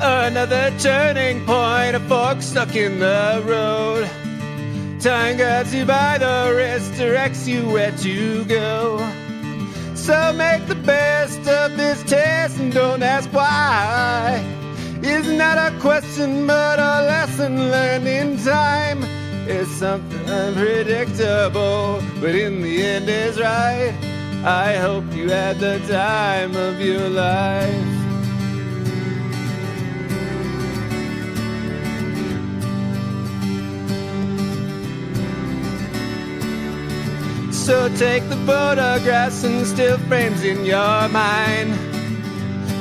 Another turning point, a fork stuck in the road. Time grabs you by the wrist, directs you where to go. So make the best of this test and don't ask why. It's not a question but a lesson learned in time. It's something unpredictable, but in the end is right. I hope you had the time of your life. So take the photographs and still frames in your mind.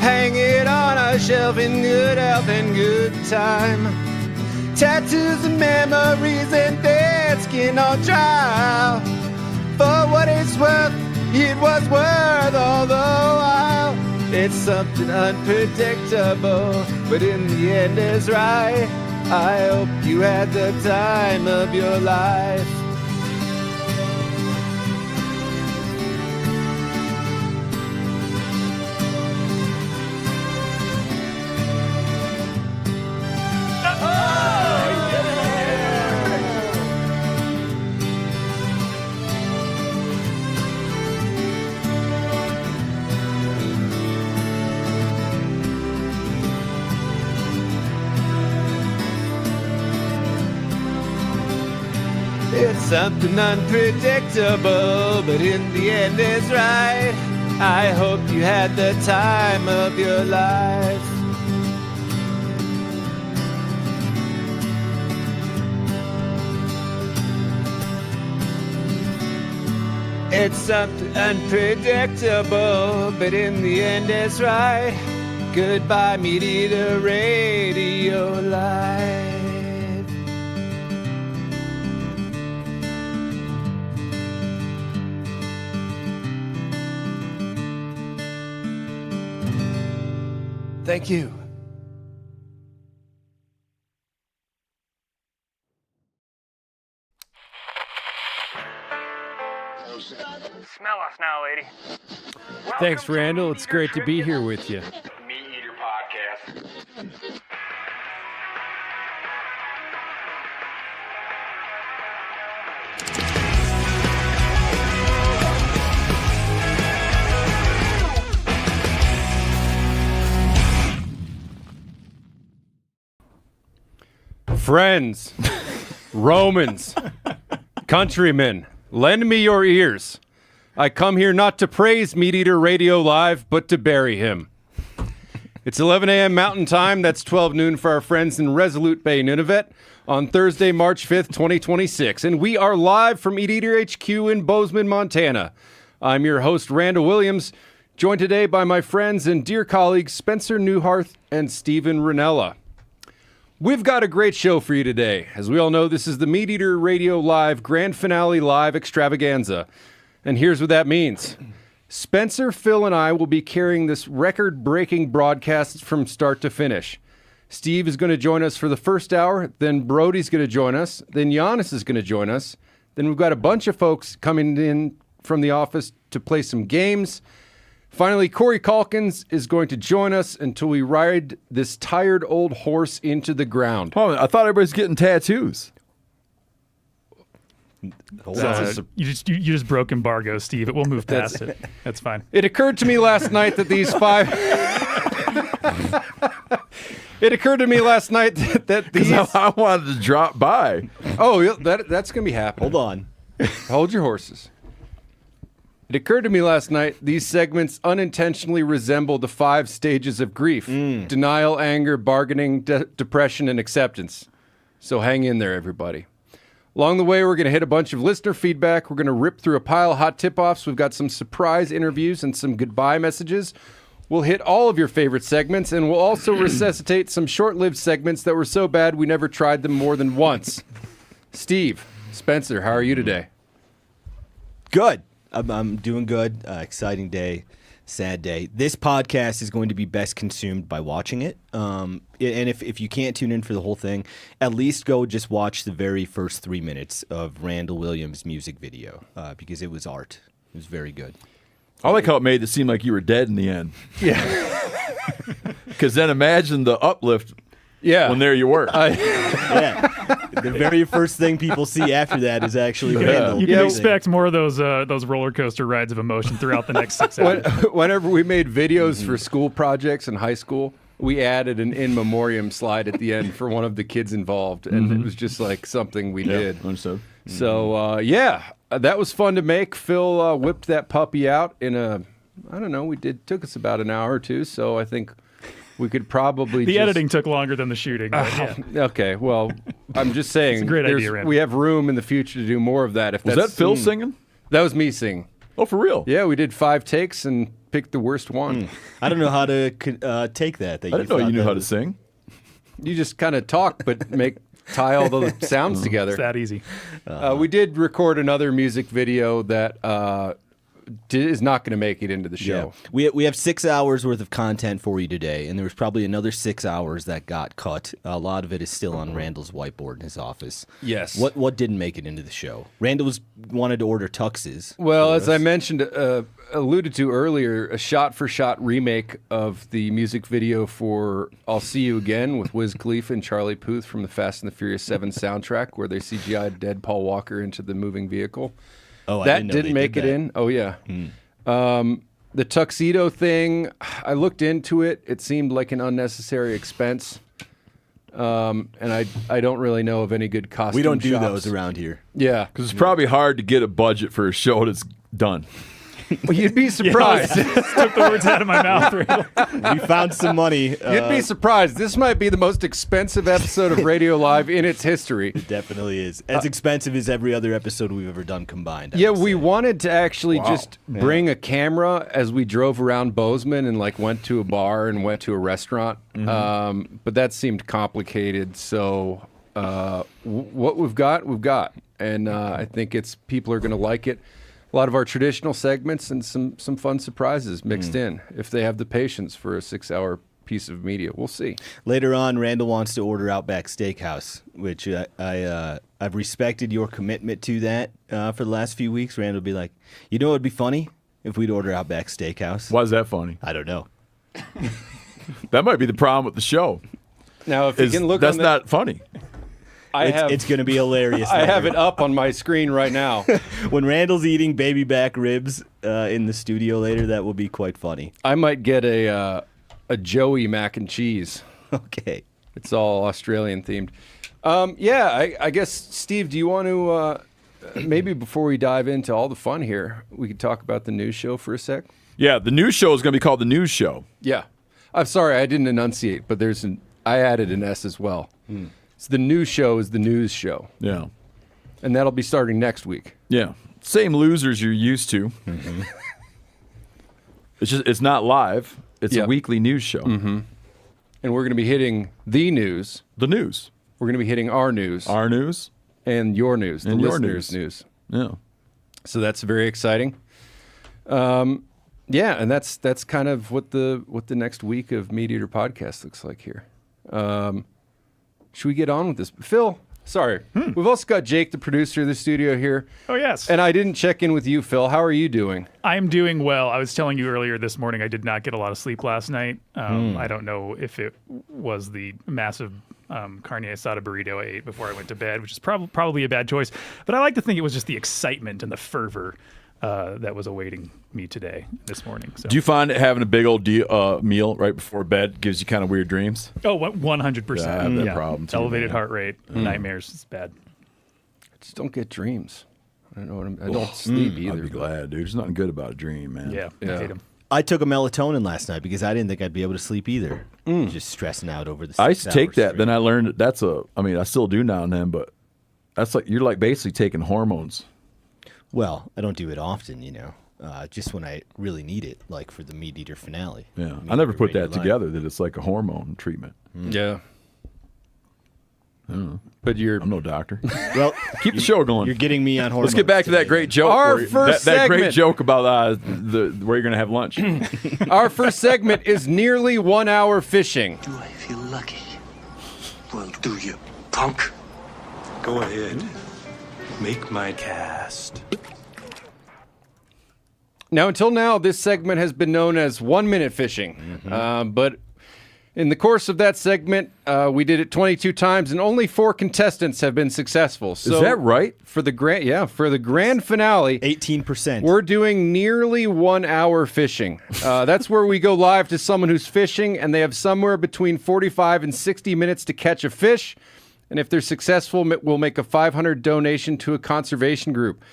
Hang it on a shelf in good health and good time. Tattoos and memories and dead skin on trial. For what it's worth, it was worth all the while. It's something unpredictable, but in the end is right. I hope you had the time of your life. It's something unpredictable, but in the end is right. I hope you had the time of your life. It's something unpredictable, but in the end is right. Goodbye, MeatEater Radio Live. Thank you. Smell us now, lady. Thanks, Randall. It's great to be here with you. MeatEater podcast. Friends, Romans, countrymen, lend me your ears. I come here not to praise MeatEater Radio Live, but to bury him. It's 11 a.m. Mountain Time. That's 12 noon for our friends in Resolute Bay, Nunavut, on Thursday, March 5th, 2026. And we are live from MeatEater HQ in Bozeman, Montana. I'm your host, Randall Williams, joined today by my friends and dear colleagues, Spencer Newharth and Stephen Ranella. We've got a great show for you today. As we all know, this is the MeatEater Radio Live Grand Finale Live Extravaganza. And here's what that means. Spencer, Phil, and I will be carrying this record-breaking broadcast from start to finish. Steve is going to join us for the first hour, then Brody's going to join us, then Giannis is going to join us, then we've got a bunch of folks coming in from the office to play some games. Finally, Corey Calkins is going to join us until we ride this tired old horse into the ground. Oh, I thought everybody's getting tattoos. You just broke embargo, Steve. We'll move past it. That's fine. It occurred to me last night that these five... It occurred to me last night that these... I wanted to drop by. Oh, that's going to be happening. Hold on. Hold your horses. It occurred to me last night, these segments unintentionally resemble the 5 stages of grief. Denial, anger, bargaining, depression, and acceptance. So hang in there, everybody. Along the way, we're going to hit a bunch of listener feedback. We're going to rip through a pile of hot tip-offs. We've got some surprise interviews and some goodbye messages. We'll hit all of your favorite segments, and we'll also resuscitate some short-lived segments that were so bad we never tried them more than once. Steve, Spencer, how are you today? Good. I'm doing good. Exciting day, sad day. This podcast is going to be best consumed by watching it. And if you can't tune in for the whole thing, at least go just watch the very first 3 minutes of Randall Williams' music video because it was art. It was very good. I like how it made it seem like you were dead in the end. Yeah. Because then imagine the uplift Yeah. when there you were. Yeah. The very first thing people see after that is actually Randall. You can Yeah. expect more of those roller coaster rides of emotion throughout the next 6 hours. Whenever we made videos for school projects in high school, we added an in memoriam slide at the end for one of the kids involved, and it was just like something we did. Understood. So that was fun to make. Phil whipped that puppy out in took us about an hour or two. So I think we could probably The editing took longer than the shooting. But yeah. Okay, well, I'm just saying. It's a great idea, Randall. We have room in the future to do more of that. Was that Phil singing? That was me singing. Oh, for real? Yeah, we did 5 takes and picked the worst one. I don't know how to take that. I didn't know you knew how to sing. You just kind of talk, but tie all the sounds together. It's that easy. We did record another music video that is not going to make it into the show. We have 6 hours worth of content for you today, and there was probably another 6 hours that got cut. A lot of it is still on Randall's whiteboard in his office. Yes. What didn't make it into the show? Randall wanted to order tuxes. Well, as I mentioned, alluded to earlier, a shot-for-shot remake of the music video for "I'll See You Again" with Wiz Khalifa and Charlie Puth from the Fast and the Furious 7 soundtrack, where they CGI'd dead Paul Walker into the moving vehicle. Oh, I That didn't know didn't they make did it that. in. Oh yeah. The tuxedo thing, I looked into it. It seemed like an unnecessary expense, and I don't really know of any good costume. We don't do shops. those around here. Yeah, Because it's probably hard to get a budget for a show that's done. well, you'd be surprised. Took the words out of my mouth, Randall. We found some money. You'd be surprised. This might be the most expensive episode of Radio Live in its history. It definitely is. As expensive as every other episode we've ever done combined. I Yeah, would we say. wanted to actually just bring a camera as we drove around Bozeman and went to a bar and went to a restaurant. But that seemed complicated. So what we've got, and I think people are going to like it. A lot of our traditional segments and some fun surprises mixed in if they have the patience for a 6-hour piece of media. We'll see. Later on, Randall wants to order Outback Steakhouse, which I've respected your commitment to that for the last few weeks. Randall will be like, you know what would be funny? If we'd order Outback Steakhouse. Why is that funny? I don't know. That might be the problem with the show. Now, if you can look that's on the, not funny. It's going to be hilarious. I have later. it up on my screen right now. When Randall's eating baby back ribs in the studio later, that will be quite funny. I might get a Joey mac and cheese. Okay. It's all Australian themed. I guess, Steve, do you want to, maybe before we dive into all the fun here, we could talk about the news show for a sec? Yeah, the news show is going to be called The News Show. Yeah. I'm sorry, I didn't enunciate, but I added an S as well. So the news show is the news show. Yeah. And that'll be starting next week. Yeah. Same losers you're used to. It's not live. It's a weekly news show. And we're going to be hitting the news. The news. We're going to be hitting our news. Our news. And your news. And the your listeners' news. Yeah. So that's very exciting. And that's kind of what the next week of MeatEater podcast looks like here. Should we get on with this? Phil, sorry. We've also got Jake, the producer of the studio here. Oh, yes. And I didn't check in with you, Phil. How are you doing? I'm doing well. I was telling you earlier this morning I did not get a lot of sleep last night. I don't know if it was the massive carne asada burrito I ate before I went to bed, which is probably a bad choice. But I like to think it was just the excitement and the fervor that was awaiting me this morning. So. Do you find that having a big old meal right before bed gives you kind of weird dreams? Oh, 100%. Yeah, I have that problem too, Elevated man. heart rate, nightmares. It's bad. I just don't get dreams. I don't know what I don't sleep either. I'd be glad, dude. There's nothing good about a dream, man. Yeah, I hate them. I took a melatonin last night because I didn't think I'd be able to sleep either. Just stressing out over the 6 I used to take hours that. straight. Then I learned that I still do now and then, but that's you're basically taking hormones. Well, I don't do it often, just when I really need it, like for the MeatEater finale. Yeah. I never put that Radio Live. together, that it's like a hormone treatment. Yeah. But I'm no doctor. Well, Keep the show going. you're getting me on hormones. Let's get back to that today, great joke. Our where- first that great segment. joke about where you're going to have lunch. Our first segment is nearly 1 hour fishing. Do I feel lucky? Well, do you, punk? Go ahead. Make my cast. Now, until now, this segment has been known as 1 minute fishing. But in the course of that segment, we did it 22 times, and only 4 contestants have been successful. So Is that right? For the grand finale, 18%. we're doing nearly 1 hour fishing. That's where we go live to someone who's fishing, and they have somewhere between 45 and 60 minutes to catch a fish. And if they're successful, we'll make a $500 donation to a conservation group.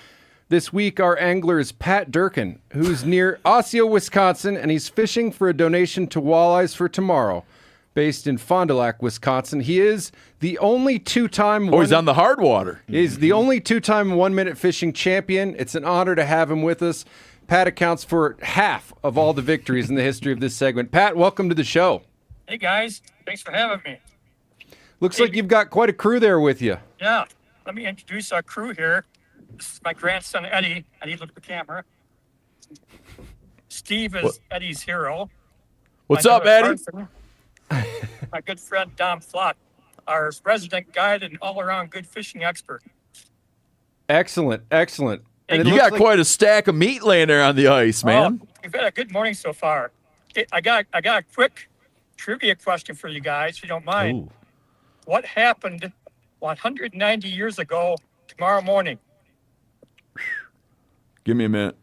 This week, our angler is Pat Durkin, who's near Osseo, Wisconsin, and he's fishing for a donation to Walleyes for Tomorrow, based in Fond du Lac, Wisconsin. He is the only two-time... Oh, he's on the hard water. He's the only two-time 1 minute fishing champion. It's an honor to have him with us. Pat accounts for half of all the victories in the history of this segment. Pat, welcome to the show. Hey guys, thanks for having me. Looks like you've got quite a crew there with you. Yeah, let me introduce our crew here. This is my grandson Eddie. Eddie, look at the camera. Steve is Eddie's hero. What's My up, brother Eddie? Arthur. My good friend Dom Flock, our resident guide and all-around good fishing expert. Excellent. And it You looks got like- quite a stack of meat laying there on the ice, man. Oh, we've had a good morning so far. Okay, I got a quick trivia question for you guys, if you don't mind. Ooh. What happened 190 years ago tomorrow morning? Give me a minute.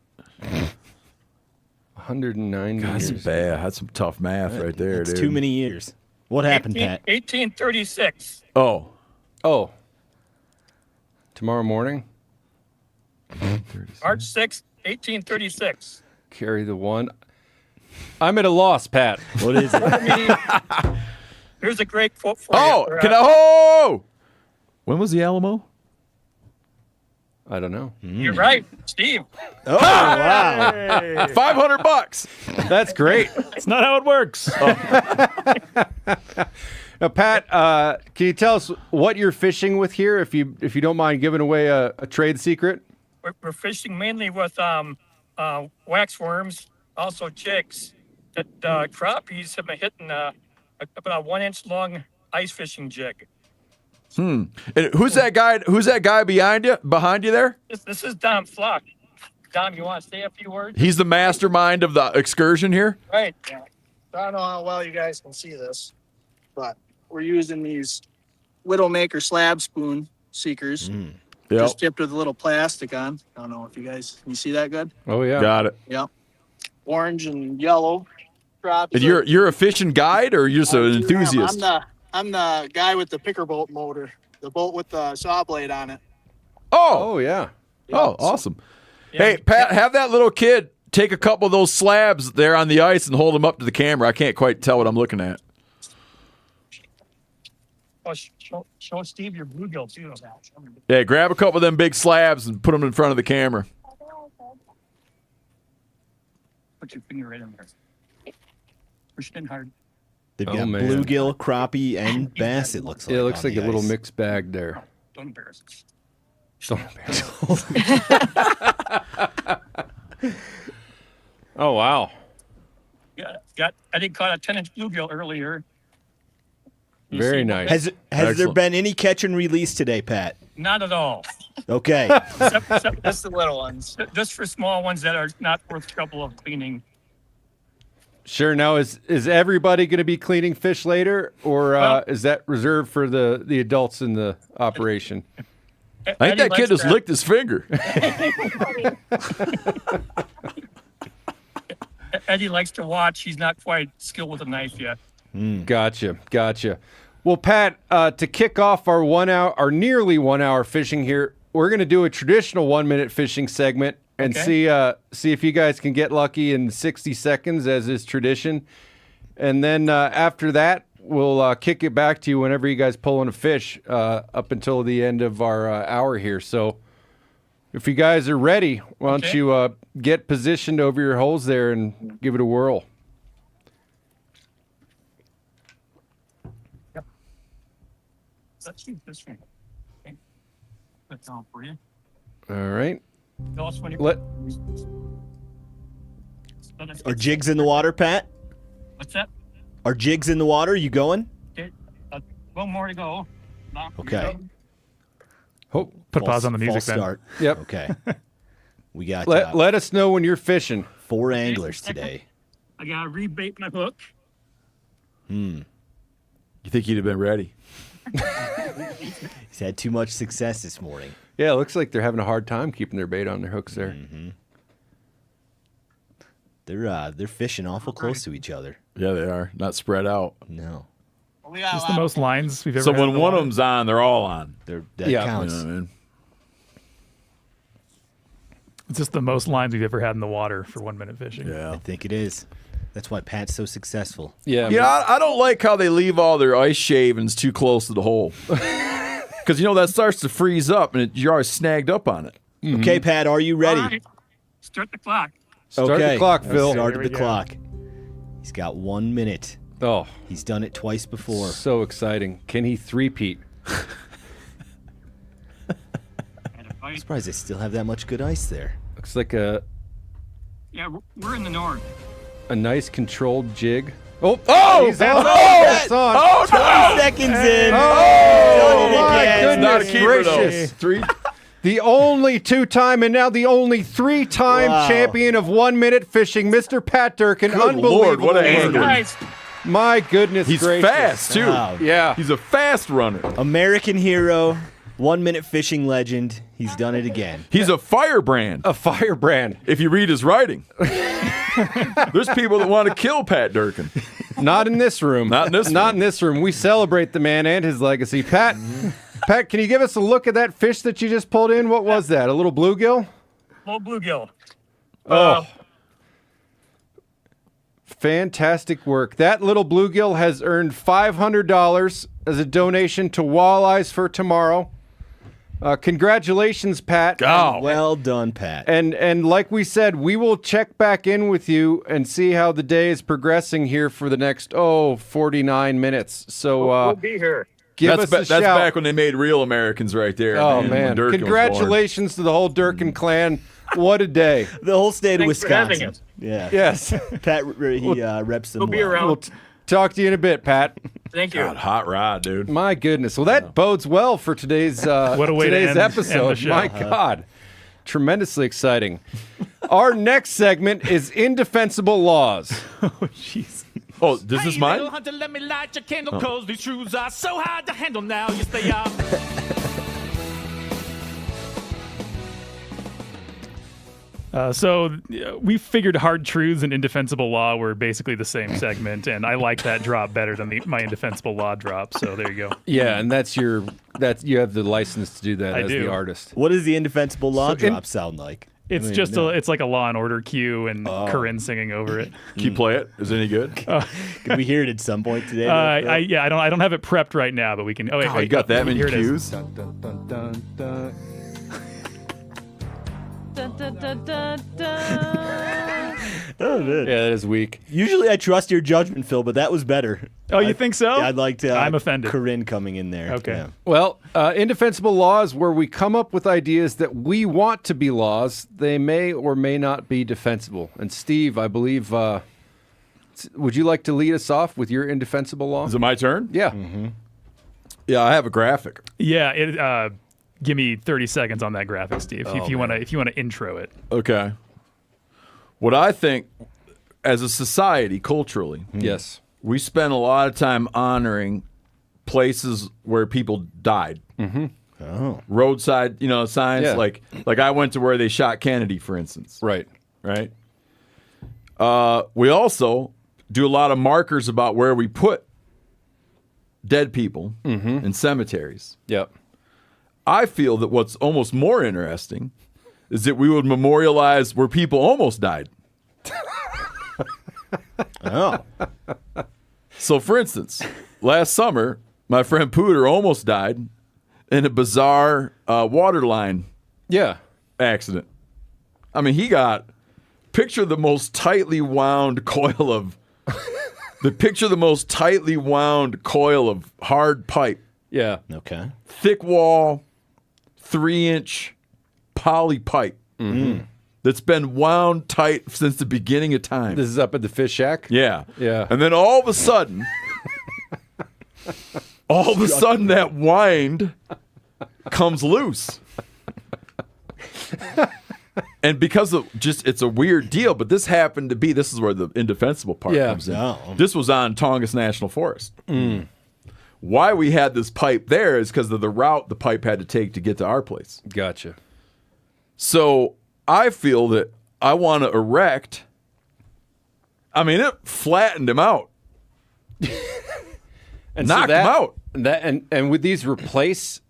109 That's years. bad. That's some tough math right there, It's dude. too many years. What happened, Pat? 1836. Oh. Oh. Tomorrow morning? March 6th, 1836. Carry the one. I'm at a loss, Pat. What is it? Here's a great quote for Oh, you. can I? Oh! When was the Alamo? I don't know. You're right, Steve. Oh, wow. $500. That's great. That's not how it works. Now, Pat, can you tell us what you're fishing with here, if you don't mind giving away a trade secret? We're fishing mainly with waxworms, also jigs. That crappies have been hitting about a 1 inch long ice fishing jig. And who's that guy? Who's that guy behind you there? This is Dom Flock. Dom, you want to say a few words? He's the mastermind of the excursion here. Right. I don't know how well you guys can see this, but we're using these Widowmaker slab spoon seekers, Yep. just tipped with a little plastic on. I don't know if you guys can you see that good. Oh, yeah. Got it. Yep. Orange and yellow drops. And you're a fishing guide or you're just an enthusiast? I'm the guy with the picker boat motor, the boat with the saw blade on it. Oh, yeah. Oh, awesome. Hey, Pat, have that little kid take a couple of those slabs there on the ice and hold them up to the camera. I can't quite tell what I'm looking at. Oh, show Steve your bluegill too. Yeah, grab a couple of them big slabs and put them in front of the camera. Put your finger right in there. Push it in hard. They've Oh, got man. bluegill, crappie, and bass, it looks like. Yeah, it looks on like a the little ice. mixed bag there. Don't embarrass us. Don't Oh, wow. I did caught a 10-inch bluegill earlier. You Very see nice. Has there Excellent. been any catch and release today, Pat? Not at all. Okay. Except That's the little ones. just for small ones that are not worth trouble of cleaning. Sure. Now, is everybody going to be cleaning fish later, or Well- is that reserved for the adults in the operation? I think that kid just licked his finger. Eddie likes to watch. He's not quite skilled with a knife yet. Gotcha. Well, Pat, to kick off our nearly 1 hour fishing here, we're going to do a traditional 1 minute fishing segment and Okay. see if you guys can get lucky in 60 seconds, as is tradition. And then after that, we'll kick it back to you whenever you guys pull in a fish up until the end of our hour here. So if you guys are ready, why don't Okay. you get positioned over your holes there and give it a whirl. Let's see this one. Okay. That's all for you. All right. Tell us when you Let let us Are get- jigs in the water, Pat? What's that? Are jigs in the water? You going? Okay. One more to go. Knock Okay. it hope. Put a pause on the music False then. start. Yep. Okay. We got Let us know when you're fishing. 4 anglers today. I gotta rebait my hook. You think he'd have been ready? He's had too much success this morning. Yeah, it looks like they're having a hard time keeping their bait on their hooks there. They're fishing awful close to each other. Yeah, they are. Not spread out. No. We got Is this the most lines we've ever So had when in the one of water? them's on, they're all on. That Yeah. counts. You know what I mean? It's just the most lines we've ever had in the water for 1 minute fishing. Yeah. I think it is. That's why Pat's so successful. Yeah, Yeah, I don't like how they leave all their ice shavings too close to the hole. Because, that starts to freeze up, and you're always snagged up on it. Okay, Pat, are you ready? All right. Start the clock. Start okay. the clock, Phil. Started Here the we go. clock. He's got 1 minute. Oh, He's done it twice before. so exciting. Can he three-peat? And a bite. Surprised they still have that much good ice there. Looks like a Yeah, we're in the north. nice controlled jig. Oh, Oh! he's on. Oh! That's on. Oh, no! Seconds in. Oh, Done it my again. Not a goodness keeper, gracious. though. 3. The only 2-time and now the only 3-time Wow. champion of 1 minute fishing, Mr. Pat Durkin. Good Unbelievable. Lord, what a work. angler. Guys, My goodness He's gracious. fast, too. Wow. Yeah. He's a fast runner. American hero, 1 minute fishing legend. He's done it again. He's a firebrand, A firebrand. if you read his writing. There's people that want to kill Pat Durkin. Not in this room. Not in this Not room. in this room. We celebrate the man and his legacy. Pat, Pat, can you give us a look at that fish that you just pulled in? What was that? A little bluegill? low bluegill. Oh. Fantastic work. That little bluegill has earned $500 as a donation to Walleyes for Tomorrow. Congratulations, Pat. Oh, Well done, Pat. And like we said, we will check back in with you and see how the day is progressing here for the next 49 minutes. So We'll be here. give that's us a that's shout. back when they made real Americans right there. Oh when man! Durkin was born. Congratulations to the whole Durkin clan. What a day! The whole state of Thanks for having Wisconsin. us. Yeah. Yes. Pat, he reps them We'll be well. around. We'll talk to you in a bit, Pat. Thank you. God, hot rod, dude. My goodness. Well, that bodes well for today's What a way to today's end the episode. show. My God, tremendously exciting. Our next segment is Indefensible Laws. Jeez. Oh, this is mine? Hunter, let me light your candle, 'cause these shoes are so hard to handle now. Yes, they are. We figured hard truths and indefensible law were basically the same segment, and I like that drop better than my indefensible law drop. So there you go. Yeah, and you have the license to do that I as do. the artist. What does the indefensible law So drop sound like? It's just it's like a Law and Order cue and Corinne singing over it. Can you play it? Is it any good? Could we hear it at some point today? I don't have it prepped right now, but we can. Oh wait, Oh, you got that many here it is. cues? Dun, dun, dun, dun, dun. Oh, man. Yeah, that is weak. Usually I trust your judgment, Phil, but that was better. Oh, you think so? I'd like to. I'm offended. Corinne coming in there. Okay. Yeah. Well, indefensible laws where we come up with ideas that we want to be laws. They may or may not be defensible. And Steve, I believe, would you like to lead us off with your indefensible law? Is it my turn? Yeah. Yeah, I have a graphic. Yeah. Give me 30 seconds on that graphic, Steve. Oh, if you want to intro it. Okay. What I think, as a society, culturally, Yes. we spend a lot of time honoring places where people died. Oh. Roadside, signs. Yeah. Like I went to where they shot Kennedy, for instance. Right. Right? We also do a lot of markers about where we put dead people in cemeteries. Yep. I feel that what's almost more interesting is that we would memorialize where people almost died. Oh. So, for instance, last summer, my friend Pooter almost died in a bizarre water line Yeah. accident. I mean, picture the most tightly wound coil of hard pipe, Yeah. Okay. thick wall, 3-inch poly pipe that's been wound tight since the beginning of time. This is up at the fish shack. Yeah. Yeah. And then all of a sudden, that wind comes loose. And because of it's a weird deal, but this happened to be, this is where the indefensible part comes in. Oh. This was on Tongass National Forest. Why we had this pipe there is because of the route the pipe had to take to get to our place. Gotcha. So I feel that I want to erect. I mean, it flattened him out. And knocked him out. And would these replace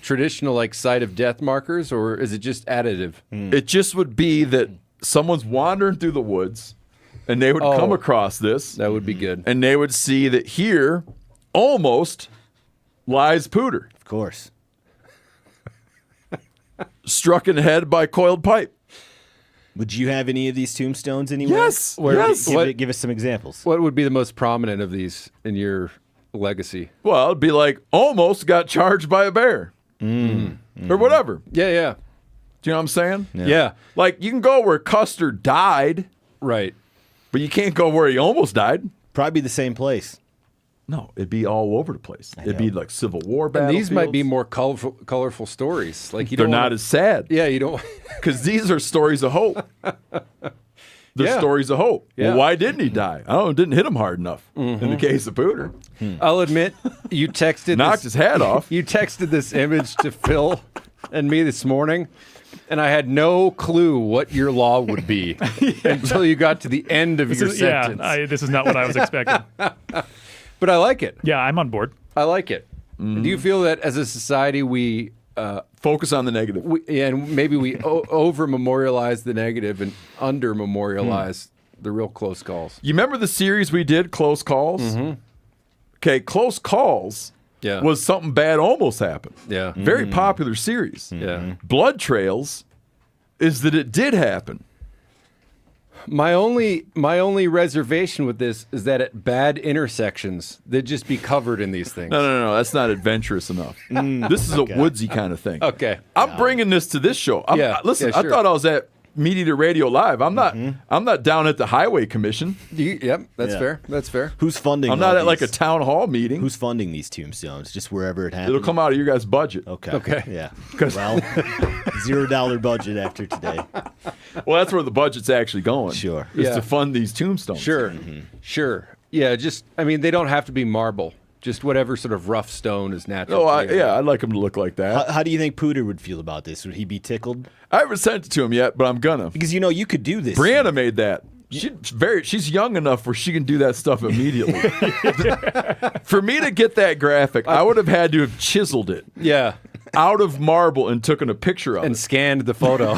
traditional like site of death markers, or is it just additive? It just would be that someone's wandering through the woods and they would come across this. That would be good. And they would see that here almost lies Pooter. Of course. Struck in the head by coiled pipe. Would you have any of these tombstones anywhere? Yes. Yes. Give us some examples. What would be the most prominent of these in your legacy? Well, it'd be like almost got charged by a bear. Or whatever. Yeah. Do you know what I'm saying? Yeah. Like, you can go where Custer died, Right. but you can't go where he almost died. Probably the same place. No, it'd be all over the place. It'd be like Civil War And battlefields. these might be more colorful stories. Like They're not as sad. Yeah, you don't. Because these are stories of hope. They're Yeah. stories of hope. Yeah. Well, why didn't he die? I don't know. It didn't hit him hard enough. In the case of Pooter. I'll admit, you texted Knocked his hat off. You texted this image to Phil and me this morning, and I had no clue what your law would be until you got to the end of your sentence. This is not what I was expecting. But I like it. Yeah, I'm on board. I like it. Do you feel that as a society we focus on the negative? And maybe we over memorialize the negative and under memorialize the real close calls? You remember the series we did, Close Calls? Okay, Close Calls was something bad almost happened. Yeah. Very popular series. Yeah. Blood Trails is that it did happen. My only reservation with this is that at bad intersections, they'd just be covered in these things. No. That's not adventurous enough. This is a woodsy kind of thing. Okay. I'm bringing this to this show. Listen, sure. I thought I was at MeatEater Radio Live. I'm not down at the Highway Commission. Yep, that's fair. That's fair. Who's funding? I'm not at like a town hall meeting. Who's funding these tombstones? Just wherever it happens. It'll come out of your guys' budget. Okay. Yeah. Well, $0 budget after today. Well, that's where the budget's actually going. Sure. Is to fund these tombstones. Sure. Sure. Yeah, they don't have to be marble. Just whatever sort of rough stone is natural. I'd like him to look like that. How do you think Pooter would feel about this? Would he be tickled? I haven't sent it to him yet, but I'm gonna. Because you could do this. Brianna made that. She's young enough where she can do that stuff immediately. For me to get that graphic, I would have had to have chiseled it. Yeah. Out of marble and taken a picture of and it. Scanned the photo.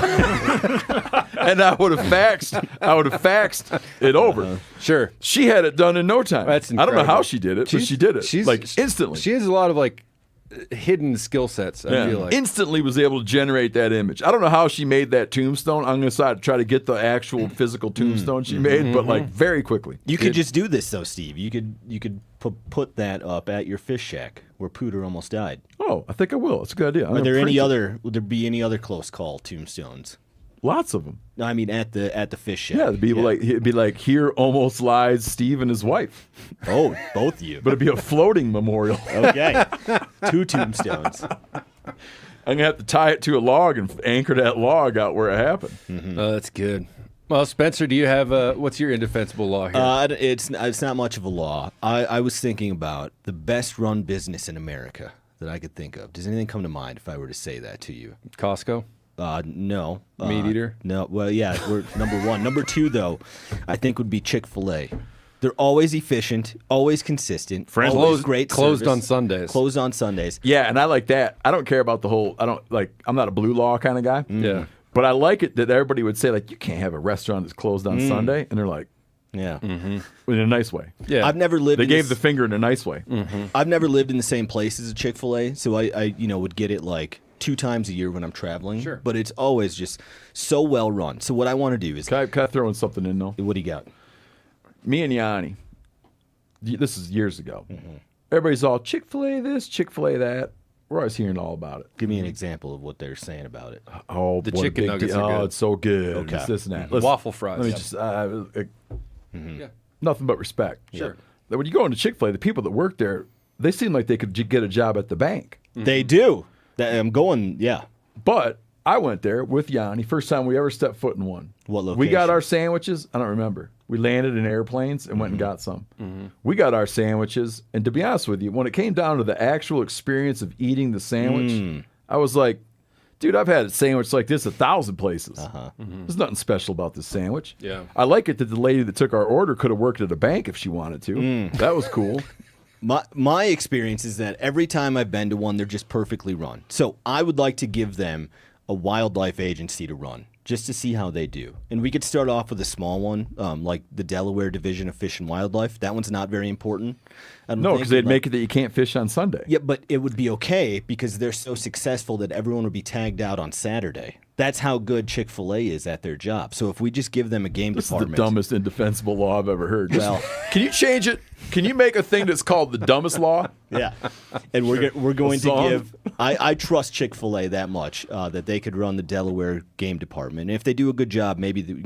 And I would have faxed it over. Sure. She had it done in no time. That's I don't know incredible. how she did it, but she did it. She's instantly. She has a lot of hidden skill sets, I feel like. Instantly was able to generate that image. I don't know how she made that tombstone. I'm going to try to get the actual physical tombstone she made, but very quickly. You could just do this though, Steve. You could put that up at your fish shack where Pooter almost died. Oh, I think I will. It's a good idea. Would there be any other close call tombstones? Lots of them. No, I mean at the fish shack. Yeah, it'd be like here almost lies Steve and his wife. Oh, both of you. But it'd be a floating memorial. Okay. 2 tombstones. I'm gonna have to tie it to a log and anchor that log out where it happened. Oh, that's good. Well, Spencer, do you have what's your indefensible law here? It's not much of a law. I was thinking about the best run business in America that I could think of. Does anything come to mind if I were to say that to you? Costco? No. MeatEater? No. Well, yeah, we're number 1. Number 2, though, I think would be Chick-fil-A. They're always efficient, always consistent, always great closed service. on Sundays. Closed on Sundays. Yeah, and I like that. I don't care about the whole. I'm not a blue law kind of guy. Yeah. But I like it that everybody would say you can't have a restaurant that's closed on Sunday, and they're like, yeah, in a nice way. Yeah. I've never lived. They gave the finger in a nice way. I've never lived in the same place as a Chick-fil-A, so I would get it 2 times a year when I'm traveling. Sure. But it's always just so well run. So what I want to do is... Can I throw in something in, though? What do you got? Me and Yanni, this is years ago. Everybody's all Chick-fil-A this, Chick-fil-A that. We're always hearing all about it. Give me an example of what they're saying about it. Oh, The what a chicken big nuggets deal. are good. Oh, it's so good. Okay. It's this and that. Listen, Waffle fries. Let me Yep. just... Nothing but respect. Sure. That when you go into Chick-fil-A, the people that work there, they seem like they could get a job at the bank. They do. I'm going, yeah. But I went there with Yanni. First time we ever stepped foot in one. What location? We got our sandwiches. I don't remember. We landed in airplanes and went and got some. We got our sandwiches. And to be honest with you, when it came down to the actual experience of eating the sandwich, I was like, dude, I've had a sandwich like this 1,000 places. There's nothing special about this sandwich. Yeah. I like it that the lady that took our order could have worked at a bank if she wanted to. That was cool. My experience is that every time I've been to one, they're just perfectly run. So I would like to give them a wildlife agency to run just to see how they do. And we could start off with a small one, like the Delaware Division of Fish and Wildlife. That one's not very important. No, because they'd make it that you can't fish on Sunday. Yeah, but it would be okay because they're so successful that everyone would be tagged out on Saturday. That's how good Chick-fil-A is at their job. So if we just give them a game department. This is the dumbest indefensible law I've ever heard. Well, can you change it? Can you make a thing that's called the dumbest law? Yeah, and we're going to give. I trust Chick-fil-A that much that they could run the Delaware game department. And if they do a good job, maybe give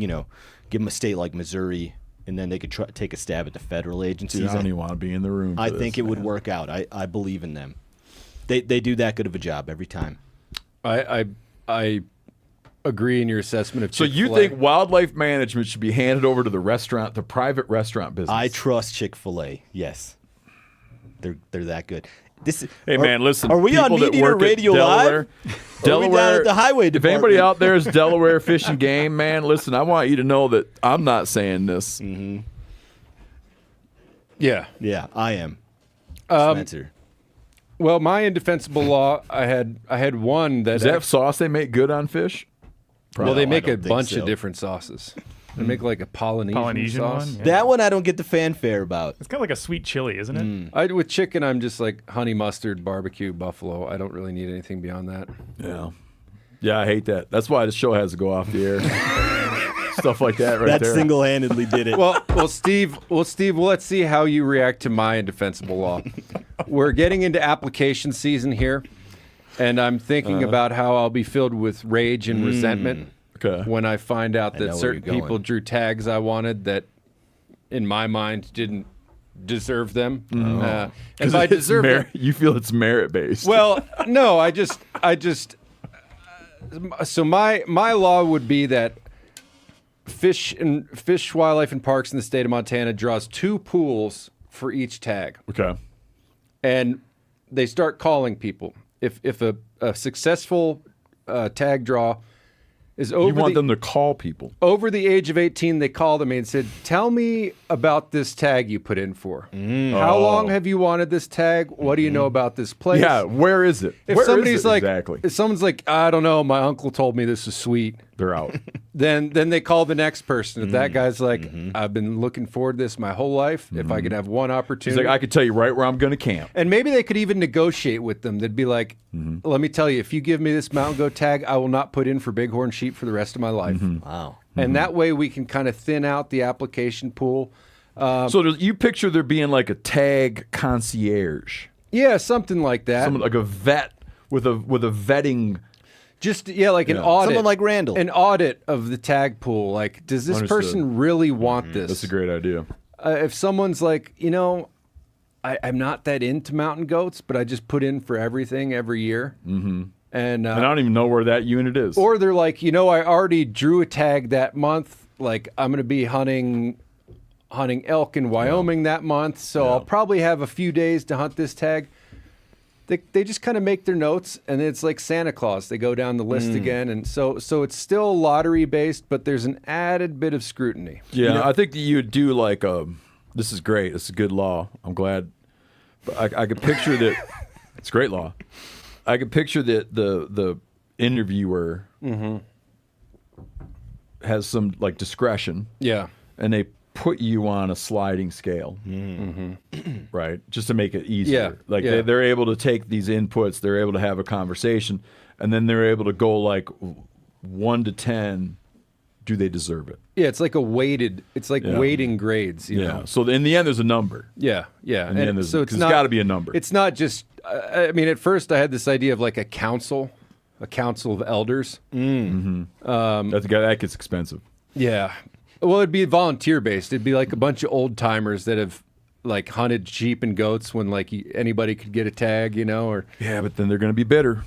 them a state like Missouri, and then they could take a stab at the federal agencies. Dude, I don't even want to be in the room. I think it would work out. I believe in them. They do that good of a job every time. I agree in your assessment of So you Chick-fil-A. think wildlife management should be handed over to the private restaurant business? I trust Chick-fil-A. Yes, they're that good. Hey man, listen. Are we on people that MeatEater work at Radio Live? Delaware, Are we down at the highway if department? anybody out there is Delaware Fish and Game, man, listen. I want you to know that I'm not saying this. Yeah. Yeah, I am. Spencer. Well, my indefensible law, I had one that. Is that sauce they make good on fish? Well, they No, make I a don't think bunch so. of different sauces. They make like a Polynesian sauce. one. Yeah. That one I don't get the fanfare about. It's kind of like a sweet chili, isn't it? With chicken, I'm just like honey mustard, barbecue, buffalo. I don't really need anything beyond that. Yeah. Yeah, I hate that. That's why the show has to go off the air. Stuff like that right That there. single-handedly did it. Well, Steve, let's see how you react to my indefensible law. We're getting into application season here, and I'm thinking about how I'll be filled with rage and resentment when I find out know that where certain you're going. people drew tags I wanted that, in my mind, didn't deserve them. And by deserve you feel it's merit based. well, no, I just. So my law would be that Fish, Wildlife, and Parks in the state of Montana draws 2 pools for each tag, Okay. and they start calling people. If a successful tag draw is over, You want them to call people. over the age of 18, they called me and said, "Tell me about this tag you put in for. How long have you wanted this tag? What do you know about this place?" Yeah, where is it? If Where is somebody's it like, exactly? if someone's like, "I don't know, my uncle told me this is sweet," They're out. then they call the next person. If that guy's like, "I've been looking forward to this my whole life. If I could have one He's opportunity," like, I could tell you right where I'm going to camp. and maybe they could even negotiate with them. They'd be like, "Let me tell you, if you give me this mountain goat tag, I will not put in for bighorn sheep for the rest of my life." Wow. And that way we can kind of thin out the application pool. So you picture there being like a tag concierge, Yeah, something like that. someone like a vet with a vetting. Just like an audit. Someone like Randall. An audit of the tag pool. Like, does this Understood. person really want this? That's a great idea. If someone's like, I'm not that into mountain goats, but I just put in for everything every year. Mm-hmm. And I don't even know where that unit is. or they're like, I already drew a tag that month. Like, I'm going to be hunting elk in Wyoming that month, so I'll probably have a few days to hunt this tag. They just kind of make their notes, and it's like Santa Claus. They go down the list again, and so it's still lottery based, but there's an added bit of scrutiny. Yeah, I think that you would do like this is great. This is good law. I'm glad. But I could picture that. It's great law. I could picture that the interviewer has some like discretion. Yeah. And they put you on a sliding scale, right? Just to make it easier. They're able to take these inputs, they're able to have a conversation, and then they're able to go like 1 to 10. Do they deserve it? Yeah, it's like weighting grades, you know. So in the end, there's a number. Yeah. In the end, so it's there's not got to be a number. It's not just. At first I had this idea of like a council of elders. That gets expensive. Yeah. Well, it'd be volunteer based. It'd be like a bunch of old timers that have like hunted sheep and goats when like anybody could get a tag, or Yeah, but then they're going to be bitter.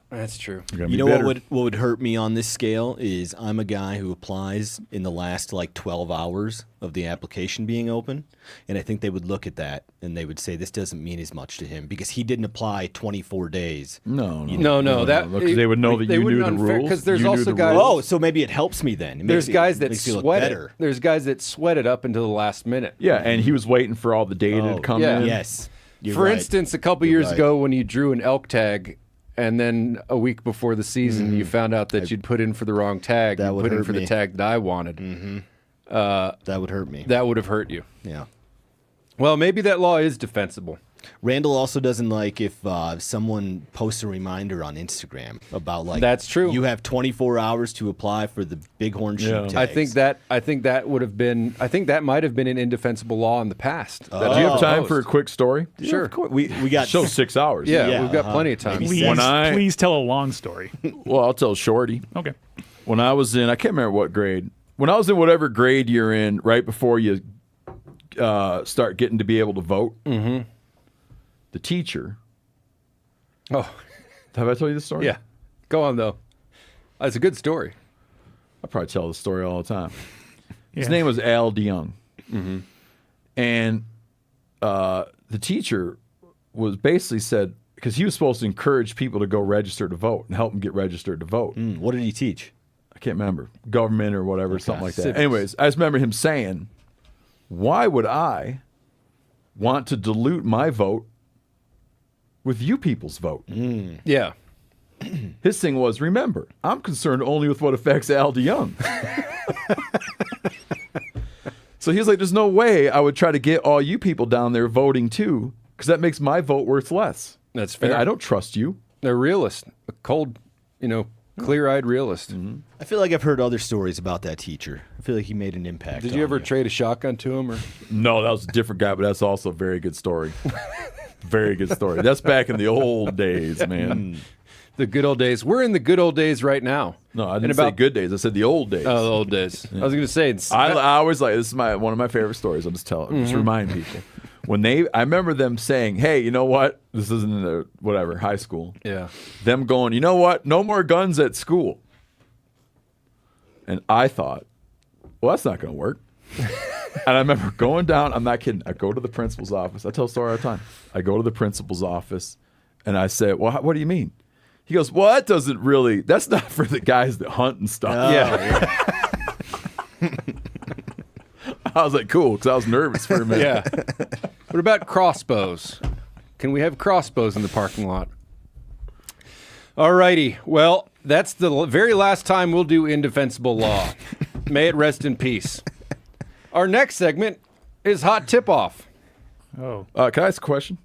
That's true. You know what would hurt me on this scale is I'm a guy who applies in the last like 12 hours of the application being open, and I think they would look at that and they would say this doesn't mean as much to him because he didn't apply 24 days. No. Because they would know that you knew the rules. Because there's You knew also the guys. rules. Oh, so maybe it helps me then. There's guys that makes you look sweat it. better. There's guys that sweat it up until the last minute. Yeah, and he was waiting for all the data to come yeah. in. Yes. You're For right. instance, a couple years ago when you drew an elk tag, and then a week before the season, you found out that you'd put in for the wrong tag. That you would put in hurt for me. the tag that I wanted. That would hurt me. That would have hurt you. Yeah. Well, maybe that law is defensible. Randall also doesn't like if someone posts a reminder on Instagram about like That's true. You have 24 hours to apply for the bighorn sheep tags. I think that would have been. I think that might have been an indefensible law in the past. Do you have time for a quick story? Sure. Of course. We got Show 6 hours. Yeah, we've got plenty of time. Please, please tell a long story. Well, I'll tell Shorty. Okay. When I was in, I can't remember what grade. When I was in whatever grade you're in, right before you start getting to be able to vote, the teacher. Oh, Have I told you this story? yeah. Go on though. That's a good story. I probably tell this story all the time. His Yeah. name was Al DeYoung. And the teacher was basically said, because he was supposed to encourage people to go register to vote and help them get registered to vote. What did he teach? I can't remember. Government or whatever, something like that. Civics. Anyways, I just remember him saying, why would I want to dilute my vote with you people's vote? Yeah. His thing was, remember, I'm concerned only with what affects Al DeYoung. So he was like, there's no way I would try to get all you people down there voting too, because that makes my vote worth less. That's And fair. I don't trust you. They're realist. A cold, clear-eyed realist. I feel like I've heard other stories about that teacher. I feel like he made an impact. Did you ever trade a shotgun to him? Or No, that was a different guy, but that's also a very good story. Very good story. That's back in the old days, man. the good old days? We're in the good old days right now. No, I didn't And say about- good days. I said the old days. Oh, the old days. I was going to say. I always like, this is one of my favorite stories. I'll just tell it. Just remind people. I remember them saying, hey, you know what? This isn't in the, whatever, high school. Yeah. Them going, you know what? No more guns at school. And I thought, well, that's not going to work. And I remember going down, I'm not kidding. I go to the principal's office. I tell a story all the time. I go to the principal's office and I say, well, what do you mean? He goes, well, that's not for the guys that hunt and stuff. I was like, cool, because I was nervous for a minute. Yeah. What about crossbows? Can we have crossbows in the parking lot? All righty. Well, that's the very last time we'll do indefensible law. May it rest in peace. Our next segment is Hot Tip-Off. Oh. Can I ask a question?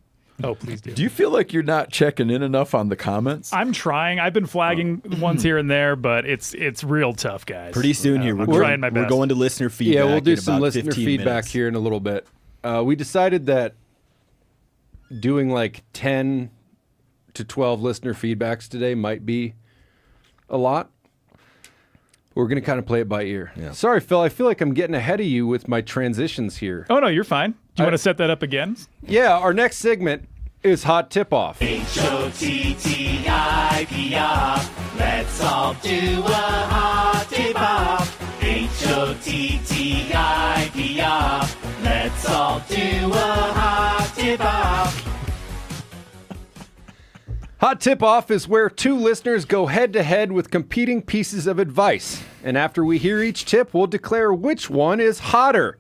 Oh, please do. Do you feel like you're not checking in enough on the comments? I'm trying. I've been flagging ones here and there, but it's real tough, guys. Pretty soon here, I'm we're trying my best. We're going to listener feedback. Yeah, we'll do in some about listener 15 feedback minutes. here in a little bit. We decided that doing like 10 to 12 listener feedbacks today might be a lot. We're going to kind of play it by ear. Yeah. Sorry, Phil. I feel like I'm getting ahead of you with my transitions here. Oh no, you're fine. Do you want to set that up again? Yeah, our next segment is Hot Tip-Off. H-O-T-T-I-P-off. Let's all do a hot tip-off. H-O-T-T-I-P-off. Let's all do a hot tip-off. Hot Tip-Off is where two listeners go head-to-head with competing pieces of advice. And after we hear each tip, we'll declare which one is hotter.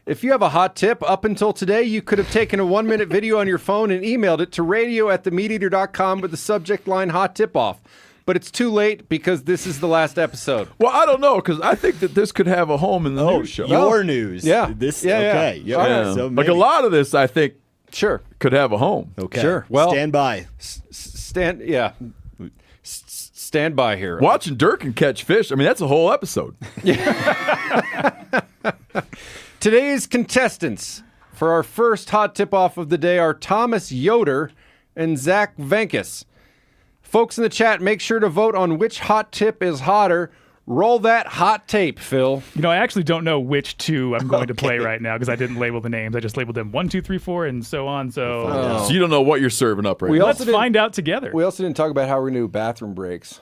If you have a hot tip, up until today, you could have taken a 1-minute video on your phone and emailed it to radio@themeateater.com with the subject line Hot Tip-Off. But it's too late because this is the last episode. Well, I don't know, because I think that this could have a home in the news show. Your news. Yeah. This. Yeah, yeah. Okay. All right. Yeah. So Like a maybe. lot of this, I think, Sure. could have a home. Okay. Sure. Well- stand by. Stand by here. Watching Durkin catch fish, I mean, that's a whole episode. Today's contestants for our first Hot Tip-Off of the day are Thomas Yoder and Zach Venkus. Folks in the chat, make sure to vote on which hot tip is hotter. Roll that hot tape, Phil. You know, I actually don't know which two I'm going to play right now because I didn't label the names. I just labeled them 1, 2, 3, 4, and so on. So So you don't know what you're serving up right We now. let's find out together. We also didn't talk about how we're going to do bathroom breaks.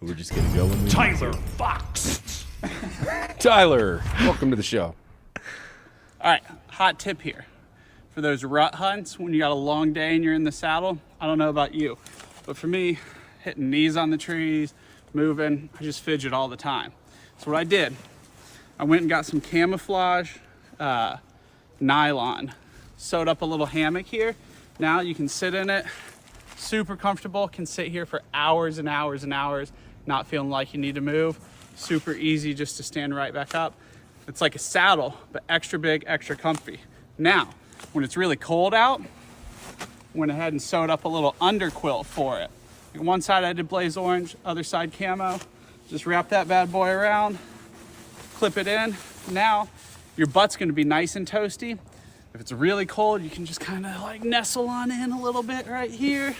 We're just going to go when we Tyler Fox. Tyler, welcome to the show. All right, hot tip here. For those rut hunts, when you got a long day and you're in the saddle, I don't know about you, but for me, hitting knees on the trees, moving, I just fidget all the time. So what I did, I went and got some camouflage nylon, sewed up a little hammock here. Now you can sit in it, super comfortable, can sit here for hours and hours and hours, not feeling like you need to move. Super easy just to stand right back up. It's like a saddle, but extra big, extra comfy. Now, when it's really cold out, went ahead and sewed up a little under quilt for it. On one side I did blaze orange, other side camo. Just wrap that bad boy around, clip it in. Now, your butt's gonna be nice and toasty. If it's really cold, you can just kind of like nestle on in a little bit right here.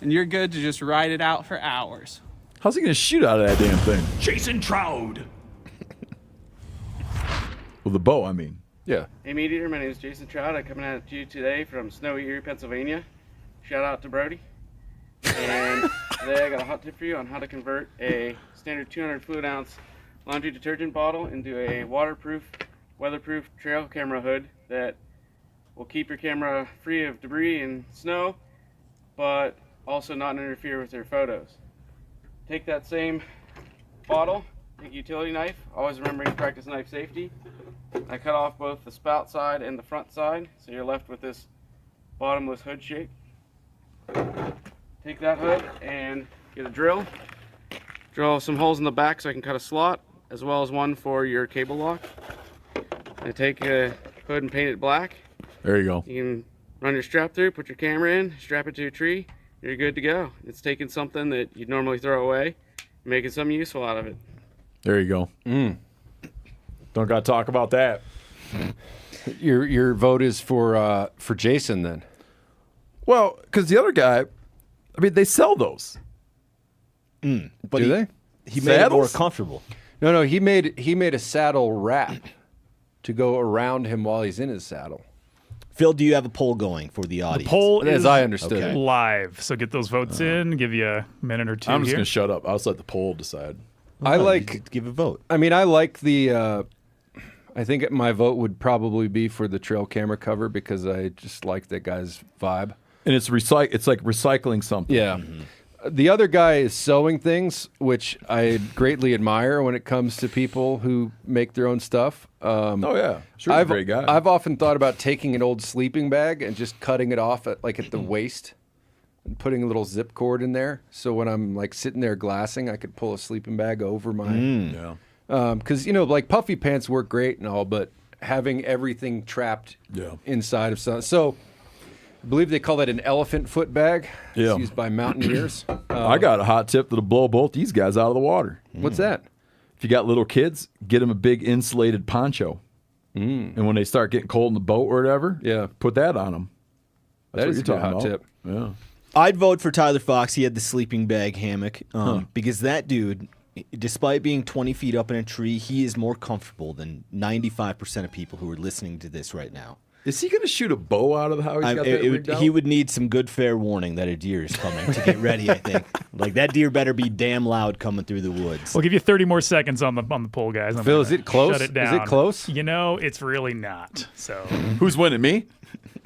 And you're good to just ride it out for hours. How's he going to shoot out of that damn thing? Jason Trout. With a bow, I mean. Yeah. Hey, MeatEater, my name is Jason Trout. I'm coming at you today from Snowy Erie, Pennsylvania. Shout out to Brody. And today I got a hot tip for you on how to convert a standard 200 fluid ounce laundry detergent bottle into a waterproof, weatherproof trail camera hood that will keep your camera free of debris and snow, but also not interfere with your photos. Take that same bottle, take a utility knife, always remembering to practice knife safety. I cut off both the spout side and the front side, so you're left with this bottomless hood shape. Take that hood and get a drill. Drill some holes in the back so I can cut a slot, as well as one for your cable lock. And take a hood and paint it black. There you go. You can run your strap through, put your camera in, strap it to a tree, you're good to go. It's taking something that you'd normally throw away, making something useful out of it. There you go. Don't got to talk about that. Your vote is for Jason then. Well, because the other guy, I mean, they sell those. But Do they? He made it more Saddles? comfortable. No, he made a saddle wrap to go around him while he's in his saddle. Phil, do you have a poll going for the audience? Poll As is I understood it. live, so get those votes in. Give you a minute or two I'm just here. going to shut up. I'll just let the poll decide. I like. Give a vote. I mean, I like the. I think my vote would probably be for the trail camera cover because I just like that guy's vibe. And it's it's like recycling something. Yeah. The other guy is sewing things, which I greatly admire when it comes to people who make their own stuff. Oh, yeah. Sure, he's a great guy. I've often thought about taking an old sleeping bag and just cutting it off at the waist and putting a little zip cord in there. So when I'm like sitting there glassing, I could pull a sleeping bag over my... Yeah. Because, like puffy pants work great and all, but having everything trapped inside of something. So I believe they call that an elephant foot bag. Yeah. It's used by mountaineers. I got a hot tip that'll blow both these guys out of the water. What's that? If you got little kids, get them a big insulated poncho. And when they start getting cold in the boat or whatever, put that on them. That's That what is you're a good talking hot about. tip. Yeah. I'd vote for Tyler Fox. He had the sleeping bag hammock because that dude, despite being 20 feet up in a tree, he is more comfortable than 95% of people who are listening to this right now. Is he going to shoot a bow out of the how he's got that rigged out? He would need some good fair warning that a deer is coming to get ready, I think. Like, that deer better be damn loud coming through the woods. We'll give you 30 more seconds on the poll, guys. I'm Phil, gonna is it close? Shut it down. Is it close? It's really not. So, Who's winning, me?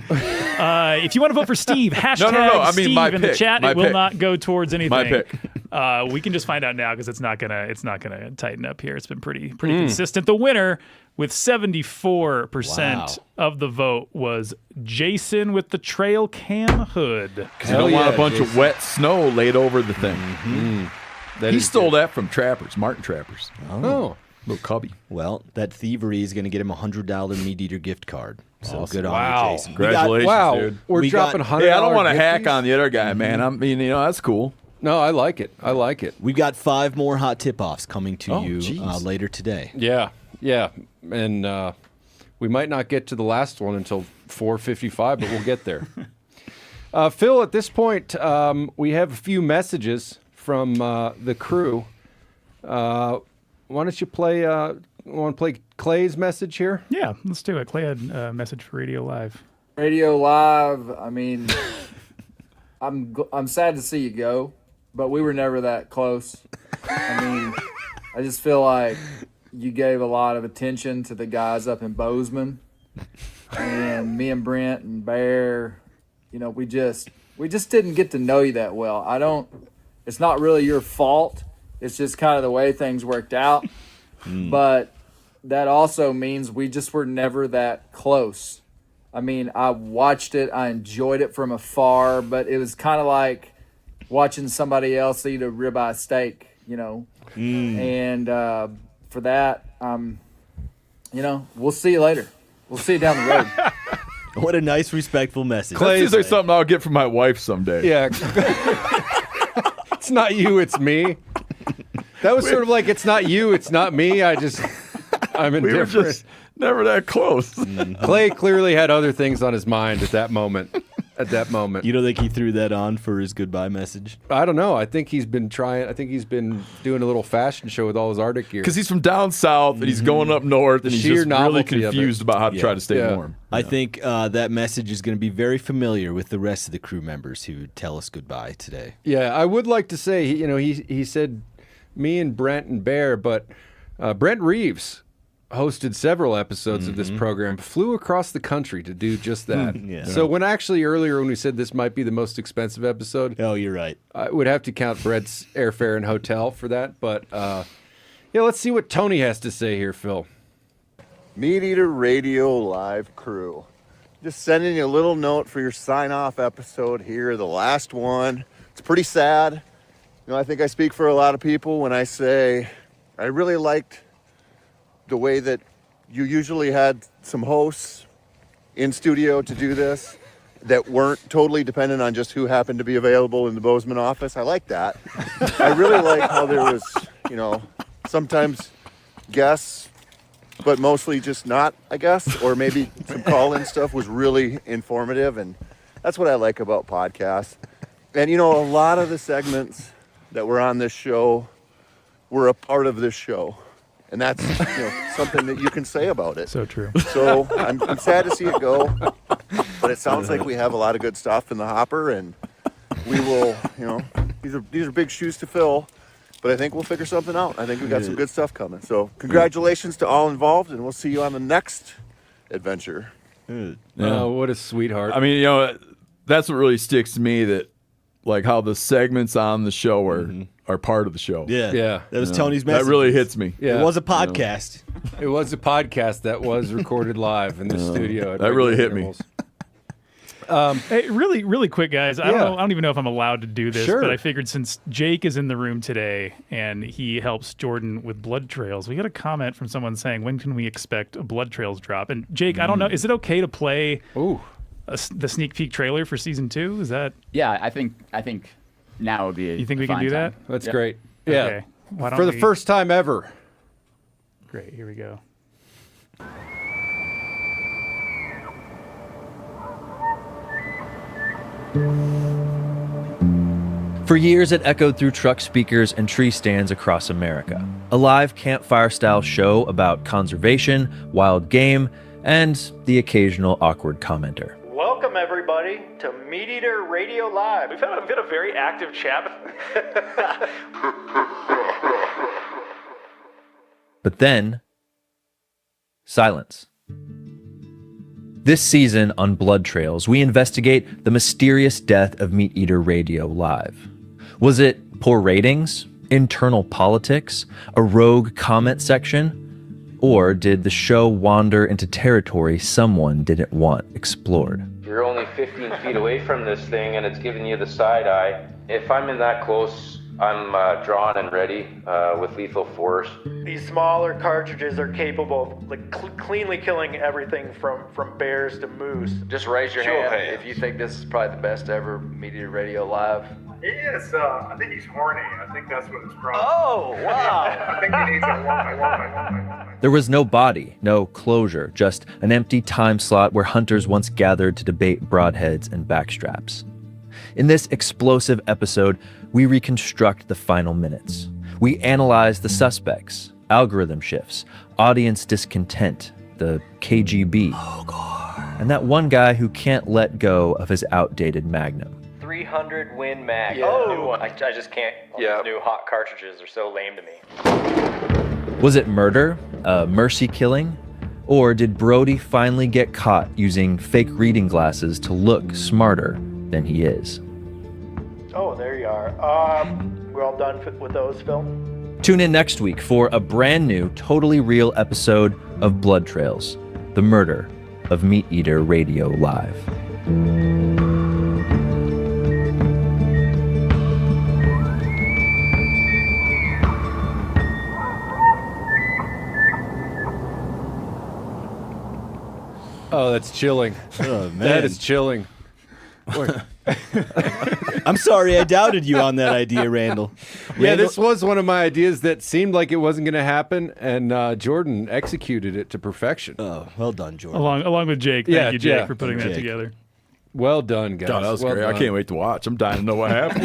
if you want to vote for Steve, hashtag No. I mean, Steve my in the pick. chat. My It will pick. not go towards anything. My pick. We can just find out now because it's not gonna tighten up here. It's been pretty consistent. The winner with 74% of the vote was Jason with the trail cam hood. Because you don't want a bunch of wet snow laid over the thing. He stole that from trappers, Martin trappers. Oh. Little cubby. Well, that thievery is going to get him a $100 MeatEater gift card. So Awesome. good on Wow. you, Jason. Congratulations, dude. We're dropping $100. Hey, I don't want to gift hack fees? on the other guy, man. I mean, that's cool. No, I like it. I like it. We've got 5 more hot tip-offs coming to you geez. later today. Yeah. And we might not get to the last one until 4:55, but we'll get there. Phil, at this point, we have a few messages from the crew. Why don't you play? Want to play Clay's message here? Yeah, let's do it. Clay had a message for Radio Live. Radio Live. I mean, I'm sad to see you go, but we were never that close. I mean, I just feel like you gave a lot of attention to the guys up in Bozeman, and me and Brent and Bear. You know, we just didn't get to know you that well. It's not really your fault. It's just kind of the way things worked out. But that also means we just were never that close. I mean, I watched it. I enjoyed it from afar, but it was kind of like watching somebody else eat a ribeye steak, you know. And for that, you know, we'll see you later. We'll see you down the road. What a nice, respectful message. That seems like something I'll get from my wife someday. Yeah. It's not you, it's me. That was sort of like, it's not you, it's not me. I'm indifferent. We were just never that close. Clay clearly had other things on his mind at that moment. You don't think he threw that on for his goodbye message? I don't know. I think he's been doing a little fashion show with all his Arctic gear. Because he's from down south and he's going up north and he's just really confused about how to try to stay warm. I think that message is going to be very familiar with the rest of the crew members who tell us goodbye today. Yeah, I would like to say, you know, he said me and Brent and Bear, but Brent Reeves hosted several episodes of this program, flew across the country to do just that. So when earlier when we said this might be the most expensive episode. Oh, you're right. I would have to count Brett's airfare and hotel for that. But yeah, let's see what Tony has to say here, Phil. MeatEater Radio Live crew. Just sending you a little note for your sign-off episode here, the last one. It's pretty sad. You know, I think I speak for a lot of people when I say I really liked the way that you usually had some hosts in studio to do this that weren't totally dependent on just who happened to be available in the Bozeman office. I like that. I really like how there was, you know, sometimes guests, but mostly just not, I guess, or maybe some call-in stuff was really informative, and that's what I like about podcasts. And, you know, a lot of the segments that were on this show were a part of this show. And that's, you know, something that you can say about it. So true. So I'm sad to see it go, but it sounds like we have a lot of good stuff in the hopper, and we will, you know, these are big shoes to fill, but I think we'll figure something out. I think we got some good stuff coming. So congratulations to all involved, and we'll see you on the next adventure. Oh, what a sweetheart. I mean, you know, that's what really sticks to me, that like how the segments on the show are part of the show. Yeah. That was Tony's message. That really hits me. Yeah. It was a podcast. It was a podcast that was recorded live in the studio. That really hit me. Hey, really quick, guys. I don't even know if I'm allowed to do this, but I figured since Jake is in the room today and he helps Jordan with blood trails, we got a comment from someone saying, when can we expect a blood trails drop? And Jake, I don't know, is it okay to play the sneak peek trailer for season 2? Is that? Yeah, I think now would be You think we can do that? That's great. Yeah. Okay. Why don't for the first time ever. Great, here we go. For years, it echoed through truck speakers and tree stands across America. A live campfire-style show about conservation, wild game, and the occasional awkward commenter. Welcome, everybody, to MeatEater Radio Live. We've had a very active chat. But then, silence. This season on Blood Trails, we investigate the mysterious death of MeatEater Radio Live. Was it poor ratings, internal politics, a rogue comment section, or did the show wander into territory someone didn't want explored? You're only 15 feet away from this thing and it's giving you the side eye. If I'm in that close, I'm drawn and ready with lethal force. These smaller cartridges are capable of cleanly killing everything from bears to moose. Just raise your hand if you think this is probably the best ever MeatEater Radio Live. He is, I think he's horny. I think that's what his problem. Oh, wow. I think he needs a one. There was no body, no closure, just an empty time slot where hunters once gathered to debate broadheads and backstraps. In this explosive episode, we reconstruct the final minutes. We analyze the suspects, algorithm shifts, audience discontent, the KGB, and that one guy who can't let go of his outdated Magnum. 300 Win Mag. Yeah. Oh, new one. I just can't. All Yeah. these new hot cartridges are so lame to me. Was it murder, a mercy killing, or did Brody finally get caught using fake reading glasses to look smarter than he is? Oh, there you are. We're all done with those, Phil? Tune in next week for a brand new, totally real episode of Blood Trails, the murder of MeatEater Radio Live. Oh, that's chilling. Oh, man. That is chilling. I'm sorry I doubted you on that idea, Randall. Yeah, this was one of my ideas that seemed like it wasn't going to happen, and Jordan executed it to perfection. Oh, well done, Jordan. Along with Jake. Thank you, Jake, for putting that Jake. together. Well done, guys. God, that was well great. done. I can't wait to watch. I'm dying to know what happened.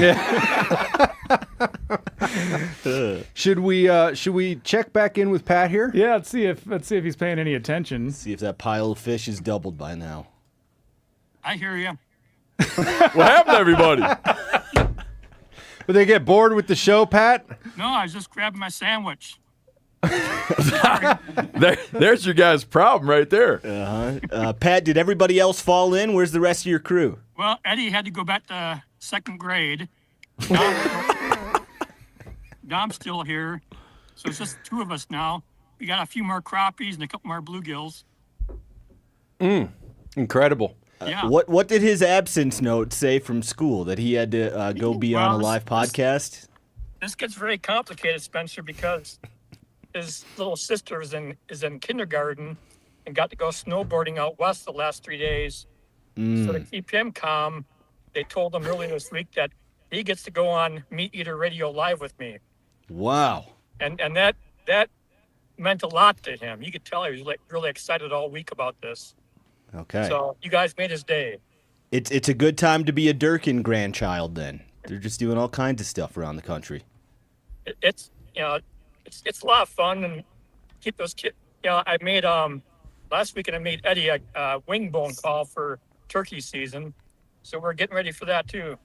Should we check back in with Pat here? Yeah, let's see if he's paying any attention. See if that pile of fish is doubled by now. I hear you. What happened to everybody? Would they get bored with the show, Pat? No, I was just grabbing my sandwich. There's your guys' problem right there. Pat, did everybody else fall in? Where's the rest of your crew? Well, Eddie had to go back to second grade. Dom's still here. So it's just two of us now. We got a few more crappies and a couple more bluegills. Incredible. Yeah. What did his absence note say from school? That he had to go be on a live podcast? This gets very complicated, Spencer, because his little sister is in kindergarten and got to go snowboarding out west the last 3 days. So to keep him calm, they told him earlier this week that he gets to go on MeatEater Radio Live with me. Wow. And that meant a lot to him. You could tell he was really excited all week about this. Okay. So you guys made his day. It's a good time to be a Durkin grandchild then. They're just doing all kinds of stuff around the country. It's a lot of fun and keep those kids. I made last weekend I made Eddie a wing bone call for turkey season, so we're getting ready for that too.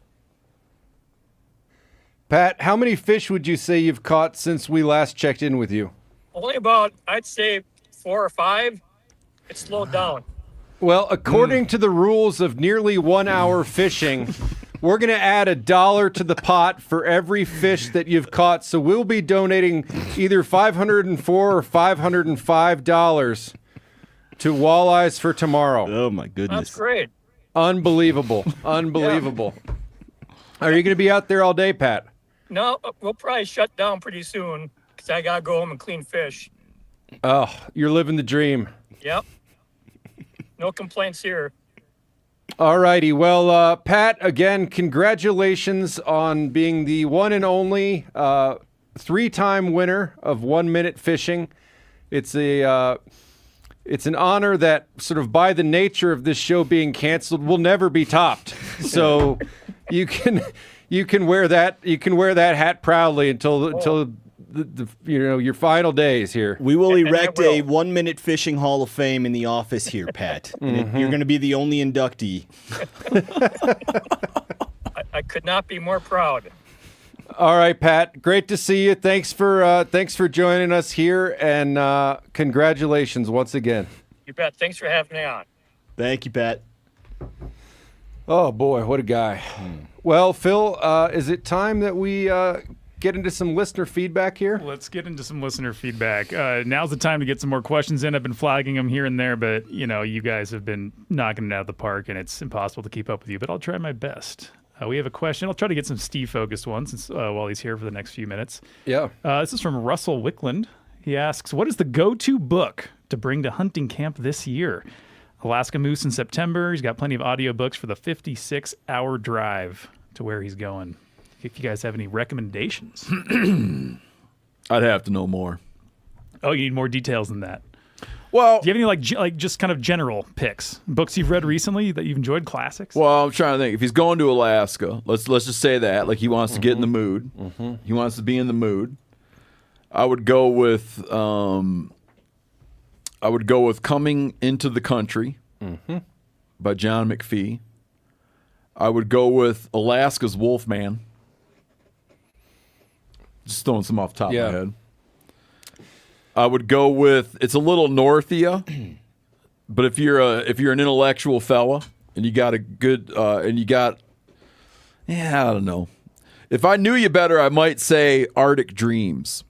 Pat, how many fish would you say you've caught since we last checked in with you? Only about, I'd say 4 or 5. It's slowed down. Well, according to the rules of nearly 1 hour fishing, we're going to add $1 to the pot for every fish that you've caught. So we'll be donating either $504 or $505 to Walleyes for Tomorrow. Oh, my goodness. That's great. Unbelievable. Unbelievable. Are you going to be out there all day, Pat? No, we'll probably shut down pretty soon because I got to go home and clean fish. Oh, you're living the dream. Yep. No complaints here. All righty. Well, Pat, again, congratulations on being the one and only 3-time winner of 1 Minute Fishing. It's an honor that, sort of by the nature of this show being canceled, will never be topped. So you can wear that hat proudly until your final days here. We will erect a 1 Minute Fishing Hall of Fame in the office here, Pat. And you're going to be the only inductee. I could not be more proud. All right, Pat. Great to see you. Thanks for joining us here, and congratulations once again. You bet. Thanks for having me on. Thank you, Pat. Oh boy, what a guy. Well, Phil, is it time that we get into some listener feedback here? Let's get into some listener feedback. Now's the time to get some more questions in. I've been flagging them here and there, but you guys have been knocking it out of the park, and it's impossible to keep up with you. But I'll try my best. We have a question. I'll try to get some Steve-focused ones since while he's here for the next few minutes. Yeah. This is from Russell Wickland. He asks, "What is the go-to book to bring to hunting camp this year? Alaska moose in September. He's got plenty of audiobooks for the 56-hour drive to where he's going. If you guys have any recommendations." I'd have to know more. Oh, you need more details than that. Well, do you have any like just kind of general picks, books you've read recently that you've enjoyed, classics? Well, I'm trying to think. If he's going to Alaska, let's just say that, like, he wants to get in the mood. He wants to be in the mood. I would go with Coming Into the Country by John McPhee. I would go with Alaska's Wolfman. Just throwing some off the top of my head. I would go with It's a Little North of Ya, but if you're an intellectual fella and you got a good I don't know. If I knew you better, I might say Arctic Dreams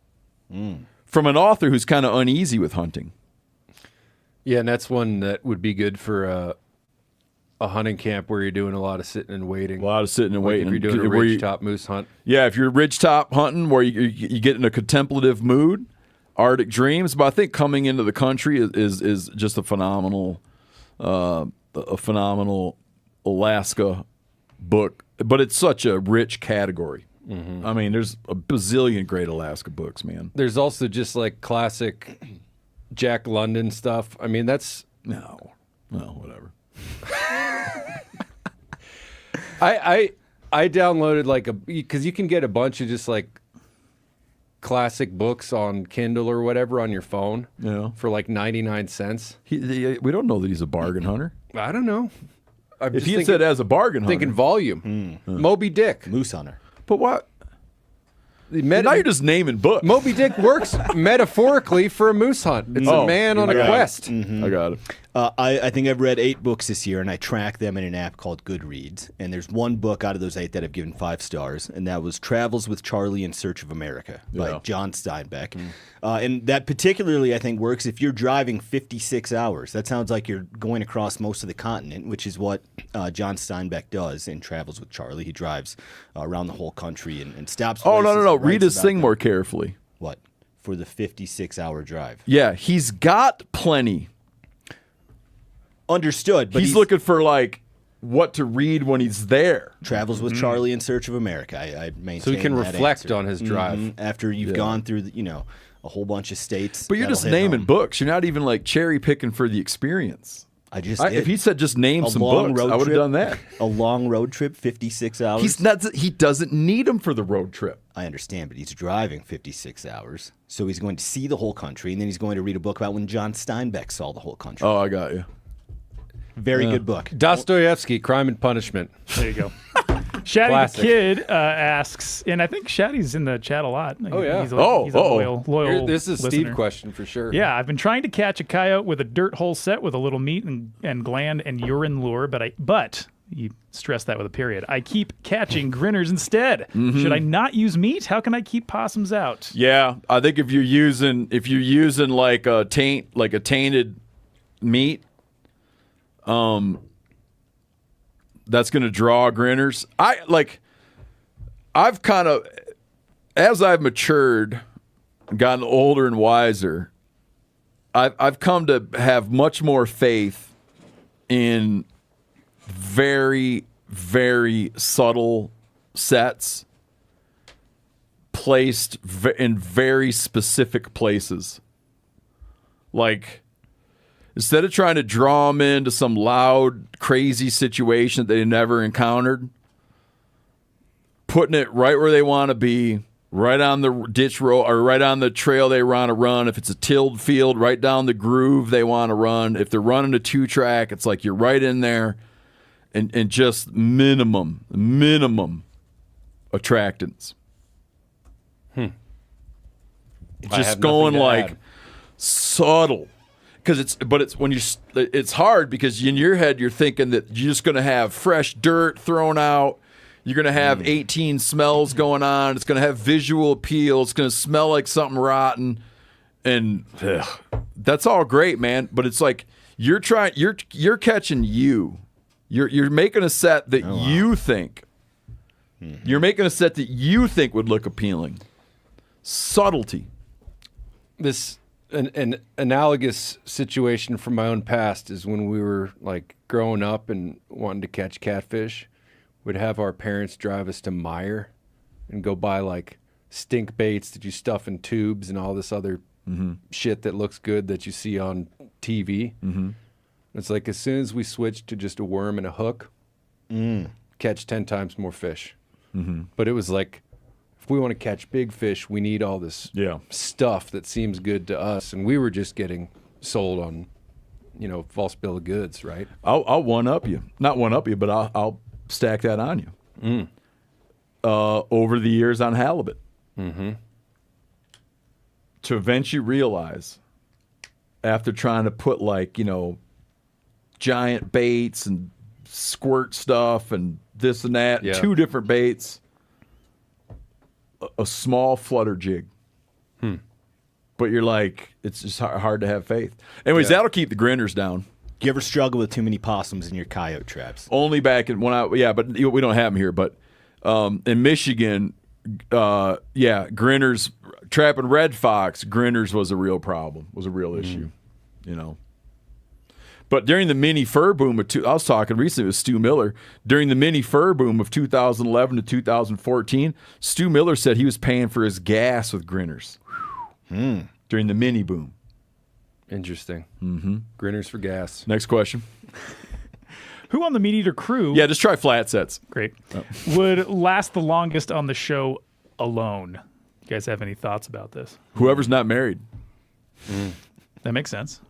from an author who's kind of uneasy with hunting. Yeah, and that's one that would be good for a hunting camp where you're doing a lot of sitting and waiting. A lot of sitting and waiting. If you're doing a ridgetop moose hunt. Yeah, if you're ridgetop hunting where you get in a contemplative mood, Arctic Dreams. But I think Coming Into the Country is just a phenomenal Alaska book. But it's such a rich category. I mean, there's a bazillion great Alaska books, man. There's also just like classic Jack London stuff. I mean, that's whatever. I downloaded because you can get a bunch of just like classic books on Kindle or whatever on your phone for like 99 cents. We don't know that he's a bargain hunter. I don't know. If he had said as a bargain hunter. Thinking volume. Moby Dick. Moose hunter. But what? Now you're just naming books. Moby Dick works metaphorically for a moose hunt. It's a man on a quest. I got it. I think I've read 8 books this year, and I track them in an app called Goodreads. And there's one book out of those 8 that I've given 5 stars, and that was Travels with Charlie in Search of America by John Steinbeck. And that particularly, I think, works if you're driving 56 hours. That sounds like you're going across most of the continent, which is what John Steinbeck does in Travels with Charlie. He drives around the whole country and stops. Oh, no. Read his thing more carefully. What? For the 56-hour drive. Yeah, he's got plenty. Understood. But he's looking for like what to read when he's there. Travels with Charlie in Search of America. I maintain so he can that reflect answer. on his drive after you've gone through a whole bunch of states. But you're just naming books. You're not even like cherry picking for the experience. If he said just name some books, I would have done that. A long road trip, 56 hours. He doesn't need them for the road trip. I understand, but he's driving 56 hours. So he's going to see the whole country, and then he's going to read a book about when John Steinbeck saw the whole country. Oh, I got you. Very good book. Dostoevsky, Crime and Punishment. There you go. Shaddy the Kid asks, and I think Shaddy's in the chat a lot. Oh, yeah. He's a loyal This is a listener. Steve question for sure. Yeah, I've been trying to catch a coyote with a dirt hole set with a little meat and gland and urine lure, but you stress that with a period. I keep catching grinners instead. Should I not use meat? How can I keep possums out? Yeah, I think if you're using like a tainted meat, that's going to draw grinners. I've kind of, as I've matured, gotten older and wiser, I've come to have much more faith in very, very subtle sets placed in very specific places. Like, instead of trying to draw them into some loud, crazy situation that they never encountered, putting it right where they want to be, right on the ditch road or right on the trail they want to run. If it's a tilled field, right down the groove they want to run. If they're running a 2-track, it's like you're right in there, and just minimum attractants. Just going like subtle. It's hard because in your head you're thinking that you're just going to have fresh dirt thrown out. You're going to have 18 smells going on. It's going to have visual appeal. It's going to smell like something rotten, and that's all great, man. But it's like you're catching you. You're making a set that you think. You're making a set that you think would look appealing. Subtlety. An analogous situation from my own past is when we were like growing up and wanting to catch catfish, we'd have our parents drive us to Meijer and go buy like stink baits that you stuff in tubes and all this other shit that looks good that you see on TV. It's like as soon as we switched to just a worm and a hook, catch 10 times more fish. But it was like if we want to catch big fish, we need all this stuff that seems good to us. And we were just getting sold on, false bill of goods, right? I'll one up you. Not one up you, but I'll stack that on you. Over the years on halibut. Mm-hmm. To eventually realize, after trying to put giant baits and squirt stuff and this and that, 2 different baits, a small flutter jig. But you're like, it's just hard to have faith. Anyways, that'll keep the grinners down. Do you ever struggle with too many possums in your coyote traps? Only back in but we don't have them here. But in Michigan, grinners, trapping red fox, grinners was a real problem, was a real issue, But during the mini fur boom I was talking recently with Stu Miller. During the mini fur boom of 2011 to 2014, Stu Miller said he was paying for his gas with grinners during the mini boom. Interesting. Mm-hmm. Grinners for gas. Next question. Who on the MeatEater crew? Yeah, just try flat sets. Great. Would last the longest on the show alone? You guys have any thoughts about this? Whoever's not married. That makes sense.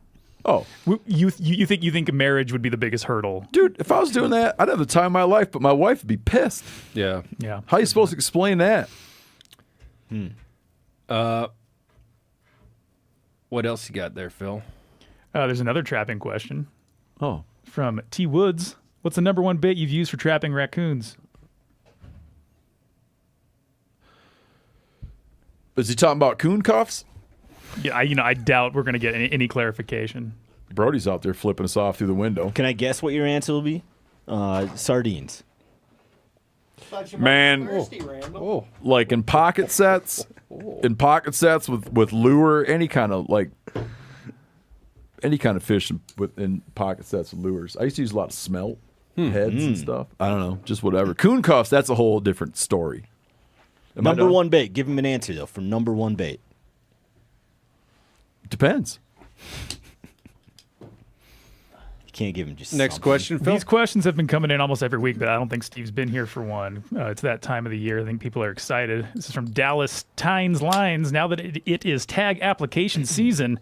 Oh, you think a marriage would be the biggest hurdle? Dude, if I was doing that, I'd have the time of my life, but my wife would be pissed. Yeah. How are you supposed to explain that? What else you got there, Phil? There's another trapping question. Oh. From T. Woods. What's the number one bait you've used for trapping raccoons? Is he talking about coon cuffs? Yeah, I doubt we're going to get any clarification. Brody's out there flipping us off through the window. Can I guess what your answer will be? Sardines. Man, like in pocket sets, with lure, any kind of fish in pocket sets with lures. I used to use a lot of smelt heads and stuff. I don't know, just whatever. Coon cuffs, that's a whole different story. Number one bait. Give him an answer though. From number one bait. Depends. You can't give him just next something. question, Phil. These questions have been coming in almost every week, but I don't think Steve's been here for one. It's that time of the year. I think people are excited. This is from Dallas Tynes Lines. Now that it is tag application season,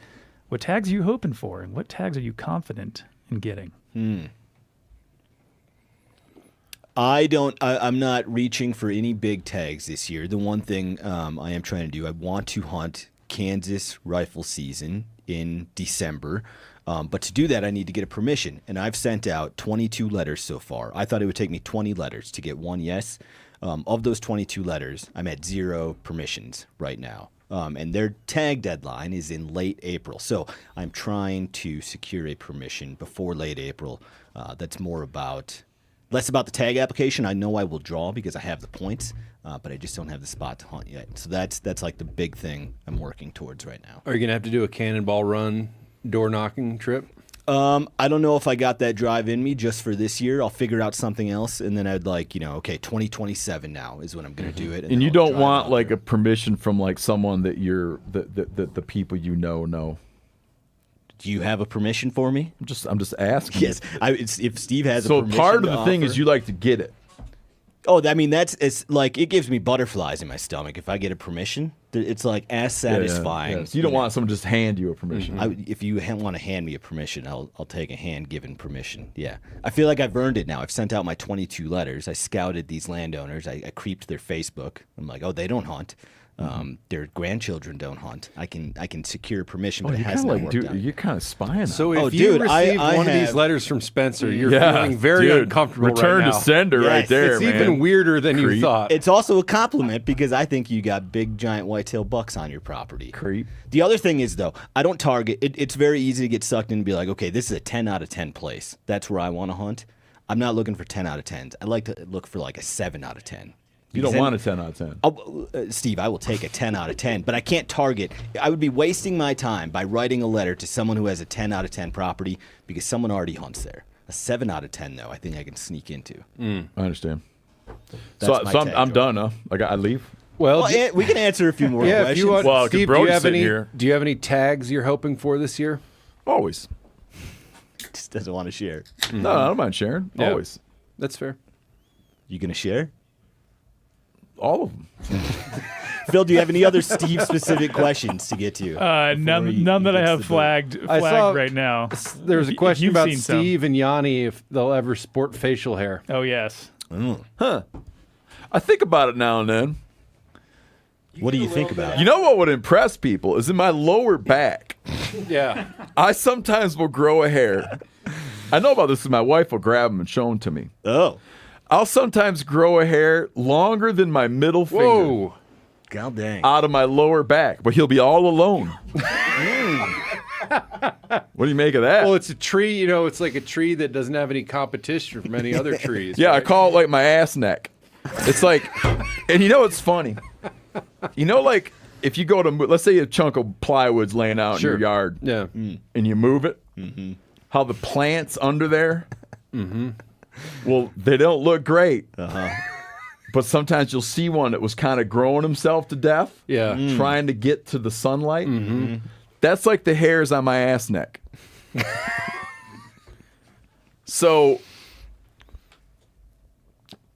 what tags are you hoping for, and what tags are you confident in getting? I'm not reaching for any big tags this year. The one thing I am trying to do, I want to hunt Kansas rifle season in December. But to do that, I need to get a permission. And I've sent out 22 letters so far. I thought it would take me 20 letters to get one yes. Of those 22 letters, I'm at 0 permissions right now. And their tag deadline is in late April. So I'm trying to secure a permission before late April. That's less about the tag application. I know I will draw because I have the points, but I just don't have the spot to hunt yet. So that's like the big thing I'm working towards right now. Are you going to have to do a cannonball run door knocking trip? I don't know if I got that drive in me just for this year. I'll figure out something else, and then I'd 2027 now is when I'm going to do it. And you don't want a permission from someone that the people know. Do you have a permission for me? I'm just asking. Yes, if Steve has a permission. So part of the thing is you like to get it. Oh, I mean it gives me butterflies in my stomach if I get a permission. It's as satisfying. Yeah. So you don't want someone to just hand you a permission. If you want to hand me a permission, I'll take a hand-given permission. Yeah, I feel like I've earned it now. I've sent out my 22 letters. I scouted these landowners. I creeped their Facebook. I'm like, oh, they don't hunt. Their grandchildren don't hunt. I can secure permission, but it has not worked out. You're kind of spying. So if you received one of these letters from Spencer, you're feeling very uncomfortable Return right now. to sender right there, it's man. It's even weirder than you thought. It's also a compliment because I think you got big, giant whitetail bucks on your property. Creep. The other thing is, though, I don't target. It's very easy to get sucked in and be like, okay, this is a 10 out of 10 place. That's where I want to hunt. I'm not looking for 10 out of 10s. I like to look for a 7 out of 10. You don't want a 10 out of 10. Steve, I will take a 10 out of 10, but I can't target. I would be wasting my time by writing a letter to someone who has a 10 out of 10 property because someone already hunts there. A 7 out of 10, though, I think I can sneak into. I understand. That's So I'm done, huh? I leave? Well, we can answer a few more questions. If you want, well, Steve, here. Do you have any tags you're hoping for this year? Always. Just doesn't want to share. No, I don't mind sharing. Yeah. Always. That's fair. You going to share? All of them. Phil, do you have any other Steve-specific questions to get to? None that I have flagged saw- right now. There was a question You've about seen some. Steve and Yanni if they'll ever sport facial hair. Oh, yes. Huh. I think about it now and then. What do you think about You know what would impress people is in my lower back. Yeah. I sometimes will grow a hair. I know about this because my wife will grab them and show them to me. Oh. I'll sometimes grow a hair longer than my middle finger. Whoa. God dang. Out of my lower back, but he'll be all alone. What do you make of that? Well, it's a tree, it's like a tree that doesn't have any competition from any other trees. Yeah, I right? call it like my ass neck. It's like, and it's funny. Like if you go to, let's say a chunk of plywood's laying out in your yard. Yeah. And you move it, how the plants under there, well, they don't look great. But sometimes you'll see one that was kind of growing himself to death. Yeah. Trying to get to the sunlight. That's like the hairs on my ass neck. So,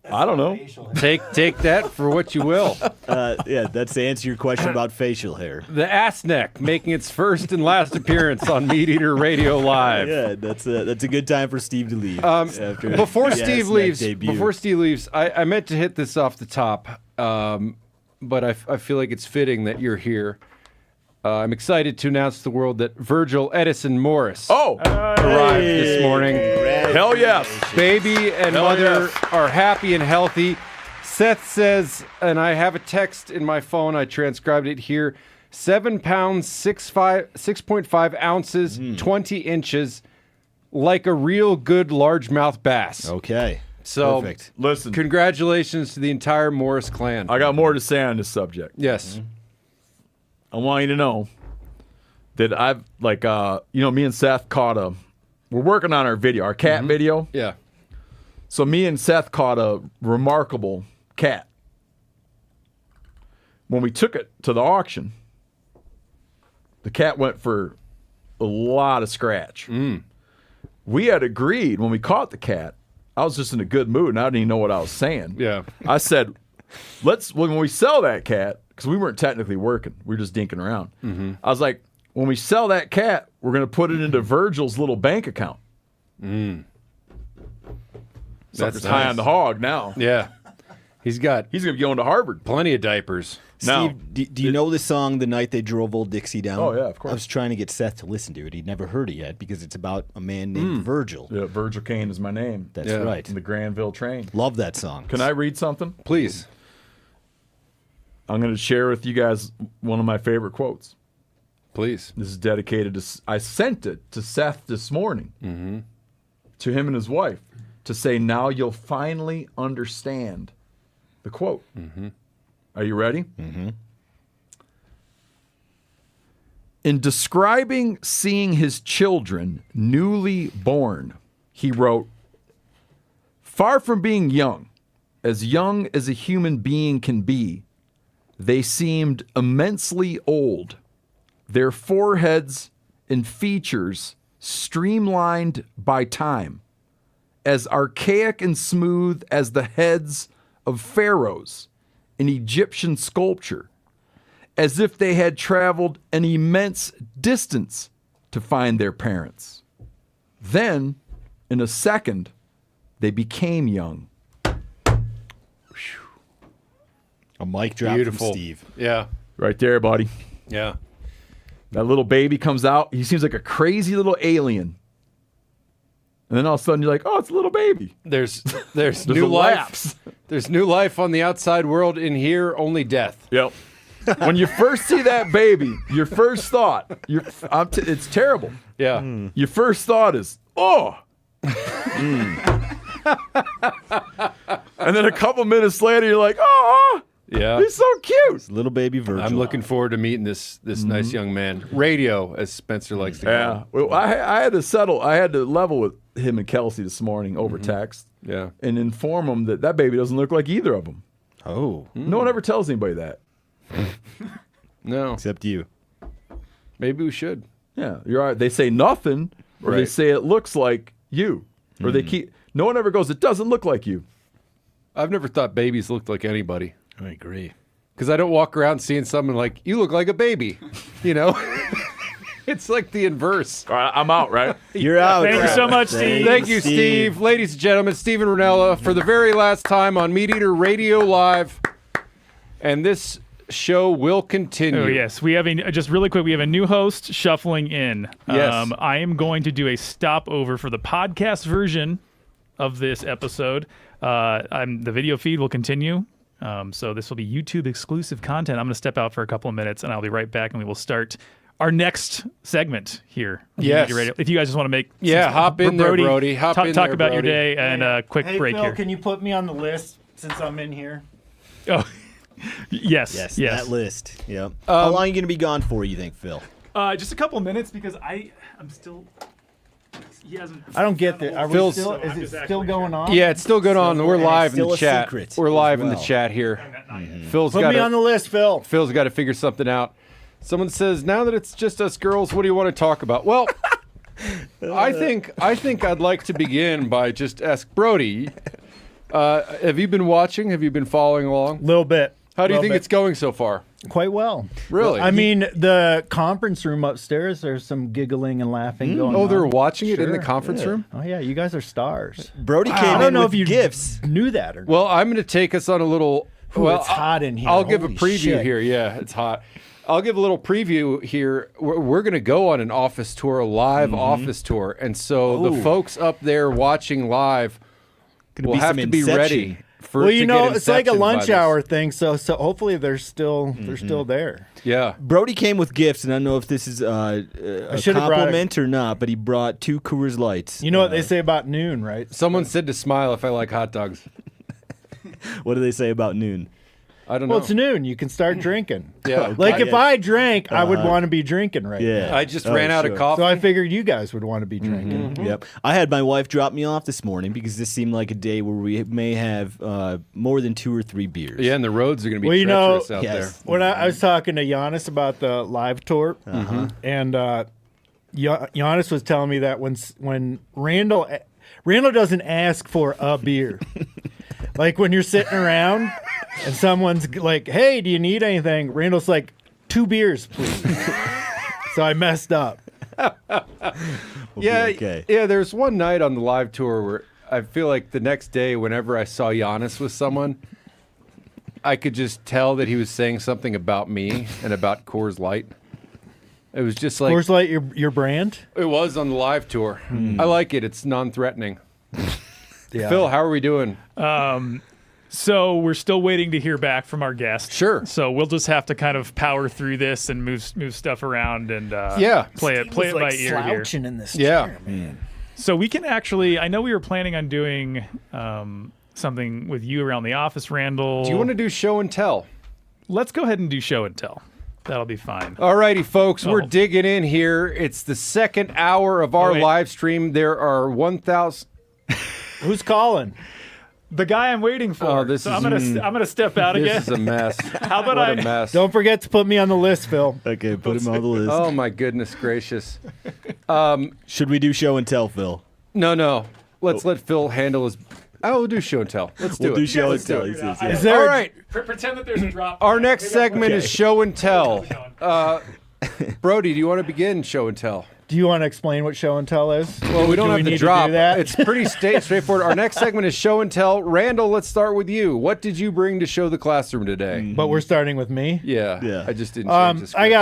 I don't know. Take that for what you will. Yeah, that's to answer your question about facial hair. The ass neck making its first and last appearance on MeatEater Radio Live. Yeah, that's a good time for Steve to leave. Before the Steve ass leaves, neck debut. I meant to hit this off the top, but I feel like it's fitting that you're here. I'm excited to announce to the world that Virgil Edison Morris arrived this morning. Hell yes. Baby and mother are happy and healthy. Seth says, and I have a text in my phone, I transcribed it here, 7 pounds, 6.5 ounces, 20 inches, like a real good largemouth bass. Okay. So, Perfect. Listen, congratulations to the entire Morris clan. I got more to say on this subject. Yes. I want you to know that I've, me and Seth we're working on our video, our cat video. Yeah. So me and Seth caught a remarkable cat. When we took it to the auction, the cat went for a lot of scratch. We had agreed when we caught the cat, I was just in a good mood and I didn't even know what I was saying. Yeah. I said, when we sell that cat, because we weren't technically working, we were just dinking around. I was like, when we sell that cat, we're going to put it into Virgil's little bank account. That's high nice. on the hog now. Yeah. He's going to be going to Harvard. Plenty of diapers. Steve, do you know the song "The Night They Drove Old Dixie Down"? Oh, yeah, of course. I was trying to get Seth to listen to it. He'd never heard it yet because it's about a man named Virgil. Yeah, Virgil Kane is my name. That's right. The Granville train. Love that song. Can I read something? Please. I'm going to share with you guys one of my favorite quotes. Please. This is dedicated to, I sent it to Seth this morning, to him and his wife, to say, now you'll finally understand the quote. Are you ready? In describing seeing his children newly born, he wrote, far from being young as a human being can be, they seemed immensely old, their foreheads and features streamlined by time, as archaic and smooth as the heads of pharaohs in Egyptian sculpture, as if they had traveled an immense distance to find their parents. Then, in a second, they became young. A mic drop Beautiful. from Steve. Yeah. Right there, buddy. Yeah. That little baby comes out. He seems like a crazy little alien. And then all of a sudden you're like, oh, it's a little baby. There's There's new a life. lapse. There's new life on the outside world. In here, only death. Yep. When you first see that baby, your first thought, it's terrible. Yeah. Your first thought is, oh. And then a couple minutes later, you're like, oh, Yeah. he's so cute. It's little baby Virgil. I'm looking forward to meeting this nice young man. Radio, as Spencer likes to call Yeah. him. Well, I had to level with him and Kelsey this morning over text. Yeah. And inform them that baby doesn't look like either of them. Oh. No one ever tells anybody that. No. Except you. Maybe we should. Yeah, you're right. They say nothing, or they Right. say it looks like you, or they keep. No one ever goes, it doesn't look like you. I've never thought babies looked like anybody. I agree. because I don't walk around seeing someone like, you look like a baby, you know? It's like the inverse. All right, I'm out, right? You're out. Thank you so much, Steve. Thank you, Steve. Ladies and gentlemen, Steven Ranella for the very last time on MeatEater Radio Live. And this show will continue. Oh, yes. We have just really quick, we have a new host shuffling in. Yes. I am going to do a stopover for the podcast version of this episode. The video feed will continue. So this will be YouTube exclusive content. I'm going to step out for a couple of minutes and I'll be right back and we will start our next segment here. Yes. If you guys just want to make hop in there, Brody. Talk about your Brody. day and a quick hey, break Phil, here. Can you put me on the list since I'm in here? Oh, yes. That list. Yep. How long are you going to be gone for, you think, Phil? Just a couple of minutes because I'm still. He hasn't. I don't get that. Are we Phil's- still? Is it still going on? Yeah, it's still going on. We're live in still the a chat. secret We're as live in the well. chat here. Phil's Put got me on the list, Phil. Phil's got to figure something out. Someone says, now that it's just us girls, what do you want to talk about? Well, I think I'd like to begin by just ask Brody, have you been watching? Have you been following along? A little bit. How do you think it's going so far? Quite well. Really? I mean, the conference room upstairs, there's some giggling and laughing going on. Oh, they're watching it in the Sure. conference room? Oh, yeah. You guys are stars. Brody I came don't in know with if you gifts. knew that or not. Well, I'm going to take us on a little... Ooh, it's hot in here. I'll give a Holy preview shit. here. Yeah, it's hot. I'll give a little preview here. We're going to go on an office tour, a live office tour. And so the folks up there watching live Gonna will be have some to be Inception. ready for Well, it you to know, get it's like a inceptioned by lunch this. hour thing, so hopefully they're still there. Yeah. Brody came with gifts, and I don't know if this is a should've brought compliment or not, but he brought 2 Coors Lights. You know what they say about noon, right? Someone said to smile if I like hot dogs. What do they say about noon? I don't Well, know. it's noon. You can start drinking. Yeah. Like if I drank, I would want to be drinking right yeah. now. I just ran out of sure. coffee. So I figured you guys would want to be drinking. Yep. I had my wife drop me off this morning because this seemed like a day where we may have more than 2 or 3 beers. Yeah, and the roads are going to be Well, you know, treacherous out yes. When I was talking to Giannis about the live tour, and Giannis was telling me that when Randall doesn't ask for a beer. Like when you're sitting around and someone's like, "Hey, do you need anything?" Randall's like, 2 beers, please." So I messed up. Yeah, okay. yeah. There's one night on the live tour where I feel like the next day, whenever I saw Giannis with someone, I could just tell that he was saying something about me and about Coors Light. It was just like Coors Light, your brand. it was on the live tour. I like it. It's non-threatening. Yeah. Phil, how are we doing? So we're still waiting to hear back from our guest. Sure. So we'll just have to kind of power through this and move stuff around and Yeah. play it by ear here. slouching in this Yeah. chair, man. So we can actually. I know we were planning on doing something with you around the office, Randall. Do you want to do show and tell? Let's go ahead and do show and tell. That'll be fine. All righty, folks, we're Oh. digging in here. It's the second hour of our wait. live stream. There are 1,000. Who's calling? The guy I'm waiting for. Oh, this so is- I'm gonna step out again. This is a mess. How about What I? a mess. Don't forget to put me on the list, Phil. Okay, put him on the list. Oh my goodness gracious. Should we do show and tell, Phil? No. Let's let Phil handle his. Oh, we'll do show and tell. Let's do We'll it. do show Let's and tell. do He it. says, I- yeah. Is there All a- right. Pretend that there's a drop. Our next segment is Okay. show and tell. Brody, do you want to begin show and tell? Do you want to explain what show and tell is? Well, we don't have need to drop. To do that? It's pretty straightforward. Our next segment is show and tell. Randall, let's start with you. What did you bring to show the classroom today? But we're starting with me. Yeah. I just didn't change the script.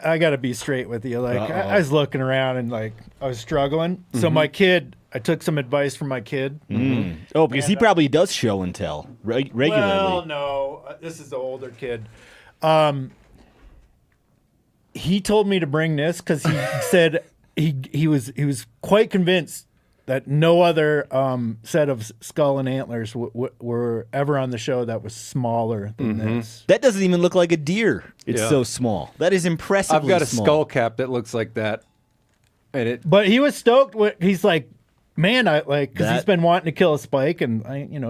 I got to be straight with you. Like I was looking around and like I was struggling. So my kid, I took some advice from my kid. Oh, because he probably does show and tell regularly. Well, no, this is the older kid. He told me to bring this because he said he was quite convinced that no other set of skull and antlers were ever on the show that was smaller than this. That doesn't even look like a deer. It's Yeah. so small. That is impressively I've got a small. skull cap that looks like that. And it But he was stoked. He's like, man, I like because he's That- been wanting to kill a spike, and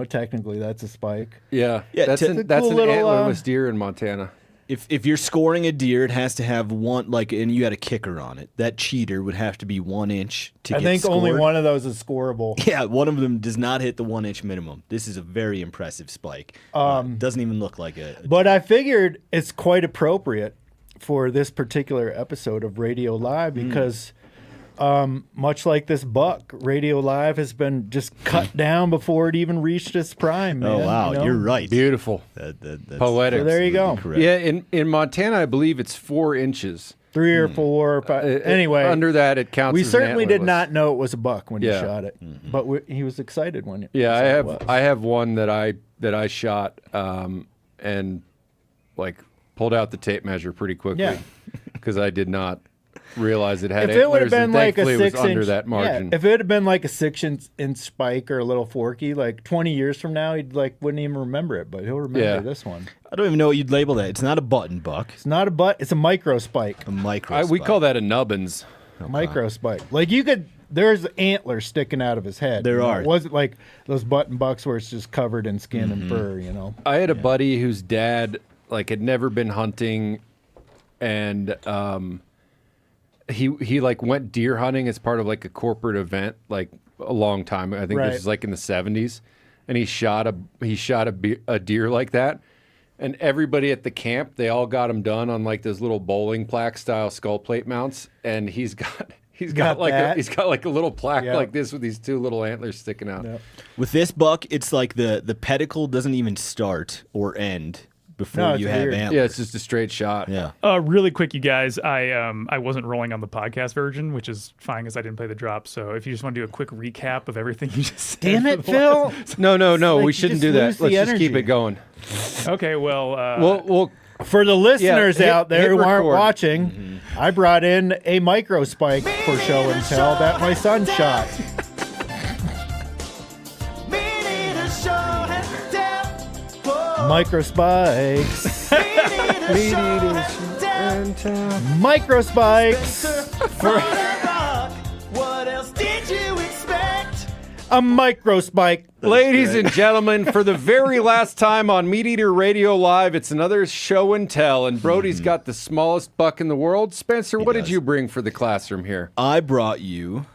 technically that's a spike. yeah, Yeah, that's it's an, a that's cool an little, antlerless deer in Montana. If you're scoring a deer, it has to have one, like, and you had a kicker on it. That cheater would have to be 1 inch to I get think scored. only one of those is scoreable. Yeah, one of them does not hit the 1 inch minimum. This is a very impressive spike. Doesn't even look like a But I figured it's quite appropriate for this particular episode of Radio Live because much like this buck, Radio Live has been just cut down before it even reached its prime. Man, Oh, wow. you know? You're right. Beautiful. That's Poetic. So there you go. correct. Yeah, in Montana, I believe it's 4 inches. 3 or 4 or 5. Anyway, under that, it counts. we as an certainly did antlerless. not know it was a buck when he Yeah. shot it, but he was excited when it. Yeah, he said it was. I have one that I shot and like pulled out the tape measure pretty quickly Yeah. because I did not realize it had If it would have antlers, and been like a thankfully it was 6-inch, under that margin. if it had been like a 6-inch spike or a little forky, like 20 years from now, he'd wouldn't even remember it, but he'll remember Yeah. this one. I don't even know what you'd label that. It's not a button buck. It's not a butt. It's a micro spike. A micro. We call that a nubbins. Micro spike. Like you could. There's antlers sticking out of his head. There you know? are. It wasn't like those button bucks where it's just covered in skin and fur. You know. I had a buddy whose dad had never been hunting, and he went deer hunting as part of like a corporate event like a long time. I think Right. this was like in the 70s, and he shot a deer like that. And everybody at the camp, they all got him done on like those little bowling plaque style skull plate mounts, and he's got like a little plaque Yep. like this with these 2 little antlers sticking out. Yep. With this buck, it's like the pedicle doesn't even start or end before No, it's you have weird. antlers. Yeah, it's just a straight shot. Yeah. Really quick, you guys. I wasn't rolling on the podcast version, which is fine because I didn't play the drop. So if you just want to do a quick recap of everything you just said. Damn for it, the Phil! last- No, Like, we you shouldn't just do that. lose the Let's just keep energy. it going. Okay, well, We'll For the listeners hit- out there hit who aren't record. watching, I brought in a micro spike for show and tell that my son shot. Micro spikes. Micro spikes. What else did you expect? A micro spike. Ladies and gentlemen, for the very last time on MeatEater Radio Live, it's another show and tell, and Brody's got the smallest buck in the world. Spencer, what did you bring for the classroom here? I brought you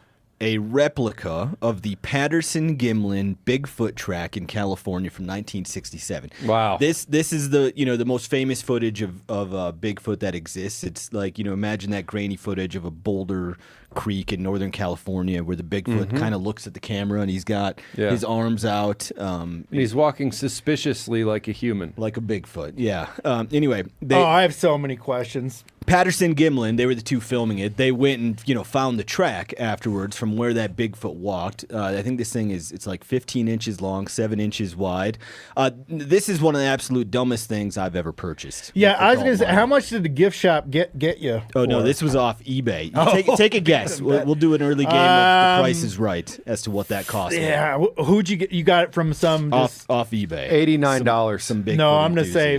a replica of the Patterson-Gimlin Bigfoot track in California from 1967. Wow. This is the the most famous footage of Bigfoot that exists. It's like, imagine that grainy footage of a Boulder Creek in Northern California where the Bigfoot kind of looks at the camera and he's got his arms out. And he's walking suspiciously like a human. Like a Bigfoot, yeah. Anyway, I have so many questions. Patterson Gimlin, they were the two filming it. They went and found the track afterwards from where that Bigfoot walked. I think this thing it's like 15 inches long, 7 inches wide. This is one of the absolute dumbest things I've ever purchased. Yeah, I was With going to all say, how mine. much did the gift shop get you? Oh no, for? this was off eBay. Oh, Take a guess. We'll do an early game of The Price is Right as to what that cost. Yeah, who'd you get? You got it from some off eBay. $89. Some big. No, I'm gonna say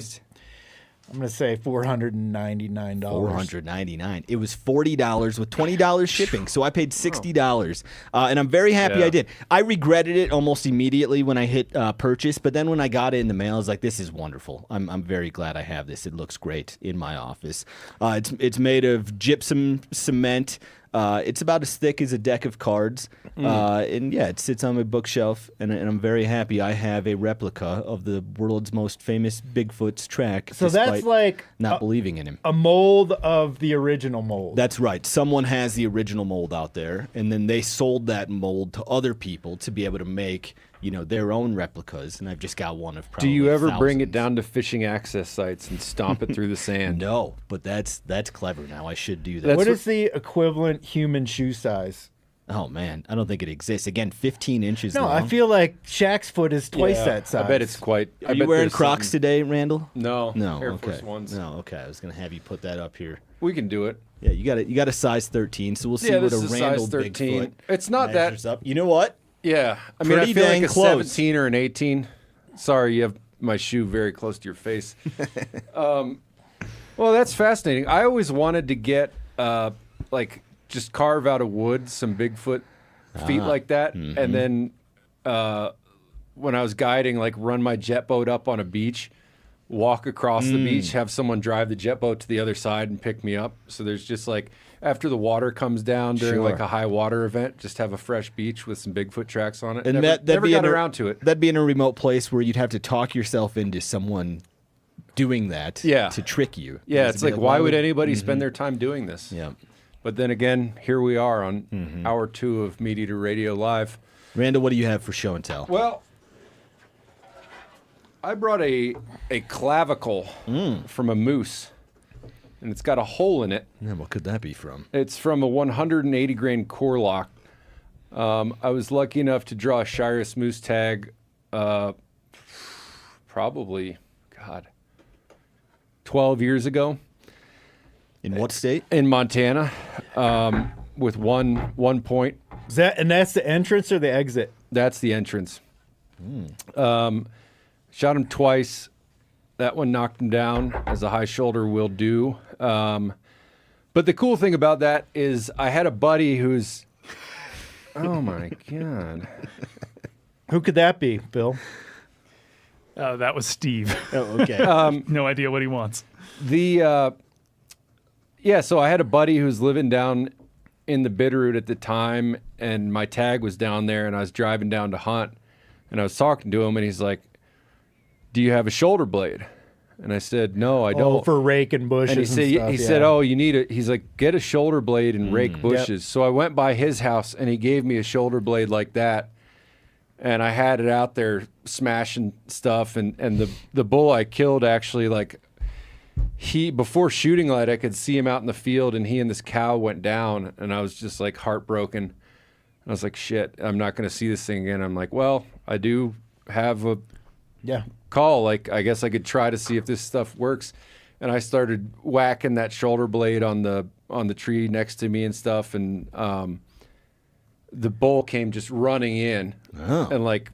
$499. $499. It was $40 with $20 shipping, so I paid $60, and I'm very happy I did. I regretted it almost immediately when I hit purchase, but then when I got it in the mail, I was like, "This is wonderful. I'm very glad I have this. It looks great in my office. It's made of gypsum cement." It's about as thick as a deck of cards. And yeah, it sits on my bookshelf, and I'm very happy I have a replica of the world's most famous Bigfoot's track. So that's despite like not believing in him. A mold of the original mold. That's right. Someone has the original mold out there, and then they sold that mold to other people to be able to make their own replicas, and I've just got one of probably Do you ever bring it thousands. down to fishing access sites and stomp it through the sand? No, but that's clever now. I should do that. What is the equivalent human shoe size? Oh man, I don't think it exists. Again, 15 inches No, long. I feel like Shaq's foot is twice that size. I bet it's quite. Are you wearing Crocs today, Randall? No, No, Air okay. Force Ones. No, okay. I was gonna have you put that up here. We can do it. Yeah, you got a size 13, so we'll see Yeah, what this a is a Randall size 13. Bigfoot It's not measures that. up. You know what? Yeah, I mean, Pretty I feel like dang a close. 17 or an 18. Sorry, you have my shoe very close to your face. Well, that's fascinating. I always wanted to get just carve out of wood some Bigfoot feet like that, and then when I was guiding, run my jet boat up on a beach walk across the beach, have someone drive the jet boat to the other side and pick me up. So there's just like, after the water comes down during like a high water event, just have a fresh beach with some Bigfoot tracks on it. And never got around to it. That'd be in a remote place where you'd have to talk yourself into someone doing that to trick you. Yeah, it's like, why would anybody spend their time doing this? Yeah. But then again, here we are on hour 2 of MeatEater Radio Live. Randall, what do you have for show and tell? Well, I brought a clavicle from a moose, and it's got a hole in it. Yeah, what could that be from? It's from a 180 grain core lock. I was lucky enough to draw a Shiras moose tag probably, 12 years ago. In what state? In Montana, with one point. And that's the entrance or the exit? That's the entrance. Shot him twice. That one knocked him down, as a high shoulder will do. But the cool thing about that is I had a buddy who's... Oh, my God. Who could that be, Bill? That was Steve. Oh, okay. No idea what he wants. So I had a buddy who was living down in the Bitterroot at the time, and my tag was down there, and I was driving down to hunt, and I was talking to him, and he's like, "Do you have a shoulder blade?" And I said, "No, I don't." Oh, for raking bushes and stuff, he said, "Oh, you need it." He's like, "Get a shoulder blade and rake bushes." Yep. So I went by his house, and he gave me a shoulder blade like that, and I had it out there smashing stuff, and the bull I killed actually, like, before shooting light, I could see him out in the field, and he and this cow went down, and I was just like heartbroken. And I was like, shit, I'm not going to see this thing again. I'm like, well, I do have a call. Like, I guess I could try to see if this stuff works. And I started whacking that shoulder blade on the tree next to me and stuff. And the bull came just running in and like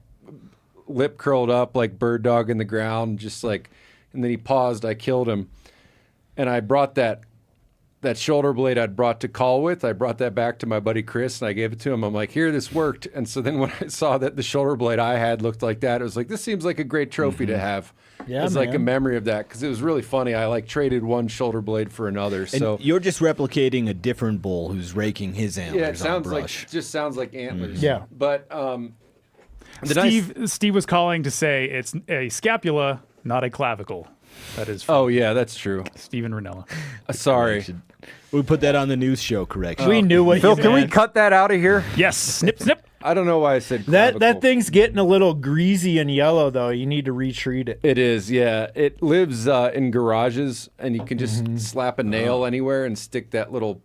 lip curled up like bird dog in the ground, just like, and then he paused. I killed him. And I brought that shoulder blade I'd brought to call with, I brought that back to my buddy Chris, and I gave it to him. I'm like, here, this worked. And so then when I saw that the shoulder blade I had looked like that, it was like, this seems like a great trophy to have. Yeah, it's like a memory of that, because it was really funny. I like traded one shoulder blade for another. So you're just replicating a different bull who's raking his antlers yeah, it sounds on like brush. just sounds like antlers. Yeah. But Steve was calling to say it's a scapula, not a clavicle. That is. Oh yeah, that's true. Stephen Ranella. Sorry. We put that on the news show. Correction. We knew what Phil, you can we meant. cut that out of here? Yes. Snip, snip. I don't know why I said That clavicle. thing's getting a little greasy and yellow, though. You need to retreat it. It is, yeah. It lives in garages, and you can just slap a nail anywhere and stick that little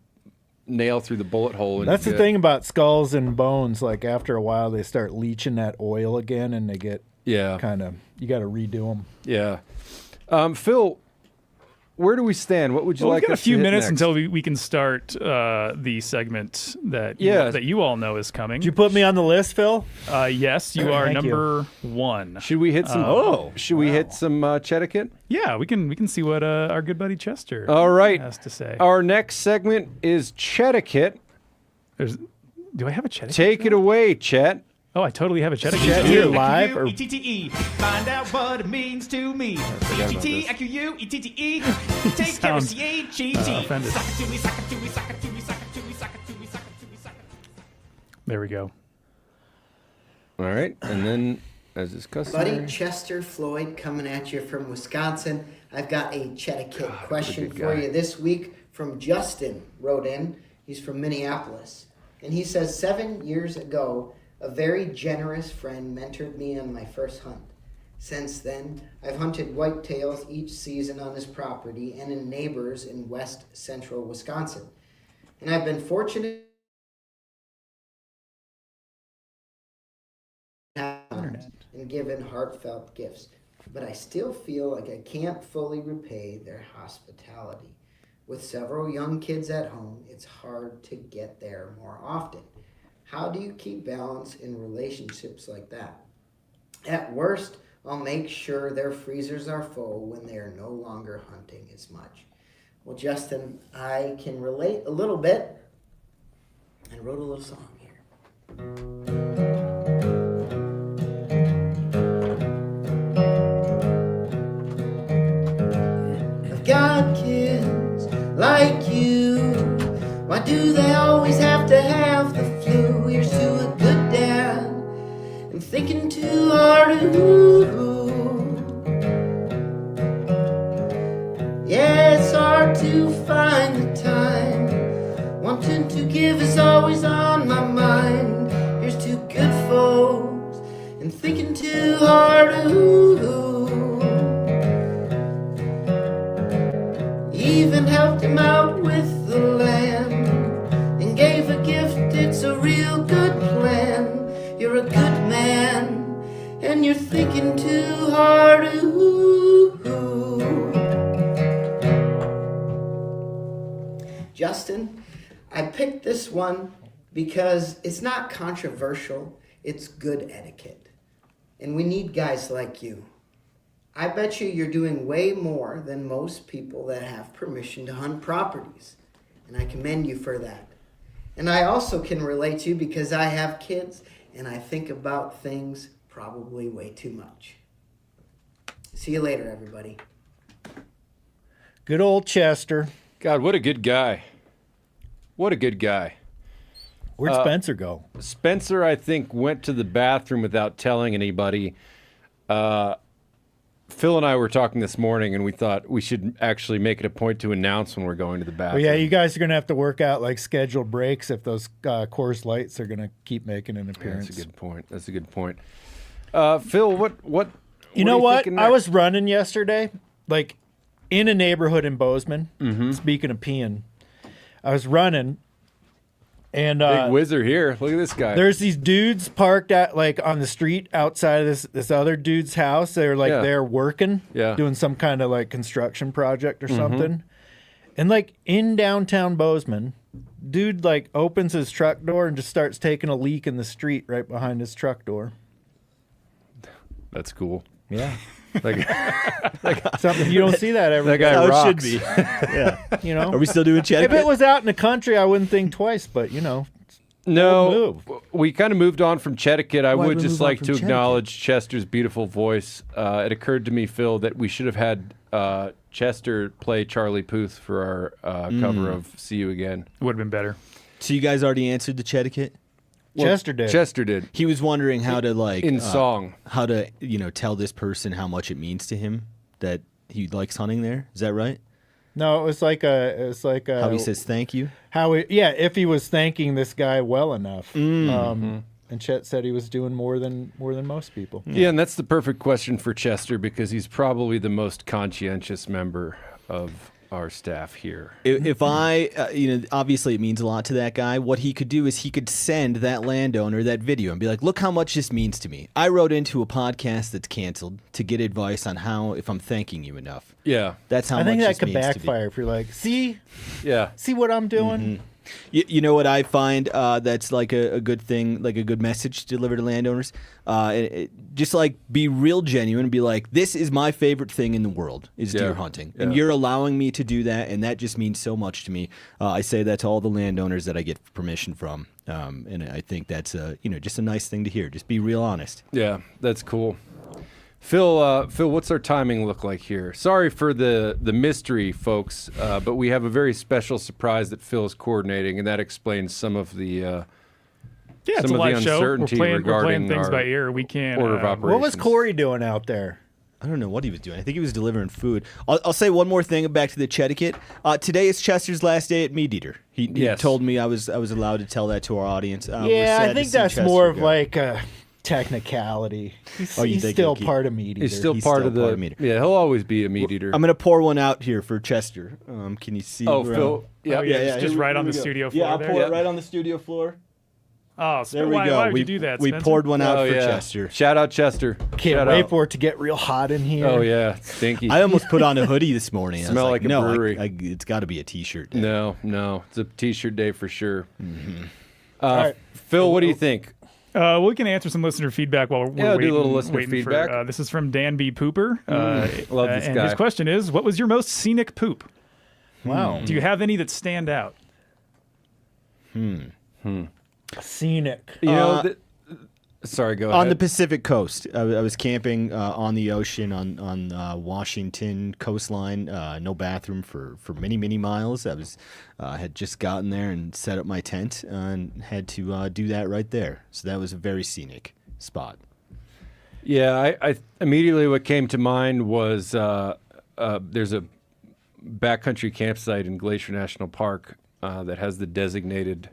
nail through the bullet hole. And That's the you're thing about skulls and bones. Like, after a while, they start leaching that oil again, and they get kind of, you got to redo them. Yeah. Phil, where do we stand? What would you like We've got a us to few hit minutes next? until we can start the segment that Yeah. you all know is coming. Did you put me on the list, Phil? Yes, you are Thank you. number 1. Should we hit some? Should we hit some Etiquette? Yeah, we can see what our good buddy Chester All right. has to say. Our next segment is Etiquette. Do I have a Etiquette? Take it away, Chet. Oh, I totally have a Etiquette. Chet here live? Or... E-T-T-E. Find out what it means to me. E-T-T-I-Q-U-E-T-T-E. Take care of Sounds, C-H-E-T. offended. Sock it to me, sock it to me, sock it to me, sock it to me, sock it to me, sock it to me, sock it to me. There we go. All right, and then as is customary. Buddy Chester Floyd coming at you from Wisconsin. I've got a Etiquette question good for guy. you this week from Justin wrote in. He's from Minneapolis. And he says, 7 years ago, a very generous friend mentored me on my first hunt. Since then, I've hunted whitetails each season on his property and in neighbors in west central Wisconsin. And I've been fortunate and given heartfelt gifts. But I still feel like I can't fully repay their hospitality. With several young kids at home, it's hard to get there more often. How do you keep balance in relationships like that? At worst, I'll make sure their freezers are full when they are no longer hunting as much. Well, Justin, I can relate a little bit and wrote a little song here. do they always have to have the flu? Here's to a good dad and thinking too hard. Yeah, it's hard to find the time. Wanting to give is always on my mind. Here's to good folks and thinking too hard. Even helped him out with the land and gave a gift. It's a real good plan. You're a good man and you're thinking too hard. Justin, I picked this one because it's not controversial, it's good etiquette. And we need guys like you. I bet you're doing way more than most people that have permission to hunt properties. And I commend you for that. And I also can relate to you because I have kids and I think about things probably way too much. See you later, everybody. Good old Chester. God, what a good guy. What a good guy. Where'd Spencer go? Spencer, I think, went to the bathroom without telling anybody. Phil and I were talking this morning, and we thought we should actually make it a point to announce when we're going to the bathroom. Well, yeah, you guys are going to have to work out like scheduled breaks if those Coors Lights are going to keep making an appearance. That's a good point. That's a good point. Phil, what You know what? I was running yesterday, like in a neighborhood in Bozeman. Mm-hmm. Speaking of peeing, I was running, and big whizzer here. Look at this guy. there's these dudes parked at like on the street outside of this other dude's house. They were like there working, doing some kind of like construction project or something. And like in downtown Bozeman, dude like opens his truck door and just starts taking a leak in the street right behind his truck door. That's cool. Yeah. Like something you don't see that every That guy day. rocks. It should be. Yeah. You know, Are we still doing if etiquette? it was out in the country, I wouldn't think twice. But you know, No, we kind of moved on from Etiquette. I Why'd would we just move on like from to Etiquette? acknowledge Chester's beautiful voice. It occurred to me, Phil, that we should have had Chester play Charlie Puth for our cover of "See You Again." Would have been better. So you guys already answered the etiquette? Chester did. Chester did. He was wondering how to like in song, how to tell this person how much it means to him that he likes hunting there. Is that right? No, it was like How he says thank you. If he was thanking this guy well enough. Mm-hmm. And Chet said he was doing more than most people. Yeah, and that's the perfect question for Chester because he's probably the most conscientious member of our staff here. If I, obviously it means a lot to that guy. What he could do is he could send that landowner that video and be like, look how much this means to me. I wrote into a podcast that's canceled to get advice on how, if I'm thanking you enough. Yeah. That's how I much think that this could means to me. backfire if you're like, see Yeah. what I'm doing? You know what I find that's like a good thing, like a good message to deliver to landowners? Just like be real genuine and be like, this is my favorite thing in the world is deer hunting. And you're allowing me to do that, and that just means so much to me. I say that to all the landowners that I get permission from. And I think that's just a nice thing to hear. Just be real honest. Yeah, that's cool. Phil, what's our timing look like here? Sorry for the mystery, folks, but we have a very special surprise that Phil is coordinating, and that explains some of the it's some a of live the show. uncertainty We're playing regarding things our by ear. We can't order of operations. What was Corey doing out there? I don't know what he was doing. I think he was delivering food. I'll say one more thing back to the Etiquette. Today is Chester's last day at MeatEater. He told me I was allowed to tell that to our audience. We're Yeah, sad I to think see that's Chester more of go. like a technicality. He's think still he'll part of MeatEater. He's still part of the MeatEater. Yeah, he'll always be a meat eater. I'm gonna pour one out here for Chester. Can you see? Oh, where Phil. I'm- Yeah, just right on the studio floor Yeah, I'll there. pour Yep. it right on the studio floor. Oh, There we why go. would you do that, We Spencer? poured one out Oh, for yeah. Chester. Shout out Chester. Can't Shout wait out. for it to get real hot in here. Oh yeah, stinky. I almost put on a hoodie this morning. I was Smell like a no, brewery. it's got to be a t-shirt. day." No, it's a t-shirt day for sure. All right. Phil, what do you think? We can answer some listener feedback while we're Yeah, do a waiting. little listener waiting feedback. For, this is from Dan B. Pooper. Love this and guy. his question is, what was your most scenic poop? Wow. Do you have any that stand out? Scenic. You know, Sorry, go On ahead. the Pacific coast. I was camping on the ocean on Washington coastline. No bathroom for many, many miles. I was had just gotten there and set up my tent and had to do that right there. So that was a very scenic spot. Yeah, I immediately what came to mind was there's a backcountry campsite in Glacier National Park that has the designated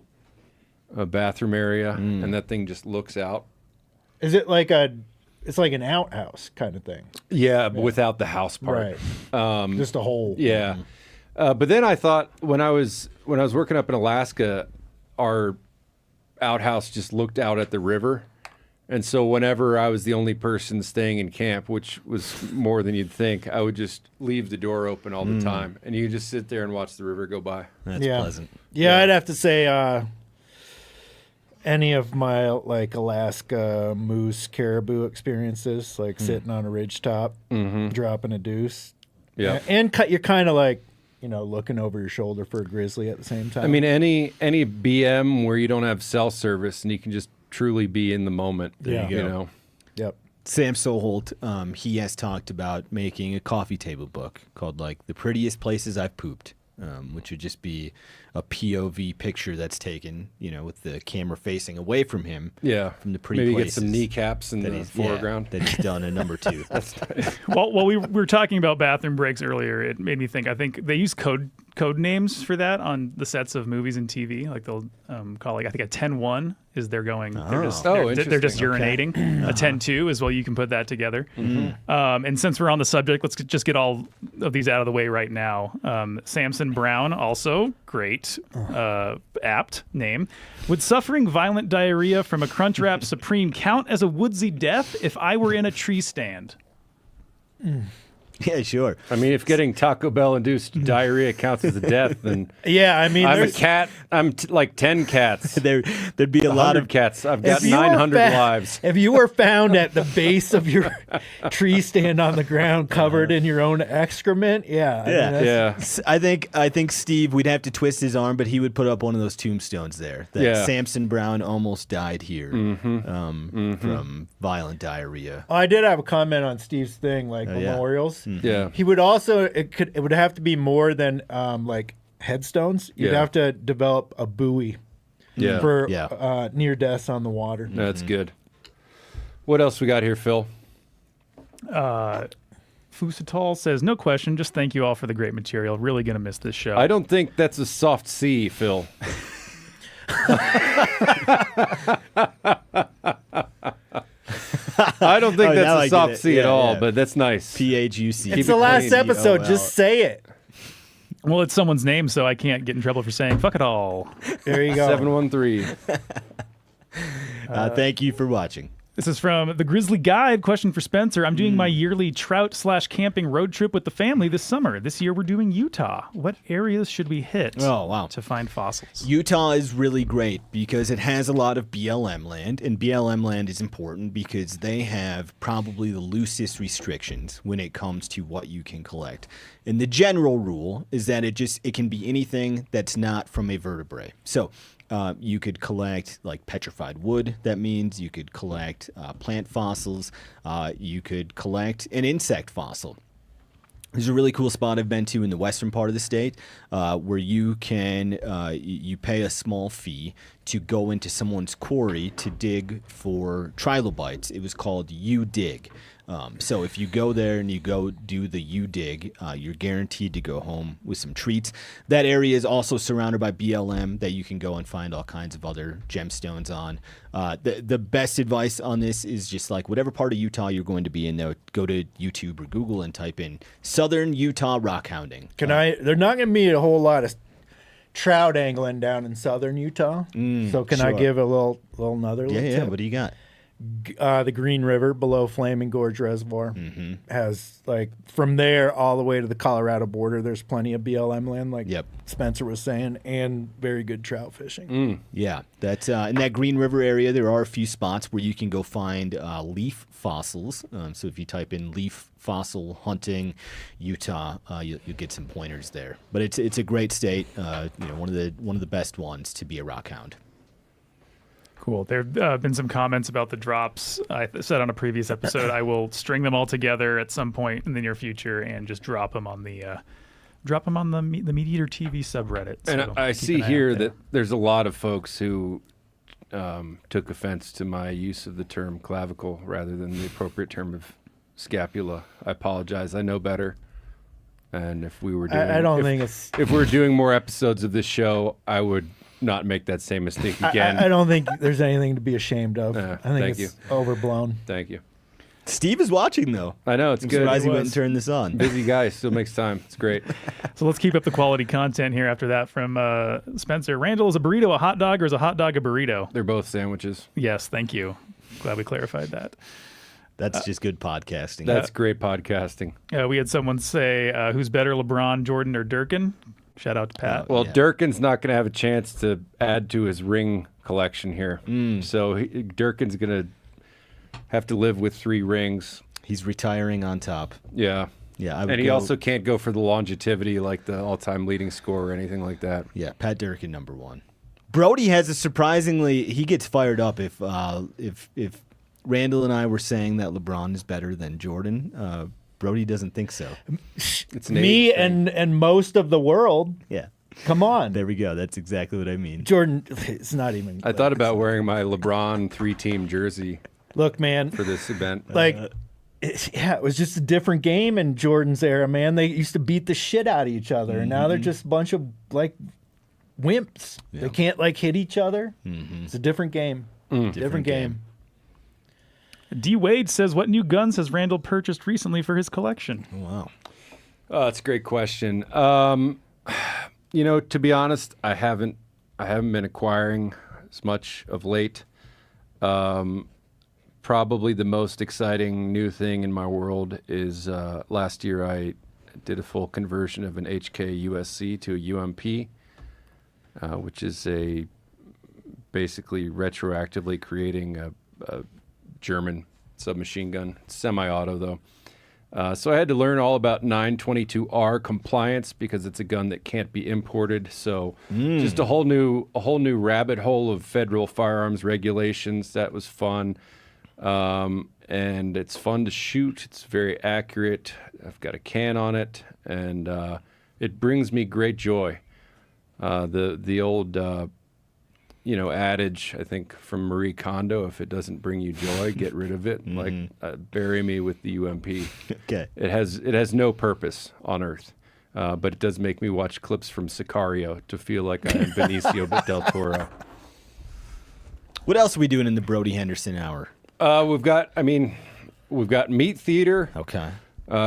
bathroom area, and that thing just looks out. Is it it's like an outhouse kind of thing? Yeah, but without the house part. Right. Just a hole. Yeah. But then I thought when I was working up in Alaska, our outhouse just looked out at the river. And so whenever I was the only person staying in camp, which was more than you'd think, I would just leave the door open all the time. And you just sit there and watch the river go by. That's pleasant. Yeah, I'd have to say any of my like Alaska moose caribou experiences, like sitting on a ridgetop, dropping a deuce. Yeah. And you're kind of like, looking over your shoulder for a grizzly at the same time. I mean, any BM where you don't have cell service and you can just truly be in the moment. There you go. You know? Yep. Sam Soholt, he has talked about making a coffee table book called like The Prettiest Places I've Pooped, which would just be a POV picture that's taken, with the camera facing away from him. Yeah. From the pretty Maybe places get some kneecaps in the foreground. that he's done in number 2. That's nice. Well, we were talking about bathroom breaks earlier. It made me think. I think they use code names for that on the sets of movies and TV. Like they'll call I think a 10-1 is they're just urinating. A 10-2 is you can put that together. And since we're on the subject, let's just get all of these out of the way right now. Samson Brown, also great, apt name. Would suffering violent diarrhea from a Crunchwrap Supreme count as a woodsy death if I were in a tree stand? Yeah, sure. I mean, if getting Taco Bell induced diarrhea counts as a death, then yeah, I mean, I'm a cat. I'm like 10 cats. There'd be a lot of cats. I've got 900 lives. If you were found at the base of your tree stand on the ground, covered in your own excrement, I think Steve, we'd have to twist his arm, but he would put up one of those tombstones there. That Samson Brown almost died here from violent diarrhea. I did have a comment on Steve's thing, like memorials. Yeah. He would also it would have to be more than like headstones. You'd have to develop a buoy for near deaths on the water. That's good. What else we got here, Phil? Fusatal says, no question, just thank you all for the great material. Really going to miss this show. I don't think that's a soft C, Phil. I don't think that's a soft C at all, but that's nice. PAGC. It's the last episode. Just say it. Well, it's someone's name, so I can't get in trouble for saying fuck it all. There you go. 713. Thank you for watching. This is from the Grizzly Guide. Question for Spencer. I'm doing my yearly trout/camping road trip with the family this summer. This year we're doing Utah. What areas should we hit to find fossils? Utah is really great because it has a lot of BLM land, and BLM land is important because they have probably the loosest restrictions when it comes to what you can collect. And the general rule is that it can be anything that's not from a vertebrae. So you could collect like petrified wood. That means you could collect plant fossils. You could collect an insect fossil. There's a really cool spot I've been to in the western part of the state where you can you pay a small fee to go into someone's quarry to dig for trilobites. It was called U-Dig. So if you go there and you go do the U-Dig, you're guaranteed to go home with some treats. That area is also surrounded by BLM that you can go and find all kinds of other gemstones on. The best advice on this is just like whatever part of Utah you're going to be in, though, go to YouTube or Google and type in Southern Utah rock hounding. They're not going to be a whole lot of trout angling down in southern Utah. So can I give a little another little tip? What do you got? The Green River below Flaming Gorge Reservoir has, like, from there all the way to the Colorado border, there's plenty of BLM land, like Spencer was saying, and very good trout fishing. Yeah, that's in that Green River area. There are a few spots where you can go find leaf fossils. So if you type in leaf fossil hunting Utah, you'll get some pointers there. But it's a great state. One of the best ones to be a rock hound. Cool. There have been some comments about the drops. I said on a previous episode I will string them all together at some point in the near future and just drop them on the MeatEater TV subreddit. And So I keep see an eye here out there. that there's a lot of folks who took offense to my use of the term clavicle rather than the appropriate term of scapula. I apologize. I know better. And if we were doing, I don't think it's. If we're doing more episodes of this show, I would not make that same mistake again. I don't think there's anything to be ashamed of. I think thank it's overblown. Thank you. Steve is watching though. I know it's I'm good. surprised he went and turned this on. Busy guy, still makes time. It's great. So let's keep up the quality content here after that from Spencer. Randall, is a burrito a hot dog or is a hot dog a burrito? They're both sandwiches. Yes, thank you. Glad we clarified that. That's just good podcasting. That's great podcasting. We had someone say, who's better, LeBron, Jordan, or Durkin? Shout out to Pat. Well, Durkin's not going to have a chance to add to his ring collection here. So Durkin's going to have to live with 3 rings. He's retiring on top. Yeah. Yeah, and he also can't go for the longevity like the all-time leading scorer or anything like that. Yeah, Pat Durkin #1. Brody has a surprisingly. He gets fired up if Randall and I were saying that LeBron is better than Jordan. Brody doesn't think so. It's Me and most of the world. Yeah. Come on. There we go. That's exactly what I mean. Jordan, it's not even. I thought about wearing my LeBron 3-team jersey. Look, man. For this event. It was just a different game in Jordan's era, man. They used to beat the shit out of each other, and now they're just a bunch of wimps. Yeah. They can't hit each other. It's a different game. Different game. D. Wade says, what new guns has Randall purchased recently for his collection? Oh, wow. Oh, that's a great question. To be honest, I haven't been acquiring as much of late. Probably the most exciting new thing in my world is last year I did a full conversion of an HK USC to a UMP, which is basically retroactively creating a German submachine gun. It's semi-auto though. So I had to learn all about 922R compliance because it's a gun that can't be imported. So just a whole new rabbit hole of federal firearms regulations. That was fun. And it's fun to shoot. It's very accurate. I've got a can on it, and it brings me great joy. The old adage, I think, from Marie Kondo: if it doesn't bring you joy, get rid of it. Bury me with the UMP. Okay. It has no purpose on Earth, but it does make me watch clips from Sicario to feel like I am Benicio del Toro. What else are we doing in the Brody Henderson hour? We've got MeatEater. Okay.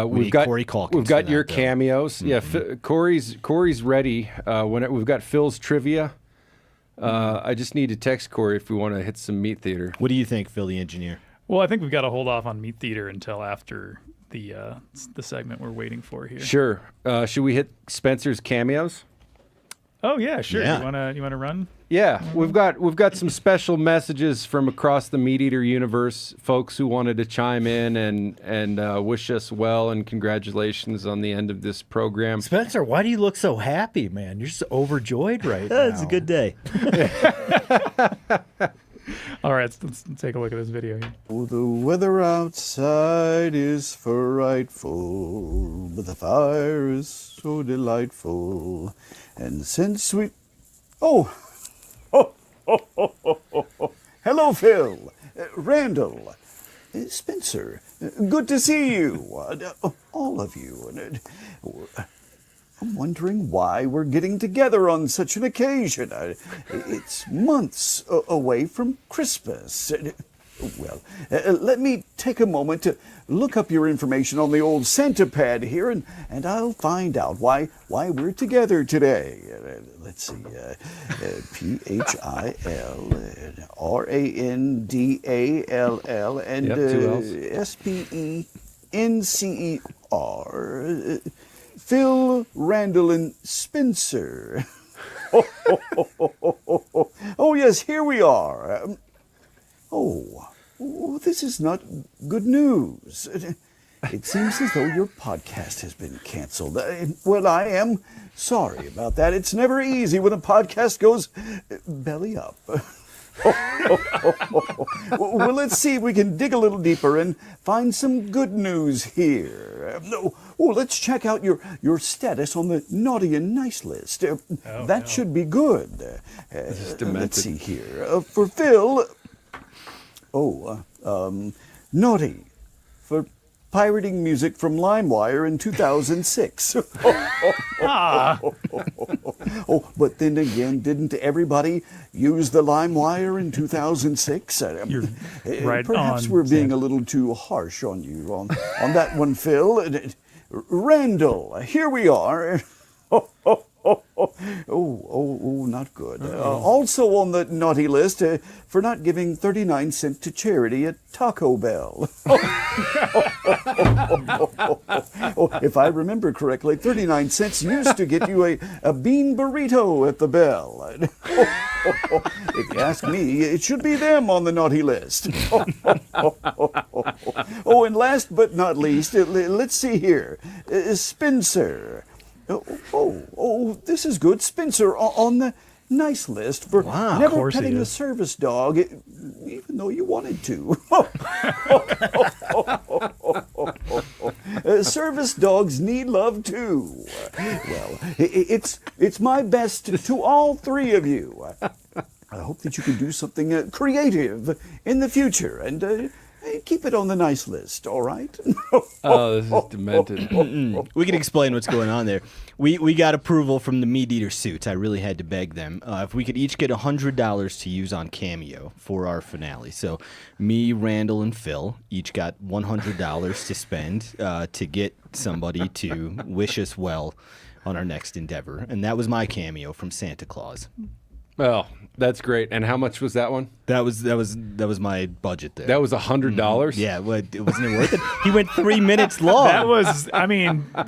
We've got Corey Calkins We've got for your that, though. cameos. Yeah, Corey's ready. We've got Phil's trivia. I just need to text Corey if we want to hit some MeatEater. What do you think, Phil the engineer? Well, I think we've got to hold off on MeatEater until after the segment we're waiting for here. Sure. Should we hit Spencer's cameos? Oh yeah, sure. Yeah. You wanna run? Yeah, we've got some special messages from across the MeatEater universe, folks who wanted to chime in and wish us well and congratulations on the end of this program. Spencer, why do you look so happy, man? You're just overjoyed right now. It's a good day. All right, let's take a look at this video here. Oh, the weather outside is frightful, but the fire is so delightful. And since we... Oh! Hello, Phil. Randall. Spencer. Good to see you. All of you. I'm wondering why we're getting together on such an occasion. It's months away from Christmas. Well, let me take a moment to look up your information on the old Santa pad here, and I'll find out why we're together today. Let's see, PHILRANDALL and Yep, 2 L's. SPENCER. Phil, Randall, and Spencer. Oh, yes, here we are. Oh, this is not good news. It seems as though your podcast has been canceled. Well, I am sorry about that. It's never easy when a podcast goes belly up. Well, let's see if we can dig a little deeper and find some good news here. Let's check out your status on the naughty and nice list. That should be good. Let's see here. For Phil, naughty for pirating music from LimeWire in 2006. But then again, didn't everybody use the LimeWire in 2006? You're right Perhaps on, we're being Sam. a little too harsh on you on that one, Phil. Randall, here we are. Not good. Also on the naughty list for not giving 39 cents to charity at Taco Bell. If I remember correctly, 39 cents used to get you a bean burrito at the Bell. If you ask me, it should be them on the naughty list. And last but not least, let's see here. Spencer. This is good. Spencer on the nice list for never petting a service dog, even though you wanted to. Service dogs need love too. Well, it's my best to all three of you. I hope that you can do something creative in the future and keep it on the nice list, all right? Oh, this is demented. We can explain what's going on there. We got approval from the MeatEater suits. I really had to beg them. If we could each get $100 to use on Cameo for our finale. So me, Randall, and Phil each got $100 to spend to get somebody to wish us well on our next endeavor. And that was my cameo from Santa Claus. Well, that's great. And how much was that one? That was my budget there. That was $100? Yeah, well, wasn't it worth it? He went 3 minutes long. That was,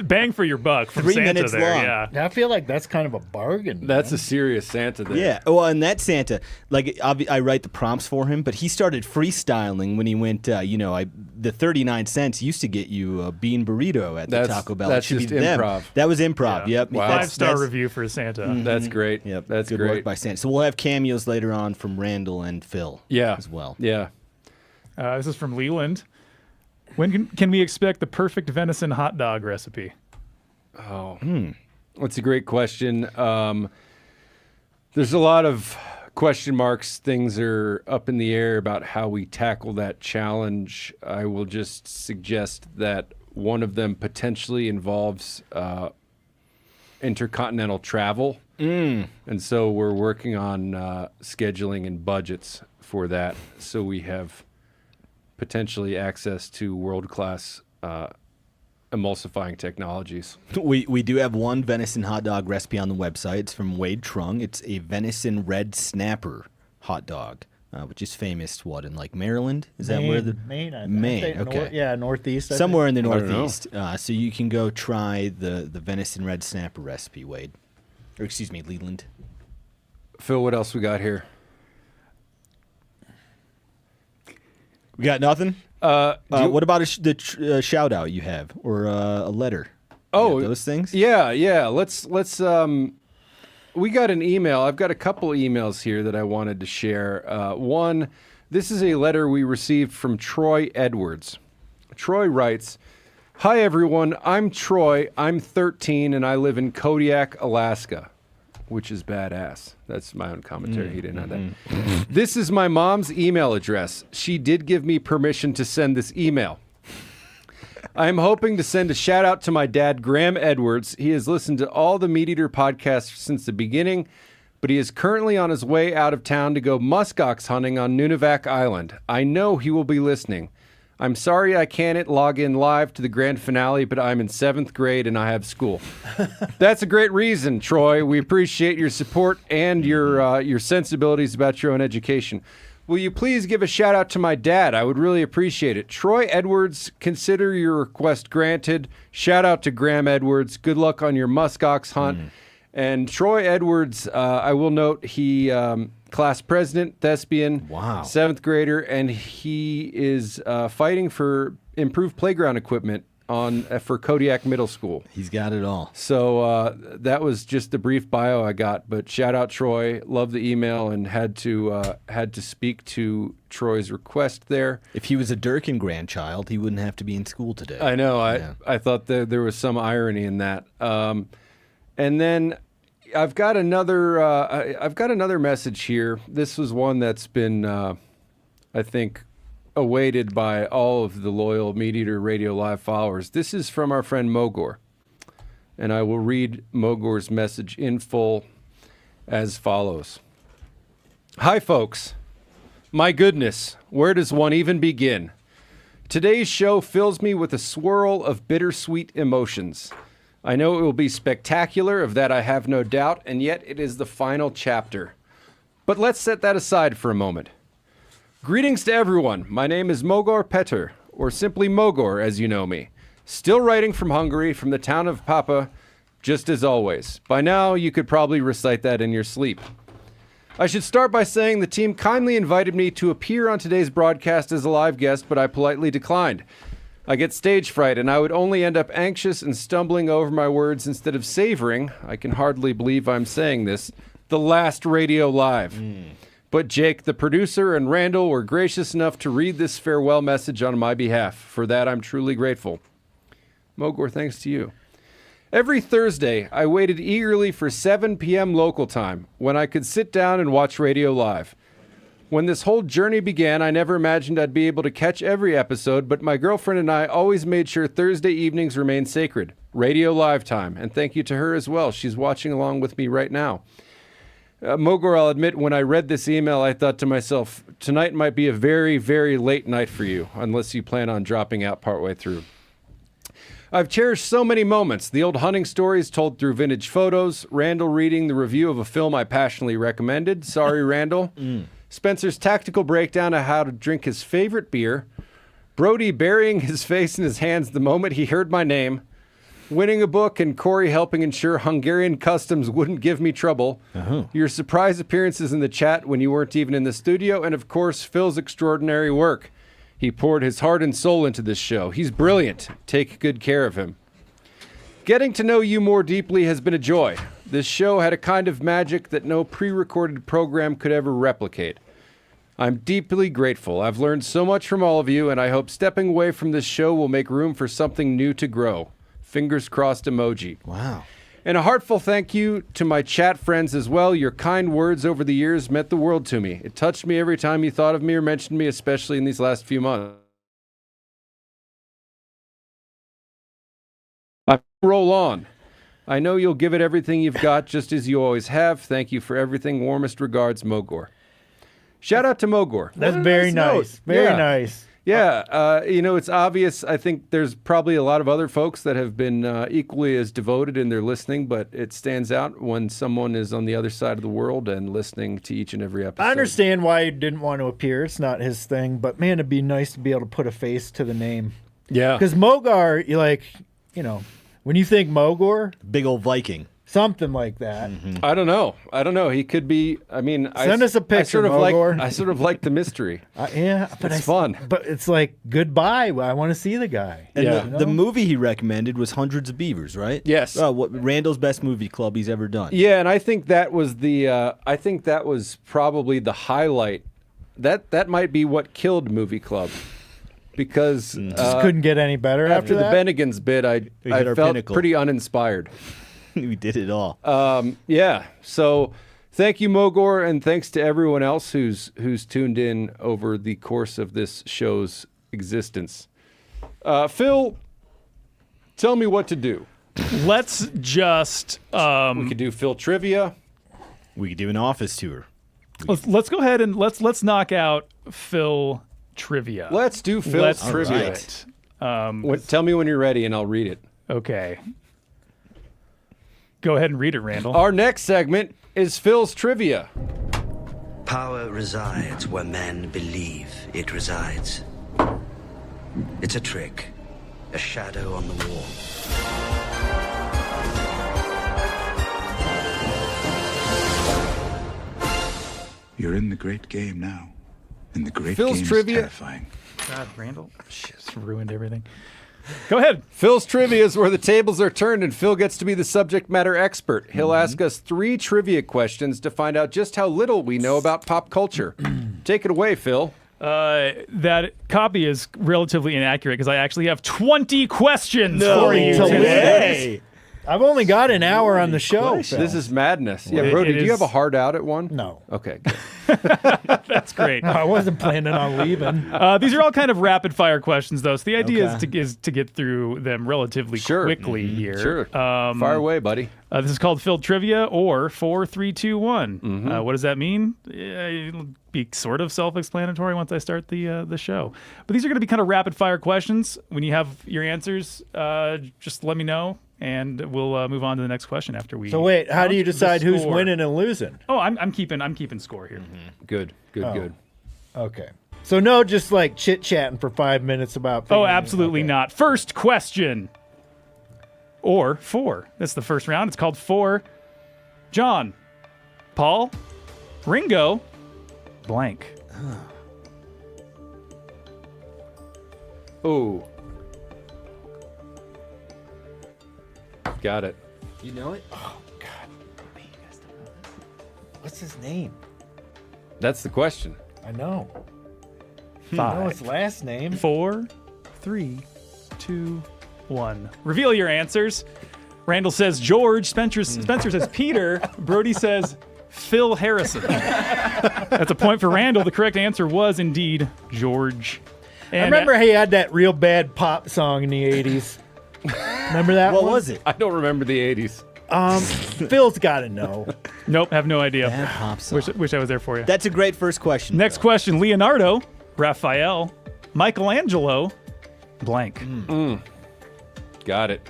bang for your buck from 3 Santa minutes there. long. Yeah. I feel like that's kind of a bargain. That's a serious Santa there. Yeah. Well, and that Santa, I write the prompts for him, but he started freestyling when he went, the 39 cents used to get you a bean burrito at the Taco Bell. That's It should just be them. improv. That was improv, yep. Wow. 5-star review for Santa. That's great. Yep. That's Good great. work by Santa. So we'll have cameos later on from Randall and Phil as well. Yeah. This is from Leland. When can we expect the perfect venison hot dog recipe? That's a great question. There's a lot of question marks. Things are up in the air about how we tackle that challenge. I will just suggest that one of them potentially involves intercontinental travel. And so we're working on scheduling and budgets for that, so we have potentially access to world-class emulsifying technologies. We do have one venison hot dog recipe on the website. It's from Wade Trung. It's a venison red snapper hot dog, which is famous, in Maryland? Is that where the... Maine? Maine, okay. Northeast. Somewhere in the Northeast. So you can go try the venison red snapper recipe, Wade. Or excuse me, Leland. Phil, what else we got here? We got nothing? What about the shout out you have or a letter? You got those things? Yeah. Let's we got an email. I've got a couple emails here that I wanted to share. One, this is a letter we received from Troy Edwards. Troy writes, "Hi everyone, I'm Troy. I'm 13 and I live in Kodiak, Alaska," which is badass. That's my own commentary. He didn't know that. "This is my mom's email address. She did give me permission to send this email. I am hoping to send a shout out to my dad, Graham Edwards. He has listened to all the MeatEater podcasts since the beginning, but he is currently on his way out of town to go muskox hunting on Nunivak Island. I know he will be listening. I'm sorry I can't log in live to the grand finale, but I'm in 7th grade and I have school." That's a great reason, Troy. We appreciate your support and your sensibilities about your own education. Will you please give a shout out to my dad? I would really appreciate it. Troy Edwards, consider your request granted. Shout out to Graham Edwards. Good luck on your muskox hunt. And Troy Edwards, I will note, he class president, thespian, 7th grader, and he is fighting for improved playground equipment for Kodiak Middle School. He's got it all. So that was just the brief bio I got. But shout out Troy. Love the email and had to speak to Troy's request there. If he was a Durkin grandchild, he wouldn't have to be in school today. I know. I thought that there was some irony in that. And then I've got another message here. This was one that's been, I think, awaited by all of the loyal MeatEater Radio Live followers. This is from our friend Mogor, and I will read Mogor's message in full as follows. Hi, folks. My goodness, where does one even begin? Today's show fills me with a swirl of bittersweet emotions. I know it will be spectacular, of that I have no doubt, and yet it is the final chapter. But let's set that aside for a moment. Greetings to everyone. My name is Mogor Peter, or simply Mogor as you know me. Still writing from Hungary, from the town of Papa, just as always. By now, you could probably recite that in your sleep. I should start by saying the team kindly invited me to appear on today's broadcast as a live guest, but I politely declined. I get stage fright, and I would only end up anxious and stumbling over my words instead of savoring, I can hardly believe I'm saying this, the last Radio Live. But Jake, the producer, and Randall were gracious enough to read this farewell message on my behalf. For that, I'm truly grateful. Mogor, thanks to you. Every Thursday, I waited eagerly for 7 p.m. local time, when I could sit down and watch Radio Live. When this whole journey began, I never imagined I'd be able to catch every episode, but my girlfriend and I always made sure Thursday evenings remained sacred. Radio Live time. And thank you to her as well. She's watching along with me right now. Mogor, I'll admit, when I read this email, I thought to myself, tonight might be a very, very late night for you, unless you plan on dropping out partway through. I've cherished so many moments. The old hunting stories told through vintage photos, Randall reading the review of a film I passionately recommended. Sorry, Randall. Spencer's tactical breakdown of how to drink his favorite beer. Brody burying his face in his hands the moment he heard my name. Winning a book and Corey helping ensure Hungarian customs wouldn't give me trouble. Your surprise appearances in the chat when you weren't even in the studio. And of course, Phil's extraordinary work. He poured his heart and soul into this show. He's brilliant. Take good care of him. Getting to know you more deeply has been a joy. This show had a kind of magic that no pre-recorded program could ever replicate. I'm deeply grateful. I've learned so much from all of you, and I hope stepping away from this show will make room for something new to grow. Fingers crossed emoji. Wow. And a heartfelt thank you to my chat friends as well. Your kind words over the years meant the world to me. It touched me every time you thought of me or mentioned me, especially in these last few months. Roll on. I know you'll give it everything you've got, just as you always have. Thank you for everything. Warmest regards, Mogor. Shout out to Mogor. That's very nice. Very nice. Yeah, it's obvious. I think there's probably a lot of other folks that have been equally as devoted in their listening, but it stands out when someone is on the other side of the world and listening to each and every episode. I understand why he didn't want to appear. It's not his thing, but man, it'd be nice to be able to put a face to the name. Yeah. Because Mogor, when you think Mogor, big old Viking. Something like that. I don't know. He could be. I mean, send us a picture, Mogor. I sort of like the mystery. Yeah, but it's fun. But it's like goodbye. I want to see the guy. And the movie he recommended was Hundreds of Beavers, right? Yes. Randall's best movie club he's ever done. Yeah, and I think that was probably the highlight. That might be what killed Movie Club. Because just couldn't get any better after the that? Bennigans bit. I felt pinnacle. pretty uninspired. We did it all. Yeah. So thank you, Mogor, and thanks to everyone else who's tuned in over the course of this show's existence. Phil, tell me what to do. Let's just we could do Phil trivia. We could do an office tour. Let's go ahead and let's knock out Phil trivia. Let's do Phil's trivia. Right. Tell me when you're ready, and I'll read it. Okay. Go ahead and read it, Randall. Our next segment is Phil's trivia. Power resides where men believe it resides. It's a trick, a shadow on the wall. You're in the great game now. And the great Phil's game trivia. is terrifying. God, Randall, shit, ruined everything. Go ahead. Phil's trivia is where the tables are turned and Phil gets to be the subject matter expert. He'll ask us 3 trivia questions to find out just how little we know about pop culture. Take it away, Phil. That copy is relatively inaccurate because I actually have 20 questions for you today. I've only got an hour on the show. Phil. This is madness. Yeah, Brody, do you have a hard out at 1? No. Okay. That's great. No, I wasn't planning on leaving. These are all kind of rapid fire questions, though. So the idea is to get through them relatively quickly here. Sure. Fire away, buddy. This is called Phil Trivia or 4, 3, 2, 1. What does that mean? It'll be sort of self-explanatory once I start the show. But these are going to be kind of rapid fire questions. When you have your answers, just let me know. And we'll move on to the next question after we. So wait, how do you decide who's winning and losing? Oh, I'm keeping score here. Good. Okay. So no, just like chit chatting for 5 minutes about. Oh, absolutely not. First question. Or 4. That's the first round. It's called 4. John, Paul, Ringo, blank. Oh. Got it. You know it? Oh God. What's his name? That's the question. I know. 5. I know his last name. 4, 3, 2, 1. Reveal your answers. Randall says George. Spencer says Peter. Brody says Phil Harrison. That's a point for Randall. The correct answer was indeed George. And I remember he had that real bad pop song in the 80s. Remember that one? What was it? I don't remember the 80s. Phil's got to know. Nope, have no idea. Bad pop song. Wish I was there for you. That's a great first question. Next question, Leonardo, Raphael, Michelangelo, blank. Got it.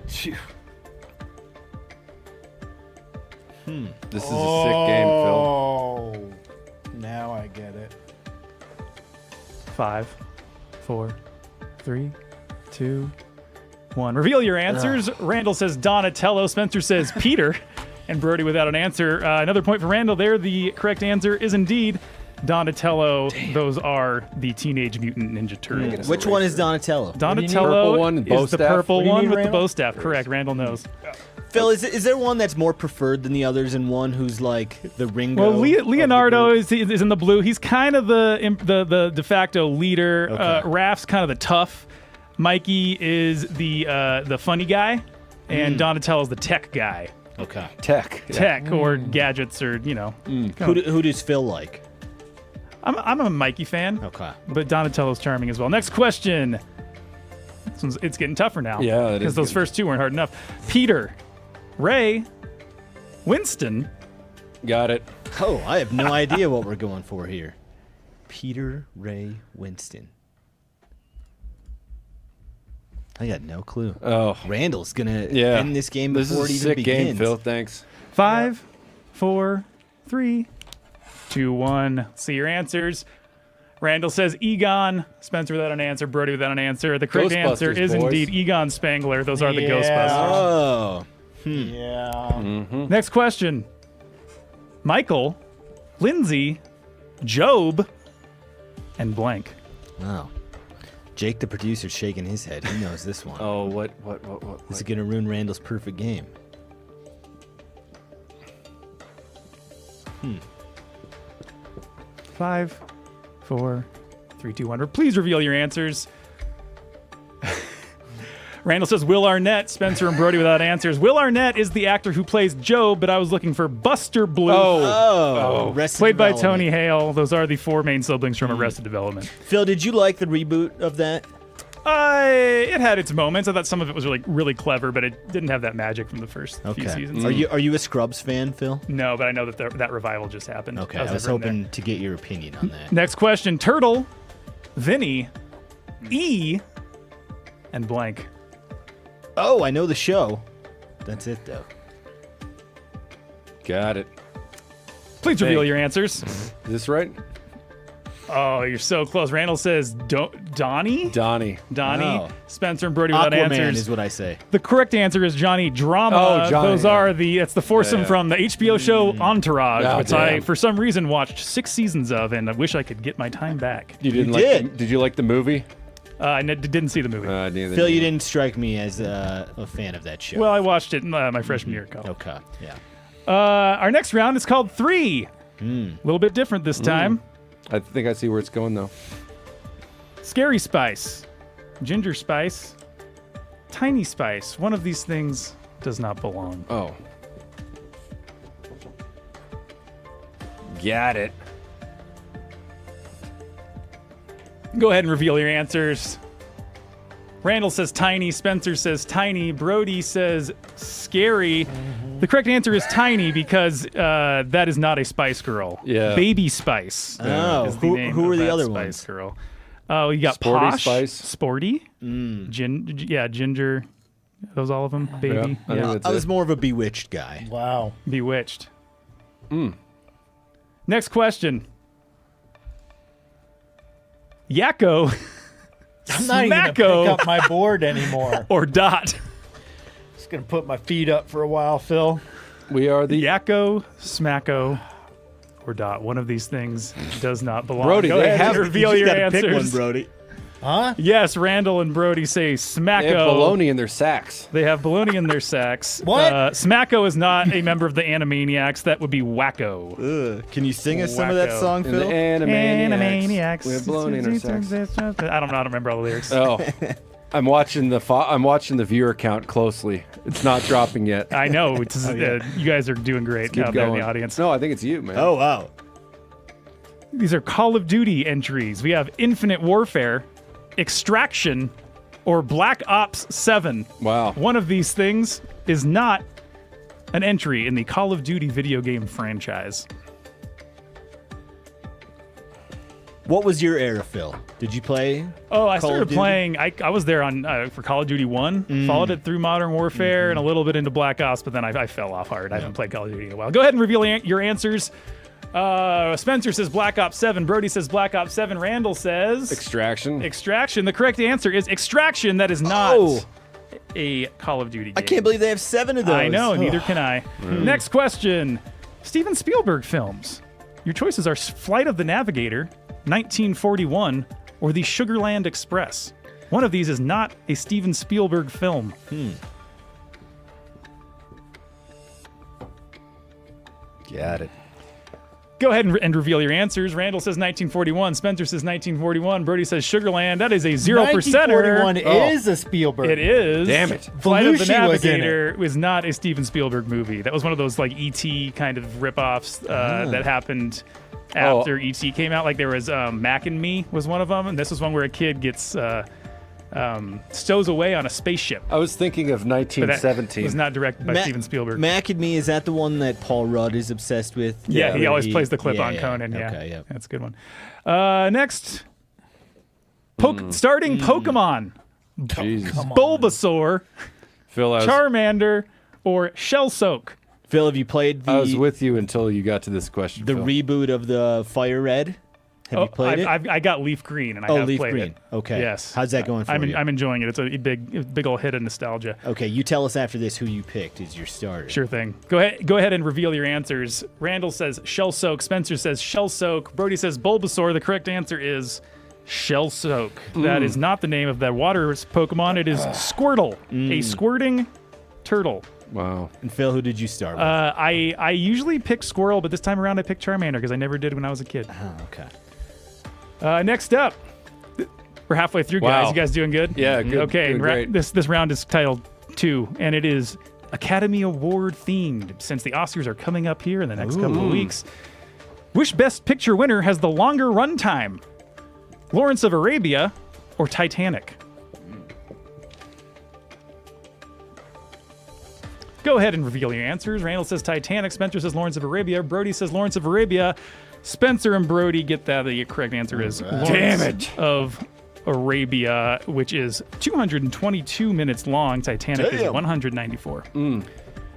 This is a sick game, Phil. Oh, now I get it. 5, 4, 3, 2, 1. Reveal your answers. Randall says Donatello. Spencer says Peter. And Brody without an answer. Another point for Randall there. The correct answer is indeed Donatello. Damn. Those are the Teenage Mutant Ninja Turtles. Which one is Donatello? Donatello one, is the purple one with the bow staff. First. Correct. Randall knows. Phil, is there one that's more preferred than the others and one who's like the Ringo? Well, Leonardo is in the blue. He's kind of the de facto leader. Okay. Raph's kind of the tough. Mikey is the funny guy. And Donatello's the tech guy. Okay. Tech or gadgets or, Who does Phil like? I'm a Mikey fan. Okay. But Donatello's charming as well. Next question. It's getting tougher now. Yeah, it is because those first two weren't hard enough. Peter, Ray, Winston. Got it. Oh, I have no idea what we're going for here. Peter, Ray, Winston. I got no clue. Oh, Randall's gonna end this game before it even begins. This is a sick game, Phil. Thanks. 5, 4, 3, 2, 1. See your answers. Randall says Egon. Spencer without an answer. Brody without an answer. The correct answer is indeed Egon Spangler. Those are the Ghostbusters. Oh. Yeah. Next question. Michael, Lindsay, Job, and blank. Wow. Jake, the producer's shaking his head. He knows this one. Oh, what? This is going to ruin Randall's perfect game. 5, 4, 3, 2, 1. Please reveal your answers. Randall says Will Arnett. Spencer and Brody without answers. Will Arnett is the actor who plays Job, but I was looking for Buster Bluth. Played by Tony Hale. Those are the 4 main siblings from Arrested Development. Phil, did you like the reboot of that? It had its moments. I thought some of it was really clever, but it didn't have that magic from the first few seasons. Are you a Scrubs fan, Phil? No, but I know that revival just happened. Okay, I was hoping to get your opinion on that. Next question. Turtle, Vinny, E, and blank. Oh, I know the show. That's it, though. Got it. Please reveal your answers. Is this right? Oh, you're so close. Randall says Donnie. Donnie. Oh. Spencer and Brody without Aquaman answers. is what I say. The correct answer is Johnny Drama. Oh, Johnny, Those are it's the foursome from the HBO show Entourage, Oh, which I, damn. for some reason, watched 6 seasons of, and I wish I could get my time back. You didn't did you like the movie? I didn't see the movie. Phil, you didn't strike me as a fan of that show. Well, I watched it in my freshman year of college. Okay, yeah. Our next round is called 3. A little bit different this time. I think I see where it's going, though. Scary Spice, Ginger Spice, Tiny Spice. One of these things does not belong. Oh. Got it. Go ahead and reveal your answers. Randall says tiny, Spencer says tiny, Brody says scary. The correct answer is tiny because that is not a Spice Girl. Yeah. Baby Spice. Oh, is the name who of are the that other Spice ones? Girl. Oh, you got Sporty Posh, Spice. Sporty, Ginger. Are those all of them? Baby. I think that's I was it. more of a Bewitched guy. Wow. Bewitched. Next question. Yakko. I'm not even gonna pick Smacko up my board anymore. or Dot. Just gonna put my feet up for a while, Phil. We are the Yakko, Smacko, or Dot. One of these things does not belong. Brody, Go they ahead and have- reveal you your gotta answers. pick one, Brody. Huh? Yes, Randall and Brody say Smacko. They have bologna in their sacks. They have bologna in their sacks. What? Smacko is not a member of the Animaniacs. That would be Wacko. Ugh. Can you sing us some of that Wacko. song, And the Phil? Animaniacs. We have bologna in our sacks. I don't remember all the lyrics. Oh. I'm watching the viewer count closely. It's not dropping yet. I know. You guys are doing great Keep out there in going. the audience. No, I think it's you, man. Oh, wow. These are Call of Duty entries. We have Infinite Warfare, Extraction, or Black Ops 7. Wow. One of these things is not an entry in the Call of Duty video game franchise. What was your era, Phil? Did you play? Oh, I Call of started Duty? playing. I was there on for Call of Duty 1, followed it through Modern Warfare and a little bit into Black Ops, but then I fell off hard. I haven't played Call of Duty in a while. Go ahead and reveal your answers. Spencer says Black Ops 7. Brody says Black Ops 7. Randall says Extraction. Extraction. The correct answer is Extraction. That is not a Call of Duty game. I can't believe they have 7 of those. I know, neither can I. Next question. Steven Spielberg films. Your choices are Flight of the Navigator, 1941, or The Sugarland Express. One of these is not a Steven Spielberg film. Got it. Go ahead and reveal your answers. Randall says 1941. Spencer says 1941. Brody says Sugarland. That is a 0%. 1941 is a Spielberg. It is. Damn it. Flight of the Belushi was in Navigator was not a Steven Spielberg movie. That was one of those like E.T. kind of ripoffs that happened after E.T. came out. Like there was Mac and Me was one of them, and this was one where a kid gets stows away on a spaceship. I was thinking of But that 1917. was not directed by Steven Spielberg. Mac and Me, is that the one that Paul Rudd is obsessed with? Yeah, he Where always plays the clip on Conan. Yeah, Okay, yeah. that's a good one. Next, starting Pokemon. Jesus. Bulbasaur, Phil, Charmander, or Shellsoak. Phil, have you played I was with you until you got to this question. the Phil. reboot of the Fire Red? Have you played it? I got Leaf Green, and I have Leaf played Green. it. Okay. Yes. How's that going for you? I'm enjoying it. It's a big old hit of nostalgia. Okay, you tell us after this who you picked as your starter. Sure thing. Go ahead and reveal your answers. Randall says Shellsoak. Spencer says Shellsoak. Brody says Bulbasaur. The correct answer is Shellsoak. That is not the name of that water Pokemon. It is Squirtle, a squirting turtle. Wow. And Phil, who did you start with? I usually pick Squirrel, but this time around I picked Charmander because I never did when I was a kid. Oh, okay. Next up, we're halfway through, guys. Wow. You guys doing good? Yeah, good. Okay, Doing great. this round is titled 2, and it is Academy Award themed since the Oscars are coming up here in the next couple of weeks. Which Best Picture winner has the longer runtime? Lawrence of Arabia or Titanic? Go ahead and reveal your answers. Randall says Titanic. Spencer says Lawrence of Arabia. Brody says Lawrence of Arabia. Spencer and Brody get that. The correct answer is Lawrence of Arabia, which is 222 minutes long. Titanic is 194.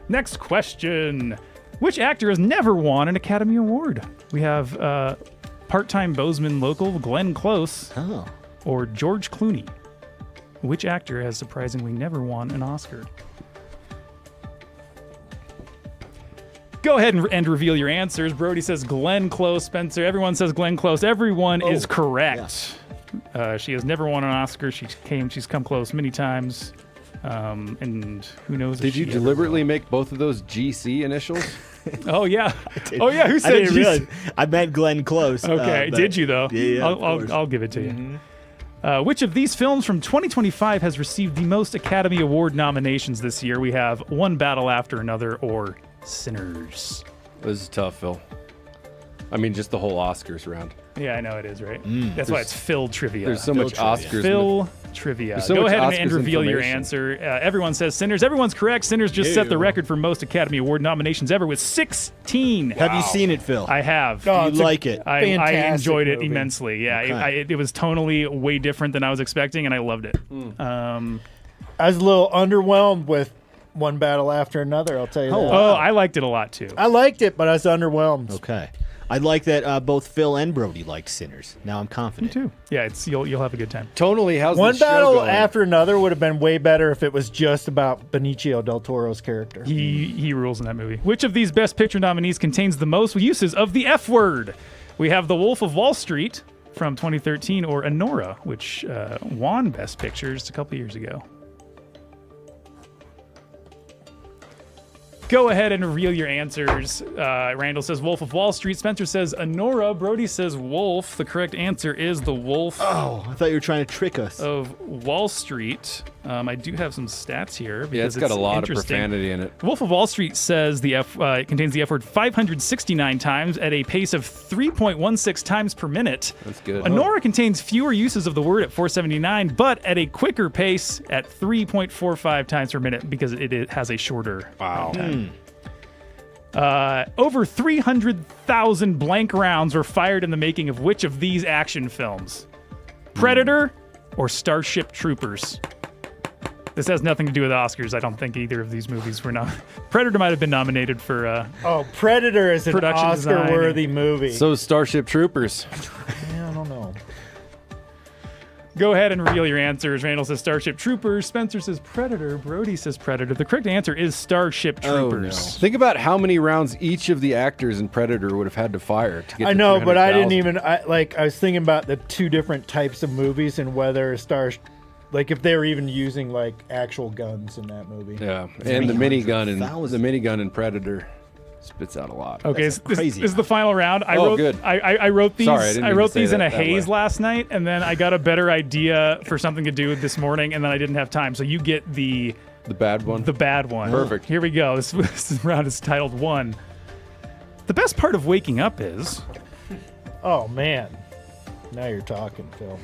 Next question. Which actor has never won an Academy Award? We have part-time Bozeman local Glenn Close, or George Clooney? Which actor has surprisingly never won an Oscar? Go ahead and reveal your answers. Brody says Glenn Close. Spencer, everyone says Glenn Close. Everyone is correct. Yeah. She has never won an Oscar. She's come close many times. And who knows? Did you deliberately make both of those GC initials? Oh yeah. Oh yeah. Who said didn't realize. I meant Glenn Close. Okay. Did you though? Yeah. I'll give it to you. Which of these films from 2025 has received the most Academy Award nominations this year? We have One Battle After Another or Sinners. This is tough, Phil. I mean, just the whole Oscars round. Yeah, I know it is, right? That's why it's Phil trivia. There's so much Oscars. Phil trivia. So Go much ahead Oscars and reveal your information. answer. Everyone says Sinners. Everyone's correct. Sinners just set the record for most Academy Award nominations ever with 16. Have you seen it, Phil? I have. Do you like it? I enjoyed it movie. immensely. Yeah, Okay. it was tonally way different than I was expecting, and I loved it. I was a little underwhelmed with One Battle After Another, I'll tell you that. Oh, I liked it a lot too. I liked it, but I was underwhelmed. Okay. I like that both Phil and Brody liked Sinners. Now I'm confident. Me too. Yeah, you'll have a good time. Tonally, how's One the show Battle going? After Another would have been way better if it was just about Benicio del Toro's character. He rules in that movie. Which of these Best Picture nominees contains the most uses of the F word? We have The Wolf of Wall Street from 2013 or Anora, which won Best Picture just a couple years ago. Go ahead and reveal your answers. Randall says Wolf of Wall Street. Spencer says Anora. Brody says Wolf. The correct answer is The Wolf. Oh, I thought you were trying to trick us. Of Wall Street. I do have some stats here. Yeah, it's got a lot of profanity in it. Wolf of Wall Street says it contains the F word 569 times at a pace of 3.16 times per minute. That's good. Anora contains fewer uses of the word at 479, but at a quicker pace at 3.45 times per minute because it has a shorter time. Over 300,000 blank rounds were fired in the making of which of these action films? Predator or Starship Troopers? This has nothing to do with Oscars. I don't think either of these movies were Predator might have been nominated for. Predator is an production Oscar-worthy movie. So is Starship Troopers. Yeah, I don't know. Go ahead and reveal your answers. Randall says Starship Troopers. Spencer says Predator. Brody says Predator. The correct answer is Starship Troopers. Think about how many rounds each of the actors in Predator would have had to fire to get I to know, but I didn't 300,000. even. I was thinking about the two different types of movies and whether if they were even using like actual guns in that movie. Yeah, and the minigun in Predator spits out a lot. Okay, this is the final round. I good. wrote these. Sorry, I didn't I mean wrote to say these in a that haze way. last night, and then I got a better idea for something to do this morning, and then I didn't have time. So you get the bad one. The bad one. Perfect. Here we go. This round is titled 1. The best part of waking up is. Oh man, now you're talking, Phil.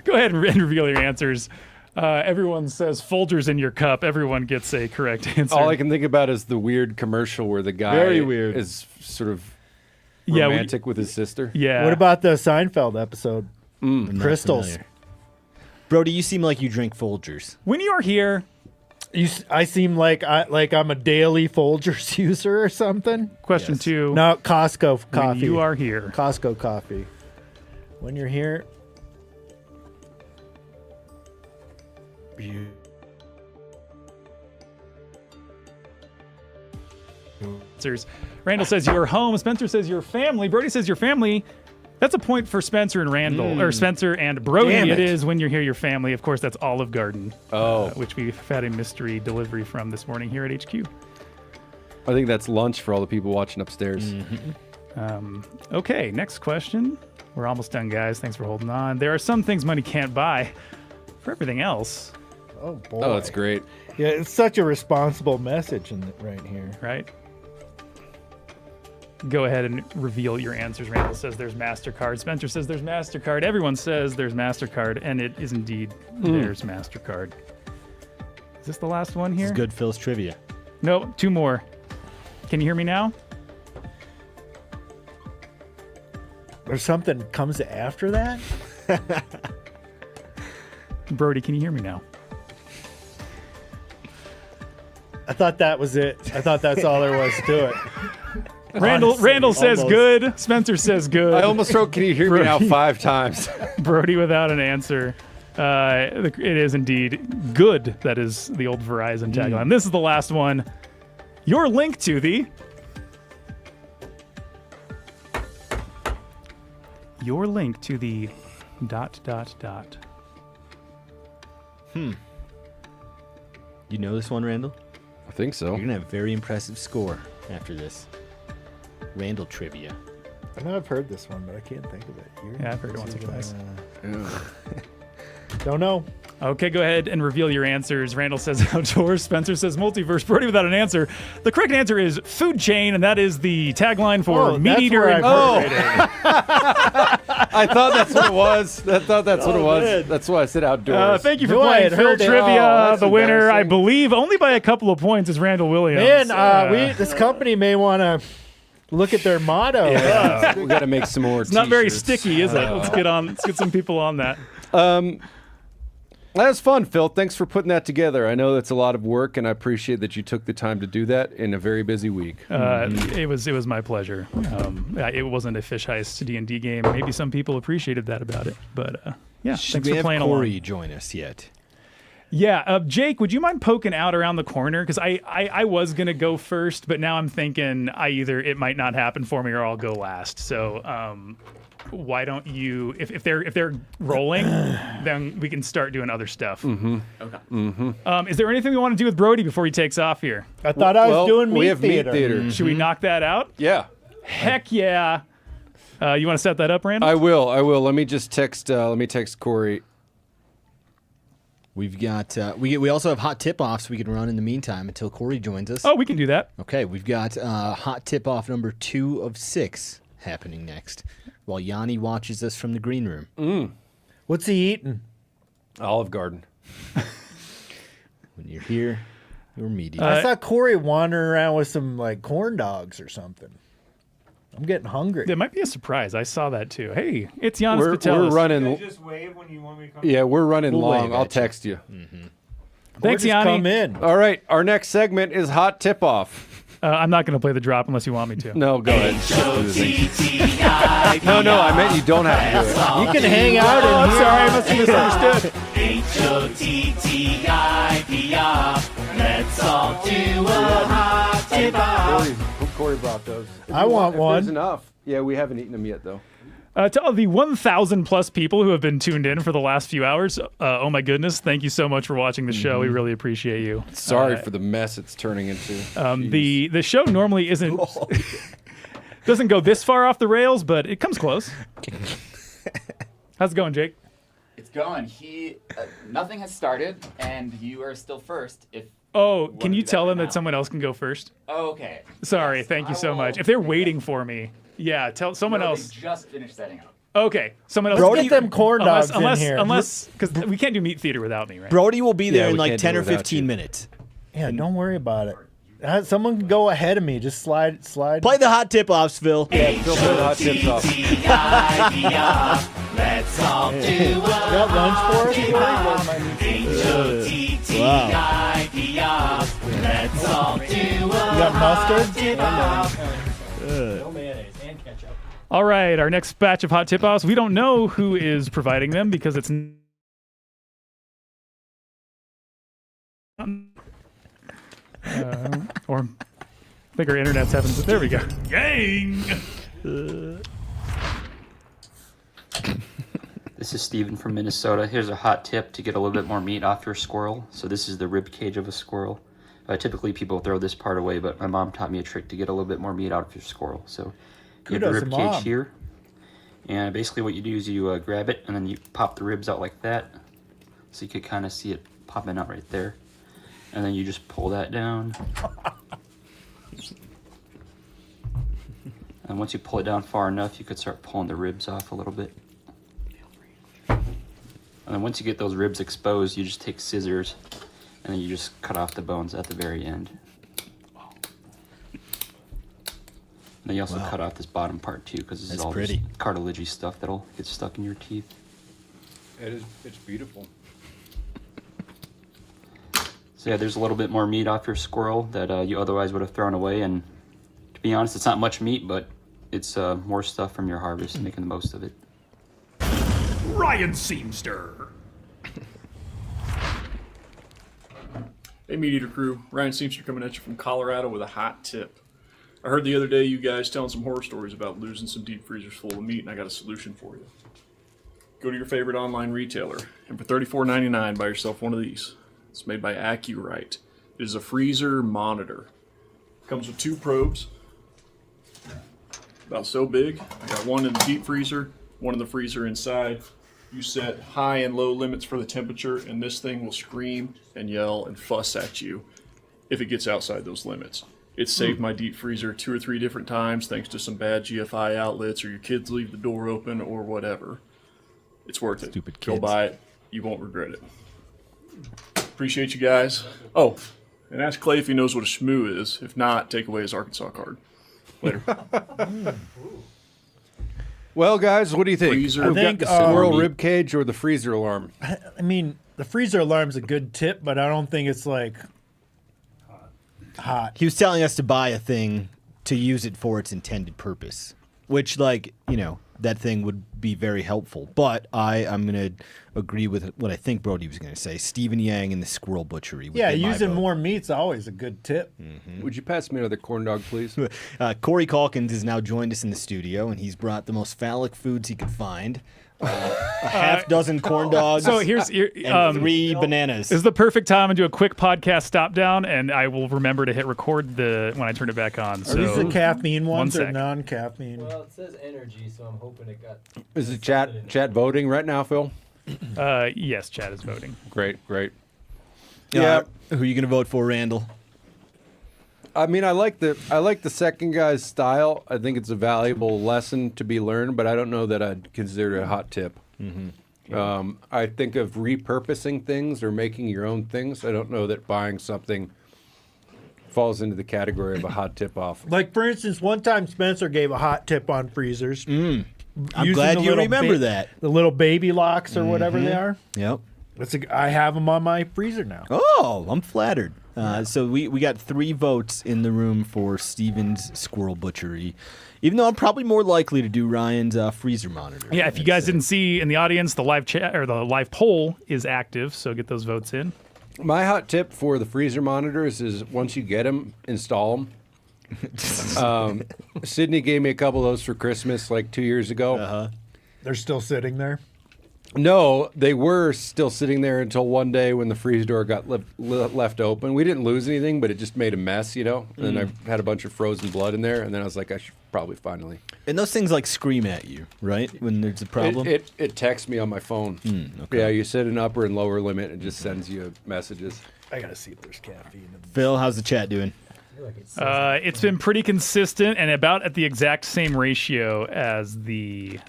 Go ahead and reveal your answers. Everyone says Folgers in your cup. Everyone gets a correct answer. All I can think about is the weird commercial where the guy Very weird. is sort of Yeah, romantic with his sister. Yeah. What about the Seinfeld episode? I'm not Crystals. familiar. Brody, you seem like you drink Folgers. When you're here, I seem like I'm a daily Folgers user or something. Question 2. No, Costco When coffee. you are here. Costco coffee. When you're here. Answers. Randall says your home. Spencer says your family. Brody says your family. That's a point for Spencer and Randall, or Spencer and Brody. Damn It it. is when you're here, your family. Of course, that's Olive Garden. Oh. Which we've had a mystery delivery from this morning here at HQ. I think that's lunch for all the people watching upstairs. Okay, next question. We're almost done, guys. Thanks for holding on. There are some things money can't buy. For everything else, Oh boy. Oh, that's great. Yeah, it's such a responsible message right here. right? Go ahead and reveal your answers. Randall says there's MasterCard. Spencer says there's MasterCard. Everyone says there's MasterCard, and it is indeed there's MasterCard. Is this the last one This here? is good Phil's trivia. No, 2 more. Can you hear me now? There's something comes after that? Brody, can you hear me now? I thought that was it. I thought that's all there was to it. Randall says almost. good. Spencer says good. I almost wrote, can you hear me now 5 times? Brody without an answer. It is indeed good. That is the old Verizon tagline. This is the last one. Your link to the... Your link to the... ... You know this one, Randall? I think so. You're going to have a very impressive score after this. Randall trivia. I know I've heard this one, but I can't think of it. Yeah, I've heard it once or twice. Don't know. Okay, go ahead and reveal your answers. Randall says outdoors. Spencer says multiverse. Brody without an answer. The correct answer is food chain, and that is the tagline for MeatEater. I thought that's what it was. I thought that's what it was. man. That's why I said outdoors. Thank you for No, I playing had Phil heard it. Trivia. Oh, The winner, I embarrassing. believe, only by a couple of points is Randall Williams. Man, this company may want to look at their motto. Yeah, we got to make some more. It's not very t-shirts. sticky, is it? Let's get some people on that. That was fun, Phil. Thanks for putting that together. I know that's a lot of work, and I appreciate that you took the time to do that in a very busy week. It was my pleasure. It wasn't a fish heist D&D game. Maybe some people appreciated that about it, but yeah. Should Thanks we for have playing Corey along. join us yet? Yeah, Jake, would you mind poking out around the corner? Because I was gonna go first, but now I'm thinking it might not happen for me, or I'll go last. So why don't you? If they're rolling, then we can start doing other stuff. Mm-hmm. Okay. Mm-hmm. Is there anything we want to do with Brody before he takes off here? I thought I was doing we Meat have Meat Theater. Theater. Should we knock that out? Yeah. Heck yeah! You want to set that up, Randall? I will. Let me just text. Let me text Corey. We've got we also have hot tip-offs we can run in the meantime until Corey joins us. Oh, we can do that. Okay, we've got hot tip-off number 2 of 6 happening next, while Yanni watches us from the green room. What's he eating? Olive Garden. When you're here, you're meaty. I saw Corey wandering around with some like corn dogs or something. I'm getting hungry. There might be a surprise. I saw that too. Hey, it's Giannis We're Patelis. running. Just wave when you want me to come. Yeah, we're running We'll long. wave I'll at you. text you. Thanks, Or just Yanni. come in. All right. Our next segment is hot tip off. I'm not going to play the drop unless you want me to. No, go ahead. No, I meant you don't have to do it. You can hang out in I'm here. sorry, I must have misunderstood. H-O-T-T-I-P-R. Let's all do a hot tip off. Corey brought those. I want one. There's enough. Yeah, we haven't eaten them yet, though. To all the 1,000 plus people who have been tuned in for the last few hours, oh my goodness, thank you so much for watching the show. We really appreciate you. Sorry for the mess it's turning into. The show normally doesn't go this far off the rails, but it comes close. How's it going, Jake? It's going. Nothing has started, and you are still first. Can you tell them that someone else can go first? Oh, okay. Sorry, Yes, thank you I so will much. If they're waiting for me, tell someone No, else. They just finished setting up. Okay, someone else. Brody, get them corn dogs in here. Unless, because we can't do Meat Theater without me, right? Brody will be there Yeah, in we like can't 10 do or it without 15 you. minutes. Yeah, don't worry about it. Someone can go ahead of me. Just slide. Play the hot tip-offs, Phil. Yeah, Phil put the hot tips off. Let's all do a got lunch for us, H-O-T-T-I-P-R. Let's all do a You got mustard? No mayonnaise and ketchup. All right, our next batch of hot tip-offs. We don't know who is providing them because it's or I think our internet's having. There we go. Gang. This is Steven from Minnesota. Here's a hot tip to get a little bit more meat off your squirrel. So this is the rib cage of a squirrel. Typically people throw this part away, but my mom taught me a trick to get a little bit more meat out of your squirrel. So you have the Kudos rib to cage Mom. here. And basically what you do is you grab it and then you pop the ribs out like that. So you could kind of see it popping out right there. And then you just pull that down. And once you pull it down far enough, you could start pulling the ribs off a little bit. And then once you get those ribs exposed, you just take scissors and then you just cut off the bones at the very end. And then you also cut off this bottom part too, because this is That's all pretty. this cartilagey stuff that'll get stuck in your teeth. It's beautiful. So yeah, there's a little bit more meat off your squirrel that you otherwise would have thrown away. And to be honest, it's not much meat, but it's more stuff from your harvest, making the most of it. Ryan Seamster. Hey, MeatEater crew. Ryan Seamster coming at you from Colorado with a hot tip. I heard the other day you guys telling some horror stories about losing some deep freezers full of meat, and I got a solution for you. Go to your favorite online retailer, and for $34.99, buy yourself one of these. It's made by AccuRite. It is a freezer monitor. Comes with 2 probes, about so big. I got one in the deep freezer, one in the freezer inside. You set high and low limits for the temperature, and this thing will scream and yell and fuss at you if it gets outside those limits. It saved my deep freezer 2 or 3 different times thanks to some bad GFI outlets or your kids leave the door open or whatever. It's worth it. Stupid Go kids. buy it. You won't regret it. Appreciate you guys. Oh, and ask Clay if he knows what a shmoo is. If not, take away his Arkansas card. Later. Well, guys, what do you think? Freezer. We've got the squirrel rib cage or the freezer alarm? I mean, the freezer alarm's a good tip, but I don't think it's like hot. He was telling us to buy a thing to use it for its intended purpose, which, like, you know, that thing would be very helpful. But I'm going to agree with what I think Brody was going to say. Stephen Yang and the squirrel butchery. would Yeah, get my using vote. more meat's always a good tip. Would you pass me another corn dog, please? Corey Calkins has now joined us in the studio, and he's brought the most phallic foods he could find. A half dozen corn dogs. So here's and 3 bananas. This is the perfect time to do a quick podcast stop down, and I will remember to hit record when I turn it back on. Are these the caffeine ones or sec. non-caffeine? Well, it says energy, so I'm hoping it got. Is the chat voting right now, Phil? Yes, chat is voting. Great. Yeah. Who are you going to vote for, Randall? I mean, I like the second guy's style. I think it's a valuable lesson to be learned, but I don't know that I'd consider it a hot tip. I think of repurposing things or making your own things. I don't know that buying something falls into the category of a hot tip off. Like, for instance, one time Spencer gave a hot tip on freezers. I'm Using glad the you little remember that. The little baby locks or whatever they are. Yep. I have them on my freezer now. Oh, I'm flattered. So we got 3 votes in the room for Steven's squirrel butchery, even though I'm probably more likely to do Ryan's freezer monitor. Yeah, if you guys didn't see in the audience, the live chat or the live poll is active, so get those votes in. My hot tip for the freezer monitors is once you get them, install them. Sydney gave me a couple of those for Christmas like 2 years ago. They're still sitting there. No, they were still sitting there until one day when the freezer door got left open. We didn't lose anything, but it just made a mess, you know? And then I had a bunch of frozen blood in there, and then I was like, I should probably finally. And those things like scream at you, right? When there's a problem? It texts me on my phone. Okay. Yeah, you set an upper and lower limit, it just sends you messages. I got to see if there's caffeine. Phil, how's the chat doing? It's been pretty consistent and about at the exact same ratio as the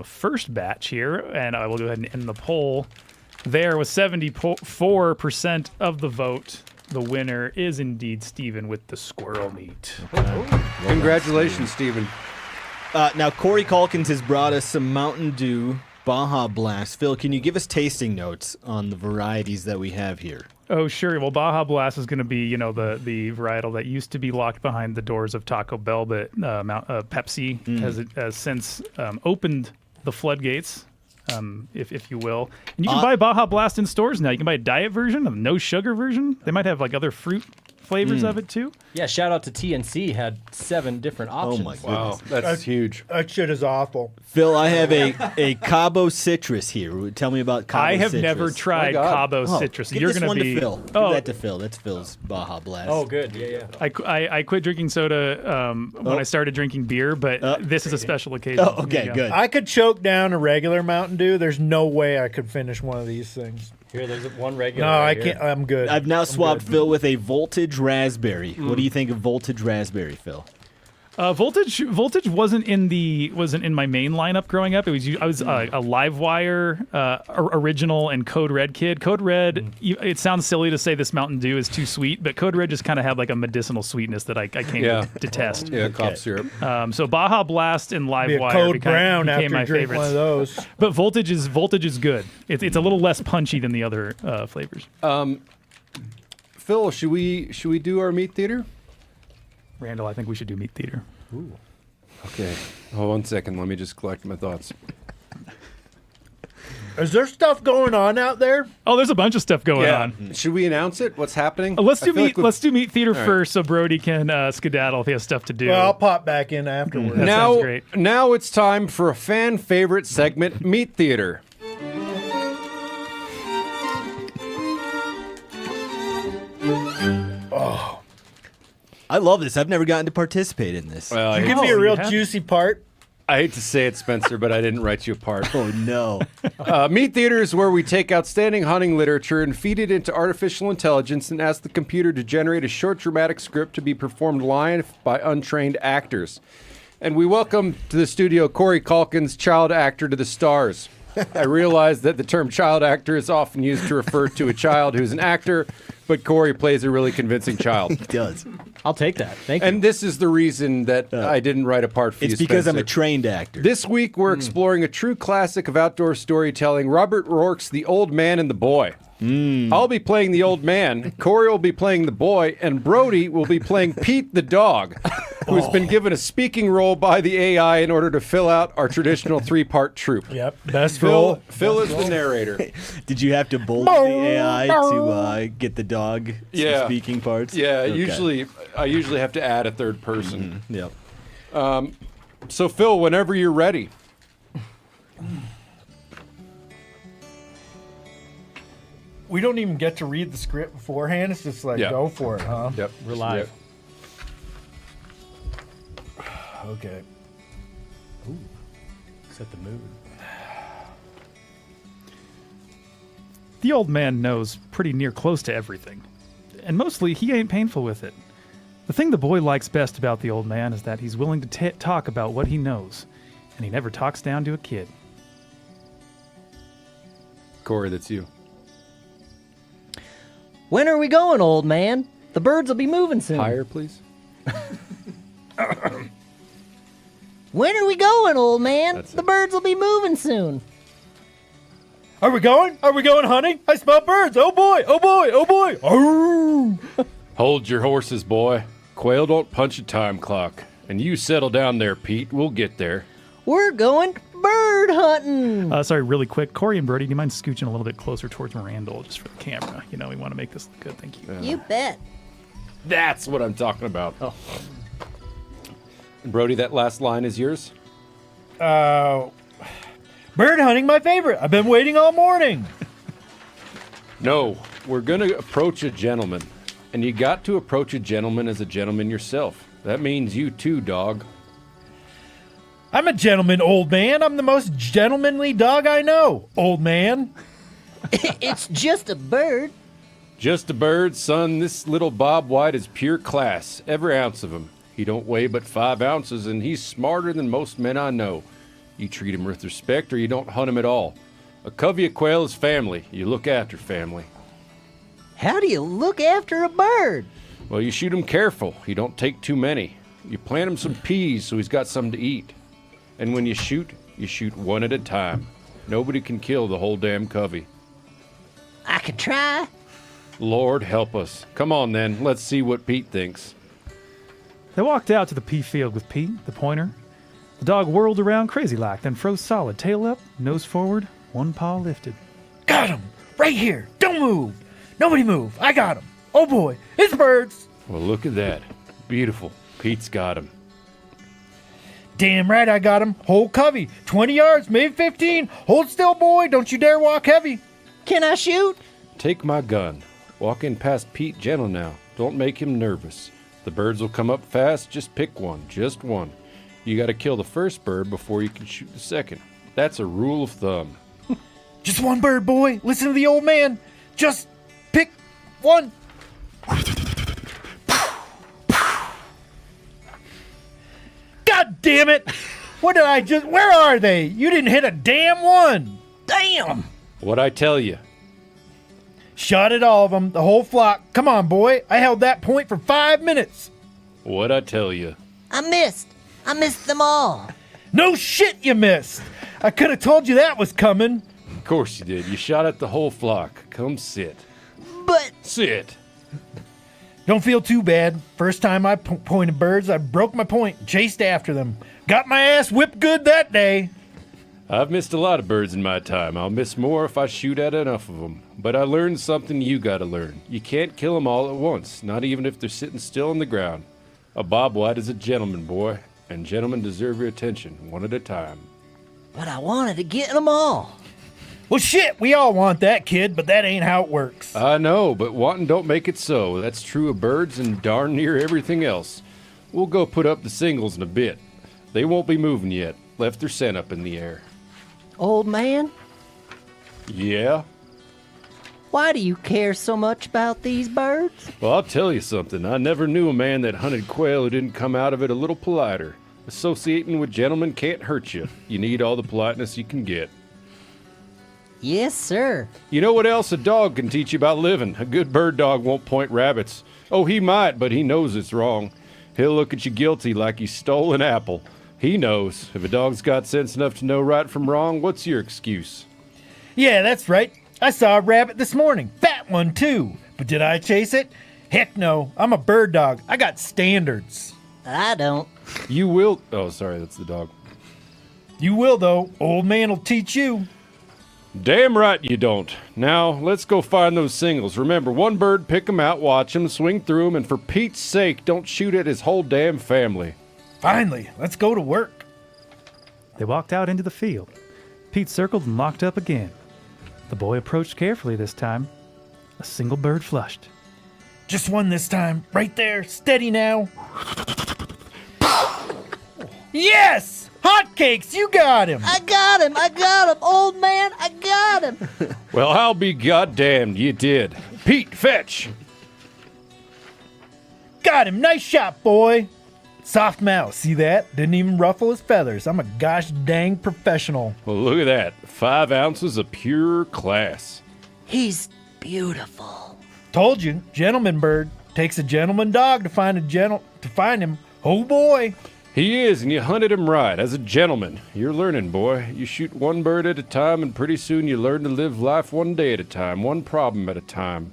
first batch here, and I will go ahead and end the poll there with 74% of the vote. The winner is indeed Steven with the squirrel meat. Congratulations, Steven. Now, Corey Calkins has brought us some Mountain Dew Baja Blast. Phil, can you give us tasting notes on the varieties that we have here? Oh, sure. Well, Baja Blast is going to be, the varietal that used to be locked behind the doors of Taco Bell, but Pepsi has since opened the floodgates, if you will. And you can buy Baja Blast in stores now. You can buy a diet version, a no sugar version. They might have like other fruit flavors of it too. Yeah, shout out to TNC, had 7 different options. Oh my goodness. Wow, that's huge. That shit is awful. Phil, I have a Cabo Citrus here. Tell me about Cabo I have Citrus. never tried Cabo Citrus. Give You're this gonna one be to Phil. Give that to Phil. That's Phil's Baja Blast. Oh, good. Yeah. I quit drinking soda when I started drinking beer, but this is a special occasion. Oh, okay, good. I could choke down a regular Mountain Dew. There's no way I could finish one of these things. Here, there's one regular. No, right I here. can't. I'm good. I've now swapped Phil with a Voltage Raspberry. What do you think of Voltage Raspberry, Phil? Voltage wasn't in my main lineup growing up. I was a Livewire original and Code Red kid. Code Red. It sounds silly to say this Mountain Dew is too sweet, but Code Red just kind of had like a medicinal sweetness that I came to detest. Yeah, cough syrup. So Baja Blast and Be a Livewire Code Brown after became my you drink favorites. one of those. But Voltage is good. It's a little less punchy than the other flavors. Phil, should we do our meat theater? Randall, I think we should do MeatEater. Ooh. Okay. Hold 1 second. Let me just collect my thoughts. Is there stuff going on out there? Oh, there's a bunch of stuff going on. Should we announce it? What's happening? Let's do MeatEater All right. first, so Brody can skedaddle if he has stuff to do. Well, I'll pop back in afterwards. That sounds great. Now it's time for a fan favorite segment, Meat Theater. Oh, I love this. I've never gotten to participate in this. Well, you give me a real juicy part. I hate to say it, Spencer, but I didn't write you a part. Oh, no. Meat Theater is where we take outstanding hunting literature and feed it into artificial intelligence and ask the computer to generate a short dramatic script to be performed live by untrained actors. And we welcome to the studio Corey Calkins, child actor to the stars. I realize that the term child actor is often used to refer to a child who's an actor, but Corey plays a really convincing child. He does. I'll take that. Thank you. And this is the reason that I didn't write a part for you, It's because I'm a Spencer. trained actor. This week, we're exploring a true classic of outdoor storytelling, Robert Rourke's The Old Man and the Boy. I'll be playing the old man, Corey will be playing the boy, and Brody will be playing Pete the dog, who's been given a speaking role by the AI in order to fill out our traditional three-part troupe. Yep, best role. Phil is the narrator. Did you have to bold the AI to get the dog Yeah. speaking parts? Yeah, Okay. I usually have to add a third person. Yep. So Phil, whenever you're ready. We don't even get to read the script beforehand. It's just like, Yeah. go for it, huh? Yep. We're live. Okay. Ooh, set the mood. The old man knows pretty near close to everything, and mostly he ain't painful with it. The thing the boy likes best about the old man is that he's willing to talk about what he knows, and he never talks down to a kid. Corey, that's you. When are we going, old man? The birds will be moving soon. Higher, please. When are we going, old man? The birds will be moving soon. Are we going? Are we going hunting? I smell birds. Oh boy, oh boy, oh boy. Arroo. Hold your horses, boy. Quail don't punch a time clock. And you settle down there, Pete. We'll get there. We're going bird hunting. Sorry, really quick. Corey and Brody, do you mind scooching a little bit closer towards Randall just for the camera? You know, we want to make this look good. Thank you. You bet. That's what I'm talking about. Oh. Brody, that last line is yours? Bird hunting, my favorite. I've been waiting all morning. No, we're going to approach a gentleman. And you got to approach a gentleman as a gentleman yourself. That means you too, dog. I'm a gentleman, old man. I'm the most gentlemanly dog I know, old man. It's just a bird. Just a bird, son. This little Bob White is pure class. Every ounce of him. He don't weigh but 5 ounces, and he's smarter than most men I know. You treat him with respect, or you don't hunt him at all. A covey of quail is family. You look after family. How do you look after a bird? Well, you shoot him careful. You don't take too many. You plant him some peas so he's got something to eat. And when you shoot one at a time. Nobody can kill the whole damn covey. I could try. Lord help us. Come on then, let's see what Pete thinks. They walked out to the pea field with Pete, the pointer. The dog whirled around crazy-like, then froze solid, tail up, nose forward, one paw lifted. Got him. Right here. Don't move. Nobody move. I got him. Oh boy, it's birds. Well, look at that. Beautiful. Pete's got him. Damn right I got him. Whole covey. 20 yards, maybe 15. Hold still, boy. Don't you dare walk heavy. Can I shoot? Take my gun. Walk in past Pete gentle now. Don't make him nervous. The birds will come up fast. Just pick one. Just one. You got to kill the first bird before you can shoot the second. That's a rule of thumb. Just one bird, boy. Listen to the old man. Just pick one. God damn it. What did I just... Where are they? You didn't hit a damn one. Damn. What'd I tell you? Shot at all of them. The whole flock. Come on, boy. I held that point for 5 minutes. What'd I tell you? I missed. I missed them all. No shit you missed. I could have told you that was coming. Of course you did. You shot at the whole flock. Come sit. But... Sit. Don't feel too bad. First time I pointed birds, I broke my point and chased after them. Got my ass whipped good that day. I've missed a lot of birds in my time. I'll miss more if I shoot at enough of them. But I learned something you gotta learn. You can't kill them all at once, not even if they're sitting still on the ground. A bobwhite is a gentleman, boy, and gentlemen deserve your attention, one at a time. But I wanted to get them all. Well, shit, we all want that, kid, but that ain't how it works. I know, but wanting don't make it so. That's true of birds and darn near everything else. We'll go put up the singles in a bit. They won't be moving yet. Left their scent up in the air. Old man, Yeah? why do you care so much about these birds? Well, I'll tell you something. I never knew a man that hunted quail who didn't come out of it a little politer. Associating with gentlemen can't hurt you. You need all the politeness you can get. Yes, sir. You know what else a dog can teach you about living? A good bird dog won't point rabbits. Oh, he might, but he knows it's wrong. He'll look at you guilty like you stole an apple. He knows. If a dog's got sense enough to know right from wrong, what's your excuse? Yeah, that's right. I saw a rabbit this morning. Fat one, too. But did I chase it? Heck no. I'm a bird dog. I got standards. I don't. You will... Oh, sorry, that's the dog. You will, though. Old man will teach you. Damn right you don't. Now, let's go find those singles. Remember, one bird, pick 'em out, watch 'em, swing through 'em, and for Pete's sake, don't shoot at his whole damn family. Finally, let's go to work. They walked out into the field. Pete circled and locked up again. The boy approached carefully this time. A single bird flushed. Just one this time. Right there. Steady now. Yes! Hotcakes, you got him. I got him. Old man, I got him. Well, I'll be goddamned, you did. Pete, fetch! Got him. Nice shot, boy. Soft mouse. See that? Didn't even ruffle his feathers. I'm a gosh dang professional. Well, look at that. 5 ounces of pure class. He's beautiful. Told you, gentleman bird. Takes a gentleman dog to find him. Oh boy. He is, and you hunted him right, as a gentleman. You're learning, boy. You shoot one bird at a time, and pretty soon you learn to live life one day at a time, one problem at a time.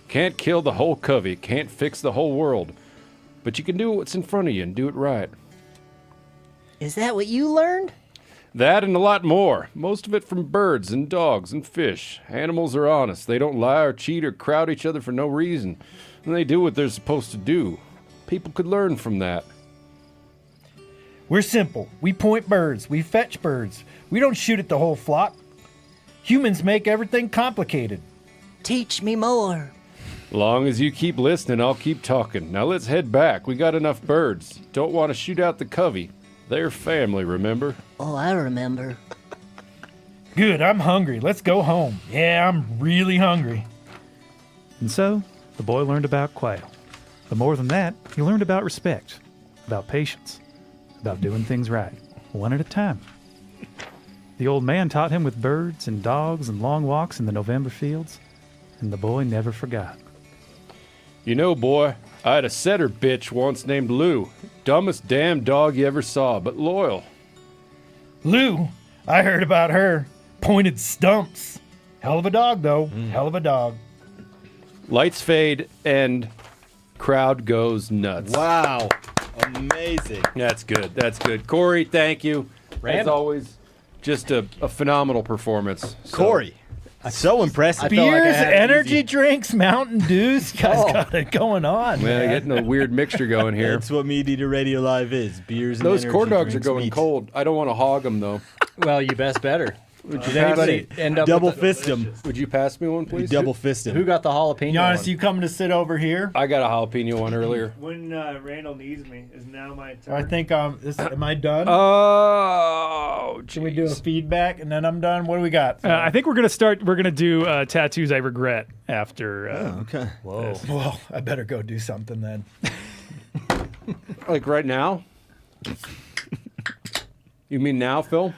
Can't kill the whole covey, can't fix the whole world. But you can do what's in front of you and do it right. Is that what you learned? That and a lot more. Most of it from birds and dogs and fish. Animals are honest. They don't lie or cheat or crowd each other for no reason. And they do what they're supposed to do. People could learn from that. We're simple. We point birds. We fetch birds. We don't shoot at the whole flock. Humans make everything complicated. Teach me more. Long as you keep listening, I'll keep talking. Now let's head back. We got enough birds. Don't want to shoot out the covey. They're family, remember? Oh, I remember. Good, I'm hungry. Let's go home. Yeah, I'm really hungry. And so, the boy learned about quail. But more than that, he learned about respect, about patience, about doing things right, one at a time. The old man taught him with birds and dogs and long walks in the November fields, and the boy never forgot. You know, boy, I had a setter bitch once named Lou. Dumbest damn dog you ever saw, but loyal. Lou, I heard about her. Pointed stumps. Hell of a dog, though. Hell of a dog. Lights fade and crowd goes nuts. Wow. Amazing. That's good. That's good. Corey, thank you. As Randall. always, just a phenomenal performance. So- Corey, so impressive. Beers, energy drinks, Mountain Dews. You guys got it going on, Well, man. getting a weird mixture going here. That's what MeatEater Radio Live is. Beers and Those energy corn dogs are drinks, going meat. cold. I don't want to hog them, though. Well, you best better. Would Did anybody end up double with fist them? Would you pass me one, please? Double fist them. Who got the jalapeno Giannis, one? you coming to sit over here? I got a jalapeno one earlier. When Randall needs me, is now my turn. I think am I done? Oh, Can we do a feedback and then I'm done? What do we got? I think we're gonna do tattoos I regret after. Okay. Whoa. Well, I better go do something then. Like right now? You mean now, Phil?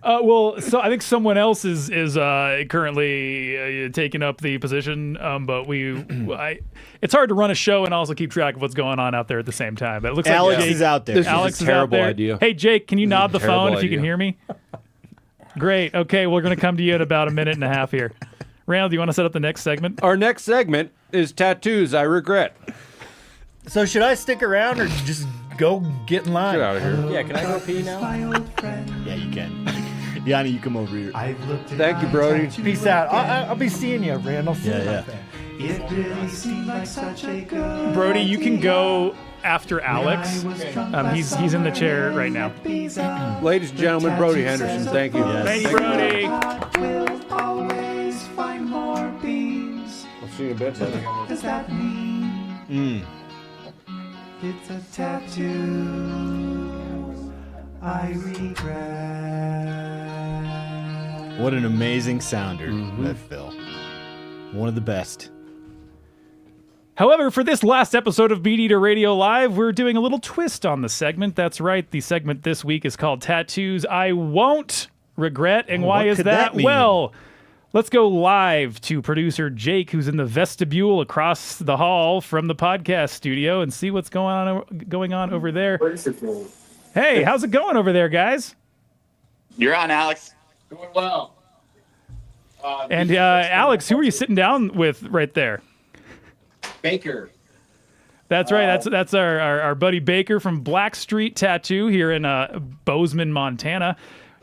Well, so I think someone else is currently taking up the position, but it's hard to run a show and also keep track of what's going on out there at the same time. But it looks Alex like Jake, is out there. This Alex is a is out terrible there. idea. Hey, Jake, can you nod the terrible phone if you can idea. hear me? Great. Okay, we're going to come to you in about a minute and a half here. Randall, do you want to set up the next segment? Our next segment, is tattoos I regret. So should I stick around or just go get in line? Get out of here. Yeah, can I go pee now? Yeah, you can. Yanni, you come over here. Thank you, Brody. Peace out. I'll be seeing you, Randall. See you, my Yeah. friend. It really seemed like such a good Brody, you can go after Alex. He's in the chair right now. Ladies and gentlemen, Brody Henderson, thank you. Thank you, Brody. We'll always find more beans. I'll see you in a bit, buddy. What does that mean? It's a tattoo I regret. What an amazing sounder, that Phil. One of the best. However, for this last episode of MeatEater Radio Live, we're doing a little twist on the segment. That's right. The segment this week is called Tattoos I Won't Regret. And why what is could that? that mean? Well, let's go live to producer Jake, who's in the vestibule across the hall from the podcast studio, and see what's going on over there. Hey, how's it going over there, guys? You're on, Alex. Doing well. And Alex, who are you sitting down with right there? Baker. That's right. That's our buddy Baker from Black Street Tattoo here in Bozeman, Montana.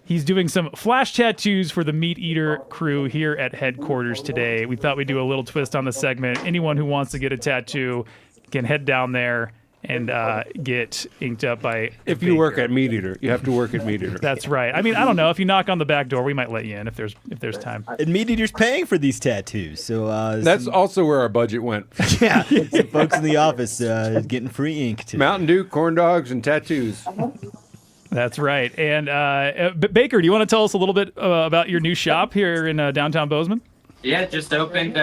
He's doing some flash tattoos for the MeatEater crew here at headquarters today. We thought we'd do a little twist on the segment. Anyone who wants to get a tattoo can head down there and get inked up by If you work at MeatEater, you have to work at MeatEater. That's right. I mean, I don't know. If you knock on the back door, we might let you in if there's time. And MeatEater's paying for these tattoos, so That's also where our budget went. yeah. Some folks in the office getting free ink today. Mountain Dew, corn dogs, and tattoos. That's right. And Baker, do you want to tell us a little bit about your new shop here in downtown Bozeman? Yeah, just opened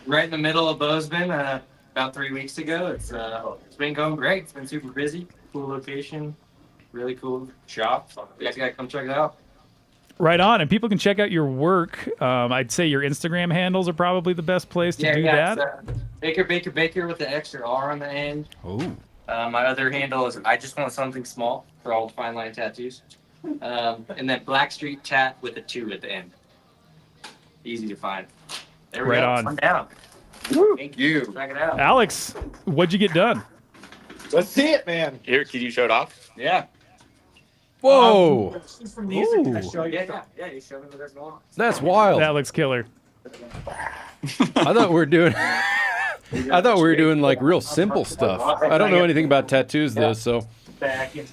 right in the middle of Bozeman about 3 weeks ago. It's been going great. It's been super busy. Cool location, really cool shop. So you guys gotta come check it out. Right on. And people can check out your work. I'd say your Instagram handles are probably the best place to do that. Baker with the extra R on the end. Oh. My other handle is I just want something small for all the fine line tattoos. And then Black Street Tat with a 2 at the end. Easy to find. There we Right go. on. Come down. Thank you. Check it out. Alex, what'd you get done? Let's see it, man. Here, can you show it off? Yeah. Whoa. From these, Ooh. I show you. Yeah, you show me what there's going on. That's wild. That looks killer. I thought we were doing like real simple stuff. I don't know anything about tattoos though, so Back in.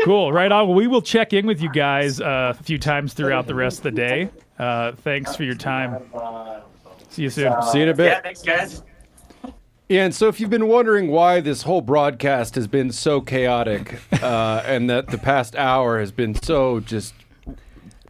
Cool. Right on. Well, we will check in with you guys a few times throughout the rest of the day. Thanks for your time. See you soon. See you in a bit. Yeah, thanks, guys. Yeah, and so if you've been wondering why this whole broadcast has been so chaotic, and that the past hour has been so just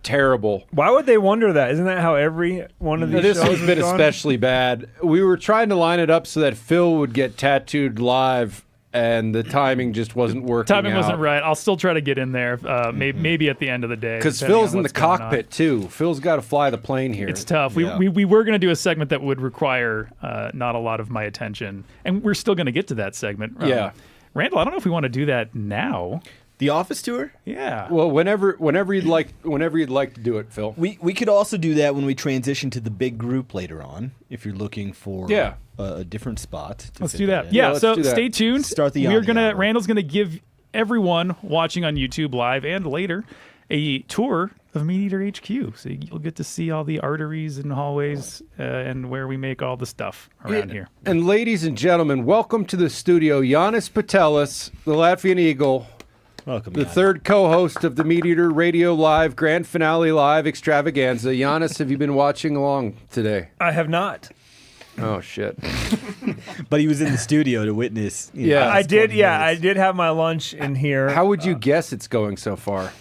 terrible. Why would they wonder that? Isn't that how every one of these This shows has been gone? especially bad. We were trying to line it up so that Phil would get tattooed live, and the timing just wasn't working Timing wasn't out. right. I'll still try to get in there, maybe at the end of the day. Because depending Phil's on in the what's going on. cockpit, too. Phil's got to fly the plane here. It's tough. Yeah. We were going to do a segment that would require not a lot of my attention, and we're still going to get to that segment. Yeah. Randall, I don't know if we want to do that now. The office tour? Yeah. Well, whenever you'd like to do it, Phil. We could also do that when we transition to the big group later on, if you're looking for a different spot. to Let's fit do that. in. Yeah, so stay tuned. Start the We're Yanni gonna hour. Randall's gonna give everyone watching on YouTube live and later a tour of MeatEater HQ. So you'll get to see all the arteries and hallways and where we make all the stuff around here. And ladies and gentlemen, welcome to the studio, Giannis Patelis, the Latvian Eagle. Welcome, the third co-host of the MeatEater Radio Live Grand Finale Live Extravaganza. Giannis, have you been watching along today? I have not. Oh shit! But he was in the studio to witness. Yeah, I did. Yeah, I did have my lunch in here. How would you guess it's going so far?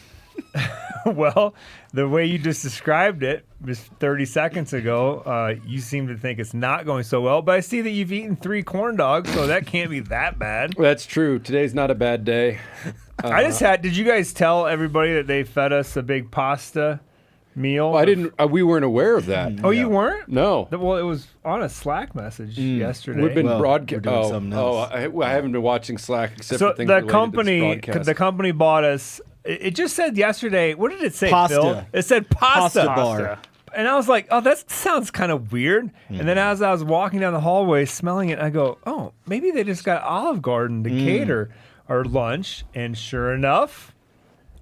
Well, the way you just described it just 30 seconds ago, you seem to think it's not going so well. But I see that you've eaten 3 corn dogs, so that can't be that bad. That's true. Today's not a bad day. I just had. Did you guys tell everybody that they fed us a big pasta meal? Well, I didn't. We weren't aware of that. Oh, you weren't? No. Well, it was on a Slack message yesterday. We've been we're broadcasting. doing something else. I haven't been watching Slack except So for things the related company, to this broadcast. the company bought us. It just said yesterday. What did it say, Pasta. Phil? It said pasta. Pasta bar. And I was like, oh, that sounds kind of weird. And then as I was walking down the hallway smelling it, I go, oh, maybe they just got Olive Garden to cater our lunch. And sure enough,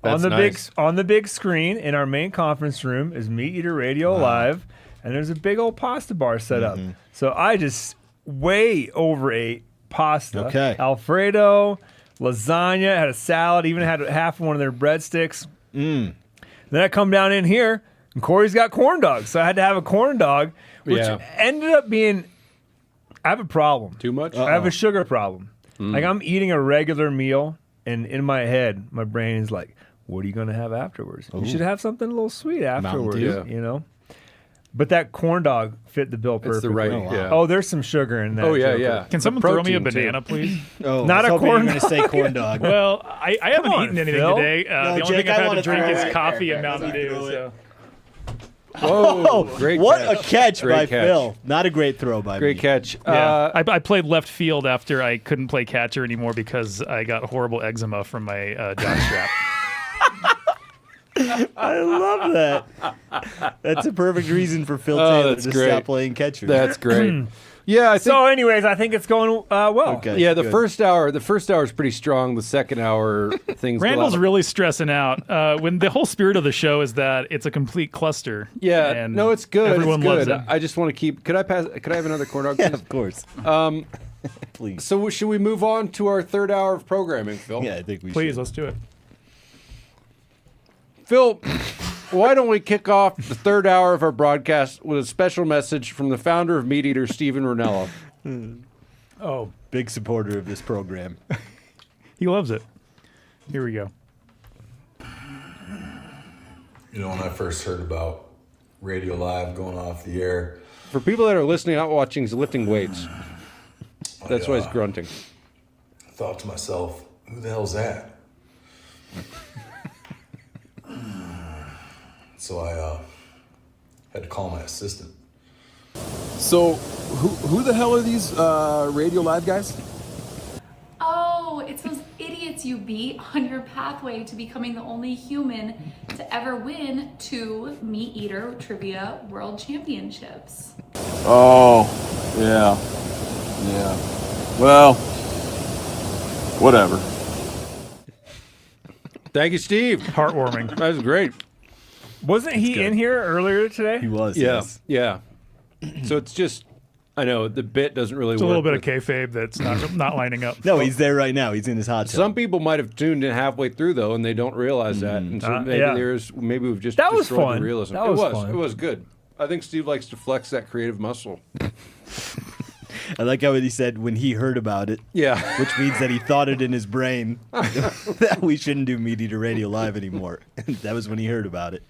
That's on nice. the big screen in our main conference room is MeatEater Radio Live, and there's a big old pasta bar set up. So I just way overate pasta. Okay. Alfredo, lasagna, had a salad, even had half of one of their breadsticks. Then I come down in here, and Corey's got corn dogs. So I had to have a corn dog, which ended up being, I have a problem. Too much? I have a sugar problem. Like I'm eating a regular meal, and in my head, my brain is like, what are you going to have afterwards? You should have something a little sweet afterwards, Dew. you know? But that corn dog fit the bill perfectly. It's the right, yeah. Oh, there's some sugar in that. Oh, yeah, joker. yeah. Can someone throw me a banana, please? Oh, Not I a was hoping you were corn going to say corn dog. Well, I haven't on, eaten anything Phil. today. No, the only Jake, thing I've I had wanna to drink throw is it. coffee Fair, and Mountain fair. Dew. So. Whoa, great what catch. a catch Great by catch. Phil. Not a great throw by Great me. catch. Yeah, I played left field after I couldn't play catcher anymore because I got horrible eczema from my jockstrap. I love that. That's a perfect reason for Phil Oh, Taylor that's to great. stop playing catcher. That's great. Yeah, I think. So, anyways, I think it's going well. Okay. Yeah, the good. first hour is pretty strong. The second hour, things. Randall's go out. really stressing out when the whole spirit of the show is that it's a complete cluster. Yeah, and no, it's good. Everyone it's good. loves it. I just want to keep. Could I have another corn dog? Yeah, Please? of course. Please. So should we move on to our third hour of programming, Phil? Yeah, I think we Please, should. let's do it. Phil, why don't we kick off the third hour of our broadcast with a special message from the founder of MeatEater, Steven Ranella. Oh, Big supporter of this program. he loves it. Here we go. You know, when I first heard about Radio Live going off the air, For people that are listening, not watching, he's lifting weights. That's why he's grunting. I thought to myself, who the hell's that? So I had to call my assistant. So, who the hell are these Radio Live guys? Oh, it's those idiots you beat on your pathway to becoming the only human to ever win 2 MeatEater Trivia World Championships. Oh, yeah. Well, whatever. Thank you, Steve. Heartwarming. That was great. Wasn't he in here earlier today? He was. Yeah, Yes. yeah. So it's just, I know the bit doesn't really It's work. a little bit of with- kayfabe that's not lining up. No, he's there right now. He's in his hot tub. Some people might have tuned in halfway through though, and they don't realize that. And so maybe yeah. maybe we've just That was destroyed fun. the realism. That it was was. fun. It was good. I think Steve likes to flex that creative muscle. I like how he said when he heard about it. Yeah. Which means that he thought it in his brain that we shouldn't do MeatEater Radio Live anymore. That was when he heard about it.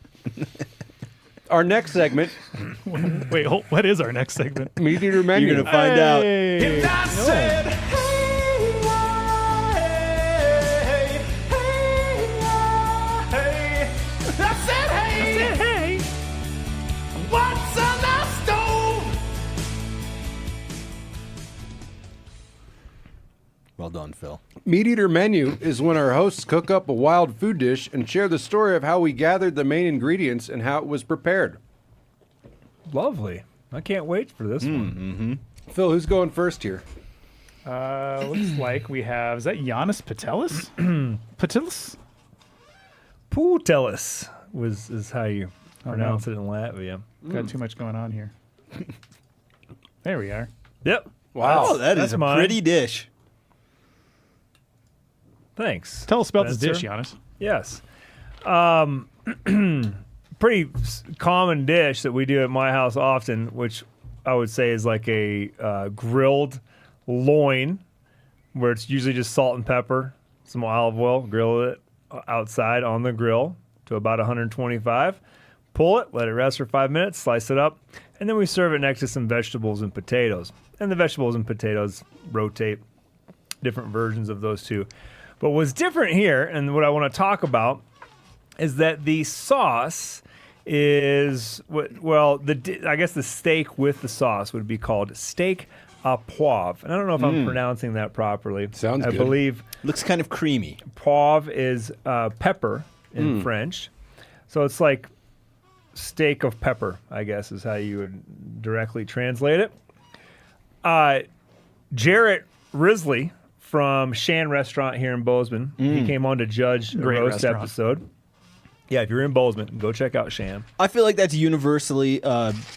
Our next segment. Wait, what is our next segment? MeatEater menu. You're going to find out. If I said, hey, I said, hey, what's on the stove? Well done, Phil. MeatEater menu is when our hosts cook up a wild food dish and share the story of how we gathered the main ingredients and how it was prepared. Lovely. I can't wait for this one. Mm-hmm. Phil, who's going first here? Looks like we have, is that Giannis Patelis? Patelis? Putelis is how you pronounce it in Latvia. Got too much going on here. There we are. Yep. Wow. Oh, that That's is a mine. pretty dish. Thanks. Tell us about this dish, Spencer. Giannis. Yes. Pretty common dish that we do at my house often, which I would say is like a grilled loin, where it's usually just salt and pepper, some olive oil, grill it outside on the grill to about 125. Pull it, let it rest for 5 minutes, slice it up, and then we serve it next to some vegetables and potatoes. And the vegetables and potatoes rotate, different versions of those two. But what's different here, and what I want to talk about, is that the sauce is I guess the steak with the sauce would be called steak à poivre. And I don't know if I'm pronouncing that properly. Sounds I good. believe Looks kind of creamy. poivre is pepper in French. So it's like steak of pepper, I guess is how you would directly translate it. Jarrett Risley from Shan Restaurant here in Bozeman. He came on to judge a Great roast restaurant. episode. Yeah, if you're in Bozeman, go check out Shan. I feel like that's universally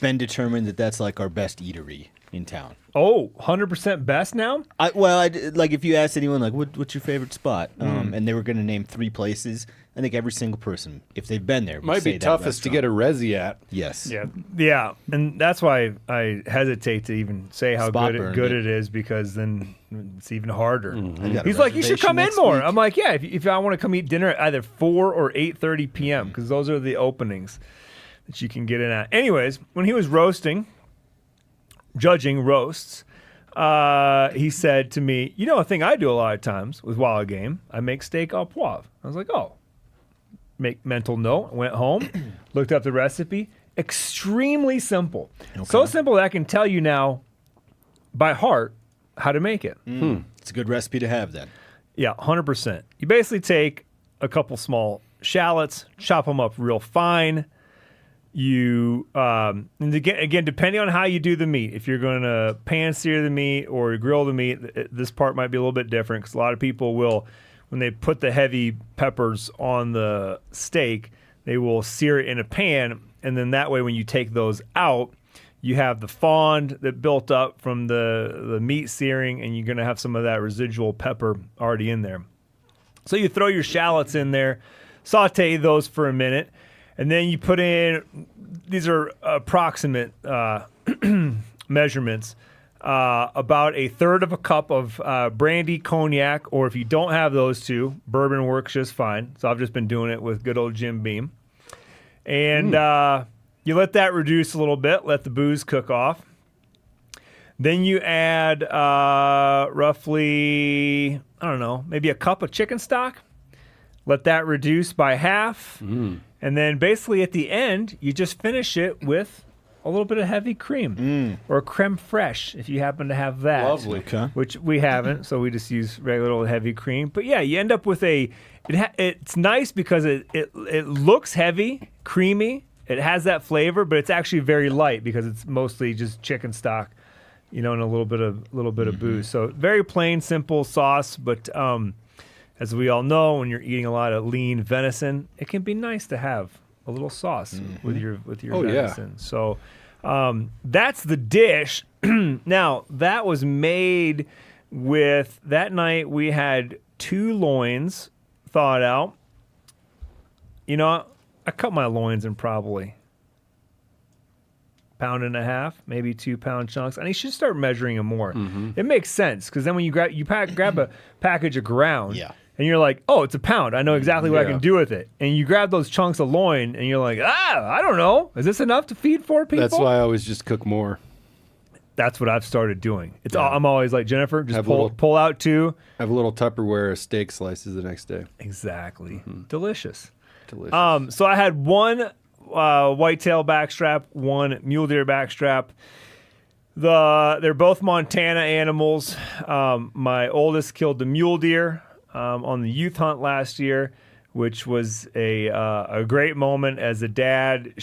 been determined that that's like our best eatery in town. Oh, 100% best now? Like if you asked anyone, like, what's your favorite spot? And they were going to name 3 places, I think every single person, if they've been there, would Might say be that toughest to get a resi at. Yes. Yeah, and that's why I hesitate to even say how Spot good burned it is, because then it's even harder. I got a He's like, you should reservation come in next more. week." I'm like, yeah, if I want to come eat dinner at either 4 or 8:30 p.m., because those are the openings that you can get in at. Anyways, when he was judging roasts, he said to me, you know, a thing I do a lot of times with Wild Game, I make steak au poivre. I was like, oh. Make mental note, went home, looked up the recipe. Extremely simple. So simple that I can tell you now by heart how to make it. It's a good recipe to have then. Yeah, 100%. You basically take a couple small shallots, chop them up real fine. You, and again, depending on how you do the meat, if you're going to pan sear the meat or grill the meat, this part might be a little bit different because a lot of people will, when they put the heavy peppers on the steak, they will sear it in a pan, and then that way when you take those out, you have the fond that built up from the meat searing, and you're going to have some of that residual pepper already in there. So you throw your shallots in there, saute those for a minute, and then you put in, these are approximate measurements, about 1/3 of a cup of brandy, cognac, or if you don't have those two, bourbon works just fine. So I've just been doing it with good old Jim Beam. And you let that reduce a little bit, let the booze cook off. Then you add roughly, I don't know, maybe a cup of chicken stock. Let that reduce by half. And then basically at the end, you just finish it with a little bit of heavy cream or creme fraiche if you happen to have that. Lovely. Okay. Which we haven't, so we just use regular old heavy cream. But yeah, you end up with it's nice because it looks heavy, creamy. It has that flavor, but it's actually very light because it's mostly just chicken stock, and a little bit of booze. So very plain, simple sauce, but as we all know, when you're eating a lot of lean venison, it can be nice to have a little sauce with your venison. Yeah. So that's the dish. Now, that was made with, that night we had 2 loins thawed out. I cut my loins in probably 1.5 pounds, maybe 2 pound chunks. And you should start measuring them more. It makes sense because then when you grab a package of ground, and you're like, oh, it's 1 pound. I know exactly what I can do with it. And you grab those chunks of loin, and you're like, I don't know. Is this enough to feed 4 people? That's why I always just cook more. That's what I've started doing. I'm always like, Jennifer, just pull out 2. Have a little Tupperware of steak slices the next day. Exactly. Delicious. So I had 1 whitetail backstrap, 1 mule deer backstrap. They're both Montana animals. My oldest killed the mule deer on the youth hunt last year, which was a great moment as a dad.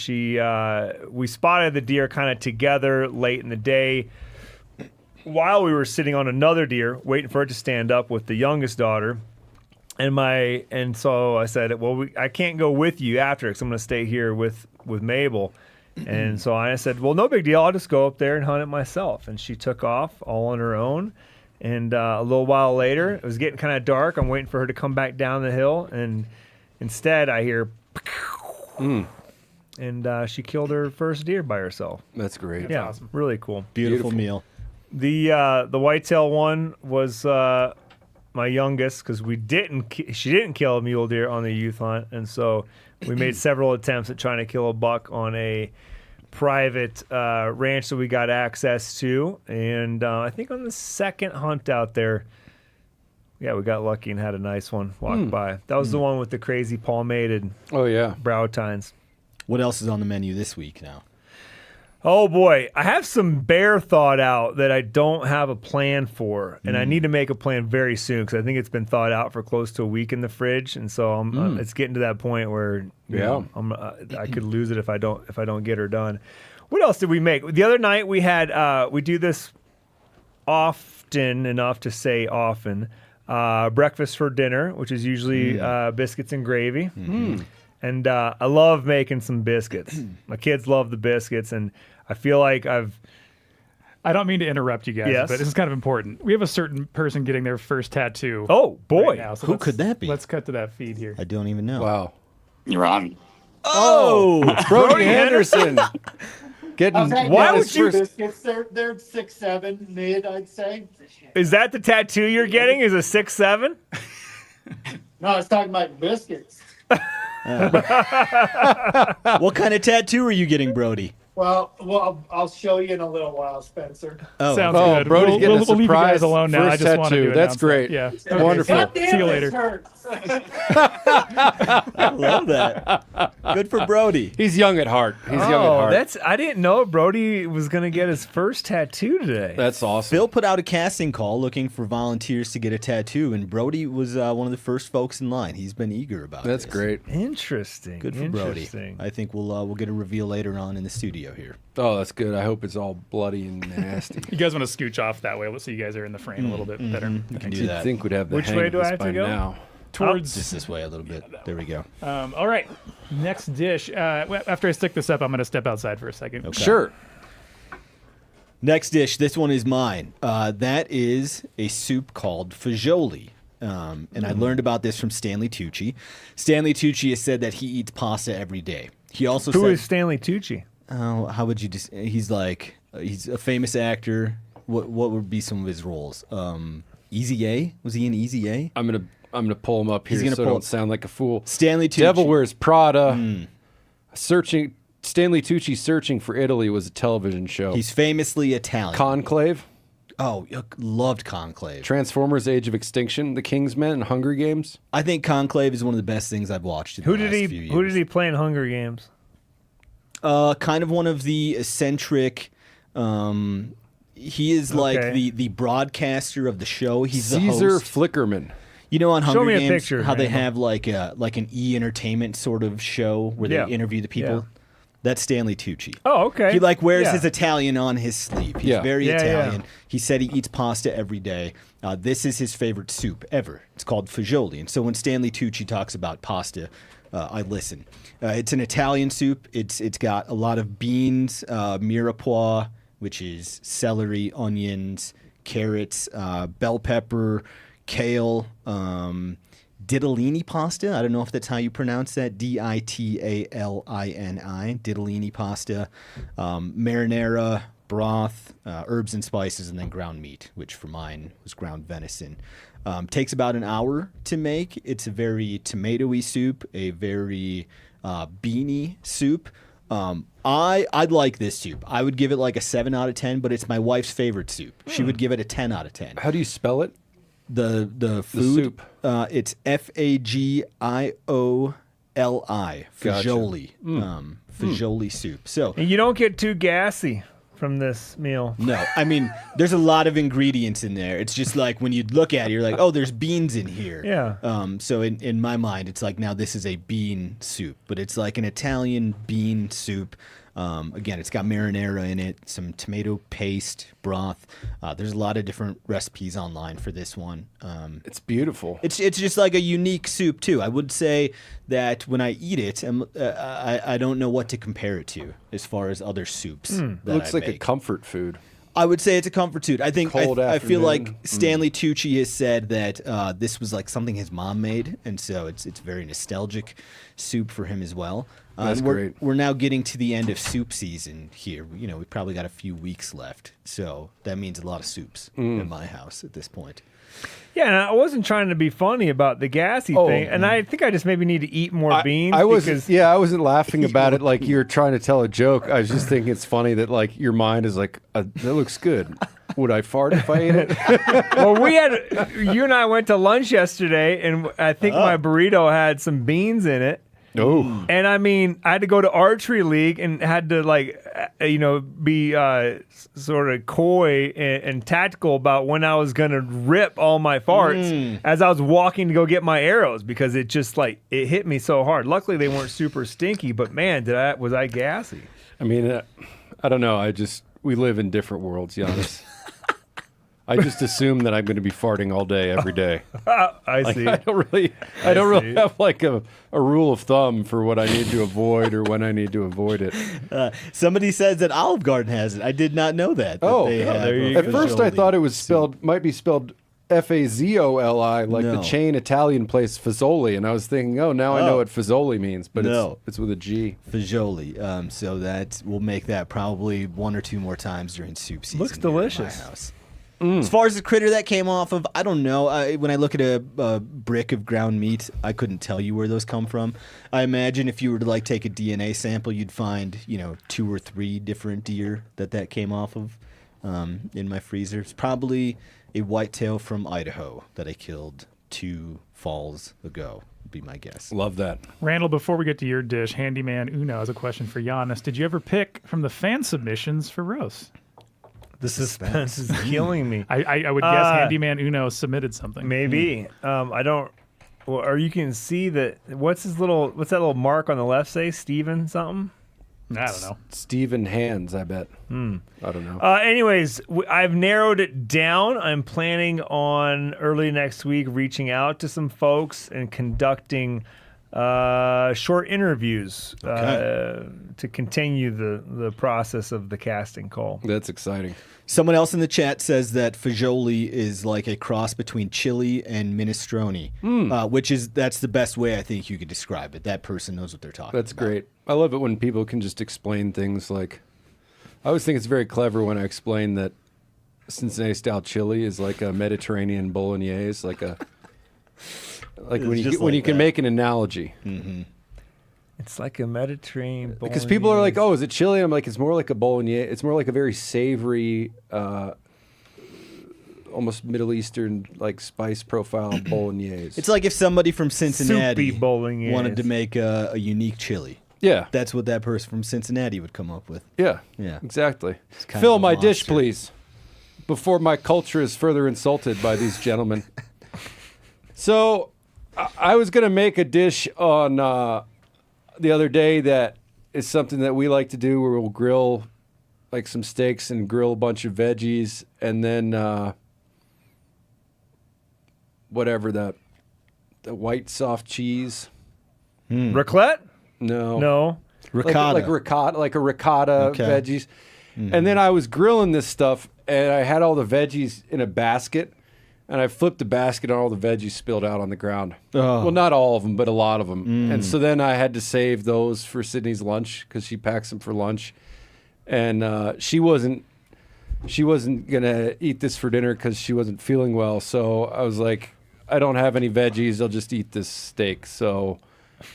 We spotted the deer kind of together late in the day while we were sitting on another deer waiting for it to stand up with the youngest daughter. And so I said, well, I can't go with you after because I'm going to stay here with Mabel. And so I said, well, no big deal. I'll just go up there and hunt it myself. And she took off all on her own. And a little while later, it was getting kind of dark. I'm waiting for her to come back down the hill. And instead, I hear, and she killed her first deer by herself. That's great. Yeah, awesome. Really cool. Beautiful meal. The whitetail one was my youngest because she didn't kill a mule deer on the youth hunt, and so we made several attempts at trying to kill a buck on a private ranch that we got access to, and I think on the second hunt out there, we got lucky and had a nice one walk by. That was the one with the crazy palmated brow tines. What else is on the menu this week now? Oh boy, I have some bear thought out that I don't have a plan for, and I need to make a plan very soon because I think it's been thought out for close to a week in the fridge, and so it's getting to that point where you know, I could lose it if I don't get her done. What else did we make? The other night we had we do this often enough to say often. Breakfast for dinner, which is usually biscuits and gravy. And I love making some biscuits. My kids love the biscuits, and I feel like I don't mean to interrupt you guys, but this is kind of important. We have a certain person getting their first tattoo. Oh, boy. Right now, so Who could that be? Let's cut to that feed here. I don't even know. Wow. You're on. Oh, Brody Henderson. Why would you? Biscuits, they're 6'7" mid, I'd say. Is that the tattoo you're getting? Is a 6'7"? No, I was talking about biscuits. What kind of tattoo are you getting, Brody? Well, I'll show you in a little while, Spencer. Oh. Sounds good. Brody's getting a surprise. We'll leave you guys alone now. I just wanted to That's announce great. That. Yeah. Wonderful. See you later. I love that. Good for Brody. He's young at heart. He's young at heart. I didn't know Brody was going to get his first tattoo today. That's awesome. Phil put out a casting call looking for volunteers to get a tattoo, and Brody was one of the first folks in line. He's been eager about That's this. great. Interesting. Good for Brody. I think we'll get a reveal later on in the studio here. Oh, that's good. I hope it's all bloody and nasty. You guys want to scooch off that way? Let's see you guys are in the frame a little bit better. We can do that. I think we'd have the Which hang way of do I this have by to go? now. Towards just this way a little bit. There we go. All right. Next dish. After I stick this up, I'm going to step outside for a second. Okay. Sure. Next dish. This one is mine. That is a soup called fagioli. And I learned about this from Stanley Tucci. Stanley Tucci has said that he eats pasta every day. He also Who said, is Stanley Tucci? Oh, how would you just? He's a famous actor. What would be some of his roles? Easy A? Was he in Easy A? I'm gonna pull him up here so I don't sound like a fool. Stanley Tucci. Devil Wears Prada. Stanley Tucci Searching for Italy was a television show. He's famously Italian. Conclave. Oh, loved Conclave. Transformers: Age of Extinction, The Kingsmen, and Hunger Games. I think Conclave is one of the best things I've watched in the last few years. Who did he play in Hunger Games? Kind of one of the eccentric. He is like the broadcaster of the show. He's Caesar the host. Flickerman. You know, on Show Hunger me a Games, picture, how they Randall. have like an E-entertainment sort of show where Yeah. they interview the people. Yeah. That's Stanley Tucci. Oh, okay. He wears Yeah. his Italian on his sleeve. He's very Italian. He said he eats pasta every day. This is his favorite soup ever. It's called fagioli. And so when Stanley Tucci talks about pasta, I listen. It's an Italian soup. It's got a lot of beans, mirepoix, which is celery, onions, carrots, bell pepper, kale, ditalini pasta. I don't know if that's how you pronounce that. Ditalini. Ditalini pasta, marinara, broth, herbs and spices, and then ground meat, which for mine was ground venison. Takes about an hour to make. It's a very tomatoey soup, a very beany soup. I'd like this soup. I would give it like a 7 out of 10, but it's my wife's favorite soup. She would give it a 10 out of 10. How do you spell it? The food. soup. It's Fagioli. Fagioli. Fagioli soup. So And you don't get too gassy from this meal. no, I mean there's a lot of ingredients in there. It's just like when you look at it, you're like, oh, there's beans in here. Yeah. So in my mind, it's like now this is a bean soup, but it's like an Italian bean soup. Again, it's got marinara in it, some tomato paste, broth. There's a lot of different recipes online for this one. It's beautiful. It's just like a unique soup too. I would say that when I eat it, I don't know what to compare it to as far as other soups. It that looks I like a make. comfort food. I would say it's a comfort food. I think Cold I feel like afternoon. Stanley Tucci has said that this was like something his mom made, and so it's very nostalgic soup for him as well. That's And great. We're now getting to the end of soup season here. You know, we probably got a few weeks left, so that means a lot of soups in my house at this point. Yeah, and I wasn't trying to be funny about the gassy thing, and I think I just maybe need to eat more beans. I because wasn't laughing about it like you're trying to tell a joke. I was just thinking it's funny that like your mind is like, that looks good. Would I fart if I ate it? Well, you and I went to lunch yesterday, and I think my burrito had some beans in it. Oh. And I mean, I had to go to archery league and had to be sort of coy and tactical about when I was going to rip all my farts as I was walking to go get my arrows because it just it hit me so hard. Luckily they weren't super stinky, but man, was I gassy. I mean, I don't know. We live in different worlds, Giannis. I just assume that I'm going to be farting all day, every day. I see. I don't really have like a rule of thumb for what I need to avoid or when I need to avoid it. Somebody says that Olive Garden has it. I did not know that. At first I thought it was might be spelled Fazoli, like the chain Italian place Fazoli, and I was thinking, I know what Fazoli means, but it's with a G. Fazoli. So that we'll make that probably one or two more times during soup season. Looks delicious. In my house. As far as the critter that came off of, I don't know. When I look at a brick of ground meat, I couldn't tell you where those come from. I imagine if you were to take a DNA sample, you'd find 2 or 3 different deer that came off of in my freezer. It's probably a whitetail from Idaho that I killed 2 falls ago. Would be my guess. Love that. Randall, before we get to your dish, Handyman Uno has a question for Giannis. Did you ever pick from the fan submissions for roast? The suspense is killing me. I would guess Handyman Uno submitted something. Maybe. I don't. Well, or you can see that. What's that little mark on the left say? Steven something? I don't know. Steven Hands, I bet. I don't know. Anyways, I've narrowed it down. I'm planning on early next week reaching out to some folks and conducting short interviews to continue the process of the casting call. That's exciting. Someone else in the chat says that fagioli is like a cross between chili and minestrone, that's the best way I think you could describe it. That person knows what they're talking about. That's great. I love it when people can just explain things like, I always think it's very clever when I explain that Cincinnati style chili is like a Mediterranean bolognese, when you can make an analogy. Mm-hmm. It's like a Mediterranean bolognese. Because people are like, oh, is it chili? I'm like, it's more like a bolognese. It's more like a very savory, almost Middle Eastern spice profile bolognese. It's like if somebody from Cincinnati Soupy bolognese. wanted to make a unique chili. Yeah. That's what that person from Cincinnati would come up with. Yeah. Yeah. Exactly. kind Fill of a my dish, monster. please, before my culture is further insulted by these gentlemen. So I was going to make a dish on the other day that is something that we like to do where we'll grill some steaks and grill a bunch of veggies and then whatever the white soft cheese. Raclette? No. Ricotta. Like ricotta, like a ricotta veggies. Mm-hmm. And then I was grilling this stuff and I had all the veggies in a basket. And I flipped the basket and all the veggies spilled out on the ground. Oh. Well, not all of them, but a lot of them. And so then I had to save those for Sydney's lunch because she packs them for lunch. And she wasn't going to eat this for dinner because she wasn't feeling well. So I was like, I don't have any veggies. I'll just eat this steak. So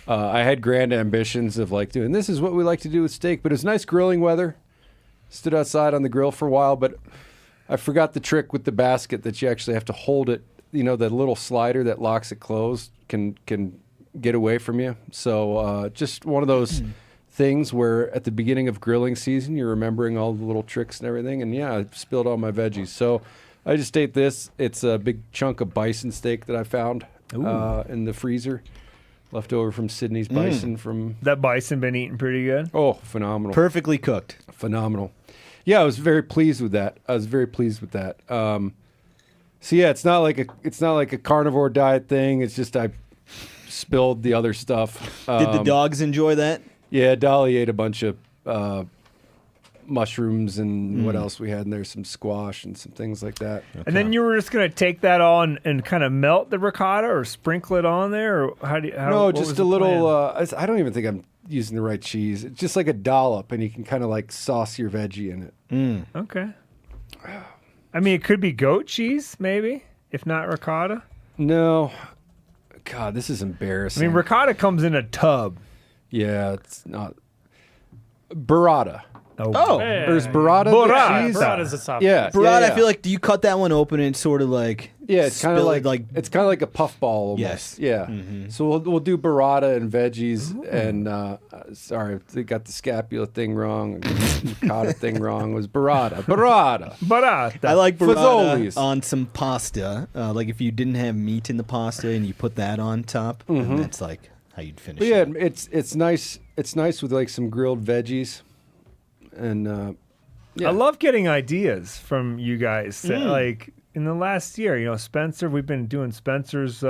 I had grand ambitions of doing this is what we like to do with steak. But it was nice grilling weather. Stood outside on the grill for a while, but I forgot the trick with the basket that you actually have to hold it. The little slider that locks it closed can get away from you. So just one of those things where at the beginning of grilling season, you're remembering all the little tricks and everything. And yeah, I spilled all my veggies. So I just ate this. It's a big chunk of bison steak that I found in the freezer. Left over from Sydney's bison from... That bison been eating pretty good? Oh, phenomenal. Perfectly cooked. Phenomenal. Yeah, I was very pleased with that. So yeah, it's not like a carnivore diet thing. It's just I spilled the other stuff. Did the dogs enjoy that? Yeah, Dolly ate a bunch of mushrooms and what else we had in there, some squash and some things like that. And then you were just going to take that on and kind of melt the ricotta or sprinkle it on there? Or No, just a little, I don't even think I'm using the right cheese. It's just like a dollop and you can kind of sauce your veggie in it. Okay. I mean, it could be goat cheese, maybe, if not ricotta. No. God, this is embarrassing. I mean, ricotta comes in a tub. Yeah, it's not. Burrata. Oh, there's burrata. Burrata's a top. Yeah, Burrata. yeah. I feel like, do you cut that one open and sort of like Yeah, it's kind of spill it, like it's kind of like a puffball. Almost. Yes. Yeah. So we'll do burrata and veggies and sorry, I got the scapula thing wrong. Ricotta thing wrong. It was burrata. Burrata. I like burrata Fazoli's. on some pasta. Like if you didn't have meat in the pasta and you put that on top, and that's like how you'd finish. But yeah, it's nice. It's nice with like some grilled veggies, and I love getting ideas from you guys. Like in the last year, Spencer, we've been doing Spencer's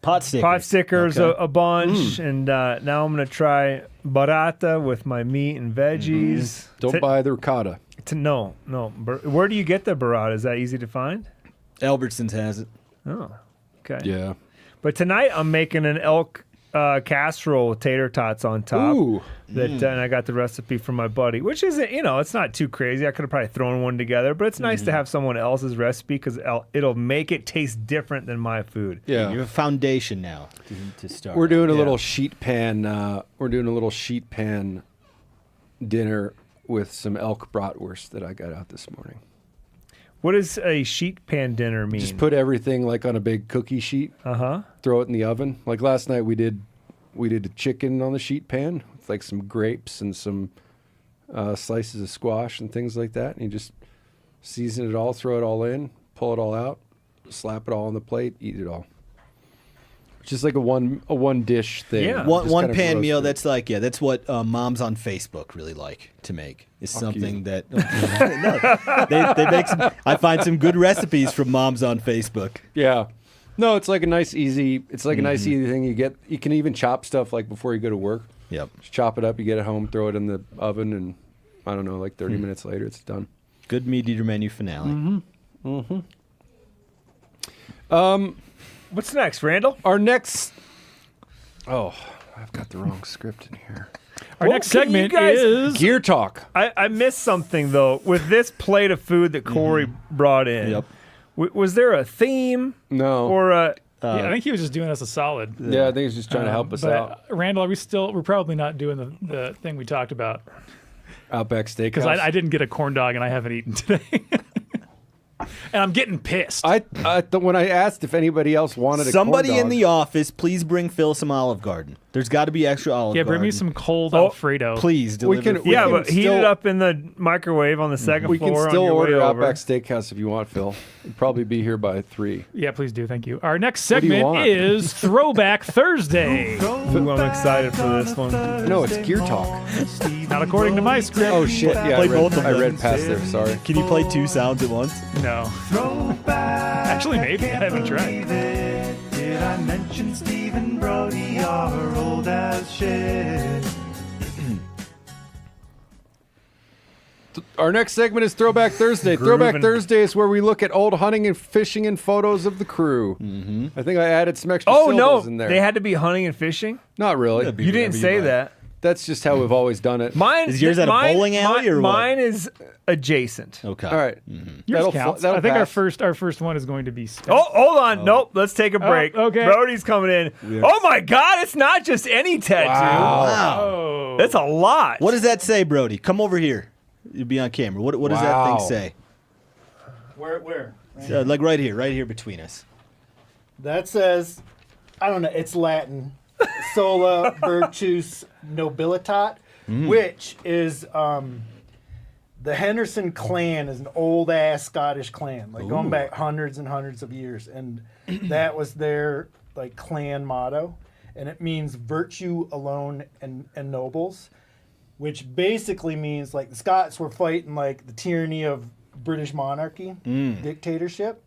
pot stickers a bunch, and now I'm gonna try burrata with my meat and veggies. Don't buy the ricotta. No. Where do you get the burrata? Is that easy to find? Albertsons has it. Oh, okay. Yeah. But tonight I'm making an elk casserole with tater tots on top. Ooh. And I got the recipe from my buddy, which isn't, it's not too crazy. I could have probably thrown one together, but it's nice to have someone else's recipe because it'll make it taste different than my food. Yeah. You have a foundation now to start. We're doing a little sheet pan. We're doing a little sheet pan dinner with some elk bratwurst that I got out this morning. What does a sheet pan dinner mean? Just put everything like on a big cookie sheet. Throw it in the oven. Like last night we did a chicken on the sheet pan with like some grapes and some slices of squash and things like that. And you just season it all, throw it all in, pull it all out, slap it all on the plate, eat it all. It's just like a one dish thing. Yeah. One pan meal. That's like that's what moms on Facebook really like to make. It's something that they make. I find some good recipes from moms on Facebook. Yeah. No, it's like a nice easy. It's like a nice easy thing. You can even chop stuff like before you go to work. Yep. Just chop it up. You get it home, throw it in the oven, and I don't know, like 30 minutes later, it's done. Good MeatEater menu finale. What's next, Randall? Our next. Oh, I've got the wrong script in here. Our next segment is Gear Talk. I missed something though with this plate of food that Corey brought in. Yep. Was there a theme? No. Or a? I think he was just doing us a solid. Yeah, I think he's just trying to help us but, out. Randall, we're probably not doing the thing we talked about. Outback Steakhouse. Because I didn't get a corn dog and I haven't eaten today. And I'm getting pissed. When I asked if anybody else wanted Somebody a corn in dog, the office, please bring Phil some Olive Garden. There's got to be extra Olive Garden. bring me some cold Alfredo. Please deliver. But heat it up in the microwave on the second we floor. can still on your order way over. Outback Steakhouse if you want, Phil. We'll probably be here by 3. Yeah, please do. Thank you. Our next What do you segment want? is Throwback Thursday. Ooh, I'm excited for this one. No, it's Gear Talk. Not according to my script. Oh shit! Yeah, Play both of them. I read past there. Sorry. Can you play 2 sounds at once? No. Actually, maybe. I haven't tried. Did I mention Stephen Brody are old as shit? Our next segment is Throwback Thursday. Throwback Thursday is where we look at old hunting and fishing and photos of the crew. I think I added some extra syllables in there. They had to be hunting and fishing? Not really. You didn't say that. That's just how we've always done it. Mine Is yours at a bowling alley or what? Mine is adjacent. Okay. All right. Yours counts. that'll I think pass. our first one is going to be Spence. Oh, hold on. Nope. Let's take a break. okay. Brody's coming in. Oh my God. It's not just any tattoo. Wow. Oh. That's a lot. What does that say, Brody? Come over here. You'll be on camera. What does that thing say? Where? Like right here between us. That says, I don't know, it's Latin. Sola Virtus Nobilitat, which is the Henderson clan is an old ass Scottish clan, like going back hundreds and hundreds of years, and that was their like clan motto, and it means virtue alone and nobles, which basically means like the Scots were fighting like the tyranny of British monarchy, dictatorship.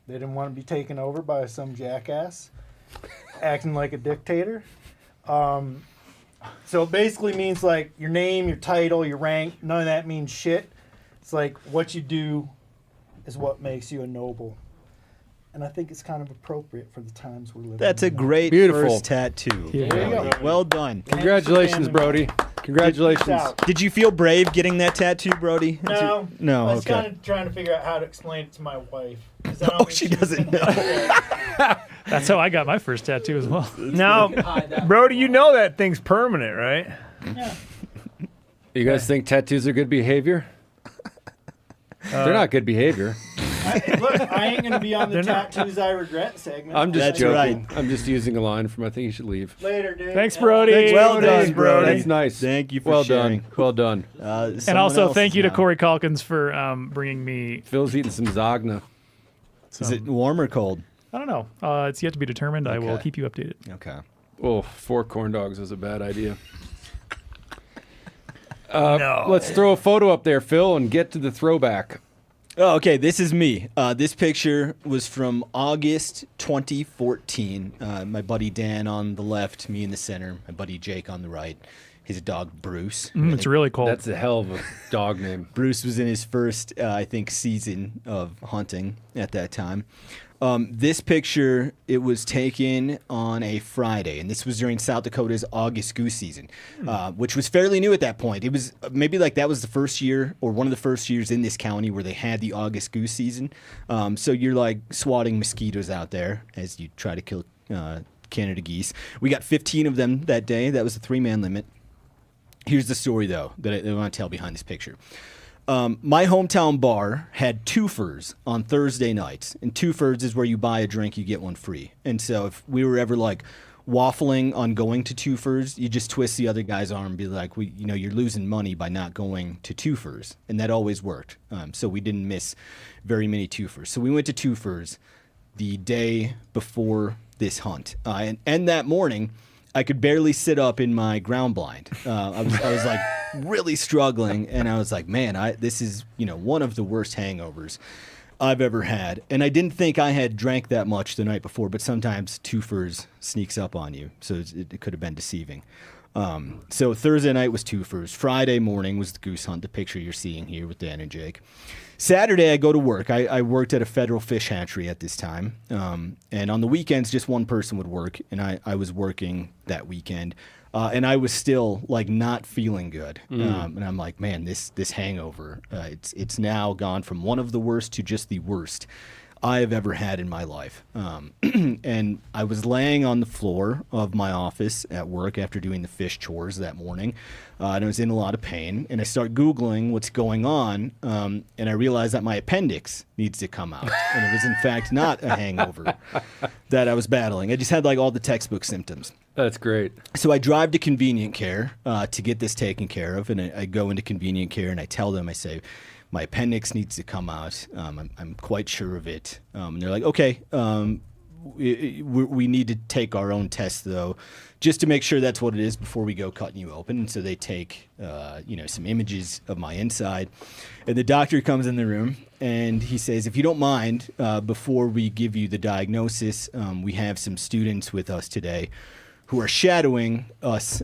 They didn't want to be taken over by some jackass acting like a dictator. So it basically means like your name, your title, your rank, none of that means shit. It's like what you do is what makes you a noble. And I think it's kind of appropriate for the times we're living That's in. a great Beautiful. first tattoo. There you go. Well done. Congratulations, Brody. Congratulations. Did you feel brave getting that tattoo, Brody? No. No, I was okay. kind of trying to figure out how to explain it to my wife. Oh, she doesn't know. That's how I got my first tattoo as well. Now, Brody, you know that thing's permanent, right? Yeah. You guys think tattoos are good behavior? They're not good behavior. Look, I ain't gonna be on the tattoos I regret segment. I'm just That's joking. right. I'm just using a line from I think you should leave. Later, dude. Thanks, Brody. Well done, Brody. That's nice. Thank you for well sharing. done. Well done. And also, thank you to Corey Calkins for bringing me. Phil's eating some Zagna. Is it warm or cold? I don't know. It's yet to be determined. I will keep you updated. Okay. Oh, 4 corn dogs is a bad idea. Let's throw a photo up there, Phil, and get to the throwback. Oh, okay. This is me. This picture was from August 2014. My buddy Dan on the left, me in the center, my buddy Jake on the right. His dog Bruce. It's really cold. That's a hell of a dog name. Bruce was in his first, I think, season of hunting at that time. This picture, it was taken on a Friday, and this was during South Dakota's August goose season, which was fairly new at that point. It was maybe like that was the first year or one of the first years in this county where they had the August goose season. So you're like swatting mosquitoes out there as you try to kill Canada geese. We got 15 of them that day. That was the 3-man limit. Here's the story, though, that I want to tell behind this picture. My hometown bar had twofers on Thursday nights, and twofers is where you buy a drink, you get one free. And so if we were ever like waffling on going to twofers, you just twist the other guy's arm and be like, you're losing money by not going to twofers, and that always worked. So we didn't miss very many twofers. So we went to twofers the day before this hunt, and that morning. I could barely sit up in my ground blind. I was like really struggling, and I was like, man, this is one of the worst hangovers I've ever had. And I didn't think I had drank that much the night before, but sometimes twofers sneaks up on you, so it could have been deceiving. So Thursday night was twofers. Friday morning was the goose hunt, the picture you're seeing here with Dan and Jake. Saturday, I go to work. I worked at a federal fish hatchery at this time. And on the weekends, just one person would work. And I was working that weekend. And I was still like not feeling good. And I'm like, man, this hangover, it's now gone from one of the worst to just the worst I have ever had in my life. And I was laying on the floor of my office at work after doing the fish chores that morning. And I was in a lot of pain. And I start Googling what's going on. And I realized that my appendix needs to come out. And it was, in fact, not a hangover that I was battling. I just had like all the textbook symptoms. That's great. So I drive to Convenient Care to get this taken care of. And I go into Convenient Care and I tell them, I say, my appendix needs to come out. I'm quite sure of it. And they're like, okay, we need to take our own test, though, just to make sure that's what it is before we go cutting you open. And so they take, some images of my inside. And the doctor comes in the room and he says, if you don't mind, before we give you the diagnosis, we have some students with us today who are shadowing us,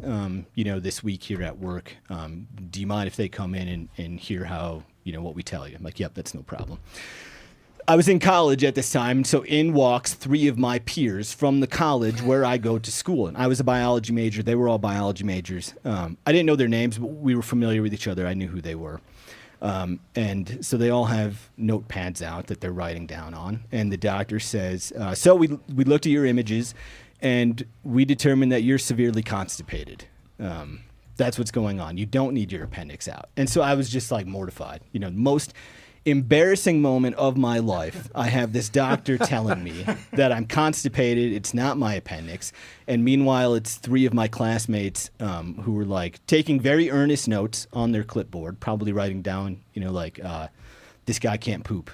this week here at work. Do you mind if they come in and hear how, what we tell you? I'm like, yep, that's no problem. I was in college at this time, so in walks 3 of my peers from the college where I go to school. And I was a biology major. They were all biology majors. I didn't know their names, but we were familiar with each other. I knew who they were. And so they all have notepads out that they're writing down on. And the doctor says, so we looked at your images, and we determined that you're severely constipated. That's what's going on. You don't need your appendix out. And so I was just like mortified. Most embarrassing moment of my life. I have this doctor telling me that I'm constipated. It's not my appendix. And meanwhile, it's 3 of my classmates who were like taking very earnest notes on their clipboard, probably writing down, this guy can't poop.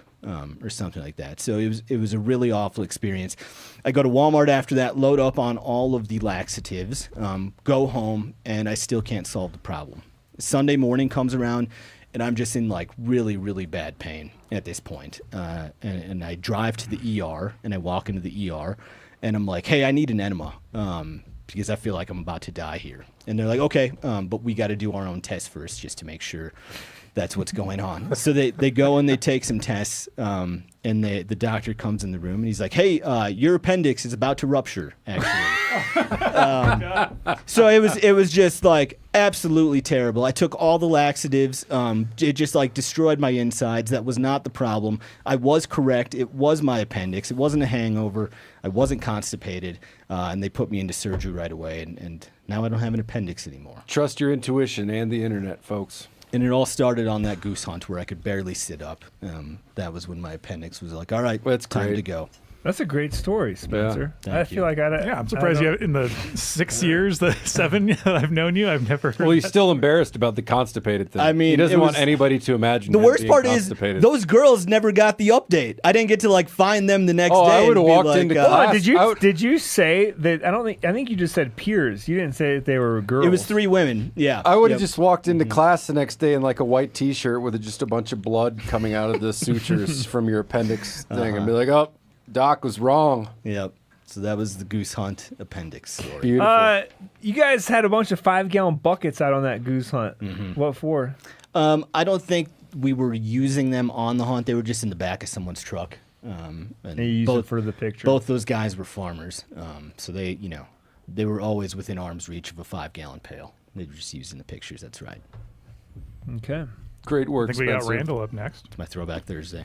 Or something like that. So it was a really awful experience. I go to Walmart after that, load up on all of the laxatives, go home, and I still can't solve the problem. Sunday morning comes around, and I'm just in like really, really bad pain at this point. And I drive to the ER, and I walk into the ER, and I'm like, hey, I need an enema because I feel like I'm about to die here. And they're like, okay, but we got to do our own test first just to make sure that's what's going on. So they go and they take some tests, and the doctor comes in the room and he's like, hey, your appendix is about to rupture, actually. So it was just like absolutely terrible. I took all the laxatives. It just like destroyed my insides. That was not the problem. I was correct. It was my appendix. It wasn't a hangover. I wasn't constipated. And they put me into surgery right away. And now I don't have an appendix anymore. Trust your intuition and the internet, folks. And it all started on that goose hunt where I could barely sit up. That was when my appendix was like, all right, well, it's time great. to go. That's a great story, Spencer. Thank I you. feel like I'm surprised you have, in the 6 years, the 7 that I've known you, I've never heard Well, he's that. still embarrassed about the constipated thing. I mean, he doesn't it want was- anybody to imagine The him worst being part is constipated. those girls never got the update. I didn't get to like find them the next Oh, I day. would've and be walked like, into Hold on, did you say that? I think you just said peers. You didn't say that they were girls. It was 3 women. Yeah, I would have Yep. just walked into class the next day in like a white T-shirt with just a bunch of blood coming out of the sutures from your appendix thing, and be like, "Oh, Doc was wrong." Yep. So that was the goose hunt appendix story. Beautiful. You guys had a bunch of 5-gallon buckets out on that goose hunt. Mm-hmm. What for? I don't think we were using them on the hunt. They were just in the back of someone's truck. And They used it for the picture. Both those guys were farmers, so they were always within arm's reach of a 5-gallon pail. They were just using the pictures. That's right. Okay. Great work, I think we got Spencer. Randall up next. It's my Throwback Thursday.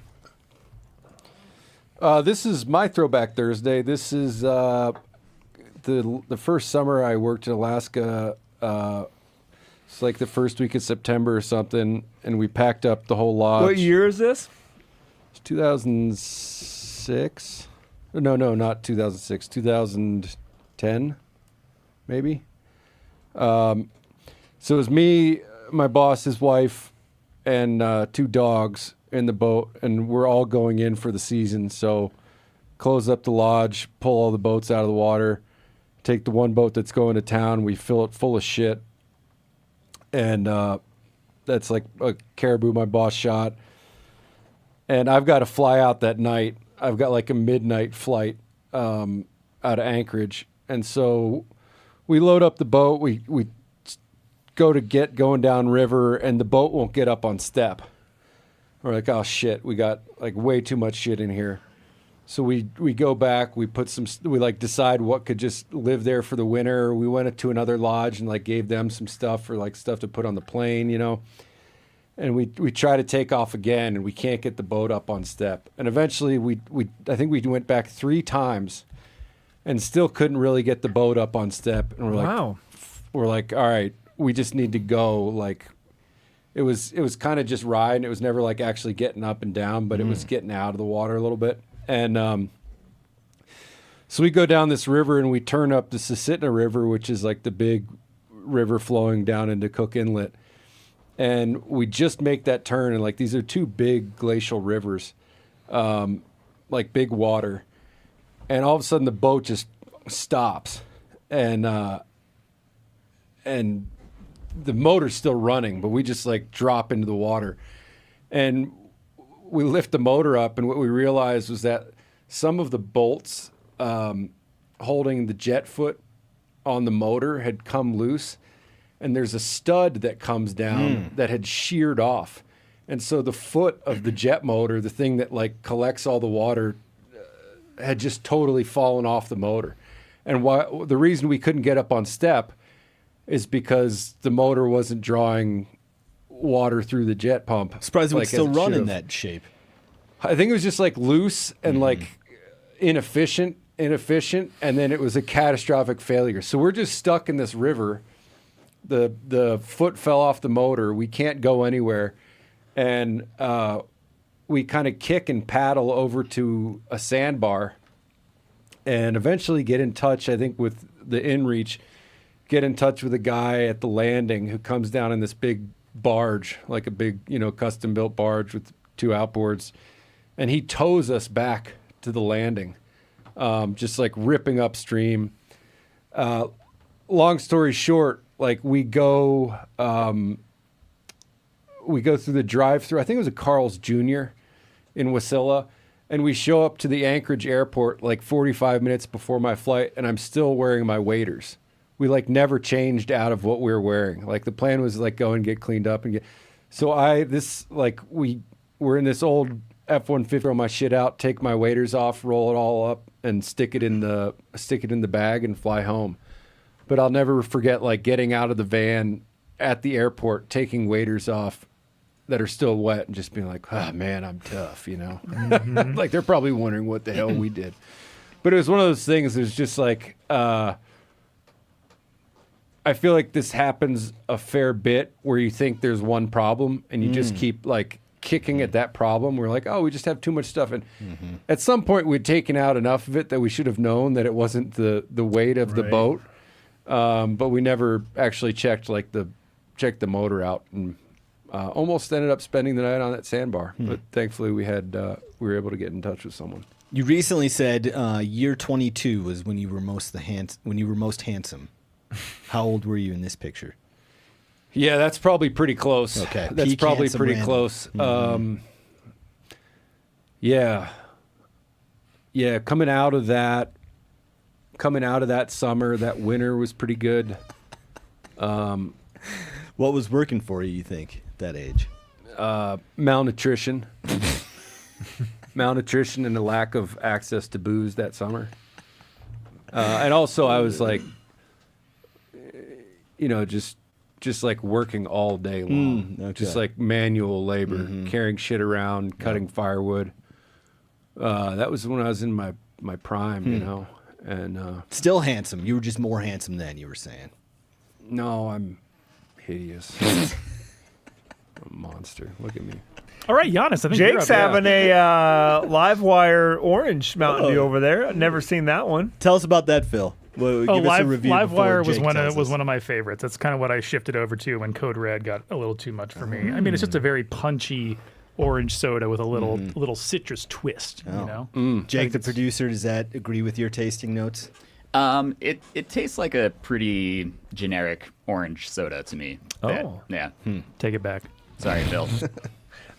This is my Throwback Thursday. This is the first summer I worked in Alaska. It's like the first week of September or something, and we packed up the whole lodge. What year is this? It's 2006. No, not 2006. 2010, maybe. So it was me, my boss, his wife, and 2 dogs in the boat, and we're all going in for the season. So close up the lodge, pull all the boats out of the water, take the one boat that's going to town, we fill it full of shit, and that's like a caribou my boss shot. And I've got to fly out that night. I've got like a midnight flight out of Anchorage, and so we load up the boat. We go to get going down river, and the boat won't get up on step. We're like, oh shit, we got like way too much shit in here. So we go back, we like decide what could just live there for the winter. We went to another lodge and like gave them some stuff for like stuff to put on the plane, And we try to take off again, and we can't get the boat up on step. And eventually I think we went back 3 times and still couldn't really get the boat up on step. And we're like, all right, we just need to go. Like, it was kind of just riding. It was never like actually getting up and down, but it was getting out of the water a little bit. And so we go down this river, and we turn up the Susitna River, which is like the big river flowing down into Cook Inlet. And we just make that turn, and like these are 2 big glacial rivers, like big water. And all of a sudden the boat just stops, and the motor's still running, but we just like drop into the water. And we lift the motor up, and what we realized was that some of the bolts holding the jet foot on the motor had come loose, and there's a stud that comes down that had sheared off. And so the foot of the jet motor, the thing that like collects all the water, had just totally fallen off the motor. And the reason we couldn't get up on step is because the motor wasn't drawing water through the jet pump. Surprised it would like, still as it run in should've. that shape. I think it was just like loose and like inefficient, and then it was a catastrophic failure. So we're just stuck in this river. The foot fell off the motor. We can't go anywhere. And we kind of kick and paddle over to a sandbar and eventually get in touch, I think, with the InReach, get in touch with a guy at the landing who comes down in this big barge, like a big, custom-built barge with 2 outboards. And he tows us back to the landing, just like ripping upstream. Long story short, like we go through the drive-through. I think it was a Carl's Jr. in Wasilla, and we show up to the Anchorage airport like 45 minutes before my flight, and I'm still wearing my waders. We like never changed out of what we were wearing. Like the plan was like go and get cleaned up and get. So we're in this old F-150, throw my shit out, take my waders off, roll it all up, and stick it in the bag and fly home. But I'll never forget like getting out of the van at the airport, taking waders off that are still wet, and just being like, "Oh man, I'm tough," you know. Mhm. Like they're probably wondering what the hell we did. But it was one of those things. It was just like I feel like this happens a fair bit where you think there's one problem and you just keep like kicking at that problem. We're like, oh, we just have too much stuff. And at some point we'd taken out enough of it that we should have known that it wasn't the weight of the boat. But we never actually checked the motor out, and almost ended up spending the night on that sandbar. But thankfully we were able to get in touch with someone. You recently said year 22 was when you were most handsome. How old were you in this picture? Yeah, that's probably pretty close. Okay, that's peak probably handsome pretty Randall. close. Mhm. Yeah. Coming out of that summer, that winter was pretty good. What was working for you? You think at that age? Malnutrition. Malnutrition and a lack of access to booze that summer. And also I was like, just like working all day long. Okay. Just like manual labor, carrying shit around, cutting firewood. That was when I was in my prime, you know. And still handsome. You were just more handsome then, you were saying. No, I'm hideous. I'm a monster. Look at me. All right, Giannis, I think Jake's you're up. having a live wire orange Mountain Dew over there. I've never seen that one. Tell us about that, Phil. Well, give us a review Live before Wire was Jake one tells us. of my favorites. That's kind of what I shifted over to when Code Red got a little too much for me. I mean, it's just a very punchy orange soda with a little citrus twist. You know, Jake, the producer, does that agree with your tasting notes? It tastes like a pretty generic orange soda to me. Oh. Yeah. Take it back. Sorry, Bill.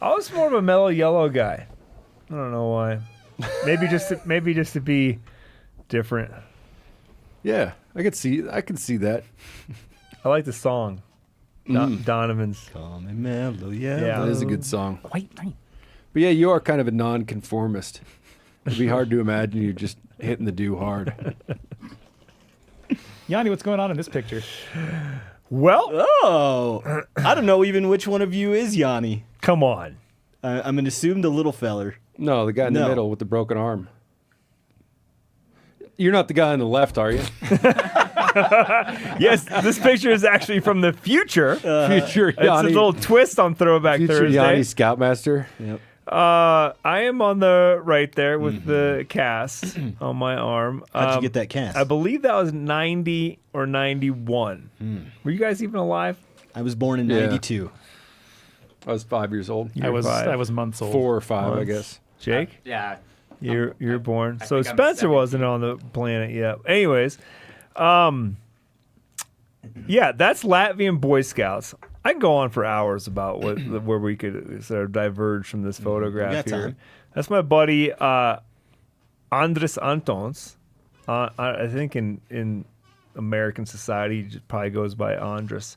I was more of a mellow yellow guy. I don't know why. Maybe just to be different. Yeah, I can see that. I like the song. Donovan's. Calm and mellow, yeah. That is a good song. White night. But yeah, you are kind of a nonconformist. It'd be hard to imagine you just hitting the dew hard. Yanni, what's going on in this picture? Well, I don't know even which one of you is Yanni. Come on. I'm going to assume the little feller. No, the guy in the middle with the broken arm. You're not the guy on the left, are you? Yes, this picture is actually from the future. Future It's a Yanni. little twist on Throwback Future Thursday. Yanni Scoutmaster. Yep. I am on the right there with the cast on my arm. How'd you get that cast? I believe that was 90 or 91. Were you guys even alive? I was born in 92. I was 5 years old. I was months old. 4 or 5, I Months. guess. Jake? Yeah. You're born. So think I'm Spencer wasn't on the planet yet. Anyways, yeah, that's Latvian Boy Scouts. I can go on for hours about where we could sort of diverge from this photograph got here. time. That's my buddy Andres Antons. I think in American society, he just probably goes by Andres.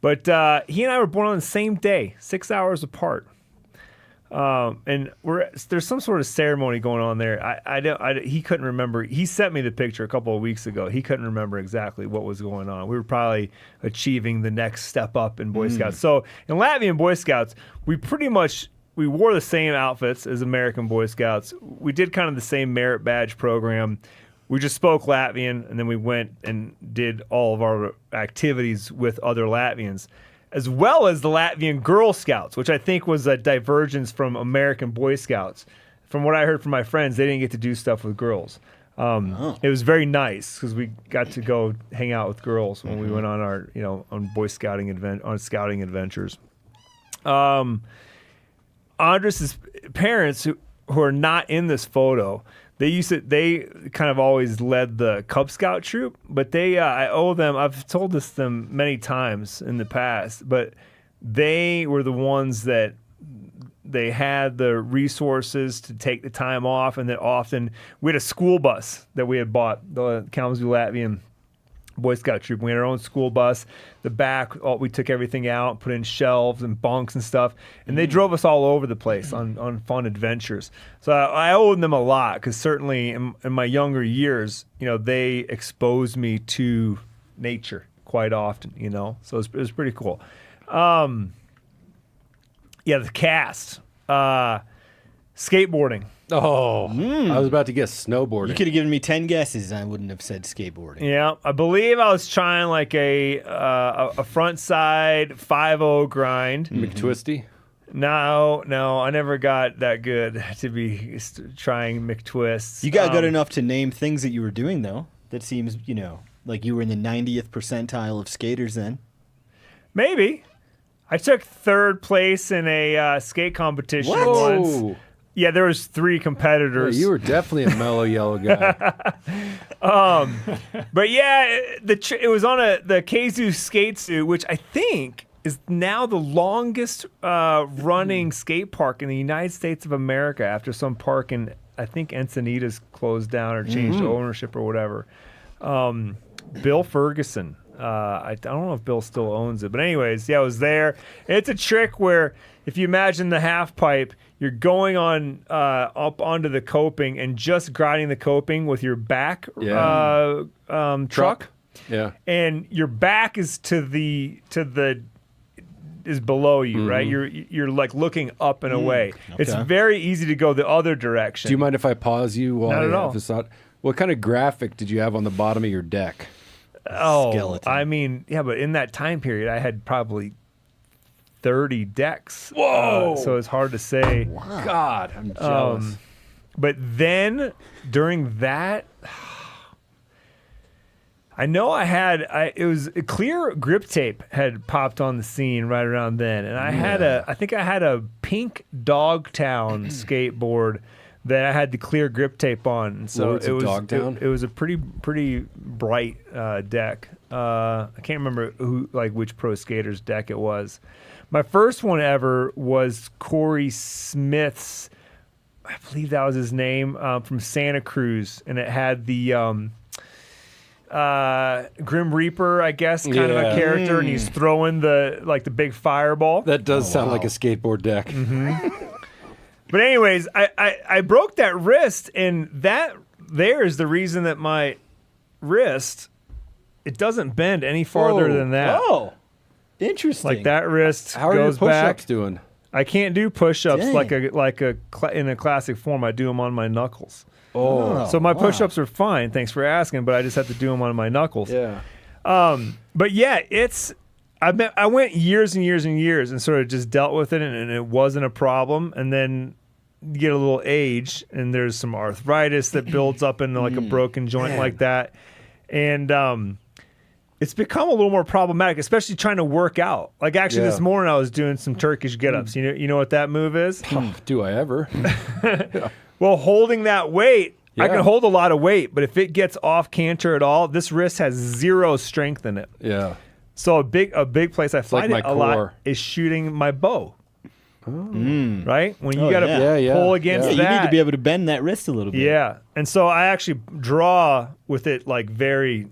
But he and I were born on the same day, 6 hours apart. And there's some sort of ceremony going on there. He couldn't remember. He sent me the picture a couple of weeks ago. He couldn't remember exactly what was going on. We were probably achieving the next step up in Boy Scouts. So in Latvian Boy Scouts, we wore the same outfits as American Boy Scouts. We did kind of the same merit badge program. We just spoke Latvian, and then we went and did all of our activities with other Latvians, as well as the Latvian Girl Scouts, which I think was a divergence from American Boy Scouts. From what I heard from my friends, they didn't get to do stuff with girls. It was very nice because we got to go hang out with girls when we went on our, on Boy Scouting scouting adventures. Andres' parents, who are not in this photo, they kind of always led the Cub Scout troop, but I owe them, I've told this to them many times in the past, but they were the ones that they had the resources to take the time off, and that often we had a school bus that we had bought, the Kalamazoo Latvian Boy Scout troop. We had our own school bus. The back, we took everything out, put in shelves and bunks and stuff, and they drove us all over the place on fun adventures. So I owed them a lot because certainly in my younger years, they exposed me to nature quite often. So it was pretty cool. The cast, skateboarding. Oh, I was about to guess snowboarding. You could have given me 10 guesses and I wouldn't have said skateboarding. Yeah, I believe I was trying like a front side 5-0 grind. McTwisty? No, I never got that good to be trying McTwists. You got good enough to name things that you were doing, though. That seems, like you were in the 90th percentile of skaters then. Maybe. I took third place in a skate competition once. Yeah, there was 3 competitors. Yeah, you were definitely a mellow yellow guy. But yeah, it was on the Keizu skate suit, which I think is now the longest running skate park in the United States of America after some park in, I think, Encinitas closed down or changed ownership or whatever. Bill Ferguson. I don't know if Bill still owns it. But anyways, I was there. It's a trick where if you imagine the half pipe, you're going on up onto the coping and just grinding the coping with your back truck. Yeah. And your back is is below you, right? You're like looking up and away. Okay. It's very easy to go the other direction. Do you mind if I pause you while Not at I all. have this thought? What kind of graphic did you have on the bottom of your deck? Skeleton. I mean, but in that time period, I had probably 30 decks. Whoa! So it's hard to say. Wow. God, I'm jealous. But then during that, I know it was a clear grip tape had popped on the scene right around then, and I had a pink Dogtown skateboard that I had the clear grip tape on. And so Lords of Dogtown? It was a pretty bright deck. I can't remember which pro skater's deck it was. My first one ever was Corey Smith's. I believe that was his name, from Santa Cruz, and it had the Grim Reaper, I guess, kind of a character, and he's throwing the big fireball. That does sound like a skateboard deck. But anyways, I broke that wrist, and that there is the reason that my wrist, it doesn't bend any farther than that. Oh, interesting. Like that wrist How are goes your back. push-ups doing? I can't do push-ups Dang. in a classic form. I do them on my knuckles. Oh, So my wow. push-ups are fine. Thanks for asking, but I just have to do them on my knuckles. yeah. But yeah, I went years and years and years and sort of just dealt with it, and it wasn't a problem. And then you get a little age, and there's some arthritis that builds up into like a broken joint like that, and it's become a little more problematic, especially trying to work out. Like actually, this morning I was doing some Turkish get-ups. You know what that move is? Do I ever? Well, holding that weight. I Yeah. can hold a lot of weight, but if it gets off canter at all, this wrist has zero strength in it. Yeah. So a big place I find like it a my core. lot is shooting my bow. Right? When you Oh, got to yeah. pull against Yeah, that. you need to be able to bend that wrist a little bit. Yeah. And so I actually draw with it like very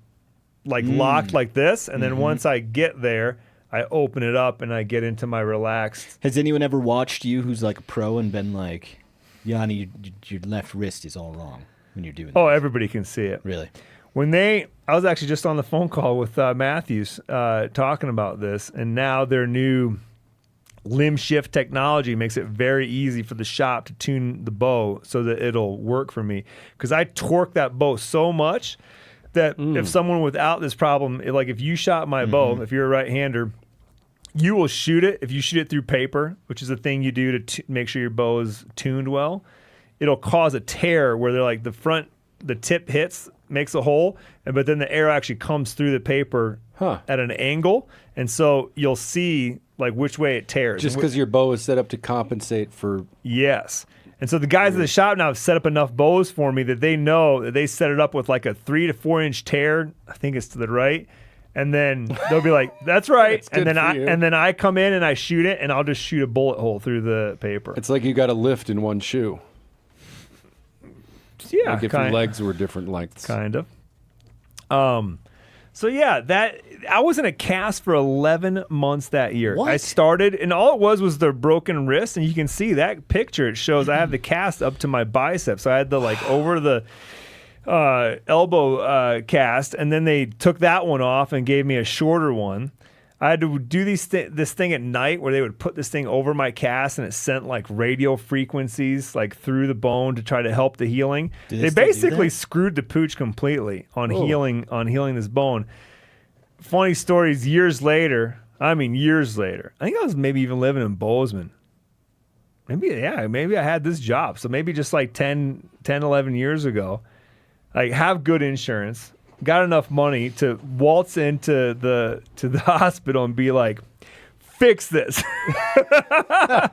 locked like this, and then once I get there, I open it up and I get into my relaxed. Has anyone ever watched you who's like a pro and been like, Yanni, your left wrist is all wrong when you're doing that? Oh, everybody can see it. Really? I was actually just on the phone call with Matthews talking about this, and now their new limb shift technology makes it very easy for the shop to tune the bow so that it'll work for me. Because I torque that bow so much that if someone without this problem, like if you shot my bow, if you're a right-hander, you will shoot it. If you shoot it through paper, which is a thing you do to make sure your bow is tuned well, it'll cause a tear where they're like the tip hits, makes a hole, but then the arrow actually comes through the paper at an angle, and so you'll see like which way it tears. Just because your bow is set up to compensate for... Yes. And so the guys at the shop now have set up enough bows for me that they know that they set it up with like a 3 to 4 inch tear. I think it's to the right. And then they'll be like, "That's right." That's and then I come in and I shoot it, and I'll just shoot a bullet hole through the paper. It's like you got a lift in one shoe. Yeah, like if your legs were different lengths. Kind of. So yeah, that I was in a cast for 11 months that year. What? I started, and all it was the broken wrist, and you can see that picture. It shows I have the cast up to my biceps. So I had the over the elbow cast, and then they took that one off and gave me a shorter one. I had to do this thing at night where they would put this thing over my cast, and it sent like radio frequencies like through the bone to try to help the healing. They basically screwed the pooch completely on healing this bone. Funny stories years later. I think I was maybe even living in Bozeman. Maybe I had this job. So maybe just like 10, 11 years ago, like have good insurance. Got enough money to waltz into the hospital and be like, fix this.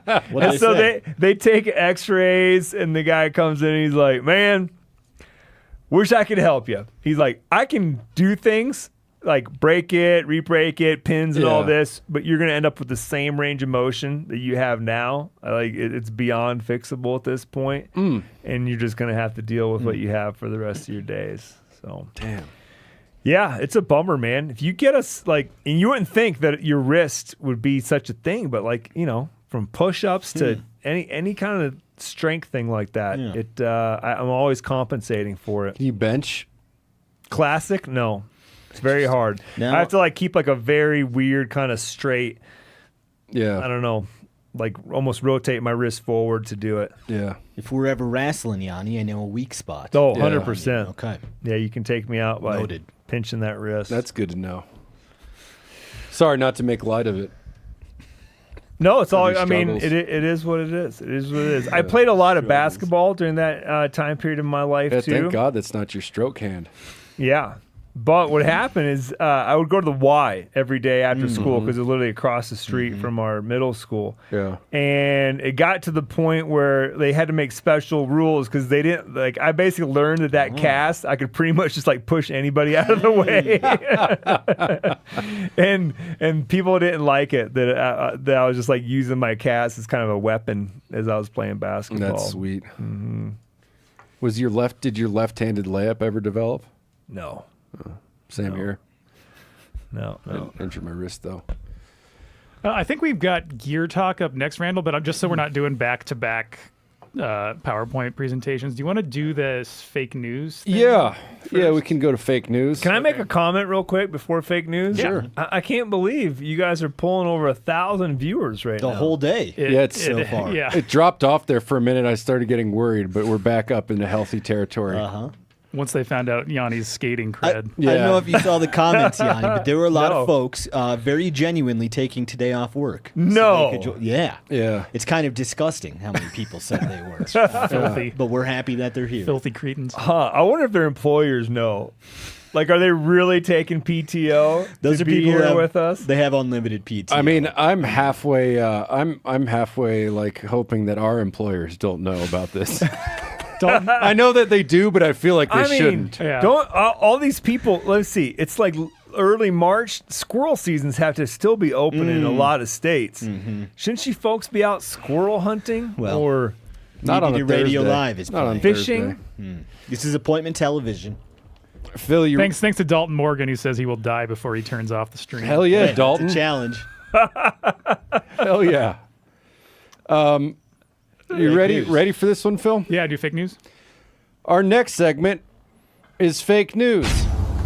And so they take x-rays, and the guy comes in and he's like, man, wish I could help you. He's like, I can do things like break it, re-break it, pins and all this, but you're going to end up with the same range of motion that you have now. Like it's beyond fixable at this point, and you're just going to have to deal with what you have for the rest of your days. So damn. Yeah, it's a bummer, man. If you get us and you wouldn't think that your wrist would be such a thing, but from push-ups to any kind of strength thing like that, I'm always compensating for it. Can you bench? Classic? No, it's very hard. Now, I have to keep a very weird kind of straight. Yeah, I don't know, almost rotate my wrist forward to do it. Yeah. If we're ever wrestling, Yanni, I know a weak spot. Oh, 100%. Okay. Yeah, you can take me out by Noted. pinching that wrist. That's good to know. Sorry not to make light of it. No, it's all. Your I mean, struggles. it is what it is. It is what it is. I played a lot of basketball during that time period of my life Yeah, too. thank God that's not your stroke hand. Yeah. But what happened is I would go to the Y every day after school because it was literally across the street from our middle school. Yeah. And it got to the point where they had to make special rules because they didn't I basically learned that cast I could pretty much just push anybody out of the way. and people didn't like it that I was just using my cast as kind of a weapon as I was playing basketball. That's sweet. Did your left-handed layup ever develop? No. Same here. No. I injured my wrist though. I think we've got gear talk up next, Randall, but just so we're not doing back-to-back PowerPoint presentations, do you want to do this fake news thing? Yeah, we can go to fake news. Can I make a comment real quick before fake news? Sure. I can't believe you guys are pulling over 1,000 viewers right now. The whole day. So far. Yeah. It dropped off there for a minute. I started getting worried, but we're back up into healthy territory. Once they found out Yanni's skating cred. I don't know if you saw the comments, Yanni, but there were a lot of folks very genuinely taking today off work. No. Yeah. It's kind of disgusting how many people said they were. Filthy. But we're happy that they're here. Filthy cretins. I wonder if their employers know. Are they really taking PTO? Those to are be people here who with us. They have unlimited PTO. I mean, I'm halfway. I'm halfway hoping that our employers don't know about this. I know that they do, but I feel like they shouldn't. Don't all these people? Let's see. It's early March. Squirrel seasons have to still be open in a lot of states. Shouldn't you folks be out squirrel hunting or not on a Radio Thursday. Live is not on fishing? This is appointment television. Phil, you Thanks to Dalton Morgan, who says he will die before he turns off the stream. Hell yeah, Dalton. It's a challenge. Hell yeah. You ready for this one, Phil? Yeah, do fake news. Our next segment is fake news.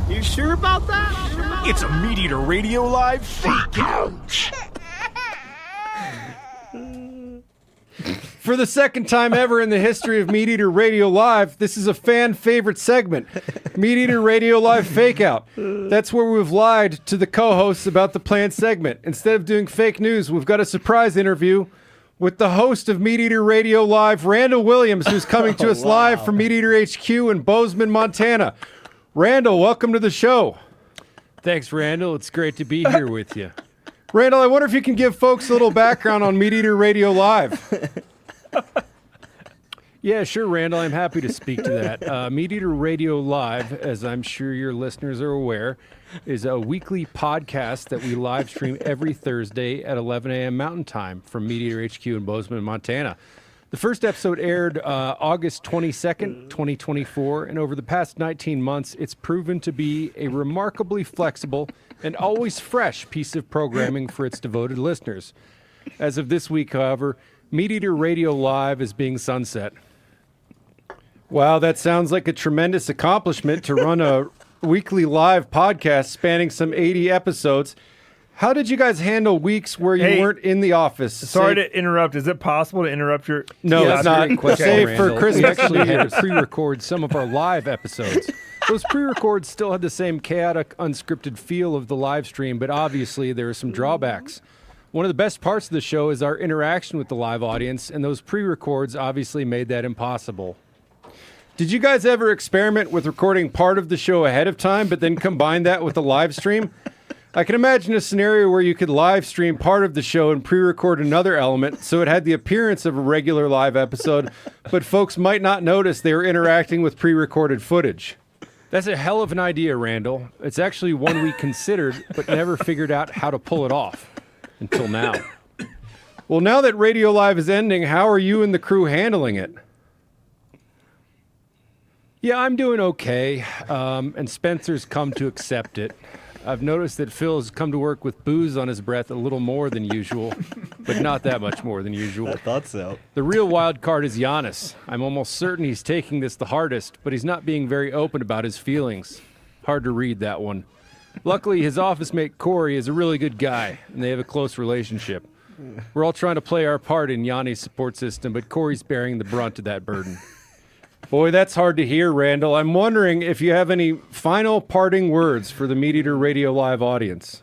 You sure about that? It's a MeatEater Radio Live fake out. For the second time ever in the history of MeatEater Radio Live, this is a fan favorite segment, MeatEater Radio Live Fake Out. That's where we've lied to the co-hosts about the planned segment. Instead of doing fake news, we've got a surprise interview with the host of MeatEater Radio Live, Randall Williams, who's coming to us live from MeatEater HQ in Bozeman, Montana. Randall, welcome to the show. Thanks, Randall. It's great to be here with you. Randall, I wonder if you can give folks a little background on MeatEater Radio Live. Yeah, sure, Randall. I'm happy to speak to that. MeatEater Radio Live, as I'm sure your listeners are aware, is a weekly podcast that we live stream every Thursday at 11 a.m. Mountain Time from MeatEater HQ in Bozeman, Montana. The first episode aired August 22nd, 2024, and over the past 19 months, it's proven to be a remarkably flexible and always fresh piece of programming for its devoted listeners. As of this week, however, MeatEater Radio Live is being sunset. Wow, that sounds like a tremendous accomplishment to run a weekly live podcast spanning some 80 episodes. How did you guys handle weeks where you weren't in the office? Sorry to interrupt. Is it possible to interrupt your... No, it's not. Save for Chris. We actually Randall. had to pre-record some of our live episodes. Those pre-records still had the same chaotic, unscripted feel of the live stream, but obviously there are some drawbacks. One of the best parts of the show is our interaction with the live audience, and those pre-records obviously made that impossible. Did you guys ever experiment with recording part of the show ahead of time, but then combine that with the live stream? I can imagine a scenario where you could live stream part of the show and pre-record another element so it had the appearance of a regular live episode, but folks might not notice they were interacting with pre-recorded footage. That's a hell of an idea, Randall. It's actually one we considered, but never figured out how to pull it off until now. Well, now that Radio Live is ending, how are you and the crew handling it? Yeah, I'm doing okay, and Spencer's come to accept it. I've noticed that Phil's come to work with booze on his breath a little more than usual, but not that much more than usual. I thought so. The real wild card is Giannis. I'm almost certain he's taking this the hardest, but he's not being very open about his feelings. Hard to read that one. Luckily, his office mate Corey is a really good guy, and they have a close relationship. We're all trying to play our part in Yanni's support system, but Corey's bearing the brunt of that burden. Boy, that's hard to hear, Randall. I'm wondering if you have any final parting words for the MeatEater Radio Live audience.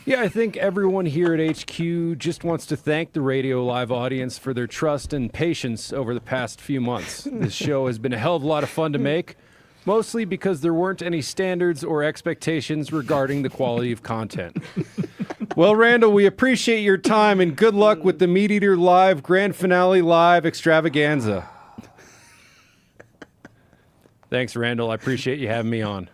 Yeah, I think everyone here at HQ just wants to thank the Radio Live audience for their trust and patience over the past few months. This show has been a hell of a lot of fun to make, mostly because there weren't any standards or expectations regarding the quality of content. Well, Randall, we appreciate your time and good luck with the MeatEater Live Grand Finale Live Extravaganza. Thanks, Randall. I appreciate you having me on.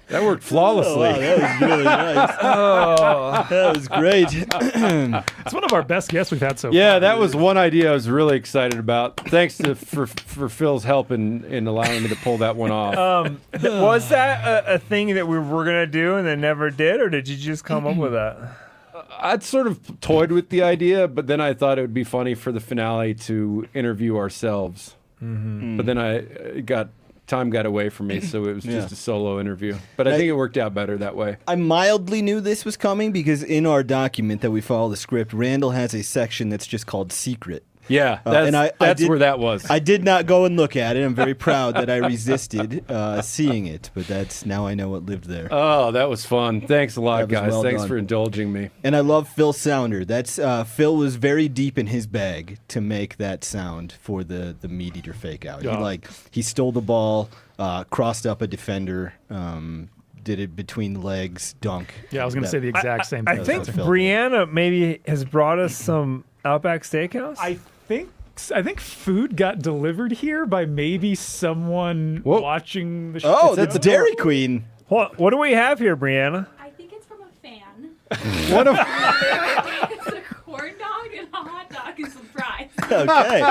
That worked flawlessly. Oh, wow, that was really nice. Oh, that was great. It's one of our best guests we've had so far. Yeah, that was one idea I was really excited about. Thanks for Phil's help in allowing me to pull that one off. Was that a thing that we were going to do and then never did, or did you just come up with that? I'd sort of toyed with the idea, but then I thought it would be funny for the finale to interview ourselves. Mm-hmm. But then time got away from me, so it was just a solo interview. But I think it worked out better that way. I mildly knew this was coming because in our document that we follow the script, Randall has a section that's just called Secret. Yeah, that's where that was. I did not go and look at it. I'm very proud that I resisted seeing it, but now I know what lived there. Oh, that was fun. Thanks a lot, guys. Well Thanks done. for indulging me. And I love Phil Sounder. That's Phil was very deep in his bag to make that sound for the MeatEater fake out. He stole the ball, crossed up a defender, did it between the legs, dunk. Yeah, I was going to say the exact same thing. I think Brianna maybe has brought us some Outback Steakhouse. I think food got delivered here by maybe someone watching the show. Oh, that's a Dairy Queen. What do we have here, Brianna? I think it's from a fan. What It's a corn dog and a hot dog and some fries. Okay.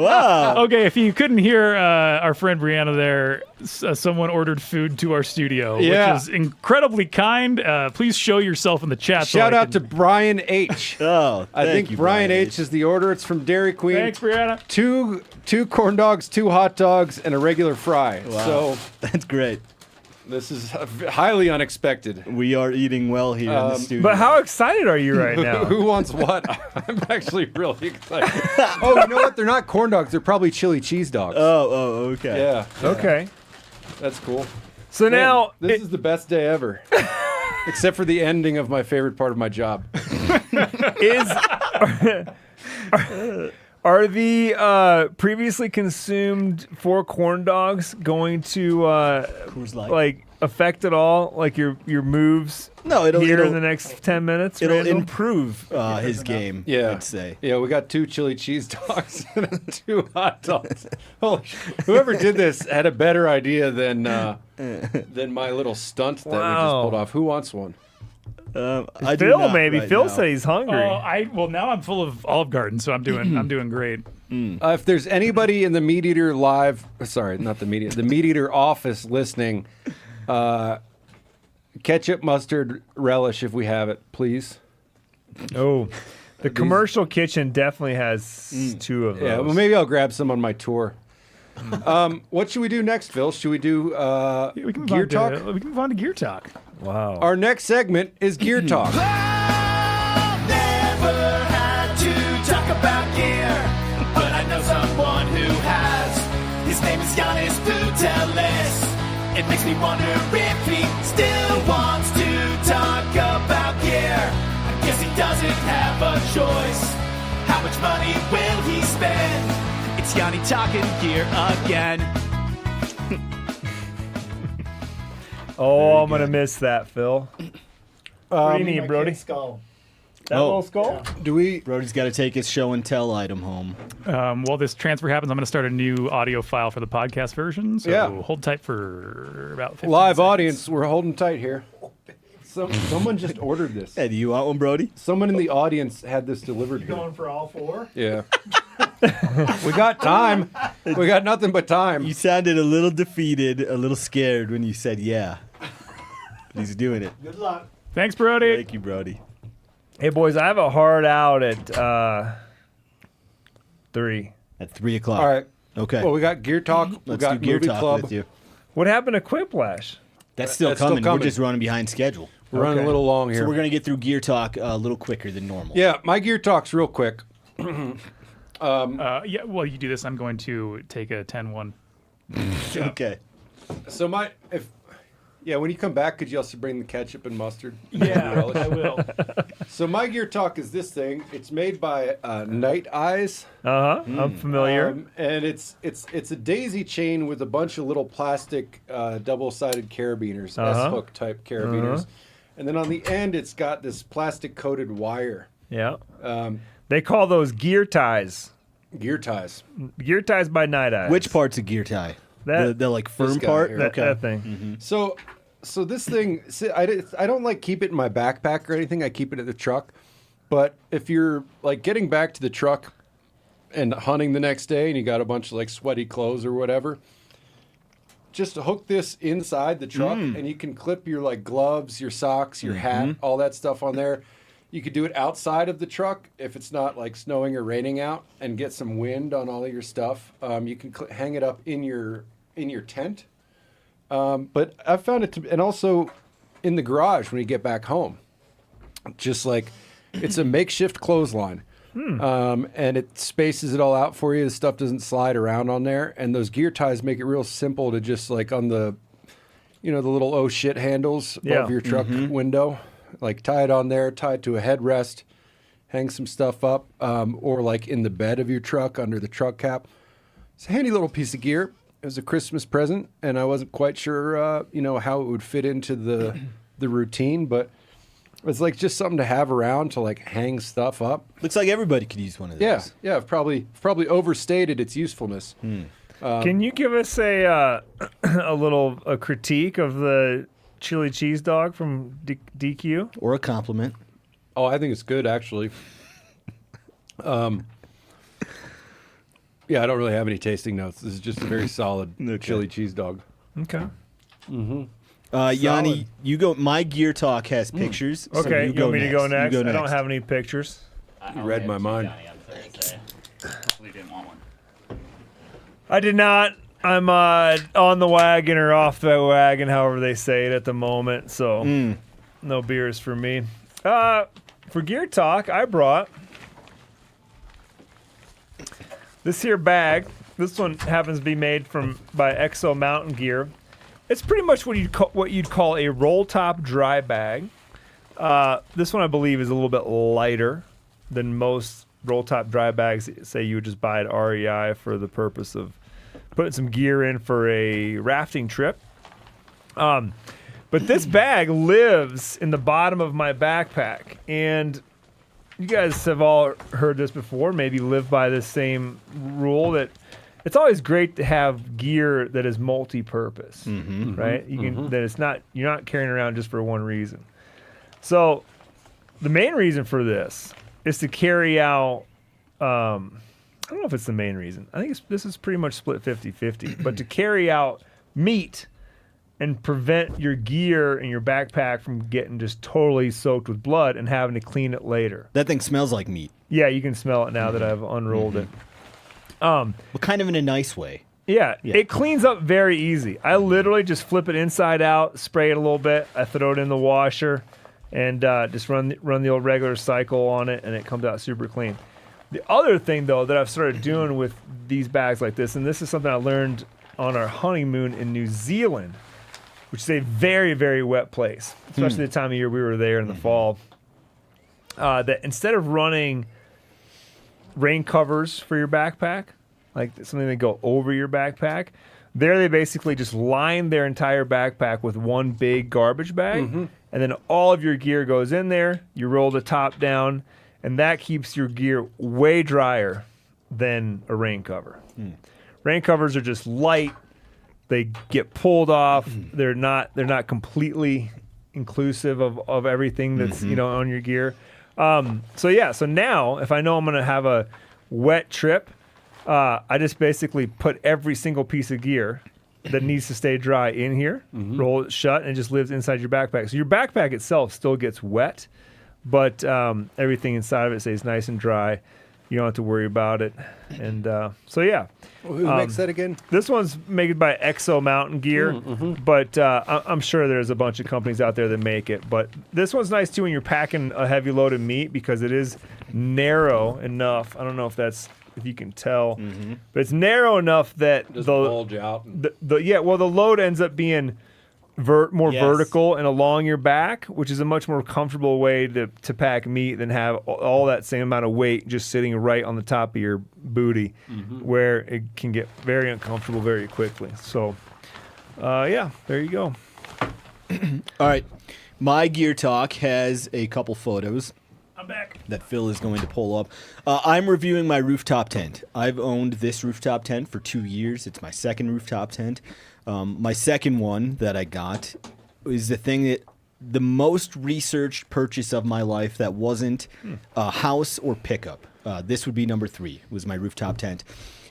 Wow. Okay, if you couldn't hear our friend Brianna there, someone ordered food to our studio, which is incredibly kind. Please show yourself in the chat. Shout out to Brian H. Oh, I think Brian H. is the order. It's from Dairy Queen. Thanks, Brianna. Two corn dogs, 2 hot dogs, and a regular fry. Wow. So that's great. This is highly unexpected. We are eating well here in the studio. But how excited are you right now? Who wants what? I'm actually really excited. Oh, you know what? They're not corn dogs. They're probably chili cheese dogs. Oh, okay. Yeah. Okay. That's cool. So now this is the best day ever. Except for the ending of my favorite part of my job. Are the previously consumed 4 corn dogs going to affect at all like your moves? No, it'll in the next 10 minutes. It'll Randall? improve his game. Yeah, I'd say. Yeah, we got 2 chili cheese dogs and 2 hot dogs. Whoever did this had a better idea than my little stunt that we just pulled off. Who wants one? I do Phil, not maybe. right Phil now. said he's hungry. Now I'm full of Olive Garden, so I'm doing great. If there's anybody in the MeatEater live, sorry, not the MeatEater office listening, ketchup, mustard, relish, if we have it, please. Oh, the commercial kitchen definitely has two of those. Yeah, well, maybe I'll grab some on my tour. What should we do next, Phil? Should we do We can gear talk? We can move on to gear talk. Wow. Our next segment is gear talk. Never had to talk about gear, but I know someone who has. His name is Giannis Putelis. It makes me wonder if he still wants to talk about gear. I guess he doesn't have a choice. How much money will he spend? It's Yanni talking gear again. Oh, I'm going to miss that, Phil. What do you need, Brody? Skull. That little skull? Brody's got to take his show and tell item home. While this transfer happens, I'm going to start a new audio file for the podcast version. So Yeah. hold tight for about 15 Live seconds. audience, we're holding tight here. Someone just ordered this. Hey, do you want one, Brody? Someone in the audience had this delivered. here. Going for all four? Yeah. We got time. We got nothing but time. You sounded a little defeated, a little scared when you said yeah. But he's doing it. Good luck. Thanks, Brody. Thank you, Brody. Hey, boys, I have a hard out at 3. At 3 o'clock. All right. Okay. Well, we got Gear Talk. We Let's got do Gear Movie Talk Club. with you. What happened to Quiplash? That's still coming. We're just running behind schedule. We're running a little long here. So we're going to get through Gear Talk a little quicker than normal. Yeah, my Gear Talk's real quick. While you do this, I'm going to take a 10-1. Okay. So when you come back, could you also bring the ketchup and mustard? Yeah, Relish? I will. So my Gear Talk is this thing. It's made by Night Eyes. I'm familiar. And it's a daisy chain with a bunch of little plastic double-sided carabiners, S-hook type carabiners. And then on the end, it's got this plastic-coated wire. Yeah. They call those gear ties. Gear ties. Gear ties by Night Eyes. Which part's a gear tie? The like firm guy part? here. That thing. Mm-hmm. So this thing, I don't like keep it in my backpack or anything. I keep it in the truck. But if you're like getting back to the truck and hunting the next day and you got a bunch of like sweaty clothes or whatever, just hook this inside the truck and you can clip your like gloves, your socks, your hat, all that stuff on there. You could do it outside of the truck if it's not like snowing or raining out and get some wind on all of your stuff. You can hang it up in your tent. But I found it and also in the garage when you get back home. Just like it's a makeshift clothesline. And it spaces it all out for you. The stuff doesn't slide around on there. And those gear ties make it real simple to just like on the, the little oh shit handles above your truck window. Like tie it on there, tie it to a headrest, hang some stuff up, or like in the bed of your truck under the truck cap. It's a handy little piece of gear. It was a Christmas present, and I wasn't quite sure, how it would fit into the routine, but it's like just something to have around to like hang stuff up. Looks like everybody could use one of those. Yeah. I've probably overstated its usefulness. Can you give us a critique of the chili cheese dog from DQ? Or a compliment. Oh, I think it's good, actually. Yeah, I don't really have any tasting notes. This is just a very solid chili cheese dog. Okay. Yanni, you go. My Gear Talk has pictures. So Okay, you want me to go next? You go I don't next. have any pictures. You read my mind. We didn't want one. I did not. I'm on the wagon or off the wagon, however they say it at the moment. So no beers for me. For Gear Talk, I brought this here bag. This one happens to be made by Exo Mountain Gear. It's pretty much what you'd call a roll top dry bag. This one I believe is a little bit lighter than most roll top dry bags. Say you would just buy at REI for the purpose of putting some gear in for a rafting trip. But this bag lives in the bottom of my backpack. And you guys have all heard this before, maybe live by the same rule that it's always great to have gear that is multi-purpose, right? That it's not, you're not carrying around just for one reason. So the main reason for this is to carry out. I don't know if it's the main reason. I think this is pretty much split 50-50. But to carry out meat and prevent your gear and your backpack from getting just totally soaked with blood and having to clean it later. That thing smells like meat. Yeah, you can smell it now that I've unrolled it. But kind of in a nice way. Yeah, it cleans up very easy. I literally just flip it inside out, spray it a little bit. I throw it in the washer, and just run the old regular cycle on it, and it comes out super clean. The other thing, though, that I've started doing with these bags like this, and this is something I learned on our honeymoon in New Zealand, which is a very, very wet place, especially the time of year we were there in the fall, that instead of running rain covers for your backpack, like something that go over your backpack, there they basically just line their entire backpack with one big garbage bag, and then all of your gear goes in there, you roll the top down, and that keeps your gear way drier than a rain cover. Rain covers are just light. They get pulled off. They're not completely inclusive of everything that's on your gear. So now if I know I'm going to have a wet trip, I just basically put every single piece of gear that needs to stay dry in here, roll it shut, and it just lives inside your backpack. So your backpack itself still gets wet, but everything inside of it stays nice and dry. You don't have to worry about it. And so, yeah. Who makes that again? This one's made by Exo Mountain Gear, but I'm sure there's a bunch of companies out there that make it. But this one's nice, too, when you're packing a heavy load of meat because it is narrow enough. I don't know if you can tell, but it's narrow enough that Just bulge out. the load ends up being more vertical and along your back, which is a much more comfortable way to pack meat than have all that same amount of weight just sitting right on the top of your booty, where it can get very uncomfortable very quickly. So, there you go. All right. My Gear Talk has a couple photos. I'm back. That Phil is going to pull up. I'm reviewing my rooftop tent. I've owned this rooftop tent for 2 years. It's my second rooftop tent. My second one that I got is the most researched purchase of my life that wasn't a house or pickup. This would be number 3, was my rooftop tent.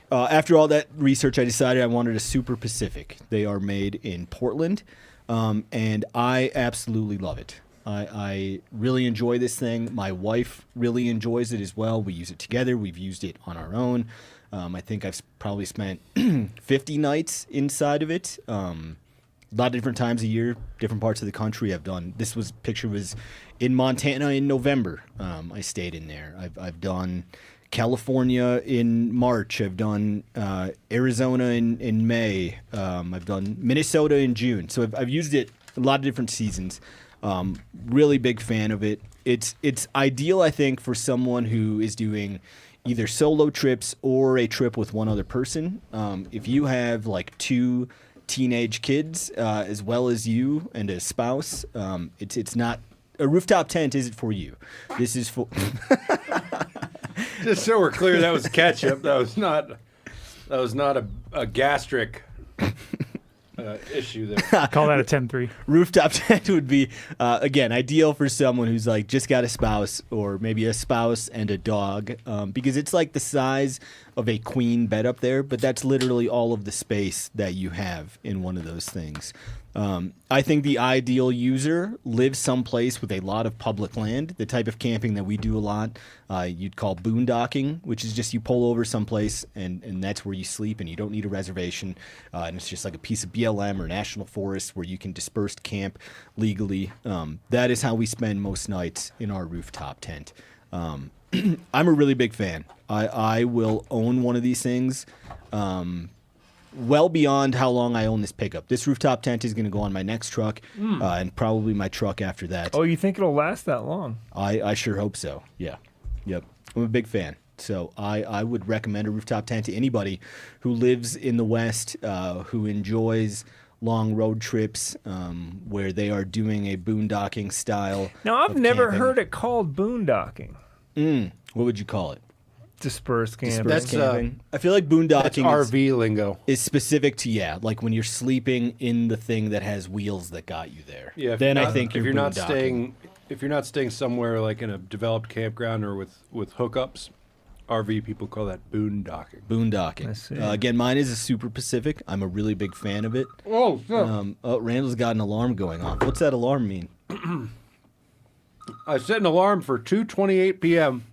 After all that research, I decided I wanted a Super Pacific. They are made in Portland, and I absolutely love it. I really enjoy this thing. My wife really enjoys it as well. We use it together. We've used it on our own. I think I've probably spent 50 nights inside of it. A lot of different times a year, different parts of the country I've done. Picture was in Montana in November. I stayed in there. I've done California in March. I've done Arizona in May. I've done Minnesota in June. So I've used it a lot of different seasons. Really big fan of it. It's ideal, I think, for someone who is doing either solo trips or a trip with one other person. If you have like 2 teenage kids, as well as you and a spouse, it's not a rooftop tent isn't for you. This is for. Just so we're clear, that was ketchup. That was not a gastric issue there. Call that a 10-3. Rooftop tent would be, again, ideal for someone who's like just got a spouse or maybe a spouse and a dog, because it's like the size of a queen bed up there, but that's literally all of the space that you have in one of those things. I think the ideal user lives someplace with a lot of public land, the type of camping that we do a lot. You'd call boondocking, which is just you pull over someplace and that's where you sleep and you don't need a reservation. And it's just like a piece of BLM or national forest where you can disperse camp legally. That is how we spend most nights in our rooftop tent. I'm a really big fan. I will own one of these things. Well beyond how long I own this pickup. This rooftop tent is going to go on my next truck, and probably my truck after that. Oh, you think it'll last that long? I sure hope so. Yeah. Yep. I'm a big fan. So I would recommend a rooftop tent to anybody who lives in the West, who enjoys long road trips, where they are doing a boondocking style. Now, I've never heard it called boondocking. What would you call it? Dispersed camping. Dispersed camping. I feel like boondocking RV lingo is specific to like when you're sleeping in the thing that has wheels that got you there. Yeah. Then I think if you're not staying if you're not staying somewhere like in a developed campground or with hookups, RV people call that boondocking. Boondocking. Again, mine is a Super Pacific. I'm a really big fan of it. Oh, sure. Randall's got an alarm going off. What's that alarm mean? I set an alarm for 2:28 p.m.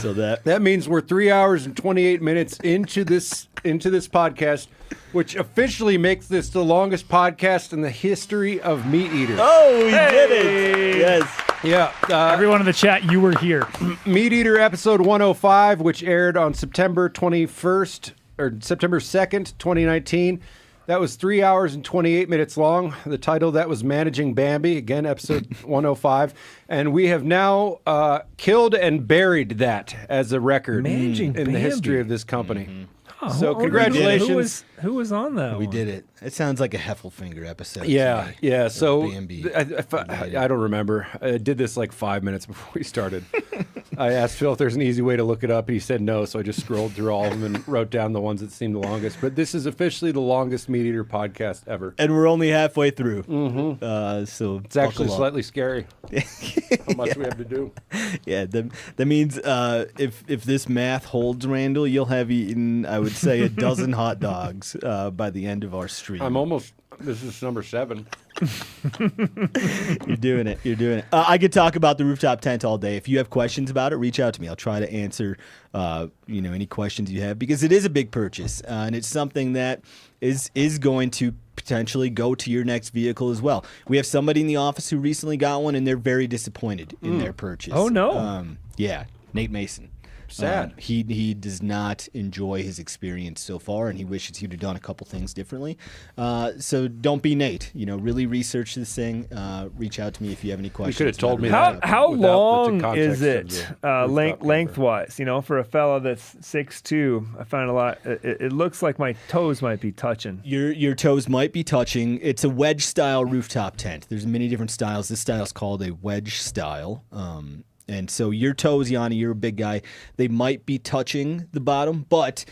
So that means we're 3 hours and 28 minutes into this podcast, which officially makes this the longest podcast in the history of MeatEater. Oh, we did it! Yes. Yeah. Everyone in the chat, you were here. MeatEater episode 105, which aired on September 21st or September 2nd, 2019. That was 3 hours and 28 minutes long. The title that was Managing Bambi, again, episode 105. And we have now killed and buried that as a record in the history of this company. So congratulations. Who was on that? We did it. It sounds like a Heffelfinger episode. Yeah, yeah. So Bambi. I don't remember. I did this like 5 minutes before we started. I asked Phil if there's an easy way to look it up. He said no, so I just scrolled through all of them and wrote down the ones that seemed the longest. But this is officially the longest MeatEater podcast ever. And we're only halfway through. Mm-hmm. So it's actually slightly scary how much we have to do. Yeah, that means if this math holds, Randall, you'll have eaten, I would say, a dozen hot dogs by the end of our stream. This is number 7. You're doing it. I could talk about the rooftop tent all day. If you have questions about it, reach out to me. I'll try to answer any questions you have, because it is a big purchase and it's something that is going to potentially go to your next vehicle as well. We have somebody in the office who recently got one and they're very disappointed in their purchase. Oh no. Yeah, Nate Mason. Sad. He does not enjoy his experience so far, and he wishes he'd have done a couple things differently. So don't be Nate. Really research this thing. Reach out to me if you have any questions. You could have told me that. How long context is it lengthwise? For a fella that's 6'2", I find a lot. It looks like my toes might be touching. Your toes might be touching. It's a wedge style rooftop tent. There's many different styles. This style is called a wedge style. And so your toes, Yanni, you're a big guy, they might be touching the bottom, but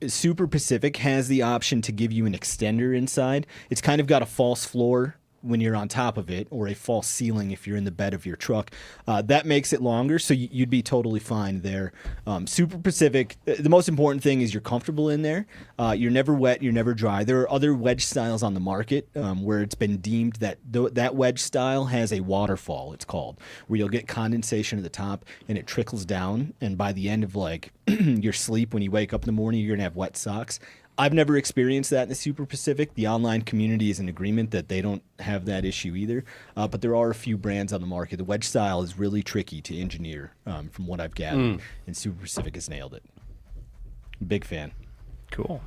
Super Pacific has the option to give you an extender inside. It's kind of got a false floor when you're on top of it, or a false ceiling if you're in the bed of your truck. That makes it longer, so you'd be totally fine there. Super Pacific, the most important thing is you're comfortable in there. You're never wet, you're never dry. There are other wedge styles on the market where it's been deemed that that wedge style has a waterfall, it's called, where you'll get condensation at the top and it trickles down, and by the end of your sleep, when you wake up in the morning, you're going to have wet socks. I've never experienced that in the Super Pacific. The online community is in agreement that they don't have that issue either. But there are a few brands on the market. The wedge style is really tricky to engineer, from what I've gathered, and Super Pacific has nailed it. Big fan. Cool.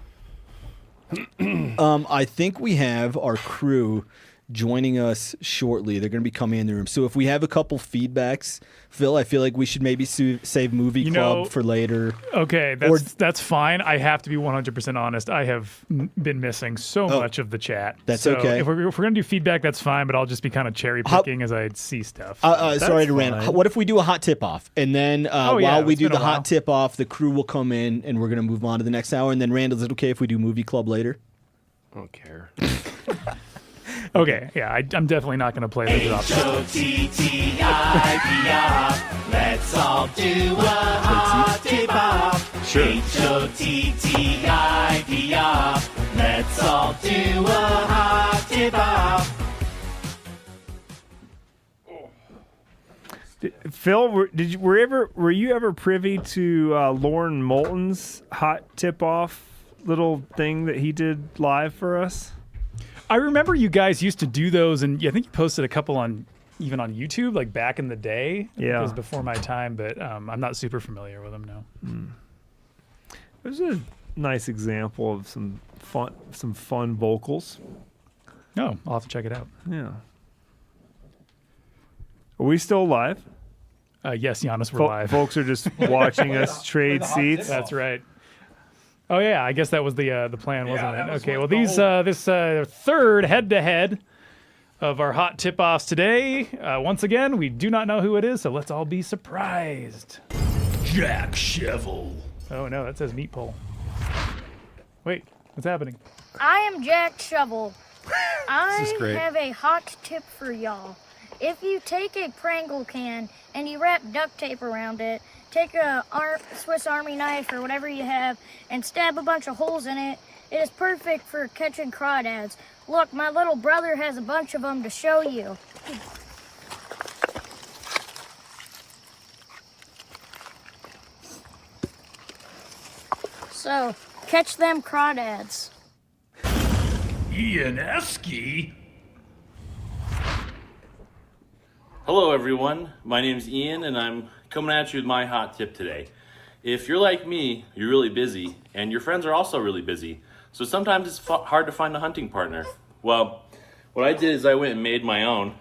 I think we have our crew joining us shortly. They're going to be coming in the room. So if we have a couple feedbacks, Phil, I feel like we should maybe save Movie Club for later. Okay, that's fine. I have to be 100% honest. I have been missing so much of the chat. That's so okay. If we're going to do feedback, that's fine, but I'll just be kind of cherry picking as I see stuff. Sorry to rant. What if we do a hot tip off? And then while we do the hot tip off, the crew will come in and we're going to move on to the next hour. And then, Randall, is it okay if we do Movie Club later? I don't care. Okay, yeah, I'm definitely not going to play the drop. H-O-T-T-I-P-R. Let's all do a hot tip off. Sure. H-O-T-T-I-P-R. Let's all do a hot tip off. Phil, were you ever privy to Lauren Moulton's hot tip off little thing that he did live for us? I remember you guys used to do those, and I think you posted a couple even on YouTube, like back in the day. Yeah. It was before my time, but I'm not super familiar with them now. It was a nice example of some fun vocals. No, I'll have to check it out. Yeah. Are we still live? Yes, Giannis, we're live. Folks are just watching us trade seats. That's right. Oh yeah, I guess that was the plan, wasn't it? Okay, well this third head-to-head of our hot tip-offs today. Once again, we do not know who it is, so let's all be surprised. Jack Shovel. Oh no, that says meat pole. Wait, what's happening? I am Jack Shovel. is great. I have a hot tip for y'all. if you take a Prangle can and you wrap duct tape around it, take a Swiss Army knife or whatever you have and stab a bunch of holes in it, it is perfect for catching crawdads. Look, my little brother has a bunch of them to show you. So, catch them crawdads. Ian Esky? Hello everyone, my name is Ian and I'm coming at you with my hot tip today. If you're like me, you're really busy and your friends are also really busy, so sometimes it's hard to find a hunting partner. Well, what I did is I went and made my own.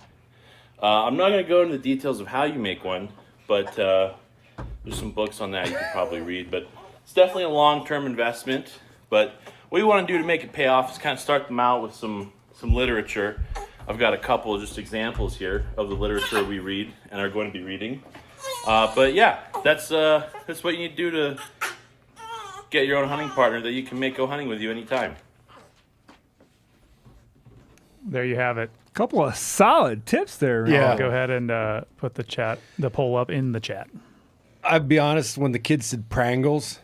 I'm not going to go into the details of how you make one, but there's some books on that you could probably read, but it's definitely a long-term investment. But what you want to do to make it pay off is kind of start them out with some literature. I've got a couple of just examples here of the literature we read and are going to be reading. But yeah, that's what you need to do to get your own hunting partner that you can make go hunting with you anytime. There you have it. Couple of solid tips there. Yeah. Go ahead and put the poll up in the chat. I'd be honest, when the kid said Prangles,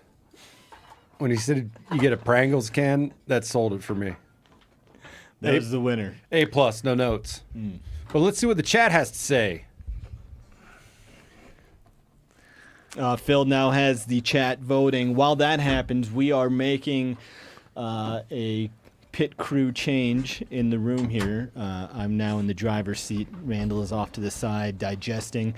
when he said you get a Prangles can, that sold it for me. That was the winner. A+, no notes. But let's see what the chat has to say. Phil now has the chat voting. While that happens, we are making a pit crew change in the room here. I'm now in the driver's seat. Randall is off to the side digesting.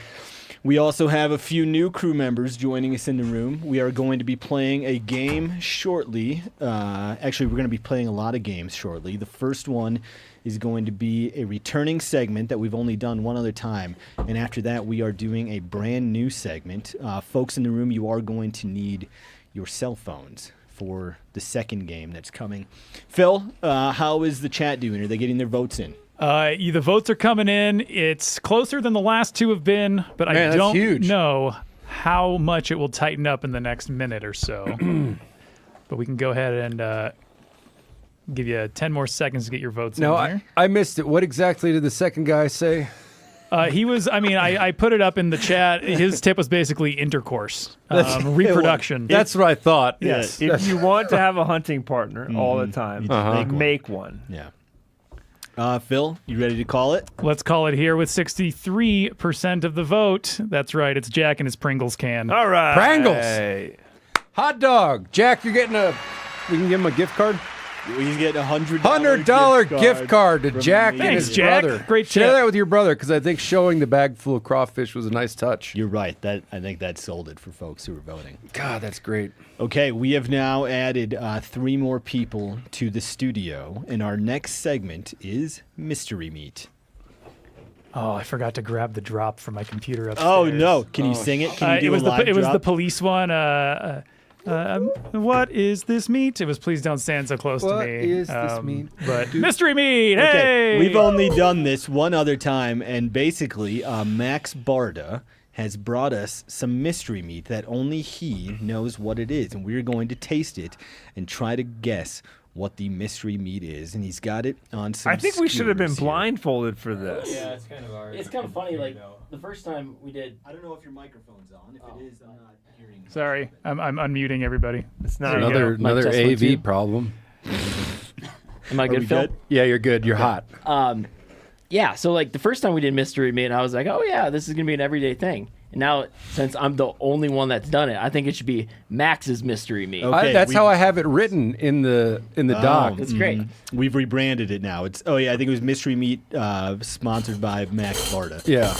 We also have a few new crew members joining us in the room. We are going to be playing a game shortly. Actually, we're going to be playing a lot of games shortly. The first one is going to be a returning segment that we've only done one other time. And after that, we are doing a brand new segment. Folks in the room, you are going to need your cell phones for the second game that's coming. Phil, how is the chat doing? Are they getting their votes in? The votes are coming in. It's closer than the last two have been, but I don't know how much it will tighten up in the next minute or so. But we can go ahead and give you 10 more seconds to get your votes in here. I missed it. What exactly did the second guy say? I put it up in the chat. His tip was basically intercourse, reproduction. That's what I thought. Yes. If you want to have a hunting partner all the time, make one. Yeah. Phil, you ready to call it? Let's call it here with 63% of the vote. That's right. It's Jack and his Pringles can. All right. Pringles. Hot dog. Jack, you're getting we can give him a gift card? We can get $100 gift card to Jack and his brother. Great Share that with your brother, because I think showing the bag full of crawfish was a nice touch. You're right. I think that sold it for folks who were voting. God, that's great. Okay, we have now added 3 more people to the studio, and our next segment is Mystery Meat. Oh, I forgot to grab the drop from my computer upstairs. Oh, no. Can you sing it? Can you do a live drop? It was the police one. What is this meat? It was Please Don't Stand So Close to Me. What is this meat? But Mystery Meat, hey! Okay, we've only done this one other time, and basically Max Barda has brought us some mystery meat that only he knows what it is, and we're going to taste it and try to guess what the mystery meat is, and he's got it on some I think we should have been skewers here. blindfolded for this. Yeah, it's kind of hard. It's kind of funny. Like the first time we did. I don't know if your microphone's on. If it is, I'm not hearing. Sorry, I'm unmuting everybody. It's not another AV problem. Am I good, Phil? Yeah, you're good. You're hot. Yeah. So like the first time we did mystery meat, I was like, oh yeah, this is gonna be an everyday thing. And now, since I'm the only one that's done it, I think it should be Max's mystery meat. Okay, that's how I have it written in the doc. That's great. We've rebranded it now. I think it was Mystery Meat, sponsored by Max Barda. Yeah.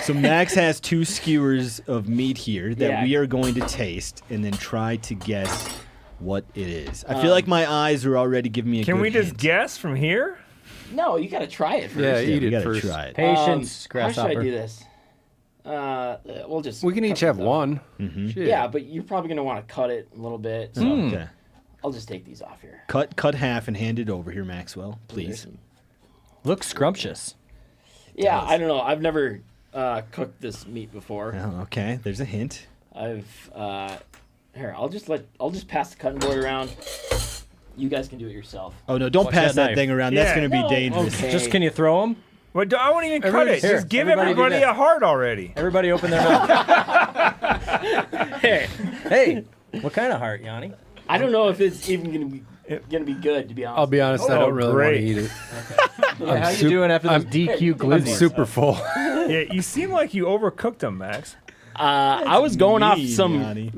So Max has 2 skewers of meat here that we are going to taste and then try to guess what it is. I feel like my eyes are already giving me a Can good we just hint. guess from here? No, you got to try it first. Yeah, eat you it gotta first. try it. Patience, grasshopper. How should I do this? We'll just. We can each have one. Yeah, but you're probably gonna want to cut it a little bit. So Okay. I'll just take these off here. Cut half and hand it over here, Maxwell, please. Looks scrumptious. Yeah, I don't know. I've never cooked this meat before. Oh, okay, there's a hint. Here, I'll just pass the cutting board around. You guys can do it yourself. Oh no, don't pass that thing around. That's going to be dangerous. Okay. Just can you throw them? What? I won't even cut Everybody- it. here, Just give everybody do everybody this. a heart already. Everybody open their mouth. Hey, hey, what kind of heart, Yanni? I don't know if it's even gonna be good, to be honest. I'll be honest, I don't really want to great. eat it. Yeah, how you doing after those DQ I'm glizzies? super full. Yeah, you seem like you overcooked them, Max. I was going off mean, some Yanni.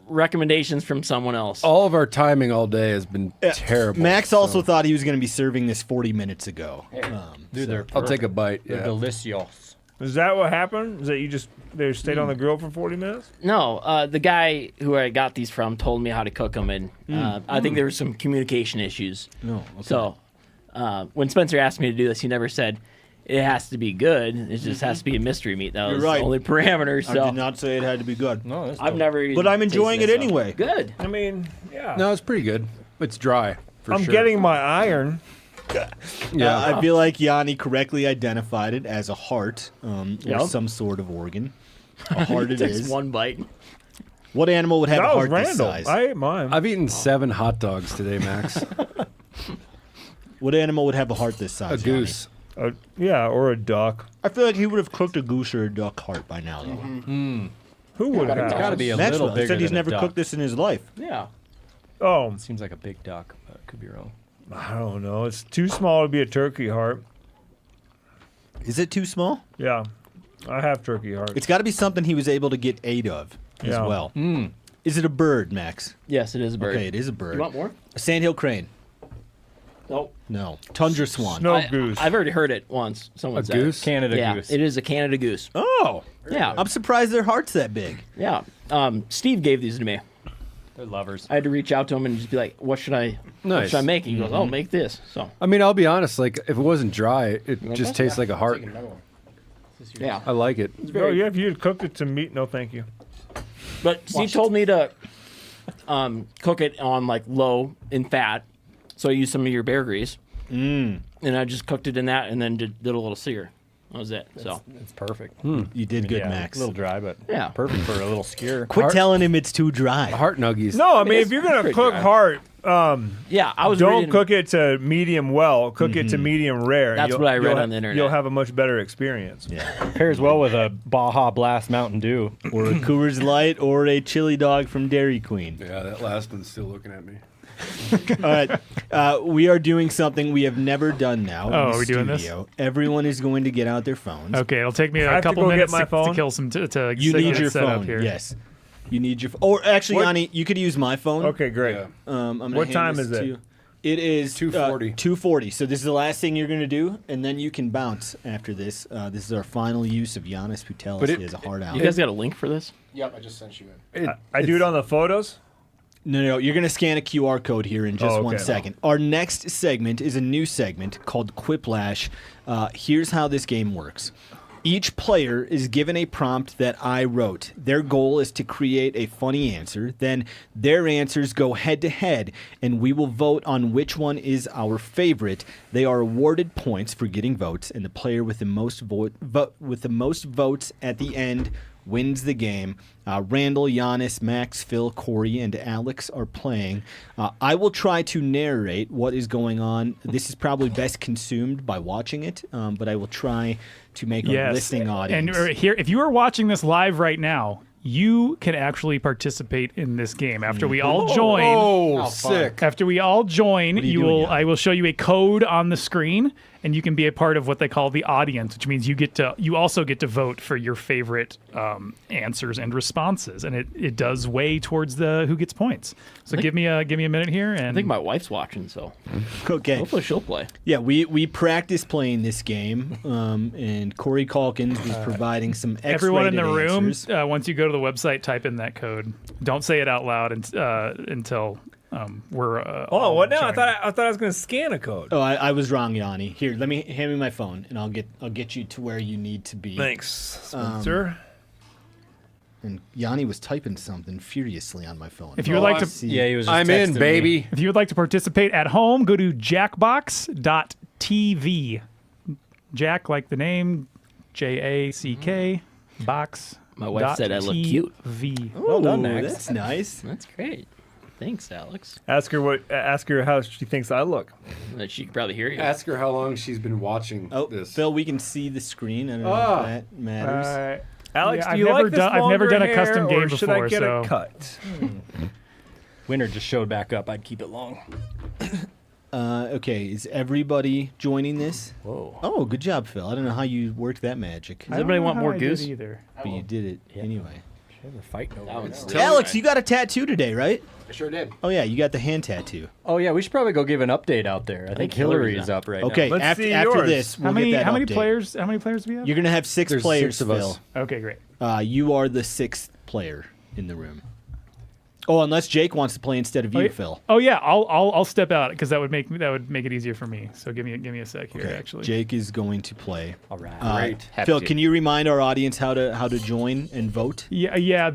recommendations from someone else. All of our timing all day has been terrible. Max also thought he was going to be serving this 40 minutes ago. Dude, they're I'll take a bite. They're Yeah. delicious. Is that what happened? Is that they stayed on the grill for 40 minutes? No, the guy who I got these from told me how to cook them, and I think there were some communication issues. No, okay. So when Spencer asked me to do this, he never said it has to be good. It just has to be a mystery meat. That You're was right. the only parameter. I So did not say it had to be good. No, I've never. Even But I'm enjoying it tasted this, so- anyway. Good. I mean, yeah. No, it's pretty good. It's dry. For I'm sure. getting my iron. Yeah. I feel like Yanni correctly identified it as a heart or Yep. some sort of organ. A heart it Takes is. one bite. What animal would have That a was heart this Randall. size? I ate mine. I've eaten 7 hot dogs today, Max. What animal would have a heart this size? A goose. Yeah, or a duck. I feel like he would have cooked a goose or a duck heart by now, though. Who would have? It's got to be a Maxwell little bigger said he's than a never duck. cooked this in his life. Yeah. Oh, Seems like a big duck, but could be wrong. I don't know. It's too small to be a turkey heart. Is it too small? Yeah, I have turkey heart. It's got to be something he was able to get 8 of as Yeah. well. Is it a bird, Max? Yes, it is a bird. Okay, it is a bird. You want more? A sandhill crane? Nope. No. Tundra swan? Snow goose. I've already heard it once. Someone A said goose? it. Canada Yeah, goose. it is a Canada goose. Oh. Yeah. I'm surprised their heart's that big. Yeah. Steve gave these to me. They're lovers. I had to reach out to him and just be like, "What should I? What Nice. should I make?" He goes, "Oh, make this." So I mean, I'll be honest. Like, if it wasn't dry, it want just that? tastes like a heart. yeah. I like it. No, yeah, if you had cooked it to meat, no thank you. But Steve told me to cook it on like low in fat, so I used some of your bear grease, and I just cooked it in that, and then did a little sear. That was it. So It's perfect. You did good, Max. A little dry, but Yeah. perfect for a little skewer. Quit Heart- telling him it's too dry. Heart nuggies. No, I mean it's if you're gonna pretty cook dry. heart, yeah, I was don't reading, cook it to medium well. Cook it to medium rare. That's You'll- what I read you'll on the internet. You'll have a much better experience. Pairs well with a Baja Blast Mountain Dew. Or a Coors Light or a chili dog from Dairy Queen. Yeah, that last one's still looking at me. All right. We are doing something we have never done now. in Oh, the are we doing this? studio. Everyone is going to get out their phones. Okay, it'll take me I a have to couple go get minutes my to phone? kill some to You get need it your set up phone. here. Yes. You need your phone. Or actually, What- Yanni, you could use my phone. Okay, great. I'm gonna What hand time this is to it? you. It is 2:40. 2:40. So this is the last thing you're going to do, and then you can bounce after this. This is our final use of Giannis Putelis. But He has a hard out. You guys got a link for this? Yep, I just sent you in. I do it on the photos. No, you're going to scan a QR code here in just Oh, 1 okay. second. Our next segment is a new segment called Quiplash. Here's how this game works. Each player is given a prompt that I wrote. Their goal is to create a funny answer. Then their answers go head to head, and we will vote on which one is our favorite. They are awarded points for getting votes, and the player with the most votes at the end wins the game. Randall, Giannis, Max, Phil, Corey, and Alex are playing. I will try to narrate what is going on. This is probably best consumed by watching it, but I will try to make a listening audience. And here, if you are watching this live right now, you can actually participate in this game. After we all join, Oh, sick. After we all join, are you doing, Yanni? I will show you a code on the screen, and you can be a part of what they call the audience, which means you also get to vote for your favorite answers and responses, and it does weigh towards the who gets points. So give me a minute here, and I think my wife's watching, so Okay. hopefully she'll play. Yeah, we practiced playing this game, and Corey Calkins was providing some X-rated everyone in the room, answers. once you go to the website, type in that code. Don't say it out loud until we're. Oh, what now? joined. I thought I was going to scan a code. Oh, I was wrong, Yanni. Here, hand me my phone, and I'll get you to where you need to be. Thanks, Spencer. And Yanni was typing something furiously on my phone. If you would like to, He was just I'm in, texting baby. me. if you would like to participate at home, go to jackbox.tv. Jack, like the name, JACK, box. My wife said I look cute. TV. Well done, Max. That's nice. That's great. Thanks, Alex. Ask her how she thinks I look. She can probably hear you. Ask her how long she's been watching Oh, this. Phil, we can see the screen. I don't know if that matters. Alex, Yeah, do you like this I've never done a longer custom hair, game or should I before, get so a cut? Winter just showed back up. I'd keep it long. Okay, is everybody joining this? Whoa. Oh, good job, Phil. I don't know how you worked that magic. Does everybody want more goose? Either. But you did it anyway. They're fighting over it. Alex, you got a tattoo today, right? I sure did. Oh yeah, you got the hand tattoo. Oh yeah, we should probably go give an update out there. I think Hillary is up right Okay, now. after this, we'll get that How many update. players? How many players do we have? You're gonna have six There's players, 6 of Phil. us. Okay, great. You are the 6th player in the room. Oh, unless Jake wants to play instead of you, Phil. Oh yeah, I'll step out because that would make it easier for me. So give me a sec here. Okay, Actually, Jake is going to play. All right. Great. Have Phil, to. can you remind our audience how to join and vote? Yeah.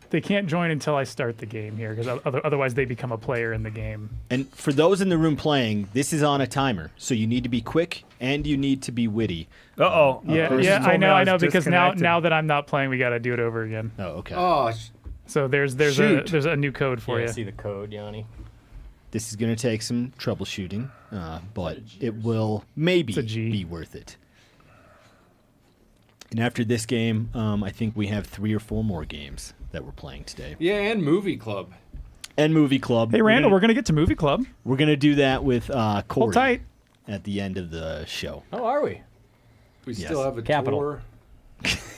They can't join until I start the game here because otherwise they become a player in the game. And for those in the room playing, this is on a timer, so you need to be quick and you need to be witty. Uh-oh. Yeah, I know because now that I'm not playing, we got to do it over again. Oh, okay. Oh, So there's a new code for Yeah, you. see the code, Yanni. This is going to take some troubleshooting, but it will maybe be worth it. And after this game, I think we have 3 or 4 more games that we're playing today. yeah, and movie club. And Movie Club. Hey Randall, we're gonna get to Movie Club. We're going to do that with Corey Hold tight. at the end of the show. Oh, are we? We Yes. still have a Capital. tour.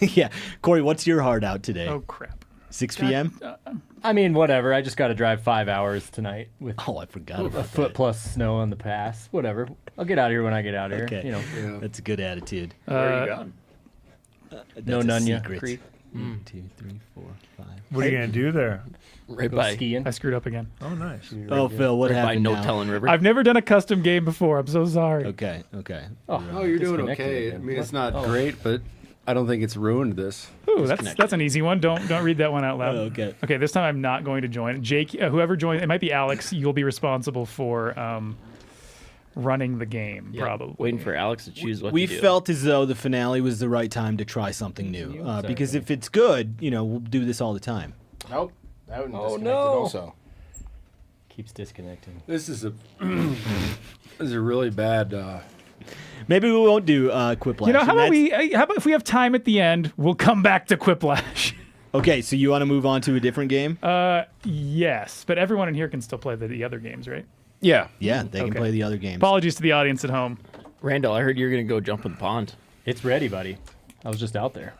Yeah. Corey, what's your heart out today? Oh crap. 6 p.m.? I mean, whatever. I just got to drive 5 hours tonight with Oh, I forgot a about foot that. plus snow on the pass. Whatever. I'll get out of here when I get out of here. Okay. You know, Yeah. That's a good attitude. Where are you going? no That's a Nunya secret. Creek. 1, 2, 3, 4, 5. What are you gonna do there? Right Go by. skiing. I screwed up again. Oh, nice. Oh, Phil, what Right by happened No now? Telling River. I've never done a custom game before. I'm so sorry. Okay. Oh, you're doing Disconnected okay. again. I mean, it's not Oh. great, but I don't think it's ruined this. Ooh, that's an easy one. Don't read that one out loud. Oh, okay. Okay, this time I'm not going to join. Jake, whoever joins, it might be Alex. You'll be responsible for running the game, probably. Waiting for Alex to choose what We to do. felt as though the finale was the right time to try something new. Because if it's good, we'll do this all the time. Nope. That wouldn't Oh, disconnect no. it also. Keeps disconnecting. This is a really bad. Maybe we won't do Quiplash. How and about if we have time at the end, we'll come back to Quiplash. Okay, so you want to move on to a different game? Yes, but everyone in here can still play the other games, right? Yeah. Yeah, they can Okay. play the other games. Apologies to the audience at home. Randall, I heard you're gonna go jump in the pond. It's ready, buddy. I was just out there.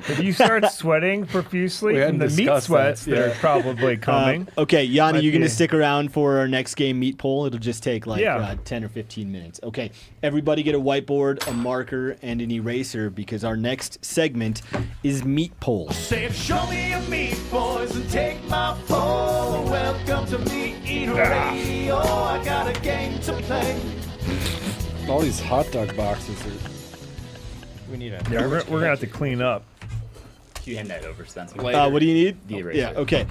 If you start sweating profusely We from hadn't the meat discussed sweats, that. they're Yeah. probably coming. Okay, Yanni, Might you're going to be- stick around for our next game, Meat Poll. It'll just take 10 or 15 minutes. Okay, everybody get a whiteboard, a marker, and an eraser because our next segment is Meat Poll. Say, show me your meat, boys, and take my poll. Welcome to MeatEater Radio. I got a game to play. All these hot dog boxes are. We need a. Yeah, we're gonna have to clean up. You hand that over, Spencer. What do you need? The eraser. Yeah, okay.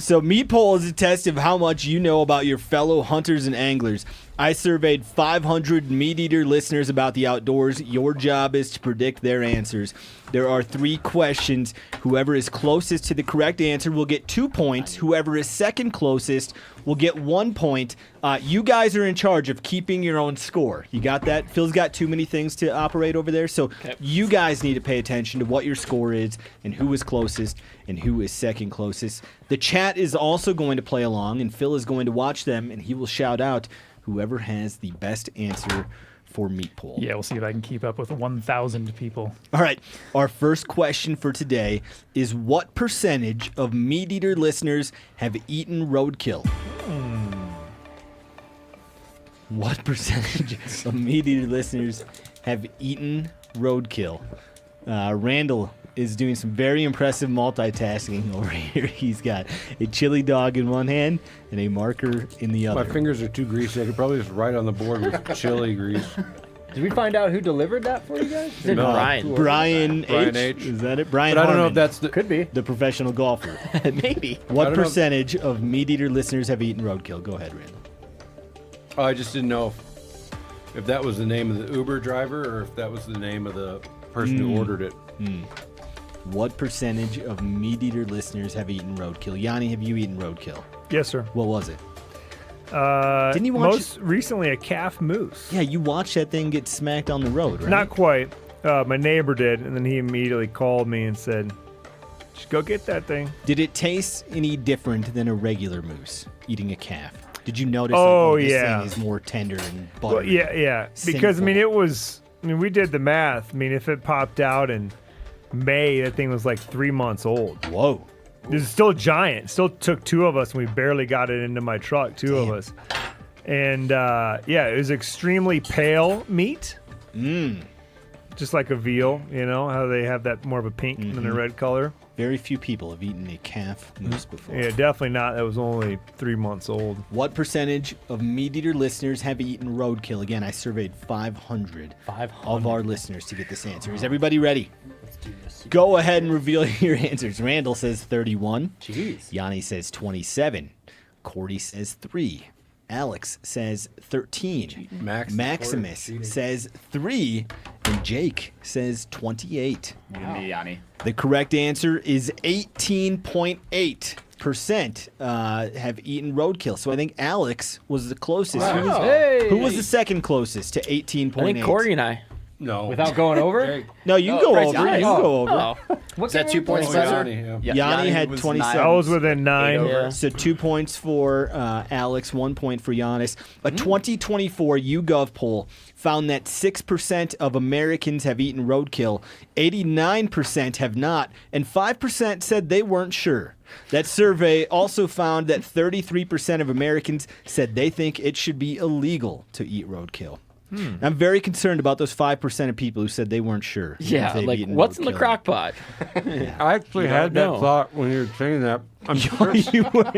So Meat Poll is a test of how much you know about your fellow hunters and anglers. I surveyed 500 MeatEater listeners about the outdoors. Your job is to predict their answers. There are 3 questions. Whoever is closest to the correct answer will get 2 points. Whoever is second closest will get 1 point. You guys are in charge of keeping your own score. You got that? Phil's got too many things to operate over there, so you guys need to pay attention to what your score is and who is closest and who is second closest. The chat is also going to play along, and Phil is going to watch them, and he will shout out whoever has the best answer for Meat Poll. Yeah, we'll see if I can keep up with 1,000 people. All right, our first question for today is what percentage of MeatEater listeners have eaten roadkill? What percentage of MeatEater listeners have eaten roadkill? Randall is doing some very impressive multitasking over here. He's got a chili dog in one hand and a marker in the other. My fingers are too greasy. I could probably just write on the board with chili grease. Did we find out who delivered that for you guys? No. Brian Brian H. H. Is that it? Brian But I don't know Harmon, if that's the. Could be. the professional golfer. Maybe. I What don't know if- percentage of MeatEater listeners have eaten roadkill? Go ahead, Randall. Oh, I just didn't know if that was the name of the Uber driver or if that was the name of the person who ordered it. What percentage of MeatEater listeners have eaten roadkill? Yanni, have you eaten roadkill? Yes, sir. What was it? Didn't you watch most recently a calf moose? Yeah, you watched that thing get smacked on the road, right? Not quite. My neighbor did, and then he immediately called me and said, "Just go get that thing." Did it taste any different than a regular moose eating a calf? Did you notice? This yeah, thing is more tender and buttery. Well, yeah. Because we did the math. I mean, if it popped out in May, that thing was like 3 months old. Whoa. It was still giant. Still took two of us, and we barely got it into my truck. Two of us. And it was extremely pale meat. Just like a veal, you know, how they have that more of a pink than a red color. Very few people have eaten a calf moose before. Yeah, definitely not. That was only 3 months old. What percentage of MeatEater listeners have eaten roadkill? Again, I surveyed 500 of our listeners to get this answer. Is everybody ready? Let's do this. Go ahead and reveal your answers. Randall says 31. Jeez. Yanni says 27. Cordy says 3. Alex says 13. Maximus says 3. And Jake says 28. You and me, Yanni. The correct answer is 18.8% have eaten roadkill. So I think Alex was the closest. Wow. Who was the second closest to 18.8? I think Corey and I. No. Without going over? No, you can go over. You can go over. Oh. Is that 2 points, Spencer? Yanni had 27. I was within 9. Yeah. So 2 points for Alex, 1 point for Giannis. A 2024 YouGov poll found that 6% of Americans have eaten roadkill, 89% have not, and 5% said they weren't sure. That survey also found that 33% of Americans said they think it should be illegal to eat roadkill. I'm very concerned about those 5% of people who said they weren't sure. Yeah, like what's in the crock pot? I actually had that thought when you were saying that. I'm sure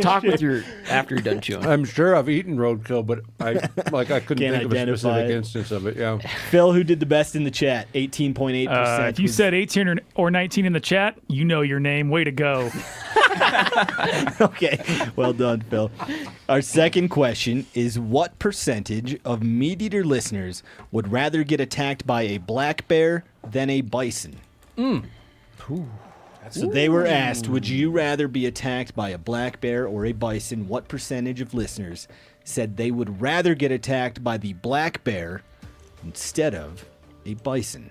Talk with your after you're done chewing. I'm sure I've eaten roadkill, but I couldn't Can't think of a identify specific it. instance of it. Yeah. Phil, who did the best in the chat? 18.8%. If you said 18 or 19 in the chat, you know your name. Way to go. Okay, well done, Phil. Our second question is, what percentage of MeatEater listeners would rather get attacked by a black bear than a bison? So they were asked, would you rather be attacked by a black bear or a bison? What percentage of listeners said they would rather get attacked by the black bear instead of a bison?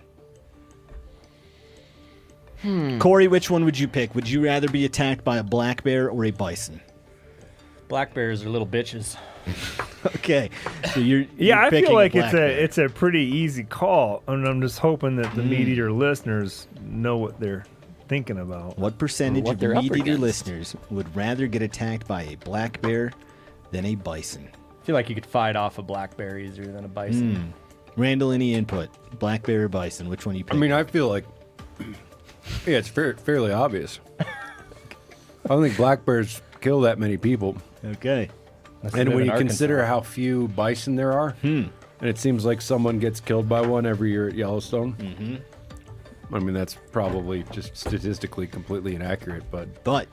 Corey, which one would you pick? Would you rather be attacked by a black bear or a bison? Black bears are little bitches. Okay, so you're I picking feel like black bear. it's a pretty easy call, and I'm just hoping that the MeatEater listeners know what they're thinking about. What percentage what of they're up MeatEater against. listeners would rather get attacked by a black bear than a bison? I feel like you could fight off a black bear easier than a bison. Randall, any input? Black bear or bison? Which one you pick? I mean, I feel like, it's fairly obvious. I don't think black bears kill that many people. Okay. And when you consider how few bison there are, and it seems like someone gets killed by one every year at Yellowstone. I mean, that's probably just statistically completely inaccurate, but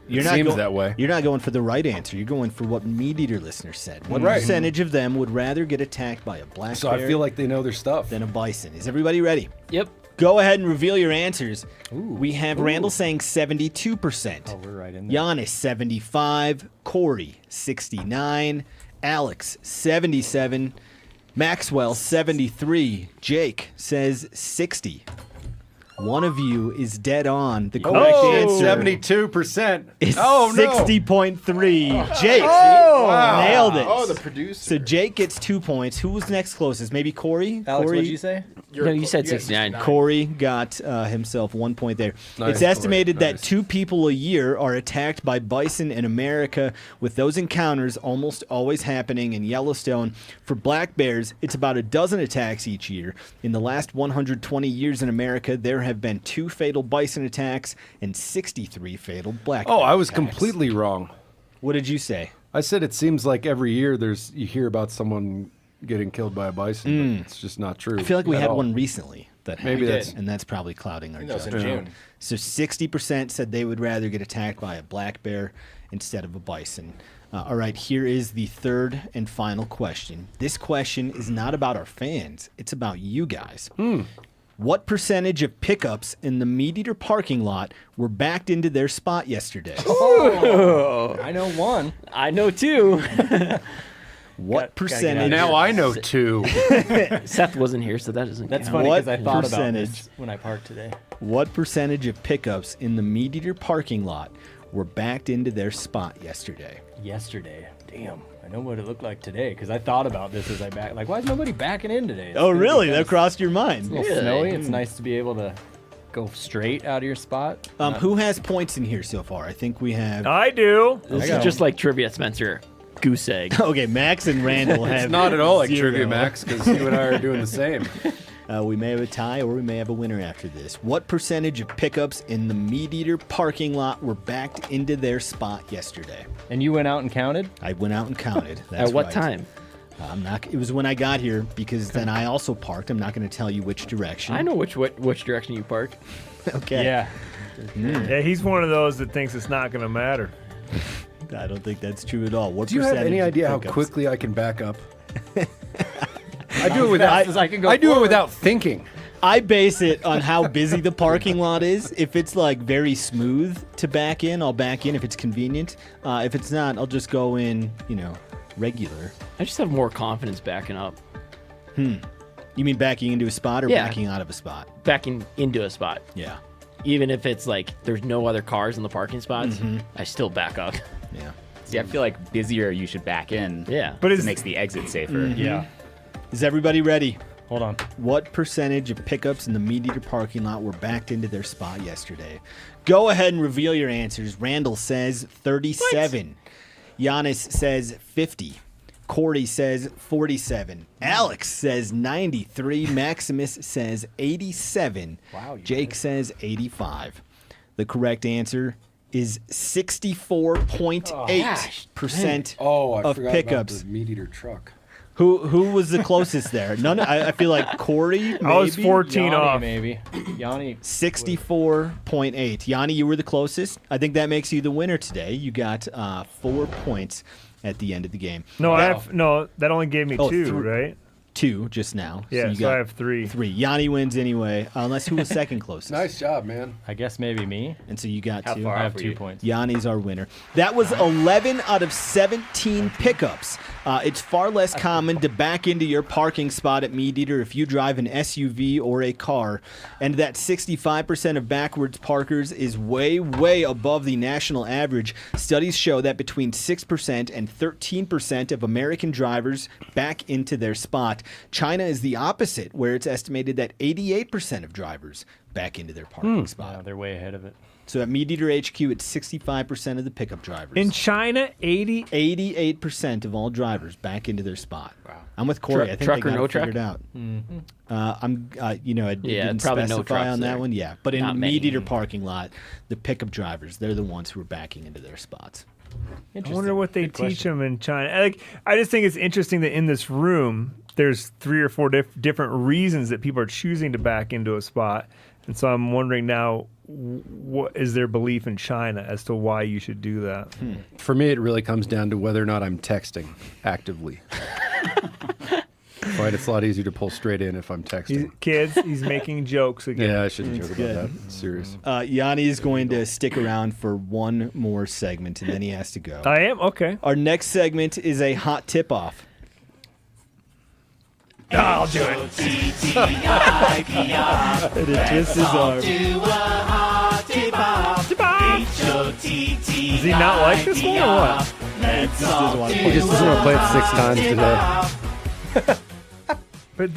you're it not seems that way. You're not going for the right answer. You're going for what MeatEater listeners said. What Right. percentage of them would rather get attacked by a black So bear I feel like they know their stuff. than a bison? Is everybody ready? Yep. Go ahead and reveal your answers. We have Randall saying 72%. Oh, we're right in there. Giannis 75, Corey 69, Alex 77, Maxwell 73, Jake says 60. One of you is dead on. The correct answer 72%. is Oh, no. 60.3. Jake Wow. nailed it. Oh, the producer. So Jake gets 2 points. Who was next closest? Maybe Corey? Alex, Corey? what'd you say? No, you said 69. Corey got himself 1 point there. Nice, It's estimated Corey. that 2 people a year are attacked by bison in America, with those encounters almost always happening in Yellowstone. For black bears, it's about a dozen attacks each year. In the last 120 years in America, there have been 2 fatal bison attacks and 63 fatal black bear I was attacks. completely wrong. What did you say? I said it seems like every year you hear about someone getting killed by a bison, but it's just not true. I feel like we at had all. one recently that Maybe happened, that's- and that's probably clouding our That was in judgment. June. So 60% said they would rather get attacked by a black bear instead of a bison. All right, here is the third and final question. This question is not about our fans. It's about you guys. What percentage of pickups in the MeatEater parking lot were backed into their spot yesterday? Oh, I know one. I know two. What percentage? Now I know two. Seth wasn't here, so that doesn't That's count. funny What because I thought about percentage? this when I parked today. What percentage of pickups in the MeatEater parking lot were backed into their spot yesterday? Yesterday. Damn. I know what it looked like today because I thought about this as I back. Like, why is nobody backing in today? It's Oh, good really? because That crossed your It's mind? a little snowy. It's nice to be able to go straight out of your spot. Who has points in here so far? I think we have. I do. This is just like trivia, Spencer. Goose egg. Okay, Max and Randall have. It's not at all like zero. Trivia Max because you and I are doing the same. We may have a tie or we may have a winner after this. What percentage of pickups in the MeatEater parking lot were backed into their spot yesterday? And you went out and counted? I went out and counted. That's At what right. time? I'm not. It was when I got here because then I also parked. I'm not going to tell you which direction. I know which direction you park. Okay. Yeah. Yeah, he's one of those that thinks it's not going to matter. I don't think that's true at all. What Do you have percentage any of idea how pickups? quickly I can back up? I do it without. as I can go I do it forward. without thinking. I base it on how busy the parking lot is. If it's like very smooth to back in, I'll back in if it's convenient. If it's not, I'll just go in, regular. I just have more confidence backing up. You mean backing into a spot or Yeah. backing out of a spot? Backing into a spot. Yeah. Even if it's like there's no other cars in the parking spots, I still back up. Yeah. See, I feel like busier you should back in. Yeah. But It makes the exit safer. Yeah. Is everybody ready? Hold on. What percentage of pickups in the MeatEater parking lot were backed into their spot yesterday? Go ahead and reveal your answers. Randall says 37. Giannis says 50. Corey says 47. Alex says 93. Maximus says 87. Wow, you Jake says 85. The correct answer is 64.8% Oh, I of forgot pickups. about the MeatEater truck. Who was the closest there? None. I feel like Corey. I was maybe? 14 Yanni, off. maybe. Yanni. 64.8. Yanni, you were the closest. I think that makes you the winner today. You got 4 points at the end of the game. No, that only gave me Oh, two, right? 2 just now. Yeah, you so got I have 3. 3. Yanni wins anyway, unless who was second closest. Nice job, man. I guess maybe me. And so you got How 2. far I have off were 2 you? points. Yanni's our winner. That was 11 out of 17 pickups. It's far less common to back into your parking spot at MeatEater if you drive an SUV or a car. And that 65% of backwards parkers is way, way above the national average. Studies show that between 6% and 13% of American drivers back into their spot. China is the opposite, where it's estimated that 88% of drivers back into their parking spot. Wow, they're way ahead of it. So at MeatEater HQ, it's 65% of the pickup drivers. In China, 88% of all drivers back into their spot. Wow. I'm with Corey. I think truck they or got no it figured truck? out. I'm, I didn't probably no specify trucks on that there. one. Yeah, but in Not the many. MeatEater parking lot, the pickup drivers, they're the ones who are backing into their spots. I wonder what they teach them in China. I just think it's interesting that in this room, there's 3 or 4 different reasons that people are choosing to back into a spot. And so I'm wondering now, what is their belief in China as to why you should do that? For me, it really comes down to whether or not I'm texting actively. Right, it's a lot easier to pull straight in if I'm texting. He's making jokes again. Yeah, I shouldn't joke good. about that. It's serious. Yanni is going to stick around for one more segment, and then he has to go. I am? Okay. Our next segment is a hot tip-off. I'll do it. And it just is our... Does he not like this one or what? He just doesn't want to play it 6 times today. But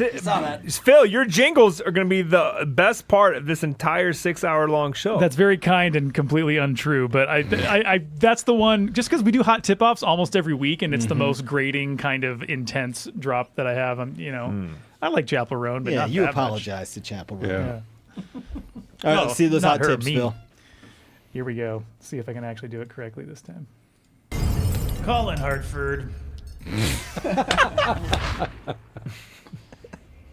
Phil, your jingles are going to be the best part of this entire 6-hour-long show. That's very kind and completely untrue. But I that's the one. Just because we do hot tip-offs almost every week, and it's the most grating kind of intense drop that I have. I like Chapel Roan, but Yeah, not you that apologize to Chapel Roan. Yeah. All right, let's see those hot tips, Phil. Here we go. See if I can actually do it correctly this time. Colin Hartford.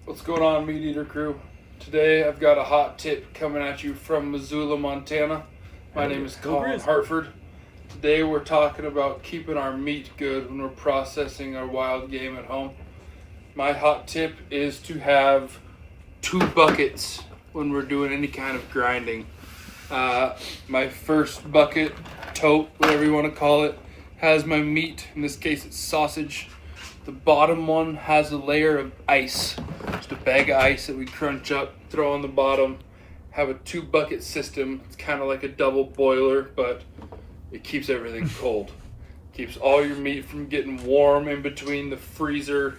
What's going on, MeatEater crew? Today I've got a hot tip coming at you from Missoula, Montana. My name is Colin Hartford. Today we're talking about keeping our meat good when we're processing our wild game at home. My hot tip is to have 2 buckets when we're doing any kind of grinding. My first bucket, tote, whatever you want to call it, has my meat. In this case, it's sausage. The bottom one has a layer of ice. Just a bag of ice that we crunch up, throw on the bottom. Have a 2 bucket system. It's kind of like a double boiler, but it keeps everything cold. Keeps all your meat from getting warm in between the freezer,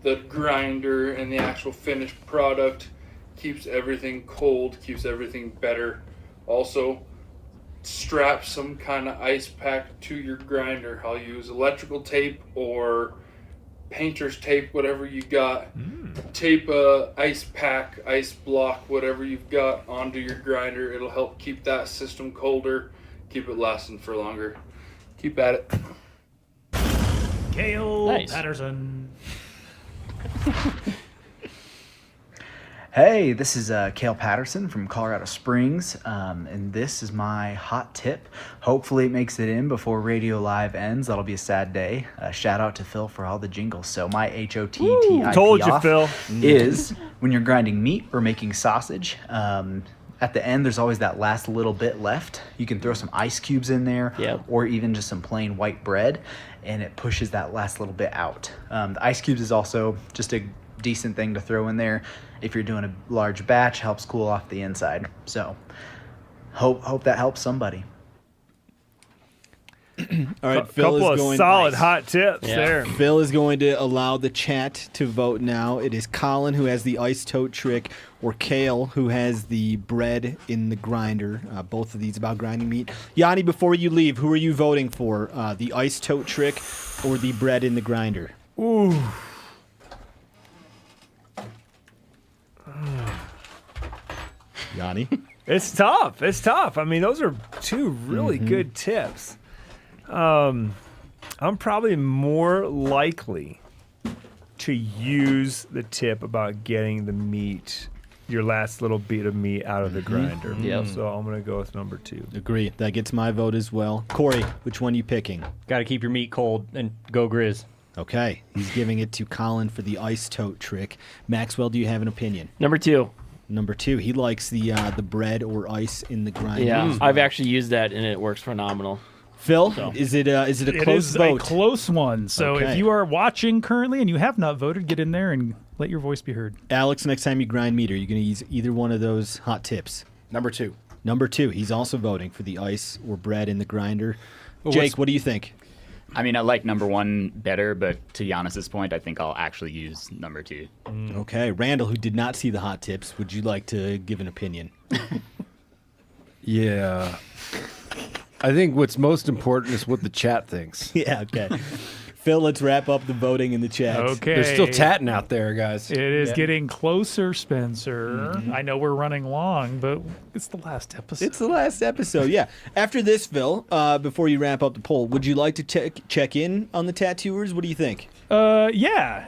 the grinder, and the actual finished product. Keeps everything cold, keeps everything better. Also, strap some kind of ice pack to your grinder. I'll use electrical tape or painter's tape, whatever you got. Tape a ice pack, ice block, whatever you've got onto your grinder. It'll help keep that system colder, keep it lasting for longer. Keep at it. Kale Patterson. Hey, this is Cale Patterson from Colorado Springs, and this is my hot tip. Hopefully it makes it in before Radio Live ends. That'll be a sad day. Shout out to Phil for all the jingles. So my HOTTIP Told you, off Phil. is when you're grinding meat or making sausage. At the end, there's always that last little bit left. You can throw some ice cubes in there, or even just some plain white bread, and it pushes that last little bit out. The ice cubes is also just a decent thing to throw in there if you're doing a large batch. Helps cool off the inside. So hope that helps somebody. All right, Phil is going solid hot tips there. Phil is going to allow the chat to vote now. It is Colin who has the ice tote trick, or Kale who has the bread in the grinder. Both of these about grinding meat. Yanni, before you leave, who are you voting for? The ice tote trick or the bread in the grinder? Ooh. Yanni? It's tough. It's tough. I mean, those are 2 really good tips. I'm probably more likely to use the tip about getting the meat, your last little bit of meat out of the grinder. So I'm going to go with number 2. Agree. That gets my vote as well. Corey, which one are you picking? Got to keep your meat cold and go Grizz. Okay. He's giving it to Colin for the ice tote trick. Maxwell, do you have an opinion? Number 2. Number 2. He likes the bread or ice in the grinder. Yeah, I've actually used that and it works phenomenal. Phil, is it a close vote? A close one. So if you are watching currently and you have not voted, get in there and let your voice be heard. Alex, next time you grind meat, are you going to use either one of those hot tips? Number 2. Number 2. He's also voting for the ice or bread in the grinder. Jake, what do you think? I mean, I like number 1 better, but to Giannis's point, I think I'll actually use number 2. Okay. Randall, who did not see the hot tips, would you like to give an opinion? Yeah. I think what's most important is what the chat thinks. Yeah, okay. Phil, let's wrap up the voting in the chat. Okay. There's still tatting out there, guys. It is getting closer, Spencer. I know we're running long, but it's the last episode. It's the last episode, yeah. After this, Phil, before you wrap up the poll, would you like to check in on the tattooers? What do you think? Yeah.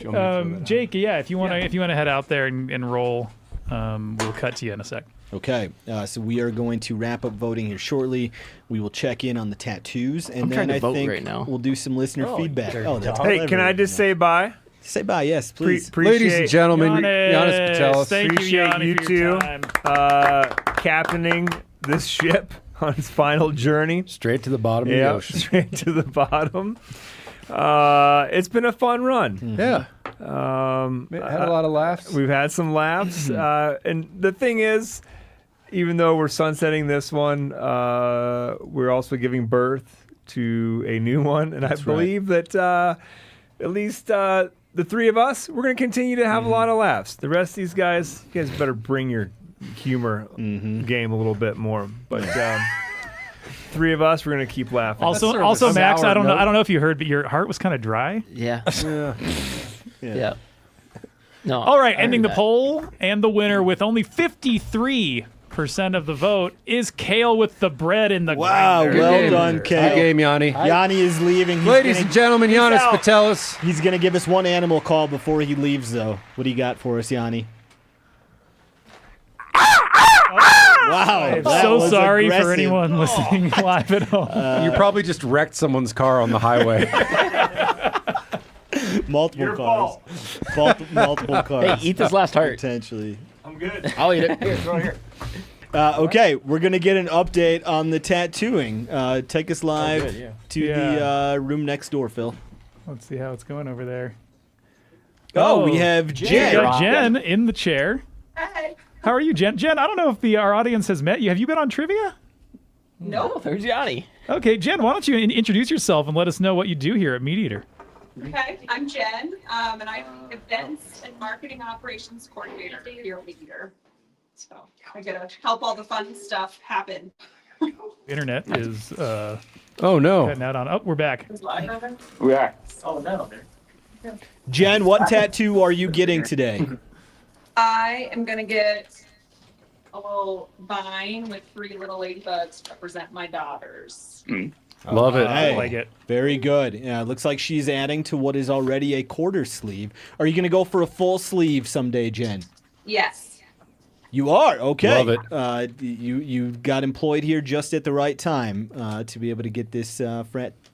Jake, if you want to head out there and roll, we'll cut to you in a sec. Okay, so we are going to wrap up voting here shortly. We will check in on the tattoos, and then I think we'll do some listener feedback. That's hey, can I just say bye? Say bye, yes, please. Ladies and gentlemen, Giannis Patelis. Thank you, Yanni, for your time. Captaining this ship on its final journey. Straight to the bottom of the ocean. Straight to the bottom. It's been a fun run. Yeah. Had a lot of laughs. We've had some laughs. And the thing is, even though we're sunsetting this one, we're also giving birth to a new one. And That's I believe that at least the 3 of us, we're going to continue to have a lot of laughs. The rest of these guys, you guys better bring your humor game a little bit more. But 3 of us, we're going to keep laughing. Also, Max, I don't know if you heard, but your heart was kind of dry. Yeah. Yeah. No. All right, ending the poll, and the winner with only 53% of the vote is Kale with the bread in the grinder. Well done, Kale. Good game, Yanni. Yanni is leaving. Ladies and gentlemen, Giannis Patelis. He's going to give us one animal call before he leaves, though. What do you got for us, Yanni? Wow. I'm so sorry for anyone listening live at home. You probably just wrecked someone's car on the highway. Multiple cars. Multiple cars. Hey, eat this last heart. Potentially. I'm good. I'll eat it. Here, throw it here. Okay, we're gonna get an update on the tattooing. Take us live to the room next door, Phil. Let's see how it's going over there. Oh, we have Jen. We got Jen in the chair. Hi. How are you, Jen? Jen, I don't know if our audience has met you. Have you been on trivia? Nope. There's Yanni. Okay, Jen, why don't you introduce yourself and let us know what you do here at MeatEater? Okay, I'm Jen, and I'm events and marketing operations coordinator here at MeatEater. So I get to help all the fun stuff happen. Internet is oh no. cutting out on. Oh, we're back. We are. Oh no. Jen, what tattoo are you getting today? I am gonna get a little vine with 3 little ladybugs to represent my daughters. Love it. I like it. Very good. Yeah, looks like she's adding to what is already a quarter sleeve. Are you going to go for a full sleeve someday, Jen? Yes. You are? Okay. Love it. You got employed here just at the right time to be able to get this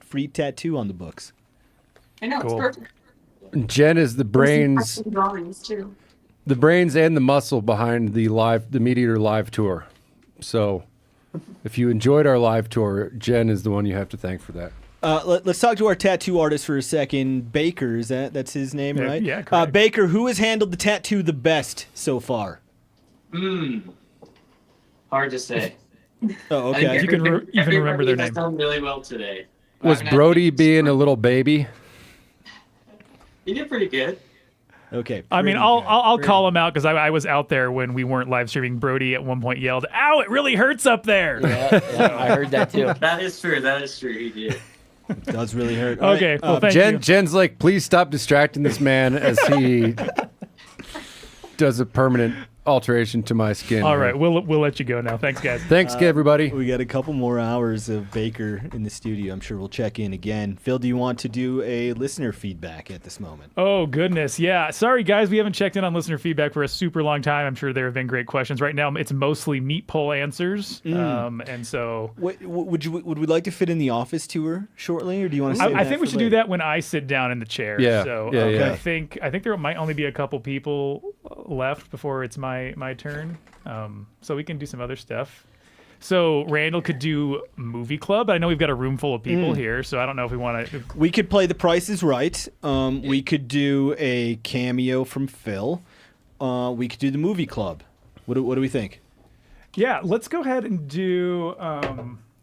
free tattoo on the books. I know, Cool. it's perfect. Jen is the brains, There's some drawings too. the brains and the muscle behind the MeatEater live tour. So, if you enjoyed our live tour, Jen is the one you have to thank for that. Let's talk to our tattoo artist for a second. Baker, that's his name, right? Yeah, correct. Baker, who has handled the tattoo the best so far? Hard to say. Oh, I think okay. You can even remember their everybody has name. done really well today. Was Brody being a little baby? You did pretty good. Okay. I mean, I'll call him out because I was out there when we weren't live streaming. Brody at one point yelled, "Ow, it really hurts up there." Yeah, I heard that too. That is true. That is true. He did. It does really hurt. Okay, well, thank you. Jen's like, please stop distracting this man as he does a permanent alteration to my skin. All right, we'll let you go now. Thanks, guys. Thanks, everybody. We got a couple more hours of Baker in the studio. I'm sure we'll check in again. Phil, do you want to do a listener feedback at this moment? Oh, goodness. Yeah. Sorry, guys. We haven't checked in on listener feedback for a super long time. I'm sure there have been great questions. Right now, it's mostly meat poll answers. And so... Would we like to fit in the office tour shortly, or do you want to save I think we should do that when I sit down in the chair. Yeah. So Yeah. I think there might only be a couple people left before it's my turn. So we can do some other stuff. So Randall could do movie club. I know we've got a room full of people here, so I don't know if we want to. We could play The Price is Right. We could do a cameo from Phil. We could do the movie club. What do we think? Yeah, let's go ahead and do.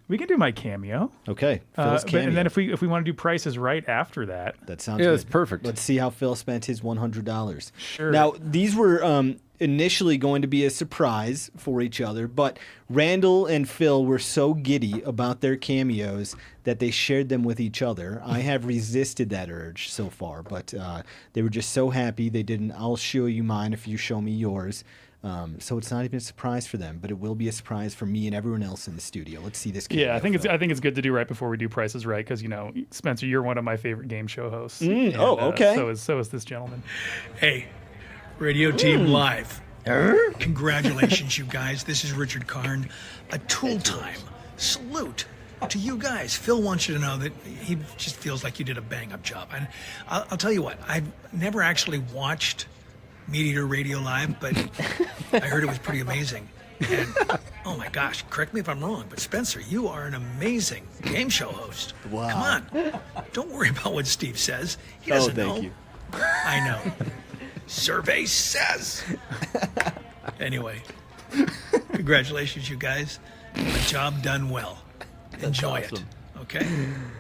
We can do my cameo. Okay, Phil's cameo. And then if we want to do Price is Right after that. That sounds Yeah, good. that's perfect. Let's see how Phil spent his $100. Sure. Now, these were initially going to be a surprise for each other, but Randall and Phil were so giddy about their cameos that they shared them with each other. I have resisted that urge so far, but they were just so happy. They didn't, I'll show you mine if you show me yours. So it's not even a surprise for them, but it will be a surprise for me and everyone else in the studio. Let's see this cameo. Yeah, I think it's good to do right before we do Price is Right because Spencer, you're one of my favorite game show hosts. Okay. So is this gentleman. Hey, radio team live. Congratulations, you guys. This is Richard Karn. A tool time salute to you guys. Phil wants you to know that he just feels like you did a bang-up job. And I'll tell you what, I've never actually watched MeatEater Radio Live, but I heard it was pretty amazing. And oh my gosh, correct me if I'm wrong, but Spencer, you are an amazing game show host. Wow. Come on. Don't worry about what Steve says. He doesn't know. Thank you. I know. Survey says. Anyway, congratulations, you guys. A job done well. Enjoy it. Okay?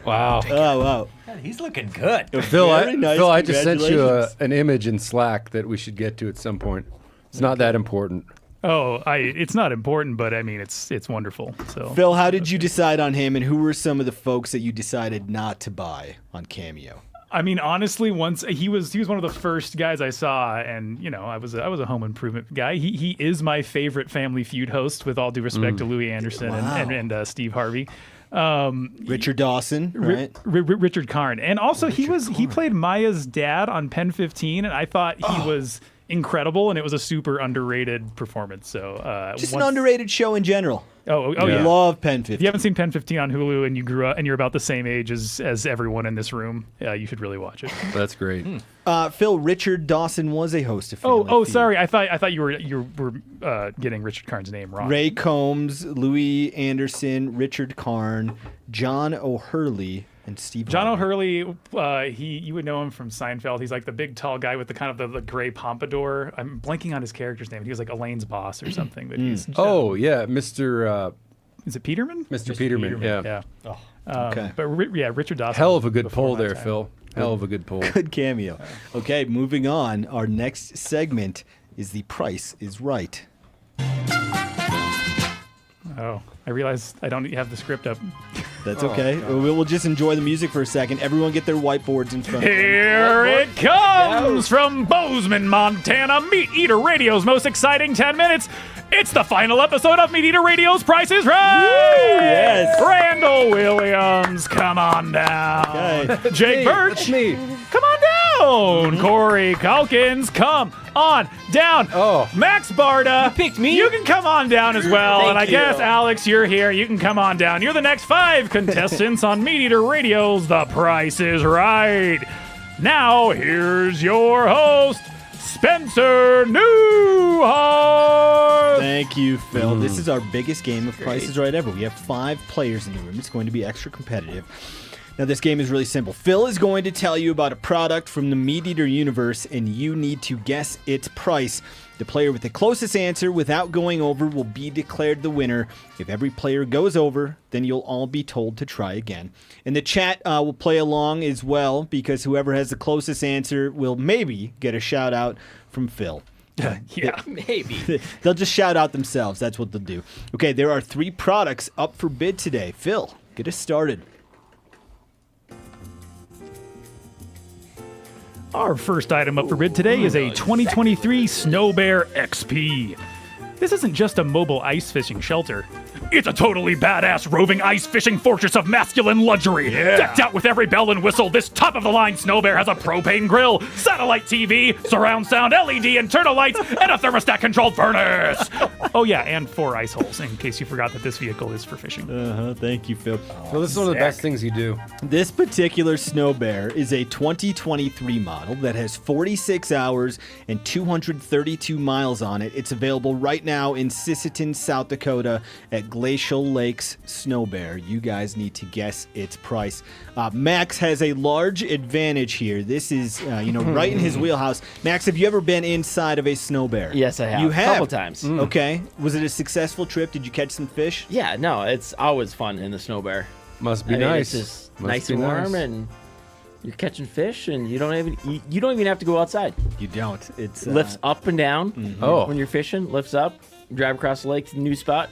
Wow. Oh, wow. God, he's looking good. Phil, Very nice. Phil, I just sent you Congratulations. an image in Slack that we should get to at some point. It's not that important. Oh, it's not important, but I mean it's wonderful. So Phil, how did you decide on him, and who were some of the folks that you decided not to buy on Cameo? I mean, honestly, once he was one of the first guys I saw, and I was a home improvement guy. He is my favorite Family Feud host, with all due respect to Louis Anderson and Steve Harvey. Richard Dawson, right? Richard Karn, and also he played Maya's dad on Pen 15, and I thought he was incredible, and it was a super underrated performance. So Just an underrated show in general. Oh I yeah. love Pen 15. If you haven't seen Pen 15 on Hulu and you grew up and you're about the same age as everyone in this room, you should really watch it. That's great. Phil, Richard Dawson was a host of Family Oh, Feud. sorry. I thought you were getting Richard Karn's name wrong. Ray Combs, Louis Anderson, Richard Karn, John O'Hurley, and Steve John Harvey. O'Hurley, you would know him from Seinfeld. He's like the big tall guy with the kind of the gray pompadour. I'm blanking on his character's name. He was like Elaine's boss or something. But he's Oh yeah, Mr. Is it Peterman? Mr. Peterman. Yeah. Okay. But Richard Dawson. Hell of a good before pull my there, time. Phil. Hell of a good pull. Good cameo. Okay, moving on. Our next segment is The Price is Right. Oh, I realized I don't have the script up. That's okay. We'll just enjoy the music for a second. Everyone get their whiteboards in front of them. Here it comes from Bozeman, Montana, MeatEater Radio's most exciting 10 minutes. It's the final episode of MeatEater Radio's Price is Right! Yes! Randall Williams, come on down. Okay. Jake Birch, me. come on down. Corey Calkins, come on down. Oh. Max Barda, You picked me? You can come on down as well. Thank and I you. guess, Alex, you're here. You can come on down. You're the next 5 contestants on MeatEater Radio's The Price is Right. Now, here's your host, Spencer Newhart. Thank you, Phil. This is our biggest game of Price is Right ever. We have 5 players in the room. It's going to be extra competitive. Now, this game is really simple. Phil is going to tell you about a product from the MeatEater universe, and you need to guess its price. The player with the closest answer without going over will be declared the winner. If every player goes over, then you'll all be told to try again. And the chat will play along as well, because whoever has the closest answer will maybe get a shout out from Phil. Yeah, maybe. They'll just shout out themselves. That's what they'll do. Okay, there are 3 products up for bid today. Phil, get us started. Our first item up for bid today is a 2023 Snow Bear XP. This isn't just a mobile ice fishing shelter. It's a totally badass roving ice fishing fortress of masculine luxury. Decked out with every bell and whistle, this top-of-the-line Snow Bear has a propane grill, satellite TV, surround sound, LED internal lights, and a thermostat-controlled furnace. Oh yeah, and 4 ice holes, in case you forgot that this vehicle is for fishing. Thank you, Phil. Well, this is one of the best things you do. This particular Snow Bear is a 2023 model that has 46 hours and 232 miles on it. It's available right now in Sisseton, South Dakota at Glacial Lakes Snow Bear. You guys need to guess its price. Max has a large advantage here. This is, right in his wheelhouse. Max, have you ever been inside of a Snow Bear? Yes, I have. You have? A couple times. Okay. Was it a successful trip? Did you catch some fish? Yeah, no, it's always fun in the Snow Bear. Must be I mean, nice. It's just Must nice be and warm, nice. and you're catching fish, and you don't even have to go outside. You don't. It's lifts up and down. Oh. When you're fishing, lifts up, drive across the lake to the new spot,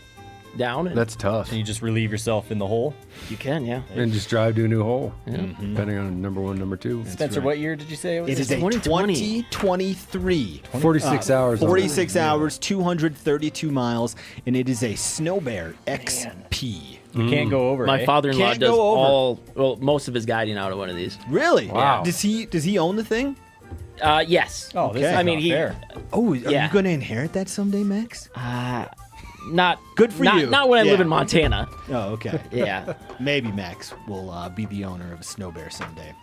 down. And That's tough. And you just relieve yourself in the hole. you can, yeah. And just drive to a new hole, depending on number 1, number 2. Spencer, what year did you say it was? It is a 2020. 2023. 46 hours. on it. 46 hours, 232 miles, and it is a Snow Bear XP. You can't go over. My father-in-law Can't does go over. most of his guiding out of one of these. Really? Wow. Does he own the thing? Yes. Oh, this Okay. is I mean, not he. fair. Oh, are Yeah. you going to inherit that someday, Max? Not Good for you. Not when I live Yeah. in Montana. Oh, okay. Yeah. Maybe Max will be the owner of a Snow Bear someday.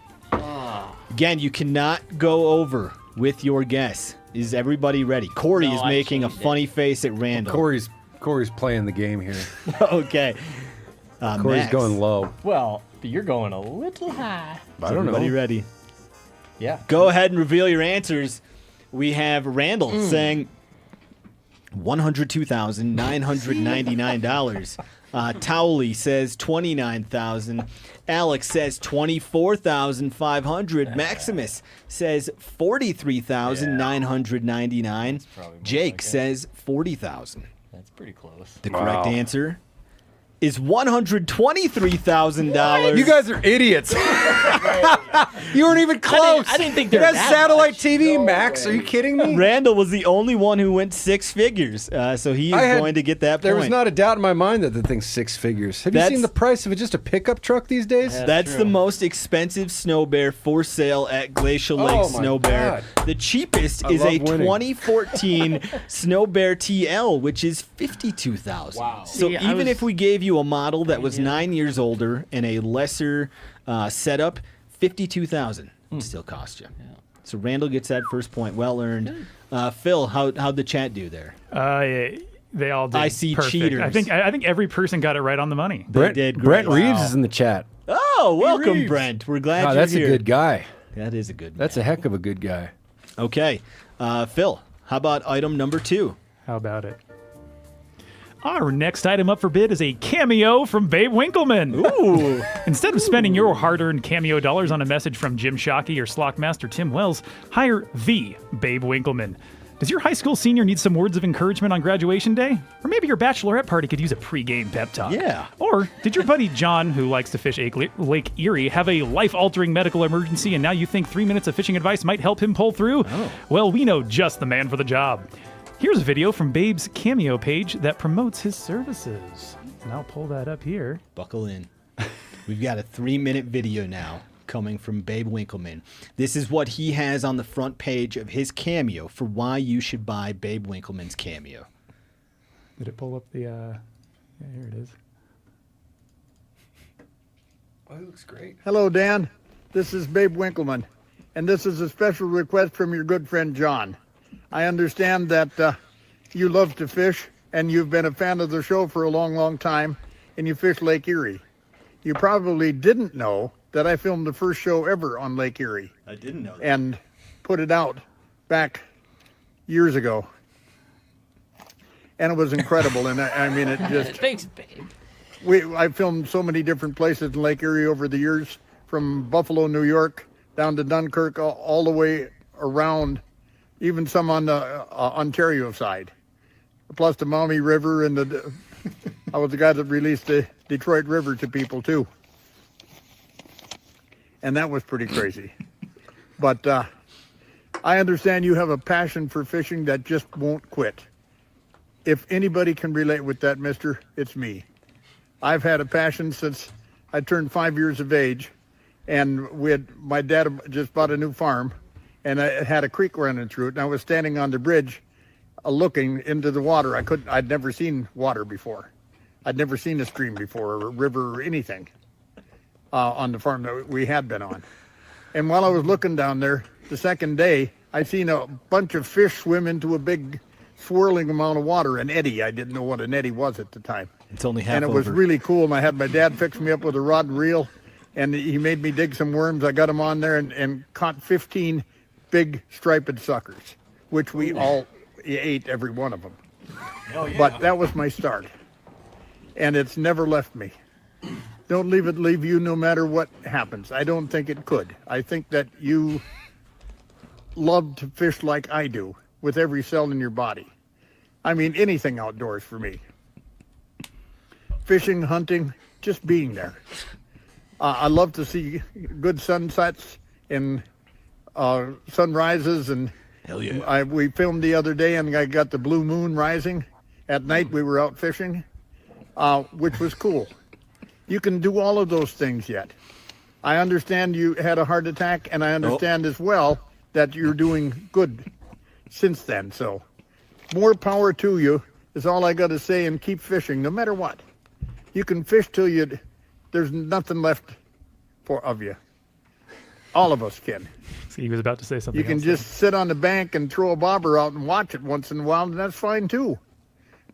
Again, you cannot go over with your guess. Is everybody ready? Corey No, is I making a changed it. funny face at Randall. Corey's playing the game here. Okay. Corey's Max, going low. Well, you're going a little high. I don't everybody know. ready? Yeah. Go ahead and reveal your answers. We have Randall saying $102,999. Towley says $29,000. Alex says $24,500. Maximus says $43,999. Jake says $40,000. That's pretty close. The correct answer is $123,000. You guys are idiots. You weren't even close. I didn't think you there had was that satellite much. TV, Max. Are you kidding me? Randall was the only one who went six figures, so he is going to get that point. There was not a doubt in my mind that the thing's six figures. Have you seen the price of just a pickup truck these days? That's the most expensive snow bear for sale at Glacial Lake Oh my Snow Bear. God. The cheapest I is a love winning. 2014 Snow Bear TL, which is $52,000. Wow. So See, I even was- if we gave you a model that was 9 years older and a lesser setup, $52,000 would still cost you. So Randall gets that first point, well earned. Phil, how'd the chat do there? They all did. I see perfect. cheaters. I think every person got it right on the money. Brent Reeves is in the chat. Oh, welcome, Reeves. Brent. We're glad Oh, you're that's here. a good guy. That is a good guy. That's a heck of a good guy. Okay. Phil, how about item number 2? How about it? Our next item up for bid is a cameo from Babe Winkleman. Ooh. Instead of spending your hard-earned cameo dollars on a message from Jim Shockey or Slockmaster Tim Wells, hire the Babe Winkleman. Does your high school senior need some words of encouragement on graduation day? Or maybe your bachelorette party could use a pregame pep talk. Yeah. Or did your buddy John, who likes to fish Lake Erie, have a life-altering medical emergency and now you think 3 minutes of fishing advice might help him pull through? Oh. Well, we know just the man for the job. Here's a video from Babe's Cameo page that promotes his services. And I'll pull that up here. Buckle in. We've got a 3-minute video now coming from Babe Winkleman. This is what he has on the front page of his Cameo for why you should buy Babe Winkleman's Cameo. Did it pull up the, yeah, here it is. Oh, it looks great. Hello, Dan. This is Babe Winkleman, and this is a special request from your good friend John. I understand that you love to fish, and you've been a fan of the show for a long, long time, and you fish Lake Erie. You probably didn't know that I filmed the first show ever on Lake Erie. I didn't know that. And put it out back years ago. And it was incredible, and I mean, it just... Thanks, Babe. I filmed so many different places in Lake Erie over the years, from Buffalo, New York, down to Dunkirk, all the way around, even some on the Ontario side, plus the Maumee River, and I was the guy that released the Detroit River to people too, and that was pretty crazy. But I understand you have a passion for fishing that just won't quit. If anybody can relate with that, mister, it's me. I've had a passion since I turned 5 years of age, and my dad just bought a new farm, and I had a creek running through it, and I was standing on the bridge looking into the water. I'd never seen water before. I'd never seen a stream before, or a river, or anything on the farm that we had been on. And while I was looking down there, the second day, I seen a bunch of fish swim into a big swirling amount of water, an eddy. I didn't know what an eddy was at the time. It's only half And it was over. really cool, and I had my dad fix me up with a rod and reel, and he made me dig some worms. I got them on there and caught 15 big striped suckers, which we all ate, every one of them. But that was my start, and it's never left me. Don't leave it leave you no matter what happens. I don't think it could. I think that you love to fish like I do, with every cell in your body. I mean, anything outdoors for me. Fishing, hunting, just being there. I love to see good sunsets and sunrises, and hell yeah. We filmed the other day, and I got the blue moon rising. At night, we were out fishing, which was cool. You can do all of those things yet. I understand you had a heart attack, and I understand as well that you're doing good since then. So more power to you is all I got to say, and keep fishing no matter what. You can fish till there's nothing left of you. All of us can. See, he was about to say something. You can else just sit on the bank and throw a bobber out and watch it once in a while, and that's fine too.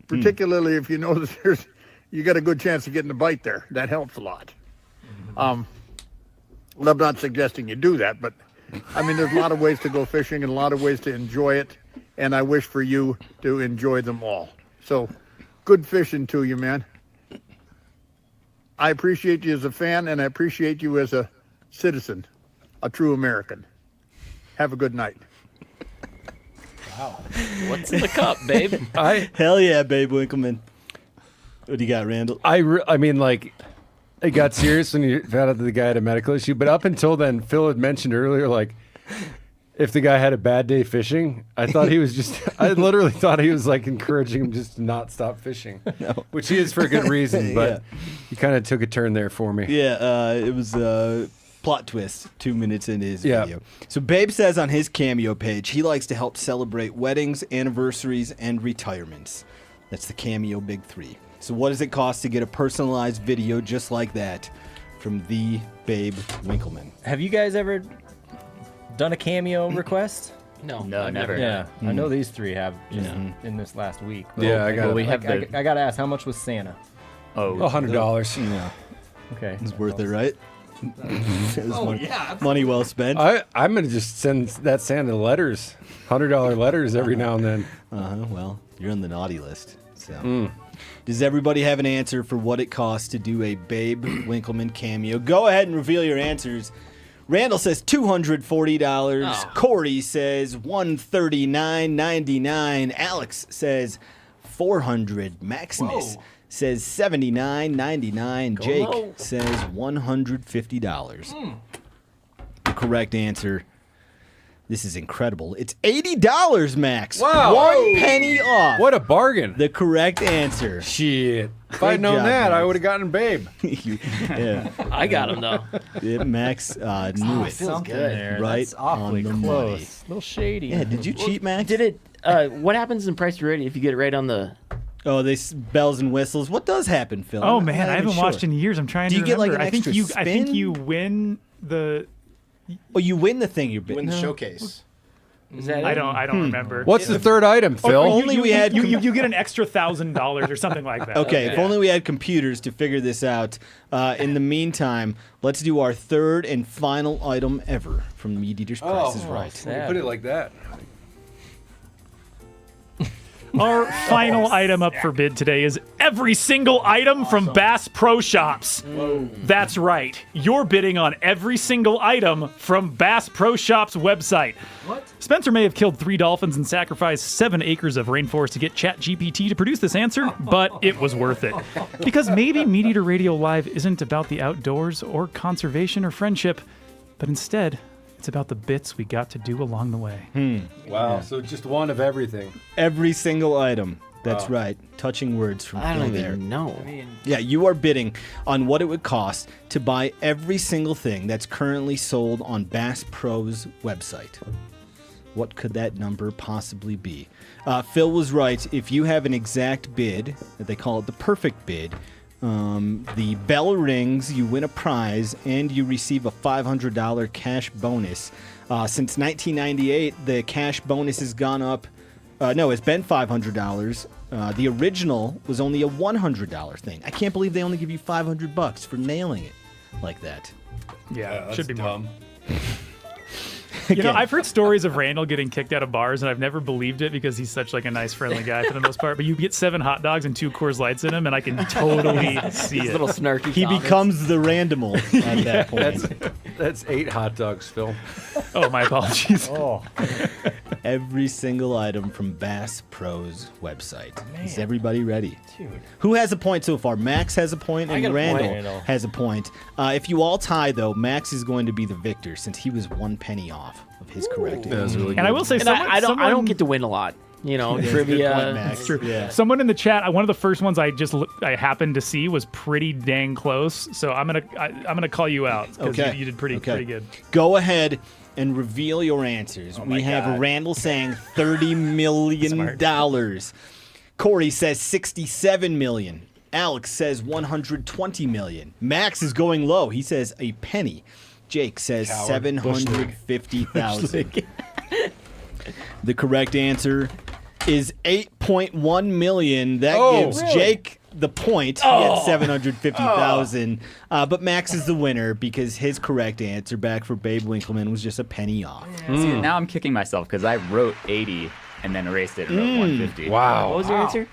Particularly if you know that you got a good chance of getting a bite there. That helps a lot. I'm not suggesting you do that, but I mean, there's a lot of ways to go fishing and a lot of ways to enjoy it, and I wish for you to enjoy them all. So, good fishing to you, man. I appreciate you as a fan, and I appreciate you as a citizen, a true American. Have a good night. Wow. What's in the cup, babe? Hell yeah, Babe Winkleman. What do you got, Randall? I mean, like, it got serious when you found out that the guy had a medical issue. But up until then, Phil had mentioned earlier, like, if the guy had a bad day fishing, I literally thought he was like encouraging him just to not stop fishing, which he is for a good reason. But he kind of took a turn there for me. Yeah, it was a plot twist 2 minutes into his video. So Babe says on his Cameo page he likes to help celebrate weddings, anniversaries, and retirements. That's the Cameo Big 3. So what does it cost to get a personalized video just like that from the Babe Winkleman? Have you guys ever done a Cameo request? No, I've never. Yeah, I know these three have just in this last week. Yeah, I got to ask, how much was Santa? $100. Yeah. Okay, it's worth it, right? Money well spent. I'm gonna just send that Santa letters, $100 letters every now and then. Well, you're on the naughty list. So, does everybody have an answer for what it costs to do a Babe Winkleman cameo? Go ahead and reveal your answers. Randall says $240. Corey says $139.99. Alex says $400. Maximus says $79.99. Jake says $150. The correct answer. This is incredible. It's $80, Max. Wow. 1 penny off. What a bargain. The correct answer. Shit. If I'd known that, I would have gotten Babe. Yeah. I got him, though. Yeah, Max knew it. Feels good. There. Right That's awfully on the close. money. A little shady. Yeah, did you cheat, Max? Did it? What happens in Price to Ready if you get it right on the? Oh, they bells and whistles. What does happen, Phil? Oh I'm man, not I even haven't sure. watched in years. I'm trying Do to you get, like, remember. an I think extra I think spin? you win the. Oh, you win the thing. You win the showcase. Is that I don't remember. What's the third item, Phil? only we had you get an extra $1,000 or something like that. Okay, if only we had computers to figure this out. In the meantime, let's do our third and final item ever from MeatEater's Price is Right. When you put it like that. Our final item up for bid today is every single item from Bass Pro Shops. That's right. You're bidding on every single item from Bass Pro Shops' website. What? Spencer may have killed 3 dolphins and sacrificed 7 acres of rainforest to get ChatGPT to produce this answer, but it was worth it. Because maybe MeatEater Radio Live isn't about the outdoors or conservation or friendship, but instead, it's about the bits we got to do along the way. Wow, so just one of everything. Every single item. That's right. Touching words from I Phil don't there. even know. Yeah, you are bidding on what it would cost to buy every single thing that's currently sold on Bass Pro's website. What could that number possibly be? Phil was right. If you have an exact bid, they call it the perfect bid, the bell rings, you win a prize, and you receive a $500 cash bonus. Since 1998, the cash bonus has gone up. No, it's been $500. The original was only a $100 thing. I can't believe they only give you $500 for nailing it like that. Yeah, should be dumb. You know, I've heard stories of Randall getting kicked out of bars, and I've never believed it because he's such like a nice, friendly guy for the most part. But you get 7 hot dogs and 2 Coors Lights in him, and I can totally see it. Little snarky. He becomes the Randomal at that point. That's 8 hot dogs, Phil. Oh, my apologies. Every single item from Bass Pro's website. Man. Is everybody ready? Dude. Who has a point so far? Max has a point, I and got a Randall point. has a point. If you all tie, though, Max is going to be the victor since he was 1 penny off of his correct answer. And I will say, And someone, I don't someone- get to win a lot. You know, Yeah, good trivia. point, Max. It's true. Yeah. Someone in the chat, one of the first ones I happened to see was pretty dang close. So I'm gonna call you out because Okay. you did pretty good. Go ahead and reveal your answers. We have Randall saying $30 million. Corey says $67 million. Alex says $120 million. Max is going low. He says a penny. Jake says $750,000. The correct answer is $8.1 million. That gives Jake the point. He had $750,000. But Max is the winner because his correct answer back for Babe Winkleman was just a penny off. See, now I'm kicking myself because I wrote 80 and then erased it and wrote 150. Wow. What was your answer?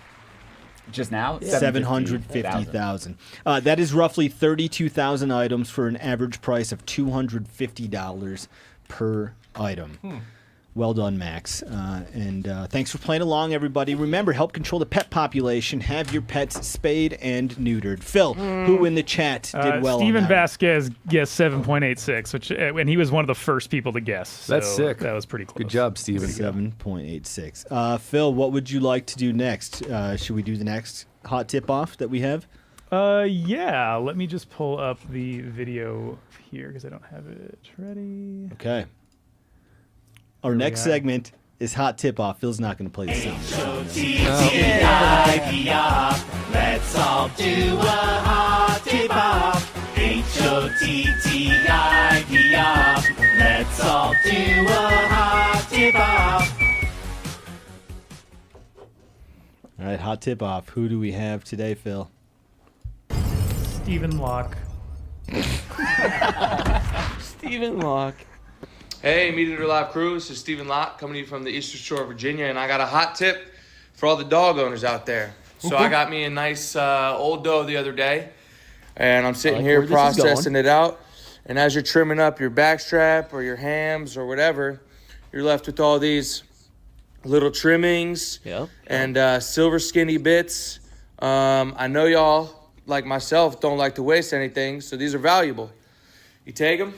Just now? $750,000. That is roughly 32,000 items for an average price of $250 per item. Well done, Max. And thanks for playing along, everybody. Remember, help control the pet population. Have your pets spayed and neutered. Phil, who in the chat did well Steven on that? Vasquez guessed 7.86, which and he was one of the first people to guess. So That's sick. That was pretty close. Good job, Steven. 7.86. Phil, what would you like to do next? Should we do the next hot tip-off that we have? Yeah. Let me just pull up the video here because I don't have it ready. Okay. Our next segment is hot tip-off. Phil's not going to play the sound. H-O-T-T-I-P-off. Let's all do a hot tip-off. H-O-T-T-I-P-off. Let's all do a hot tip-off. All right, hot tip-off. Who do we have today, Phil? Stephen Locke. Stephen Locke. Hey, MeatEater Live crew. This is Stephen Locke coming to you from the Eastern Shore of Virginia, and I got a hot tip for all the dog owners out there. So I got me a nice old doe the other day, and I'm sitting here processing it out. And as you're trimming up your backstrap or your hams or whatever, you're left with all these little trimmings and silver skinny bits. I know y'all, like myself, don't like to waste anything, so these are valuable. You take them,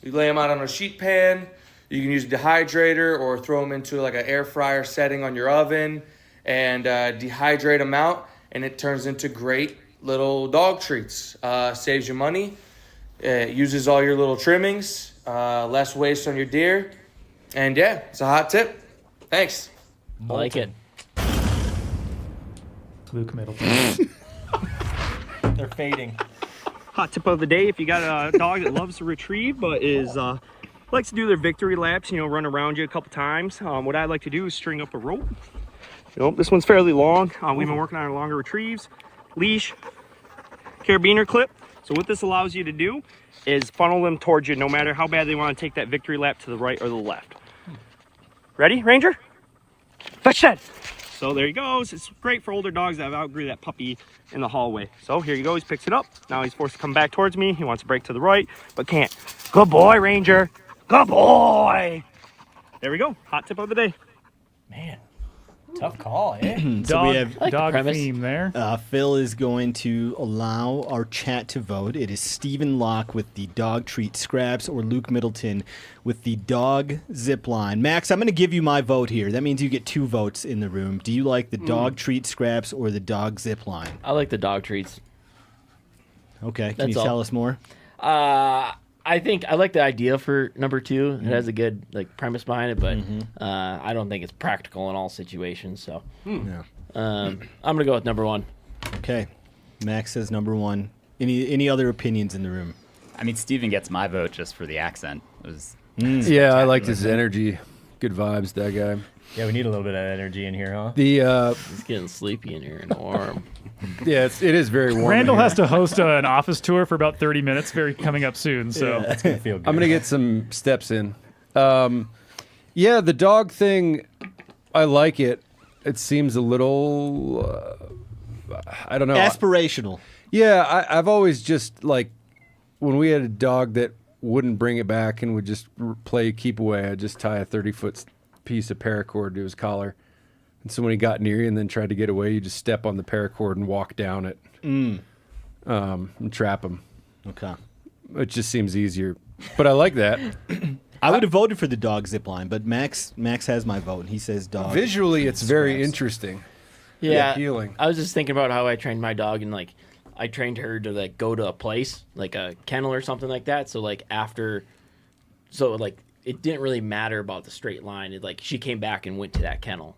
you lay them out on a sheet pan. You can use a dehydrator or throw them into like an air fryer setting on your oven and dehydrate them out, and it turns into great little dog treats. Saves you money. It uses all your little trimmings, less waste on your deer. And yeah, it's a hot tip. Thanks. I like it. Luke Middleton. They're fading. Hot tip of the day: if you got a dog that loves to retrieve but is likes to do their victory laps, run around you a couple times, what I like to do is string up a rope. This one's fairly long. We've been working on our longer retrieves. Leash, carabiner clip. So what this allows you to do is funnel them towards you no matter how bad they want to take that victory lap to the right or the left. Ready, Ranger? Fetch that. So there he goes. It's great for older dogs that have outgrew that puppy in the hallway. So here he goes, picks it up. Now he's forced to come back towards me. He wants to break to the right, but can't. Good boy, Ranger. Good boy. There we go. Hot tip of the day. Man, tough call, eh? So we have dog theme there. Phil is going to allow our chat to vote. It is Stephen Locke with the dog treat scraps or Luke Middleton with the dog zip line. Max, I'm going to give you my vote here. That means you get 2 votes in the room. Do you like the dog treat scraps or the dog zip line? I like the dog treats. Okay, can you tell us more? I think I like the idea for number 2. It has a good premise behind it, but I don't think it's practical in all situations. So I'm gonna go with number 1. Okay, Max says number 1. Any other opinions in the room? I mean, Steven gets my vote just for the accent. It was Yeah, I liked his energy. Good vibes, that guy. Yeah, we need a little bit of energy in here, huh? It's getting sleepy in here and warm. Yeah, it is very warm. Randall has to host an office tour for about 30 minutes, coming up soon. So that's gonna feel good. I'm gonna get some steps in. Yeah, the dog thing, I like it. It seems a little, I don't know, aspirational. Yeah, I've always just when we had a dog that wouldn't bring it back and would just play keep away, I'd just tie a 30-foot piece of paracord to his collar. And so when he got near you and then tried to get away, you just step on the paracord and walk down it and trap him. Okay. It just seems easier. But I like that. I would have voted for the dog zip line, but Max has my vote. He says dog. Visually, it's very interesting. Yeah, appealing. I was just thinking about how I trained my dog, and I trained her to go to a place like a kennel or something like that. So it didn't really matter about the straight line. She came back and went to that kennel.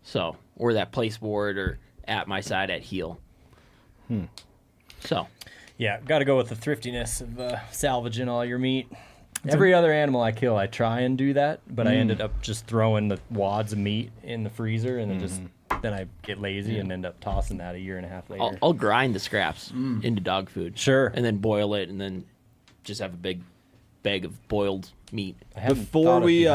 So, or that place board or at my side at heel. So, yeah, got to go with the thriftiness of salvaging all your meat. Every other animal I kill, I try and do that, but I ended up just throwing the wads of meat in the freezer, and then I get lazy and end up tossing that 1.5 years later. I'll grind the scraps into dog food. Sure. And then boil it, and then just have a big bag of boiled meat. Before we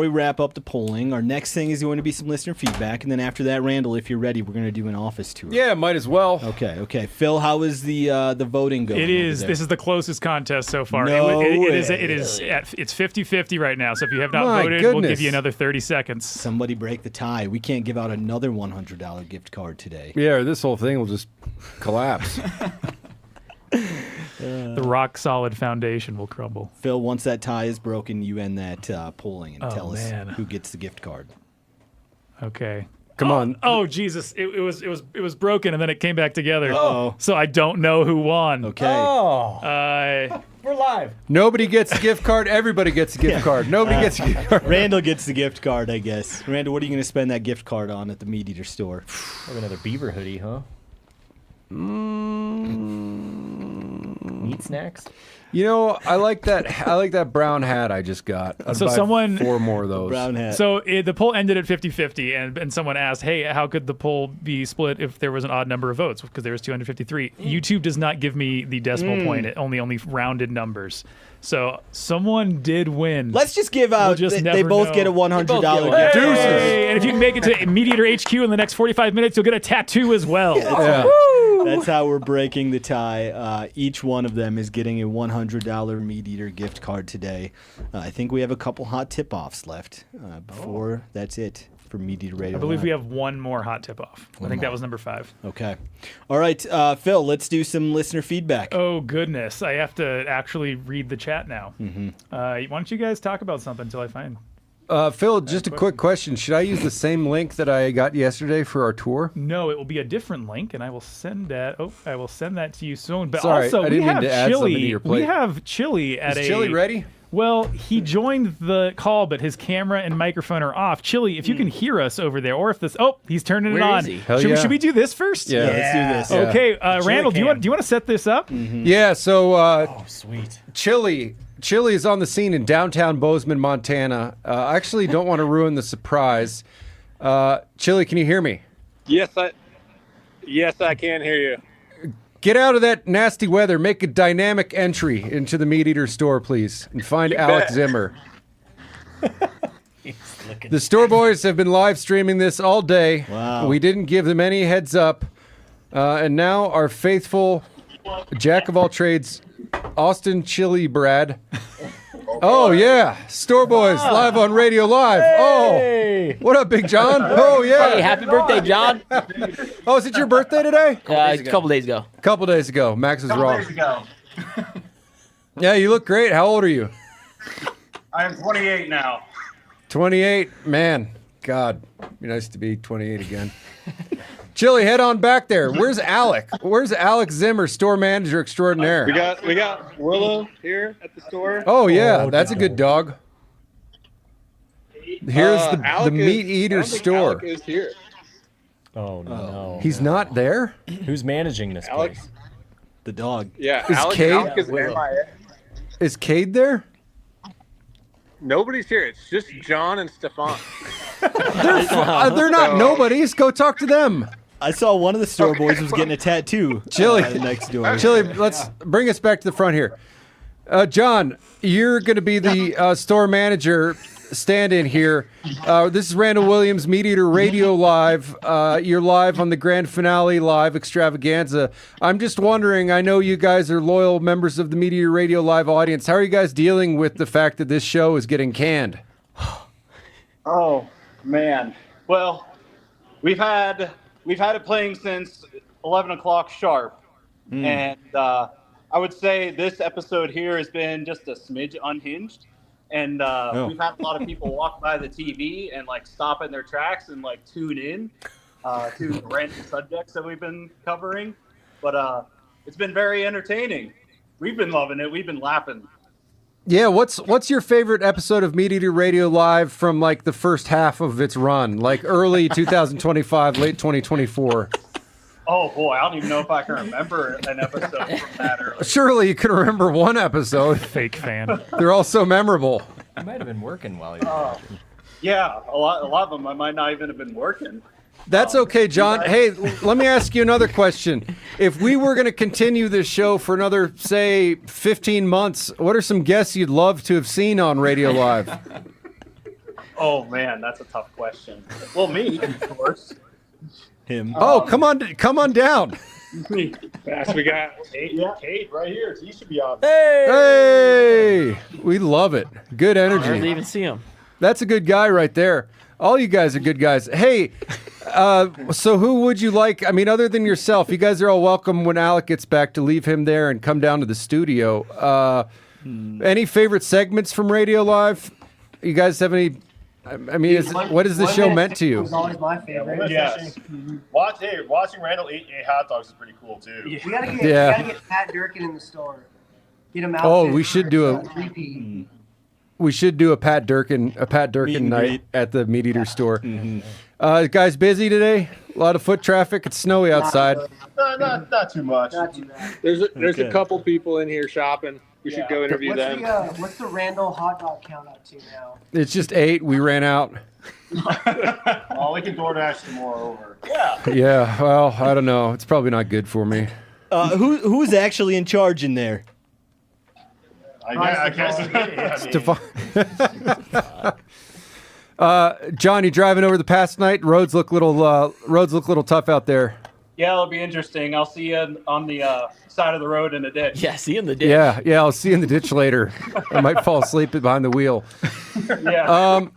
wrap up the polling, our next thing is going to be some listener feedback, and then after that, Randall, if you're ready, we're going to do an office tour. Yeah, might as well. Okay. Phil, how is the voting going? It is. This is the closest contest so far. No it way. is. It's 50-50 right now. So if you have not My voted, we'll goodness. give you another 30 seconds. Somebody break the tie. We can't give out another $100 gift card today. Yeah, or this whole thing will just collapse. The rock solid foundation will crumble. Phil, once that tie is broken, you end that polling and tell us man. who gets the gift card. Okay. Come on. Oh Jesus! It was broken and then it came back together. Uh-oh. So I don't know who won. Okay. We're live. Nobody gets a gift card. Everybody gets a gift card. Nobody gets a gift card. Randall gets the gift card, I guess. Randall, what are you going to spend that gift card on at the MeatEater store? Have another beaver hoodie, huh? Meat snacks. You know, I like that brown hat I just got. I'd So buy someone 4 more of those. Brown hat. So the poll ended at 50-50, and someone asked, "Hey, how could the poll be split if there was an odd number of votes?" Because there was 253. YouTube does not give me the decimal point; it only rounded numbers. So someone did win. Let's just give out. We'll just they never both know. get a $100 gift. Deuces. And if you can make it to MeatEater HQ in the next 45 minutes, you'll get a tattoo as well. That's how we're breaking the tie. Each one of them is getting a $100 MeatEater gift card today. I think we have a couple hot tip-offs left before that's it for MeatEater Radio. I believe Live. we have one more hot tip off. I think that was number 5. Okay. All right, Phil, let's do some listener feedback. Oh, goodness. I have to actually read the chat now. Why don't you guys talk about something until I find... Phil, just a quick question. Should I use the same link that I got yesterday for our tour? No, it will be a different link, and I will send that. I will send that to you soon. But Sorry, also, I didn't we mean have to add something to Chili. your plate. We have Chili at Is Chili ready? Well, he joined the call, but his camera and microphone are off. Chili, if you can hear us over there, or if this... Oh, he's turning it Where on. is he? Hell Should, yeah. should we do this first? Yeah, let's do this. Okay, Randall, do you want to set this up? Yeah, so Oh, sweet. Chili is on the scene in downtown Bozeman, Montana. I actually don't want to ruin the surprise. Chili, can you hear me? Yes, I can hear you. Get out of that nasty weather. Make a dynamic entry into the MeatEater store, please, and find Alex bet. Zimmer. The store boys have been live streaming this all day. Wow. We didn't give them any heads up. And now our faithful jack of all trades, Austin Chili Brad. Oh, yeah. Store boys live on Radio Live. Hey. Oh, what up, Big John? Oh, yeah. Hey, happy birthday, John. Oh, is it your birthday today? A couple days ago. Couple days ago. Max is wrong. Yeah, you look great. How old are you? I am 28 now. 28. Man, God, be nice to be 28 again. Chili, head on back there. Where's Alec? Where's Alex Zimmer, store manager extraordinaire? We got Willow here at the store. Oh yeah, that's a good dog. Here's the MeatEater store. Alec is here. Oh no. He's not there? Who's managing this Alex? place? The dog. Yeah, Is Alec is MIA. Is Cade there? Nobody's here. It's just John and Stefan. They're not nobodies. Go talk to them. I saw one of the store boys was getting a tattoo. Chili, next door. Chili, let's bring us back to the front here. John, you're going to be the store manager stand-in here. This is Randall Williams, MeatEater Radio Live. You're live on the grand finale live Extravaganza. I'm just wondering, I know you guys are loyal members of the MeatEater Radio Live audience. How are you guys dealing with the fact that this show is getting canned? Oh man. Well, we've had it playing since 11 o'clock sharp, and I would say this episode here has been just a smidge unhinged. And we've had a lot of people walk by the TV and like stop in their tracks and like tune in to random subjects that we've been covering. But it's been very entertaining. We've been loving it. We've been laughing. Yeah, what's your favorite episode of MeatEater Radio Live from like the first half of its run, like early 2025, late 2024? Oh boy, I don't even know if I can remember an episode from that early. Surely you can remember one episode. Fake fan. They're all so memorable. You might have been working while you were watching. Yeah, a lot of them I might not even have been working. That's okay, John. Hey, let me ask you another question. If we were going to continue this show for another, say, 15 months, what are some guests you'd love to have seen on Radio Live? Oh man, that's a tough question. Well, me, of course. Him. Oh, come on down. Fast, we got Kate right here. He should be on. Hey, we love it. Good energy. I didn't even see him. That's a good guy right there. All you guys are good guys. Hey, so who would you like? I mean, other than yourself, you guys are all welcome when Alec gets back to leave him there and come down to the studio. Any favorite segments from Radio Live? You guys have any? I mean, what is the show meant to you? Was always my favorite. Yes. Watching Randall eat hot dogs is pretty cool too. We gotta get Pat Durkin in the store. Get him out. Oh, we should do a. We should do a Pat Durkin night at the MeatEater store. Guys, busy today? A lot of foot traffic. It's snowy outside. Not too much. Not too bad. There's a couple people in here shopping. We should go interview them. What's the Randall hot dog count up to now? It's just 8. We ran out. Oh, we can DoorDash some more over. Yeah. Yeah. Well, I don't know. It's probably not good for me. Who's actually in charge in there? I guess. John, you driving over the past night? Roads look little tough out there. Yeah, it'll be interesting. I'll see you on the side of the road in the ditch. Yeah, see you in the ditch. Yeah, I'll see you in the ditch later. I might fall asleep behind the wheel. Yeah.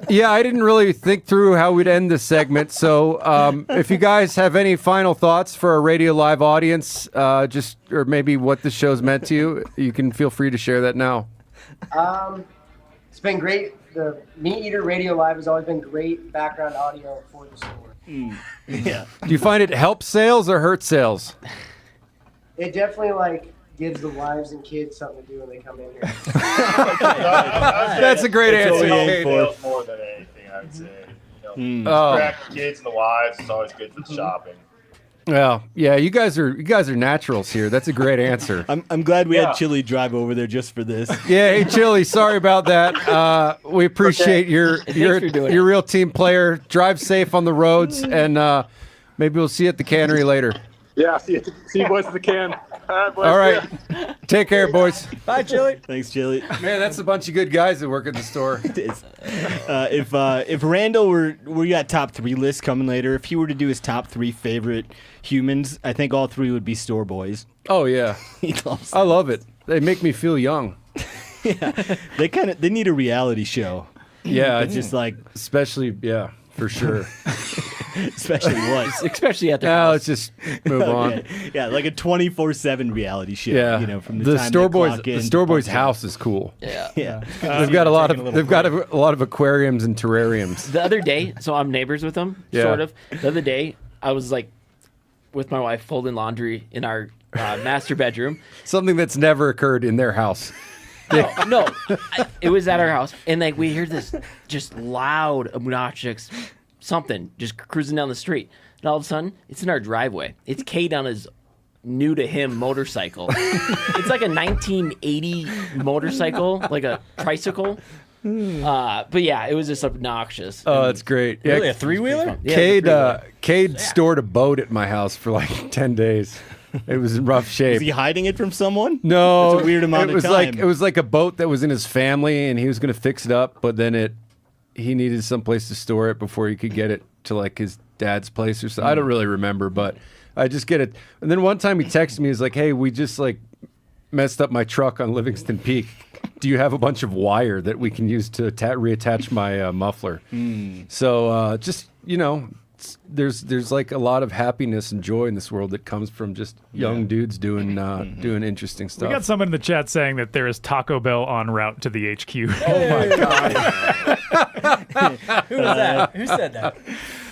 Yeah, I didn't really think through how we'd end this segment. So if you guys have any final thoughts for our Radio Live audience, or maybe what the show's meant to you, you can feel free to share that now. It's been great. The MeatEater Radio Live has always been great background audio for the store. Yeah. Do you find it helps sales or hurts sales? It definitely gives the wives and kids something to do when they come in here. That's a great answer. Sales more than anything, I would say. Distract the kids and the wives is always good for the shopping. Well, yeah, you guys are naturals here. That's a great answer. I'm glad we had Chili drive over there just for this. Yeah, hey Chili, sorry about that. We appreciate you're a real team player. Drive safe on the roads, and maybe we'll see you at the cannery later. Yeah, see you boys at the can. All right. Take care, boys. Bye, Chili. Thanks, Chili. Man, that's a bunch of good guys that work at the store. If Randall we got top 3 lists coming later. If he were to do his top 3 favorite humans, I think all 3 would be store boys. Oh yeah, I love it. They make me feel young. Yeah, they need a reality show. Yeah, it's just especially for sure. Especially what? Especially at the house. Let's just move on. Yeah, like a 24/7 reality show. Yeah, from the time store they boys. clock in The store to boys' punch house is cool. Yeah. They've got a lot of aquariums and terrariums. The other day, so I'm neighbors with them, sort of. The other day, I was with my wife folding laundry in our master bedroom. Something that's never occurred in their house. No, it was at our house, and we hear this just loud, obnoxious something just cruising down the street, and all of a sudden, it's in our driveway. It's Kate on his new to him motorcycle. It's like a 1980 motorcycle, like a tricycle. But yeah, it was just obnoxious. Oh, that's great. Really, a 3-wheeler? Yeah, Cade stored a boat at my house for 10 days. It was in rough shape. Is he hiding it from someone? No, That's a weird amount of time. It was like a boat that was in his family, and he was going to fix it up, but then he needed someplace to store it before he could get it to his dad's place or something. I don't really remember, but I just get it. And then one time he texted me, he's like, "Hey, we just messed up my truck on Livingston Peak. Do you have a bunch of wire that we can use to reattach my muffler?" So just there's a lot of happiness and joy in this world that comes from just young dudes doing interesting stuff. We got someone in the chat saying that there is Taco Bell en route to the HQ. Oh my god! Who was that? Who said that?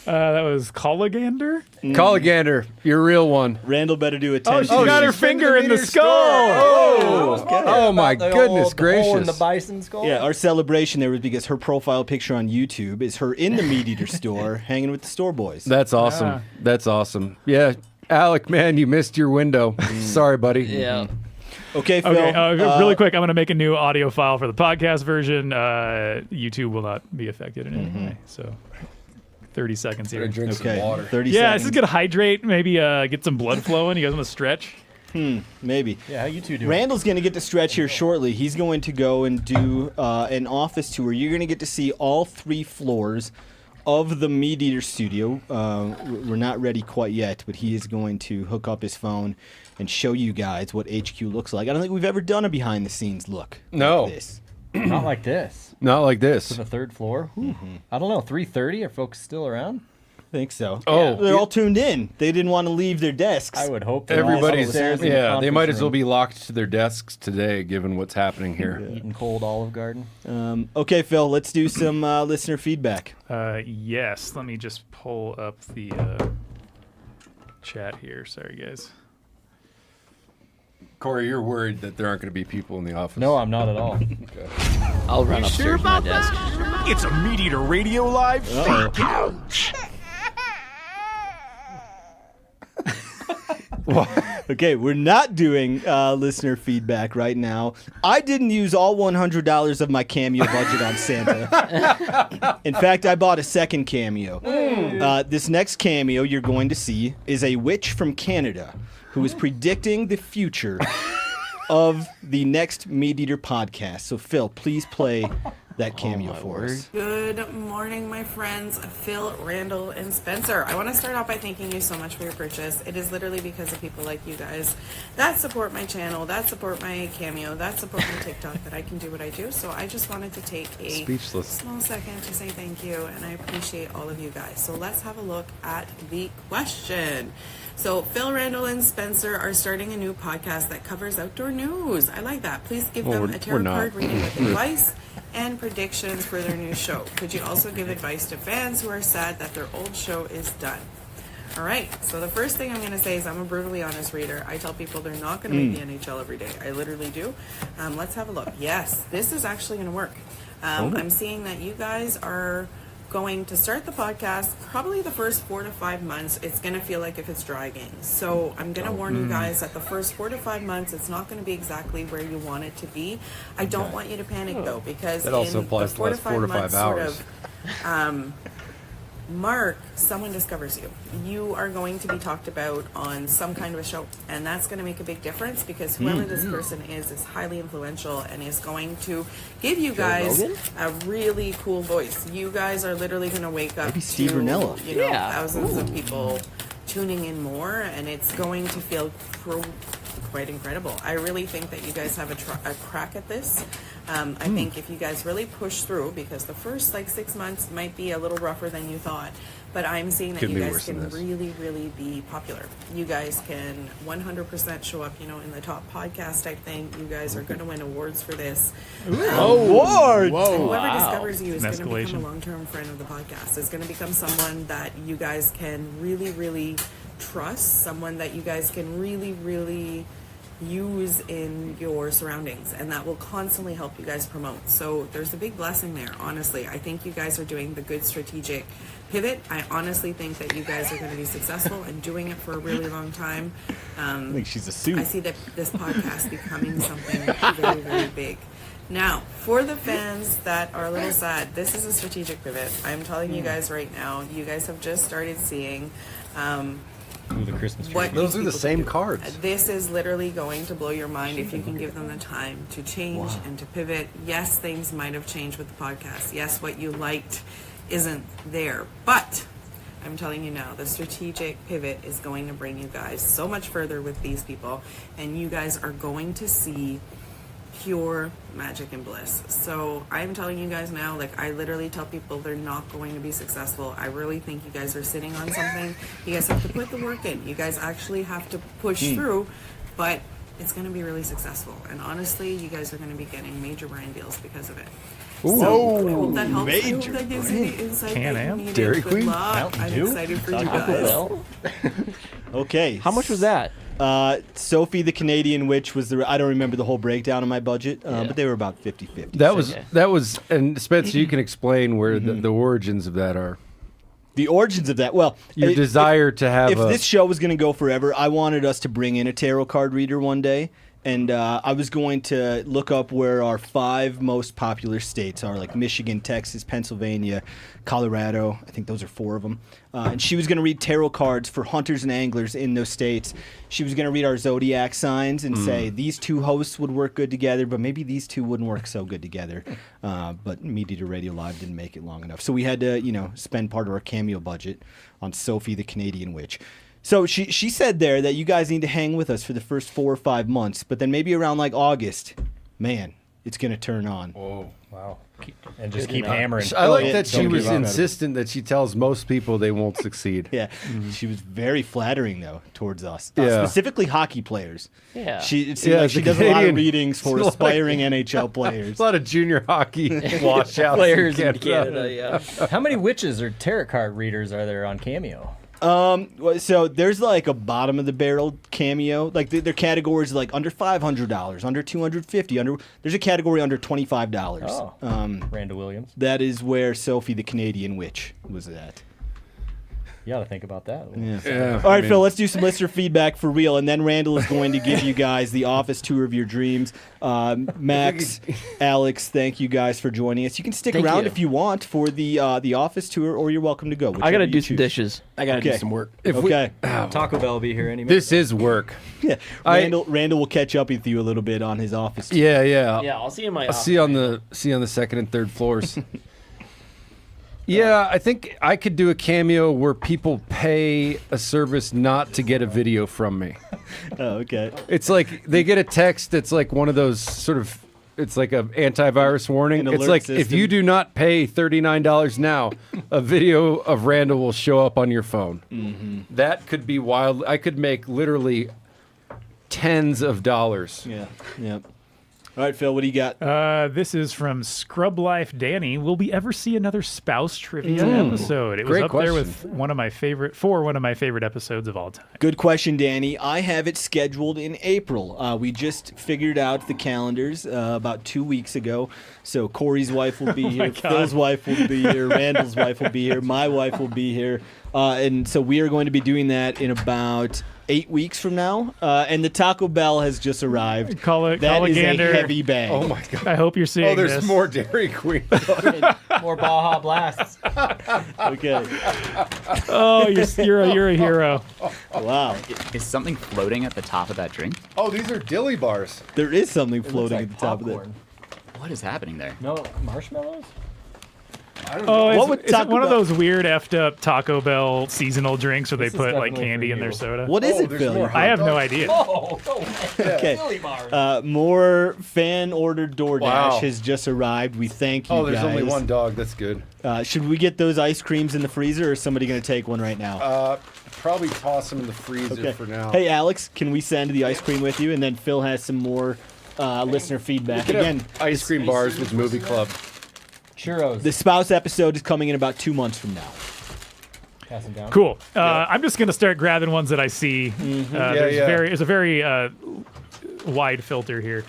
That was Colligander. Colligander, you're a real one. Randall better do a 10. Oh, she got her finger in the skull. Oh my goodness gracious! Hole in the bison skull. Yeah, our celebration there was because her profile picture on YouTube is her in the MeatEater store hanging with the store boys. That's awesome. Yeah. That's awesome. Yeah, Alec, man, you missed your window. Sorry, buddy. Yeah. Okay, Phil. Okay, really quick, I'm going to make a new audio file for the podcast version. YouTube will not be affected in any way. So 30 seconds here. Drink some water. 30 Yeah, seconds. this is gonna hydrate. Maybe get some blood flowing. You guys want to stretch? Maybe. Yeah, how you two doing? Randall's going to get to stretch here shortly. He's going to go and do an office tour. You're going to get to see all 3 floors of the MeatEater studio. We're not ready quite yet, but he is going to hook up his phone and show you guys what HQ looks like. I don't think we've ever done a behind-the-scenes look No. like this. Not like this. Not like this. To the 3rd floor. I don't know. 3:30. Are folks still around? I think so. Oh, they're all tuned in. They didn't want to leave their desks. I would hope. They're Everybody's upstairs in the yeah. They might conference as well room. be locked to their desks today, given what's happening here. Eating cold Olive Garden. Okay, Phil. Let's do some listener feedback. Yes. Let me just pull up the chat here. Sorry, guys. Corey, you're worried that there aren't going to be people in the office. No, I'm not at all. Okay. I'll run upstairs to my desk. It's a MeatEater Radio Live fake couch. Okay, we're not doing listener feedback right now. I didn't use all $100 of my Cameo budget on Santa. In fact, I bought a second Cameo. This next Cameo you're going to see is a witch from Canada who is predicting the future of the next MeatEater podcast. So, Phil, please play that Cameo for us. Good morning, my friends, Phil, Randall, and Spencer. I want to start off by thanking you so much for your purchase. It is literally because of people like you guys that support my channel, that support my Cameo, that support my TikTok, that I can do what I do. So I just wanted to take a small second to say thank you, and I appreciate all of you guys. So let's have a look at the question. So Phil, Randall, and Spencer are starting a new podcast that covers outdoor news. I like that. Please give them a tarot card reading with advice and predictions for their new show. Could you also give advice to fans who are sad that their old show is done? All right, so the first thing I'm going to say is I'm a brutally honest reader. I tell people they're not going to make the NHL every day. I literally do. Let's have a look. Yes, this is actually going to work. I'm seeing that you guys are going to start the podcast probably the first 4 to 5 months. It's going to feel like if it's dragging. So I'm going to warn you guys that the first 4 to 5 months, it's not going to be exactly where you want it to be. I don't want you to panic though, because That also in applies the to 4 to last 5 4 to 5 months sort hours. of mark, someone discovers you. You are going to be talked about on some kind of a show, and that's going to make a big difference because whoever this person is highly influential and is going to give you guys a really cool voice. You guys are literally going to wake up Maybe Steve to, Rinella. you know, thousands of people tuning in more, and it's going to feel quite incredible. I really think that you guys have a crack at this. I think if you guys really push through, because the first 6 months might be a little rougher than you thought, but I'm seeing that Could you be guys worse than can this. really, really be popular. You guys can 100% show up, in the top podcast type thing. You guys are going to win awards for this. Awards! And whoever discovers you is An going to become escalation. a long-term friend of the podcast. It's going to become someone that you guys can really, really trust, someone that you guys can really, really use in your surroundings, and that will constantly help you guys promote. So there's a big blessing there, honestly. I think you guys are doing the good strategic pivot. I honestly think that you guys are going to be successful and doing it for a really long time. I think she's a suit. I see that this podcast becoming something very, very big. Now, for the fans that are a little sad, this is a strategic pivot. I'm telling you guys right now, you guys have just started seeing The Christmas tree. what Those these are the people same do. cards. This is literally going to blow your mind if you can give them the time to change and to pivot. Yes, things might have changed with the podcast. Yes, what you liked isn't there. But I'm telling you now, the strategic pivot is going to bring you guys so much further with these people. And you guys are going to see pure magic and bliss. So I'm telling you guys now, I literally tell people they're not going to be successful. I really think you guys are sitting on something. You guys have to put the work in. You guys actually have to push through, but it's going to be really successful. And honestly, you guys are going to be getting major brand deals because of it. So I hope that helps. I hope that gives you the insight that you needed. Dairy Good Queen? luck. I'm excited for you guys. Okay. How much was that? Sophie the Canadian Witch was I don't remember the whole breakdown of my budget, but they were about 50-50. That was, and Spencer, you can explain where the origins of that are. The origins of that, well, Your desire to have if this show was going to go forever, I wanted us to bring in a tarot card reader one day and I was going to look up where our 5 most popular states are, like Michigan, Texas, Pennsylvania, Colorado. I think those are 4 of them. And she was going to read tarot cards for hunters and anglers in those states. She was going to read our zodiac signs and say these 2 hosts would work good together, but maybe these 2 wouldn't work so good together. But MeatEater Radio Live didn't make it long enough. So we had to, spend part of our cameo budget on Sophie the Canadian Witch. So she said there that you guys need to hang with us for the first 4 or 5 months, but then maybe around like August, man, it's going to turn on. Whoa. Wow. And just keep hammering. I like that she was insistent that she tells most people they won't succeed. Yeah. She was very flattering, though, towards us. Yeah. Specifically hockey players. Yeah. It seemed like she does a lot of readings for aspiring NHL players. A lot of junior hockey washouts. Players in Canada, yeah. How many witches or tarot card readers are there on Cameo? So there's like a bottom of the barrel cameo. Like their categories are like under $500, under $250, there's a category under $25. Oh. Randall Williams. That is where Sophie the Canadian Witch was at. You got to think about that. Yeah. All right, Phil, let's do some listener feedback for real, and then Randall is going to give you guys the office tour of your dreams. Max, Alex, thank you guys for joining us. You can stick around if you want for the office tour, or you're welcome to go. I got to do some dishes. I got to do some work. Taco Bell will be here any minute. This is work. Yeah, Randall will catch up with you a little bit on his office tour. Yeah. Yeah, I'll see you in my I'll office. see on the second and third floors. Yeah, I think I could do a cameo where people pay a service not to get a video from me. Oh, okay. It's like they get a text that's like one of those sort of, it's like an antivirus warning. It's like, if you do not pay $39 now, a video of Randall will show up on your phone. Mm-hmm. That could be wild. I could make literally tens of dollars. Yeah. All right, Phil, what do you got? This is from Scrub Life Danny. Will we ever see another spouse trivia episode? It was Great up there question. with one of my favorite episodes of all time. Good question, Danny. I have it scheduled in April. We just figured out the calendars about 2 weeks ago. So Corey's wife will be here, Phil's wife will be here, Randall's wife will be here, my wife will be here. And so we are going to be doing that in about 8 weeks from now. And the Taco Bell has just arrived. That is a heavy bag. Oh, my God. I hope you're seeing there's this. more Dairy Queen. More Baja Blasts. Okay. Oh, you're a hero. Wow. Is something floating at the top of that drink? Oh, these are dilly bars. There is something floating at the top of that. What is happening there? No, marshmallows? Is it one of those weird effed up Taco Bell seasonal drinks where they put like candy in their soda? What is it, Phil? I have no idea. Okay. More fan ordered DoorDash has just arrived. We thank you. Oh, there's guys. only one dog. That's good. Should we get those ice creams in the freezer, or is somebody going to take one right now? Probably toss them in the freezer for now. Hey, Alex, can we send the ice cream with you? And then Phil has some more listener feedback. Again, ice cream bars with Movie Club. Churros. The spouse episode is coming in about 2 months from now. Pass them down. Cool. I'm just gonna start grabbing ones that I see. There's a very wide filter here.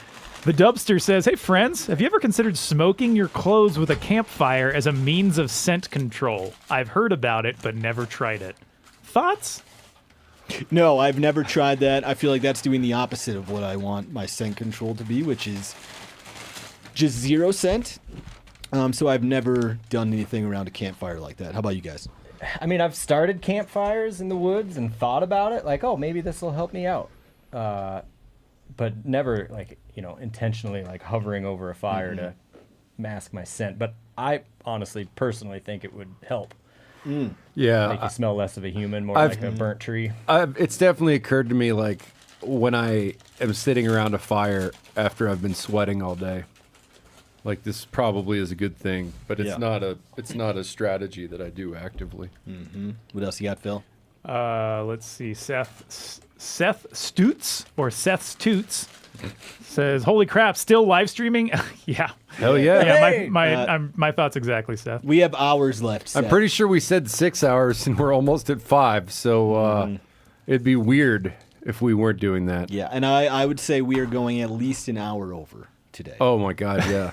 The Dubster says, "Hey friends, have you ever considered smoking your clothes with a campfire as a means of scent control? I've heard about it, but never tried it. Thoughts?" No, I've never tried that. I feel like that's doing the opposite of what I want my scent control to be, which is just 0 scent. So I've never done anything around a campfire like that. How about you guys? I mean, I've started campfires in the woods and thought about it, like, oh, maybe this will help me out. But never, like, intentionally, like, hovering over a fire to mask my scent. But I honestly, personally think it would help. Yeah. Make you smell less of a human, more like a burnt tree. It's definitely occurred to me, like, when I am sitting around a fire after I've been sweating all day. Like, this probably is a good thing, but it's not a strategy that I do actively. Mm-hmm. What else you got, Phil? Let's see. Seth Stoots or Seth Stoots says, "Holy crap! Still live streaming? Yeah, hell yeah! Yeah, my thoughts exactly, Seth. We have hours left. Seth. I'm pretty sure we said 6 hours, and we're almost at 5. So it'd be weird if we weren't doing that. Yeah, and I would say we are going at least an hour over today. Oh my God, yeah.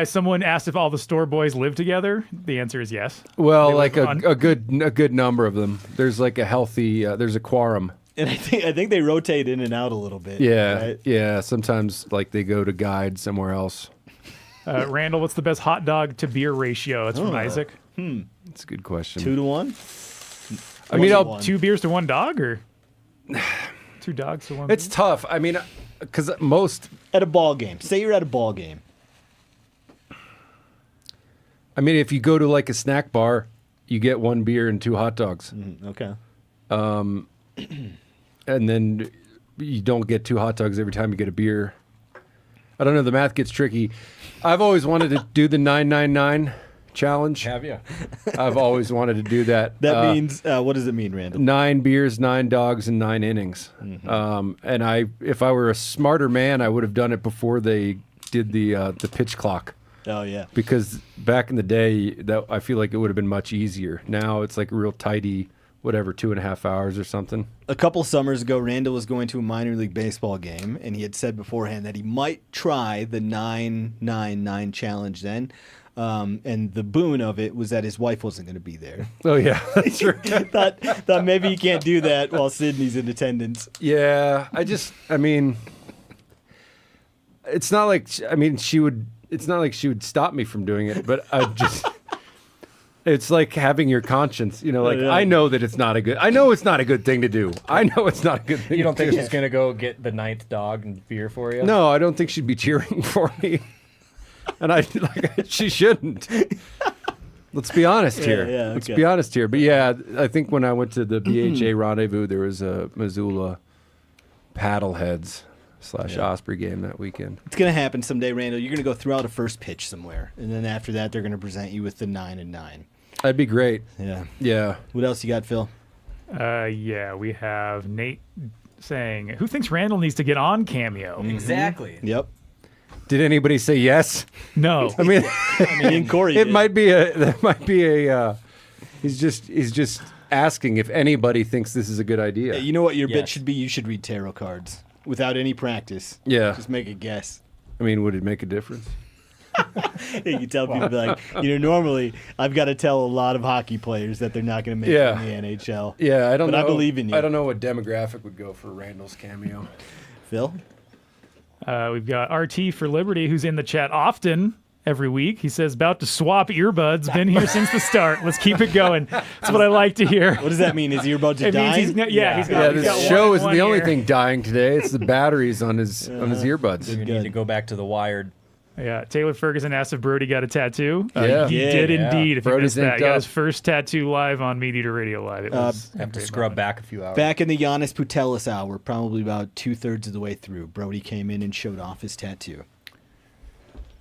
Someone asked if all the store boys live together. The answer is yes. Well, like a good number of them. There's like a healthy. There's a quorum. And I think they rotate in and out a little bit. Yeah, right? yeah. Sometimes like they go to guide somewhere else. Randall, what's the best hot dog to beer ratio? It's from Isaac. That's a good question. 2 to 1. I mean, I'll, 2 beers to 1 dog, or 2 dogs to 1? it's tough. I mean, because most At a ball game. Say you're at a ball game. I mean, if you go to like a snack bar, you get 1 beer and 2 hot dogs. Okay. And then you don't get 2 hot dogs every time you get a beer. I don't know. The math gets tricky. I've always wanted to do the 999 challenge. Have you? I've always wanted to do that. That means, what does it mean, Randall? 9 beers, 9 dogs, and 9 innings. And if I were a smarter man, I would have done it before they did the pitch clock. Oh, yeah. Because back in the day, that I feel like it would have been much easier. Now it's like a real tidy, whatever, 2.5 hours or something. A couple summers ago, Randall was going to a minor league baseball game, and he had said beforehand that he might try the 999 challenge then. And the boon of it was that his wife wasn't going to be there. Oh, yeah. That's right. thought maybe he can't do that while Sydney's in attendance. Yeah. I mean, it's not like, it's not like she would stop me from doing it, but it's like having your conscience, like I know that it's not a good thing to do. I know it's not a good thing. You don't think she's going to go get the 9th dog and beer for you? No, I don't think she'd be cheering for me. And she shouldn't. Let's be honest here. Yeah, Let's okay. be honest here. But yeah, I think when I went to the BHA Rendezvous, there was a Missoula Paddleheads / Osprey game that weekend. It's going to happen someday, Randall. You're going to go throw out a first pitch somewhere, and then after that, they're going to present you with the 9 and 9. That'd be great. Yeah. Yeah. What else you got, Phil? Yeah, we have Nate saying, who thinks Randall needs to get on Cameo? Exactly. Yep. Did anybody say yes? No. I mean, Corey it did. might be a. He's just asking if anybody thinks this is a good idea. You know what your bit should be? You should read tarot cards without any practice. Yeah. Just make a guess. I mean, would it make a difference? You tell people, like, normally I've got to tell a lot of hockey players that they're not going to make it in the NHL. Yeah, I don't know. But I believe in you. I don't know what demographic would go for Randall's cameo. Phil? We've got RT for Liberty, who's in the chat often every week. He says, about to swap earbuds. Been here since the start. Let's keep it going. That's what I like to hear. What does that mean? His earbuds are It means dying? he's got This show isn't the only thing dying today. It's the batteries on his earbuds. You need to go back to the wired. Yeah, Taylor Ferguson asked if Brody got a tattoo. Yeah. He did indeed. If Brody's you missed that, he inked got up. his first tattoo live on MeatEater Radio Live. It was Have to scrub back a few hours. Back in the Giannis Putelis hour, probably about 2/3 of the way through, Brody came in and showed off his tattoo.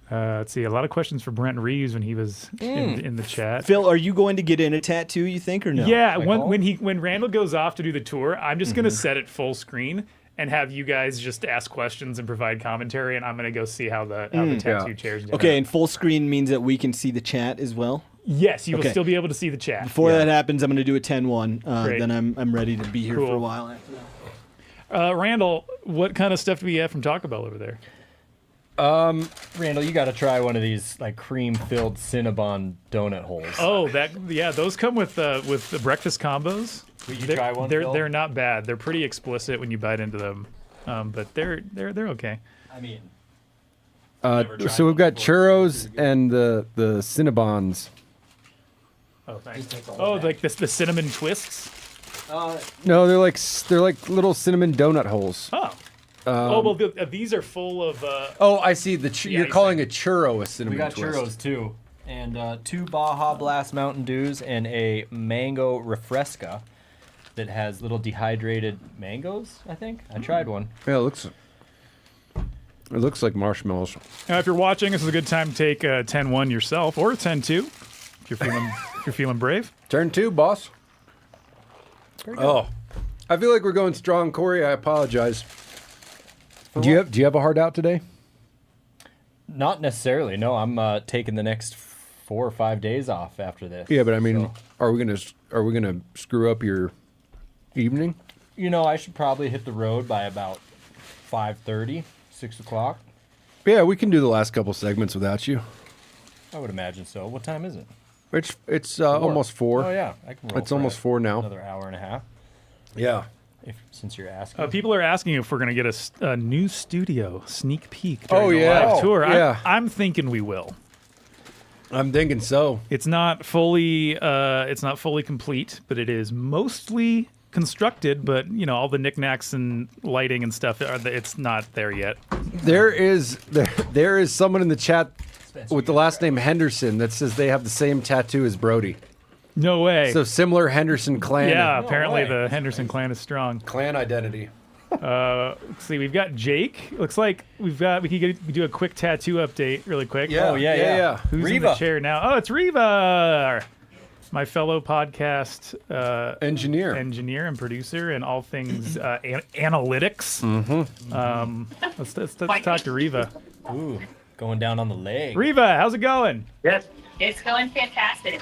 Let's see, a lot of questions for Brent Reeves when he was in the chat. Phil, are you going to get in a tattoo, you think, or no? Yeah, when Randall goes off to do the tour, I'm just going to set it full screen and have you guys just ask questions and provide commentary, and I'm going to go see how the tattoo chairs do. Okay, and full screen means that we can see the chat as well? Yes, you will Okay. still be able to see the chat. Before that happens, I'm going to do a 10-1. Great. Then I'm ready to be here Cool. for a while after that. Randall, what kind of stuff do we have from Taco Bell over there? Randall, you got to try one of these like cream-filled Cinnabon donut holes. Oh, those come with the breakfast combos. Will you try one, They're Phil? they're not bad. They're pretty explicit when you bite into them, but they're okay. I mean, So we've got churros and the Cinnabons. Oh, thanks. Oh, like the cinnamon twists. No, they're like little cinnamon donut holes. Oh. These are full of. I see. You're calling a churro a cinnamon we got twist. churros too, and 2 Baja Blast Mountain Dews and a mango refresca that has little dehydrated mangoes. I think I tried one. Yeah, it looks like marshmallows. Now, if you're watching, this is a good time to take 10-1 yourself or 10-2 if you're feeling brave. Turn 2, boss. Oh, I feel like we're going strong, Corey. I apologize. Do you have a hard out today? Not necessarily. No, I'm taking the next 4 or 5 days off after this. Yeah, but I mean, are we gonna screw up your evening? I should probably hit the road by about 5:30, 6 o'clock. Yeah, we can do the last couple segments without you. I would imagine so. What time is it? It's almost 4. Oh yeah, I can roll. It's for almost 4 now. Another hour and a half. Yeah. Since you're asking. People are asking if we're going to get a new studio sneak peek during Oh, the yeah. live tour. Yeah. I'm thinking we will. I'm thinking so. It's not fully complete, but it is mostly constructed. But all the knickknacks and lighting and stuff it's not there yet. There is someone in the chat with the last name Henderson that says they have the same tattoo as Brody. No way. So similar Henderson clan. Yeah, apparently the Henderson clan is strong. Clan identity. Let's see. We've got Jake. Looks like we do a quick tattoo update really quick. Yeah. Yeah. Who's in Reva. the chair now? Oh, it's Reva, my fellow podcast engineer and producer, and all things analytics. Let's talk to Reva. Ooh, going down on the leg. Reva, how's it going? Yes. It's going fantastic.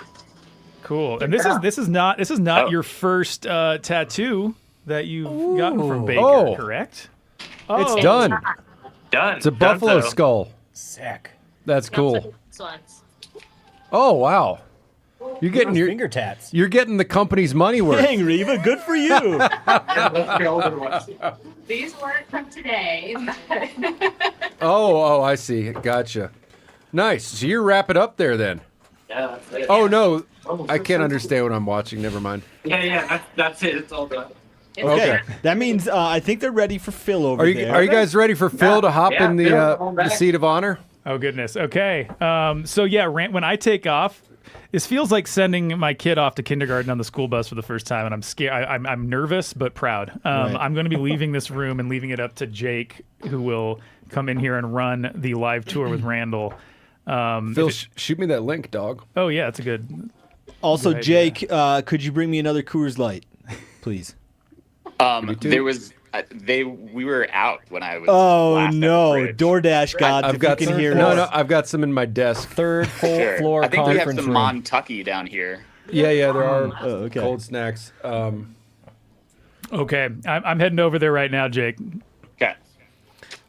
Cool. And this is not your first tattoo that you've gotten from Baker, Oh. correct? It's done. Done. It's a buffalo skull. Sick. That's cool. Excellent. Oh wow. You're getting your finger tats. You're getting the company's money worth. Dang, Reva, good for you. These weren't from today. Oh, I see. Gotcha. Nice. So you're wrapping up there then. Yeah, that's it. Oh no, I can't understand what I'm watching. Never mind. Yeah, that's it. It's all done. Okay. That means I think they're ready for Phil over Are you there. guys ready for Phil to hop in Phil, the seat of honor? Oh goodness. Okay. So yeah, when I take off, this feels like sending my kid off to kindergarten on the school bus for the first time, and I'm scared. I'm nervous but proud. Right. I'm going to be leaving this room and leaving it up to Jake, who will come in here and run the live tour with Randall. Phil, shoot me that link, dog. Oh yeah, that's a good. Also, good Jake, could you bring me another Coors Light, please? There was we were out when I was. Oh last no, at the bridge. DoorDash gods! I've If got you can some, hear no, us. no, I've got some in my desk. Third Sure. floor I think we have conference some room. Montucky down here. Yeah, there are okay. cold snacks. Okay, I'm heading over there right now, Jake. Okay.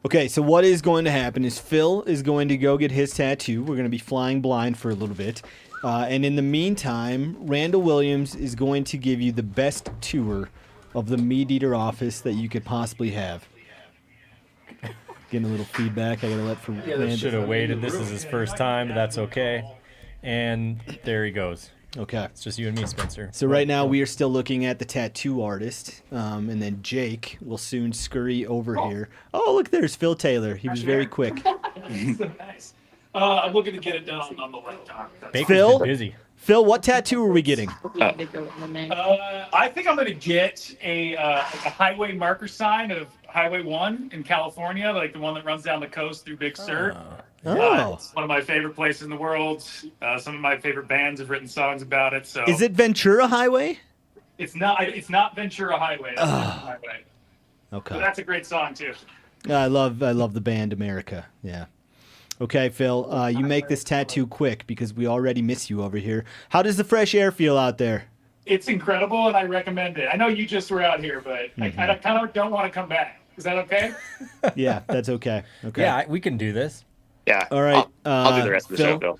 Okay, so what is going to happen is Phil is going to go get his tattoo. We're going to be flying blind for a little bit. And in the meantime, Randall Williams is going to give you the best tour of the MeatEater office that you could possibly have. Getting a little feedback. I got to let for Randall. Should have waited. This is his first time, but that's okay. And there he goes. Okay. It's just you and me, Spencer. So right now we are still looking at the tattoo artist, and then Jake will soon scurry over here. Oh, look, there's Phil Taylor. He was very quick. Nice. I'm looking to get it done on the laptop. Phil, been busy. Phil, what tattoo are we getting? I think I'm going to get a highway marker sign of Highway 1 in California, like the one that runs down the coast through Big Sur. Oh. It's one of my favorite places in the world. Some of my favorite bands have written songs about it. So Is it Ventura Highway? It's not Ventura Highway. That's Ventura Highway. Okay. But that's a great song too. I love the band America. Yeah. Okay, Phil, you make this tattoo quick because we already miss you over here. How does the fresh air feel out there? It's incredible, and I recommend it. I know you just were out here, but I kind of don't want to come back. Is that okay? Yeah, that's okay. Okay. Yeah, we can do this. Yeah. All right. I'll do the rest of the Phil, show, Bill.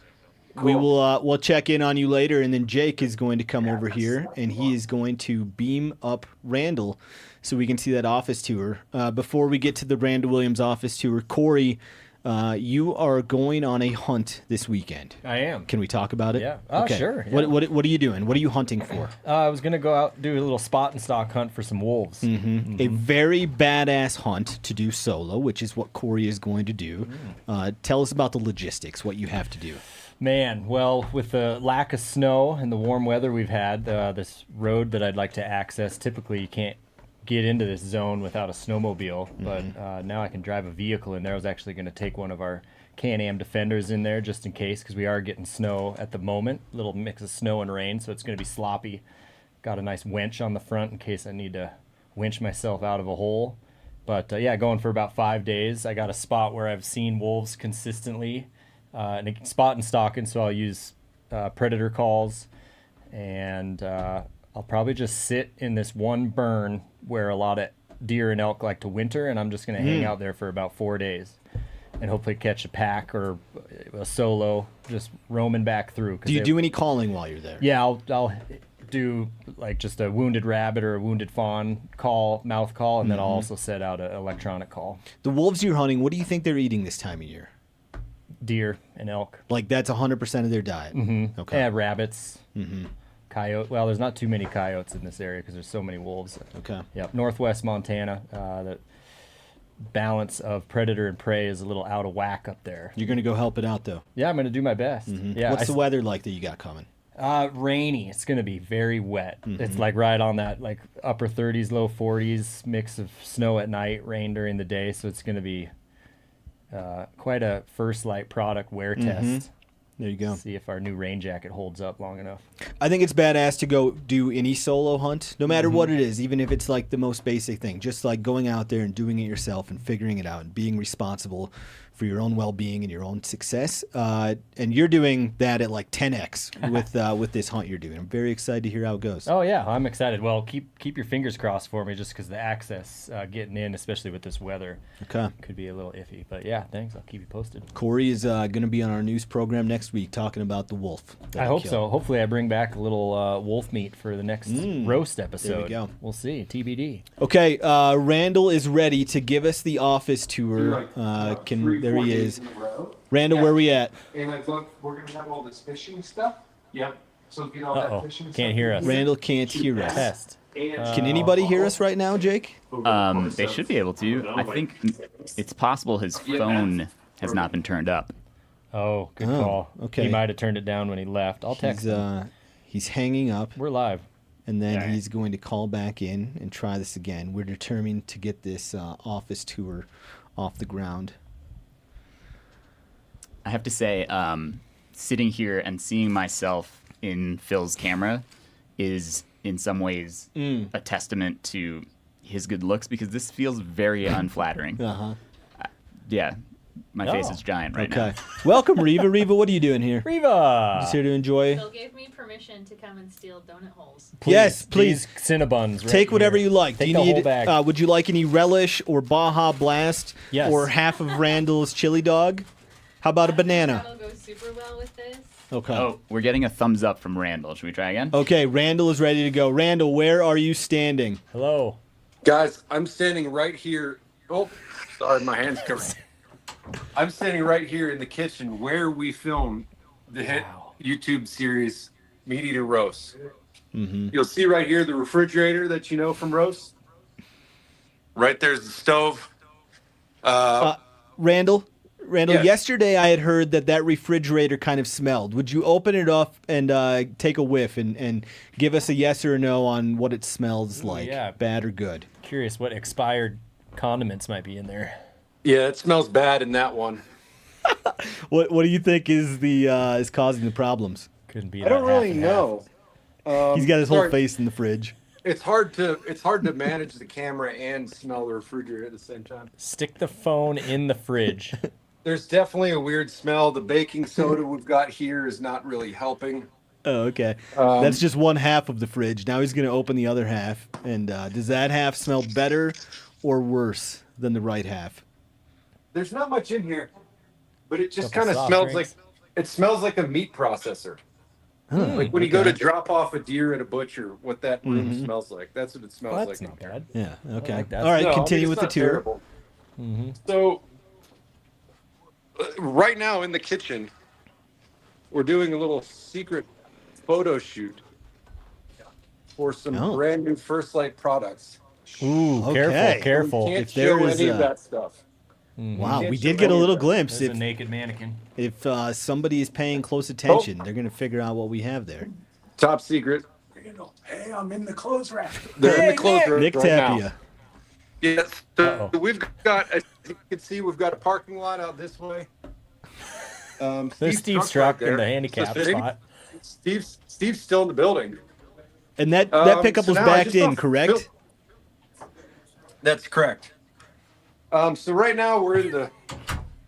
We will we'll check in on you later, and then Jake is going to come over here, and he is going to beam up Randall so we can see that office tour. Before we get to the Randall Williams office tour, Corey, you are going on a hunt this weekend. I am. Can we talk about it? Yeah. Oh, sure, yeah. What are you doing? What are you hunting for? I was going to go out and do a little spot and stock hunt for some wolves. A very badass hunt to do solo, which is what Corey is going to do. Tell us about the logistics, what you have to do. Man, well, with the lack of snow and the warm weather we've had, this road that I'd like to access, typically you can't get into this zone without a snowmobile, but now I can drive a vehicle in there. I was actually going to take one of our Can-Am Defenders in there just in case, because we are getting snow at the moment, a little mix of snow and rain, so it's going to be sloppy. Got a nice winch on the front in case I need to winch myself out of a hole. But yeah, going for about 5 days. I got a spot where I've seen wolves consistently, and spot and stalking, so I'll use predator calls, and I'll probably just sit in this one burn where a lot of deer and elk like to winter, and I'm just going to hang out there for about 4 days and hopefully catch a pack or a solo just roaming back through. Do you do any calling while you're there? Yeah, I'll do like just a wounded rabbit or a wounded fawn mouth call, and then I'll also set out an electronic call. The wolves you're hunting, what do you think they're eating this time of year? Deer and elk. Like that's 100% of their diet. Mm-hmm. Okay. Yeah, rabbits. Mm-hmm. Coyote. Well, there's not too many coyotes in this area because there's so many wolves. Okay. Yep. Northwest Montana. The balance of predator and prey is a little out of whack up there. You're gonna go help it out though. Yeah, I'm gonna do my best. Yeah. What's the weather like that you got coming? Rainy. It's gonna be very wet. It's like right on that like upper 30s, low 40s mix of snow at night, rain during the day. So it's gonna be quite a first light product wear test. There you go. See if our new rain jacket holds up long enough. I think it's badass to go do any solo hunt, no matter what it is, even if it's like the most basic thing. Just like going out there and doing it yourself and figuring it out and being responsible for your own well-being and your own success. And you're doing that at like 10x with this hunt you're doing. I'm very excited to hear how it goes. Oh yeah, I'm excited. Well, keep your fingers crossed for me, just because the access getting in, especially with this weather, could be a little iffy. But yeah, thanks. I'll keep you posted. Corey is going to be on our news program next week talking about the wolf. I hope so. Hopefully, I bring back a little wolf meat for the next roast episode. There we go. We'll see. TBD. Okay, Randall is ready to give us the office tour. There he is. Randall, where we at? And look, we're going to have all this fishing stuff. Yep. So if you don't have fishing stuff. Can't hear us. Randall can't hear us. Test. Can anybody hear us right now, Jake? They should be able to. I think it's possible his phone has not been turned up. Oh, good call. Okay. He might have turned it down when he left. I'll text him. He's hanging up. We're live. And then he's going to call back in and try this again. We're determined to get this office tour off the ground. I have to say, sitting here and seeing myself in Phil's camera is in some ways a testament to his good looks, because this feels very unflattering. Yeah, my face is giant right now. Welcome, Reva. Reva, what are you doing here? Reva! Just here to enjoy. Phil gave me permission to come and steal donut holes. Yes, please. Cinnabuns. Right Take whatever here. you like. Take Do you the need? whole bag. Would you like any relish or Baja Blast? Yes. Or half of Randall's chili dog? How about a banana? That'll go super well with this. Okay. Oh, we're getting a thumbs up from Randall. Should we try again? Okay, Randall is ready to go. Randall, where are you standing? Hello. Guys, I'm standing right here. Oh, sorry, my hand's covered. I'm standing right here in the kitchen where we filmed the hit YouTube series MeatEater Roast. You'll see right here the refrigerator that you know from Roast. Right there's the stove. Randall, Yes. yesterday I had heard that refrigerator kind of smelled. Would you open it up and take a whiff and give us a yes or a no on what it smells like, yeah. bad or good? Curious what expired condiments might be in there. Yeah, it smells bad in that one. What do you think is is causing the problems? Couldn't be. I don't really know. He's got his whole sorry. face in the fridge. It's hard to manage the camera and smell the refrigerator at the same time. Stick the phone in the fridge. There's definitely a weird smell. The baking soda we've got here is not really helping. Oh, okay. That's just one half of the fridge. Now he's going to open the other half. And does that half smell better or worse than the right half? There's not much in here, but it just Couple kind of soft smells drinks. like a meat processor. Oh, Like when you go to drop off a deer at a butcher, what that room smells like. That's what it smells Well, like. that's not bad. Yeah, okay. like that. All right, No, I mean, continue it's with the not tour. terrible. So, right now in the kitchen, we're doing a little secret photo shoot for some brand new First Light products. Ooh, Okay. careful. We can't If there show is any of that stuff. Wow, can't we show did get a any little of that. glimpse. There's a naked mannequin. If somebody is paying close attention, they're going to figure out what we have there. Top secret. Hey, I'm in the clothes rack. They're in the clothes room Nick right now. Tapia. Yes, so we've got, as you can see, we've got a parking lot out this way. There's Steve's truck in the handicap spot. Steve's still in the building. And that pickup so was now I backed just in, don't correct? feel- That's correct. So right now we're in the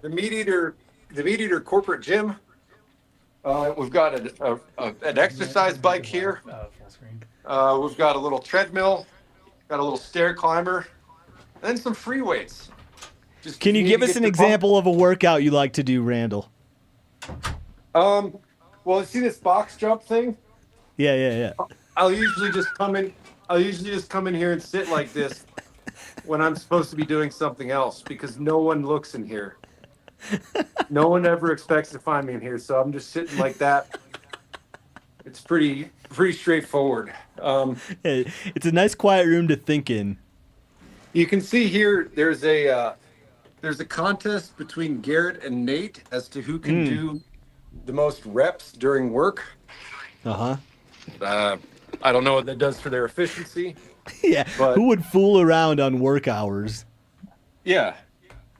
MeatEater corporate gym. We've got an exercise bike here. We've got a little treadmill, got a little stair climber, and some free weights. Can you give us an example of a workout you like to do, Randall? Well, see this box jump thing? Yeah. I'll usually just come in. I'll usually just come in here and sit like this when I'm supposed to be doing something else because no one looks in here. No one ever expects to find me in here, so I'm just sitting like that. It's pretty straightforward. It's a nice quiet room to think in. You can see here there's a contest between Garrett and Nate as to who can do the most reps during work. Uh-huh. I don't know what that does for their efficiency. Yeah. But Who would fool around on work hours? yeah.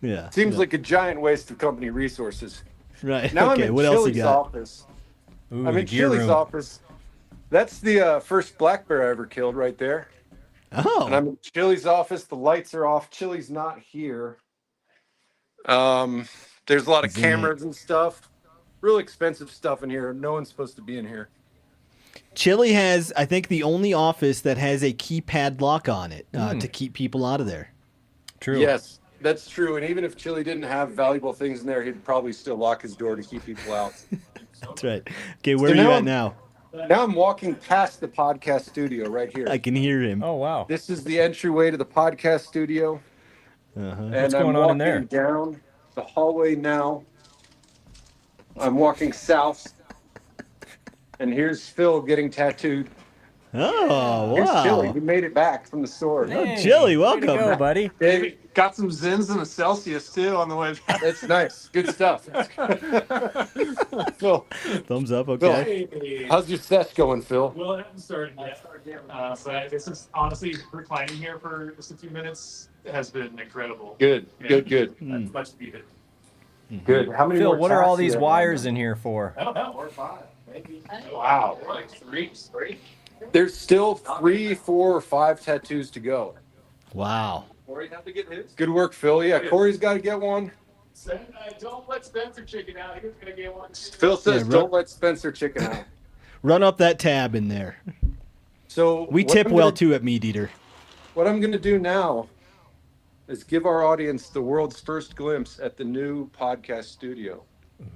Yeah. Seems yeah. like a giant waste of company resources. Right. Now Okay, I'm in what else you Chili's got? office. Ooh, I'm the in gear Chili's room. office. That's the first black bear I ever killed right there. Oh. And I'm in Chili's office. The lights are off. Chili's not here. There's a lot of cameras and stuff. Real expensive stuff in here. No one's supposed to be in here. Chili has, I think, the only office that has a keypad lock on it to keep people out of there. True. Yes, that's true. And even if Chili didn't have valuable things in there, he'd probably still lock his door to keep people out. That's right. Okay, where are you at now? Now I'm walking past the podcast studio right here. I can hear him. Oh, wow. This is the entryway to the podcast studio. Uh-huh. And What's I'm going on in walking there? down the hallway now. I'm walking south. And here's Phil getting tattooed. Oh, Here's wow. Chili. He made it back from the store. Oh, Chili, welcome. Way to go, buddy. Hey, Got some Zins and a Celsius too on the way back. that's nice. Good stuff. Phil, Thumbs up, okay. Hey. how's your sesh going, Phil? Well, it hasn't started yet. But this is honestly reclining here for just a few minutes has been incredible. Good, good, good. That's much needed. Good. How many Phil, more what are all tasks do you these have wires on in here for? I don't know, or 5, maybe. Wow. Like 3. There's still 3, 4, or 5 tattoos to go. Wow. Corey have to get his. Good work, Phil. Yeah, Corey's got to get one. Don't let Spencer chicken out. He was gonna get one. Phil says, Yeah, don't let Spencer chicken out. Run up that tab in there. So We what tip I'm well, gonna- too, at MeatEater. What I'm going to do now is give our audience the world's first glimpse at the new podcast studio.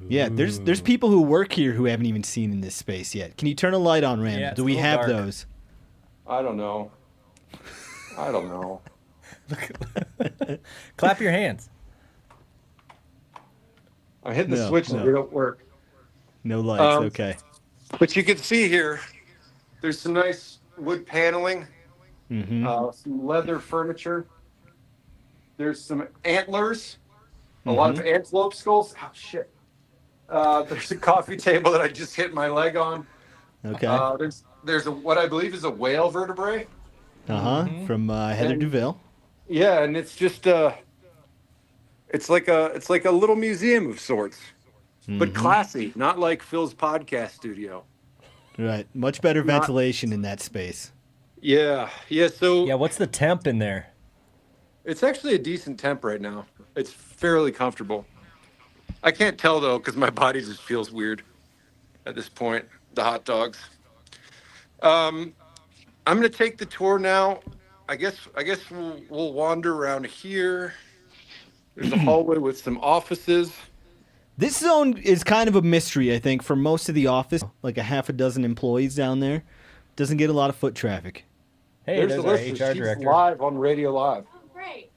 Yeah, there's people who work here who haven't even seen in this space yet. Can you turn a light on, Randall? Yeah, it's Do a we little have dark. those? I don't know. I don't know. Clap your hands. I'm hitting the No, switches. no. They don't work. No lights, okay. But you can see here, there's some nice wood paneling, Mm-hmm. some leather furniture. There's some antlers, a lot of antelope skulls. Oh, shit. There's a coffee table that I just hit my leg on. Okay. There's what I believe is a whale vertebrae. Uh-huh. From Heather And- Duville. Yeah, and it's just it's like a little museum of sorts, but classy, not like Phil's podcast studio. Right. Much better ventilation in that space. Yeah, yeah. So Yeah, what's the temp in there? it's actually a decent temp right now. It's fairly comfortable. I can't tell though because my body just feels weird at this point. The hot dogs. I'm gonna take the tour now. I guess we'll wander around here. There's a hallway with some offices. This zone is kind of a mystery, I think, for most of the office. Like a half a dozen employees down there. Doesn't get a lot of foot traffic. Hey, There's there's our Alyssa. HR She's director. live on Radio Live. Oh, great.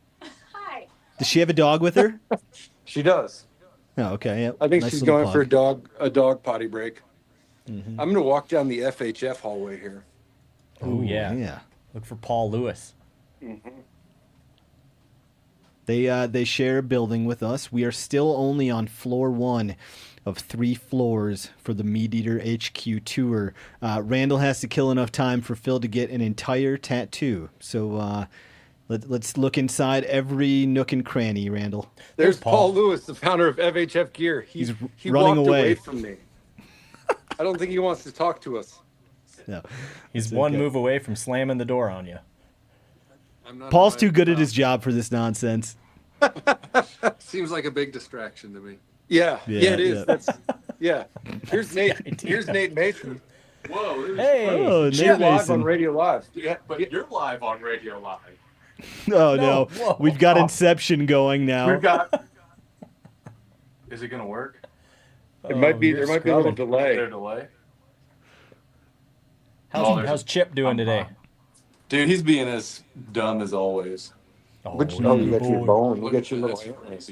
Hi. Does she have a dog with her? She does. Oh, okay. Yep. I think Nice she's little going for plug. a dog potty break. I'm gonna walk down the FHF hallway here. Oh, yeah. Yeah. Look for Paul Lewis. They share a building with us. We are still only on floor 1 of 3 floors for the MeatEater HQ tour. Randall has to kill enough time for Phil to get an entire tattoo. So let's look inside every nook and cranny, Randall. There's Paul Lewis, the founder of FHF Gear. He running walked away. from me. I don't think he wants to talk to us. No. He's It's one okay. move away from slamming the door on you. Paul's too good at his job for this nonsense. Seems like a big distraction to me. Yeah, it is. yeah. That's yeah. Here's Nate. Here's Nate Mason. Whoa. Hey. Oh, She's Nate live Mason. on Radio Live. Yeah, But you're live on Radio Live. Oh, no. whoa. We've got Inception going now. We've got. Is it gonna work? it might be. There might be a little Is delay. there a delay? How's Chip doing today? Dude, he's being as dumb as always. You got your bone. You got your little antlers.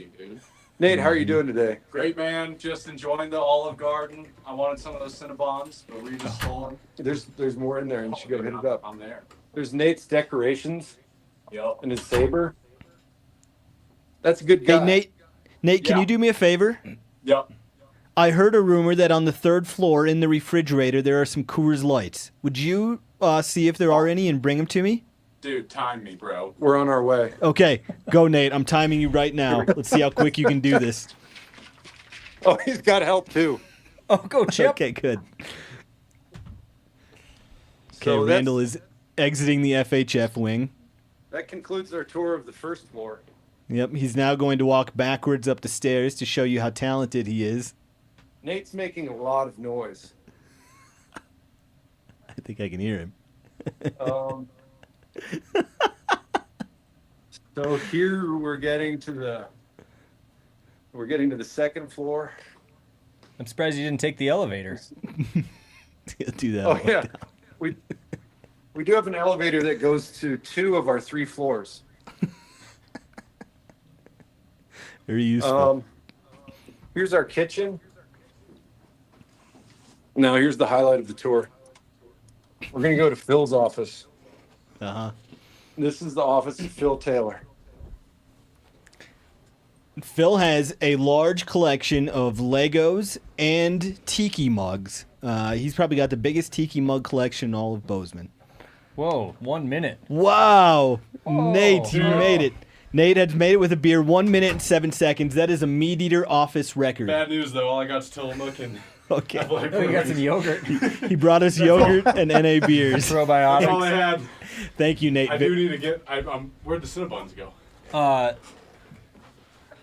Nate, how are you doing today? Great, man. Just enjoying the Olive Garden. I wanted some of those Cinnabons, but we just stole them. There's more in there, and you should go hit it up. I'm there. There's Nate's decorations. Yep. And his saber. That's a good guy. Hey, Nate, can you do me a favor? Yep. I heard a rumor that on the 3rd floor in the refrigerator there are some Coors Lights. Would you see if there are any and bring them to me? Dude, time me, bro. We're on our way. Okay, go, Nate. I'm timing you right now. Let's see how quick you can do this. Oh, he's got help too. Oh, go Chip. Okay, good. So Okay, Randall is exiting the FHF wing. That concludes our tour of the first floor. Yep, he's now going to walk backwards up the stairs to show you how talented he is. Nate's making a lot of noise. I think I can hear him. So here we're getting to the 2nd floor. I'm surprised you didn't take the elevator. He'll do that. Oh yeah, we do have an elevator that goes to 2 of our 3 floors. Very useful. Here's our kitchen. Now here's the highlight of the tour. We're gonna go to Phil's office. Uh-huh. This is the office of Phil Taylor. Phil has a large collection of Legos and tiki mugs. He's probably got the biggest tiki mug collection in all of Bozeman. Whoa, 1 minute. Wow. Nate, you made it. Nate has made it with a beer 1 minute and 7 seconds. That is a MeatEater office record. Bad news though. All I got is Tillamook and. Okay. Oh, you got some yogurt. He brought us yogurt and NA beers. Probiotics. That's all I had. Thank you, Nate. I do need to get. Where'd the Cinnabons go?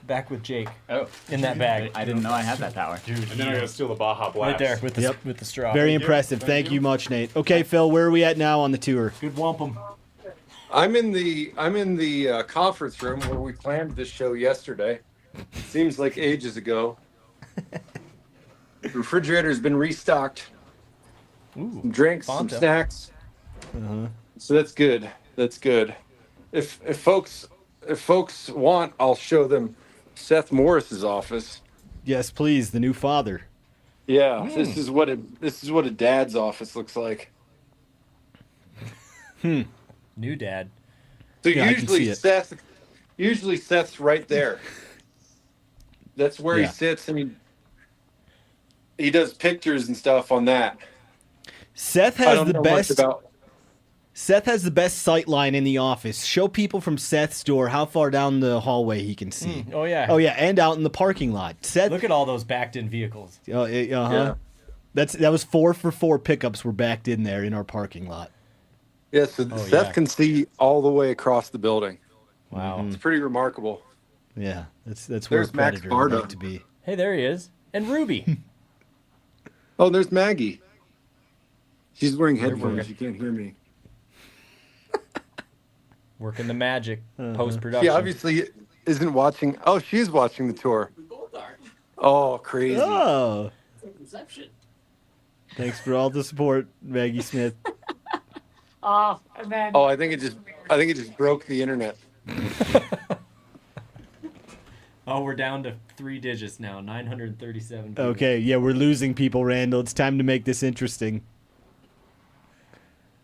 Back with Jake. Oh, in that bag. I didn't know I had that power. Dude, and then I gotta steal the Baja Blast. Right there with the with the straw. Very impressive. Thank you much, Nate. Okay, Phil, where are we at now on the tour? Good wampum. I'm in the conference room where we planned this show yesterday. Seems like ages ago. The refrigerator's been restocked. Ooh, some drinks, Fanta. some snacks. Uh-huh. So that's good. That's good. If folks want, I'll show them Seth Morris's office. Yes, please, the new father. Yeah, this is what a dad's office looks like. New dad. So Yeah, I can see usually Seth's right there. That's where he Yeah. sits. I mean, he does pictures and stuff on that. Seth I has don't the know much best. about. Seth has the best sight line in the office. Show people from Seth's door how far down the hallway he can see. Oh yeah. Oh yeah, and out in the parking lot. Seth. Look at all those backed in vehicles. Uh-huh. Yeah. That was 4 for 4 pickups were backed in there in our parking lot. Yeah, so Seth can see all the way across the building. Wow. It's pretty remarkable. Yeah, that's where a There's Max predator would Barda. like to be. Hey, there he is. And Ruby. Oh, there's Maggie. She's wearing They're headphones. working. You can't hear me. Working the magic Uh-huh. post She production. obviously isn't watching. Oh, she's watching the tour. We both are. Oh, crazy. Oh, Inception. thanks for all the support, Maggie Smith. And then. Oh, I think it just broke the internet. Oh, we're down to 3 digits now. 937. people. Okay, yeah, we're losing people, Randall. It's time to make this interesting.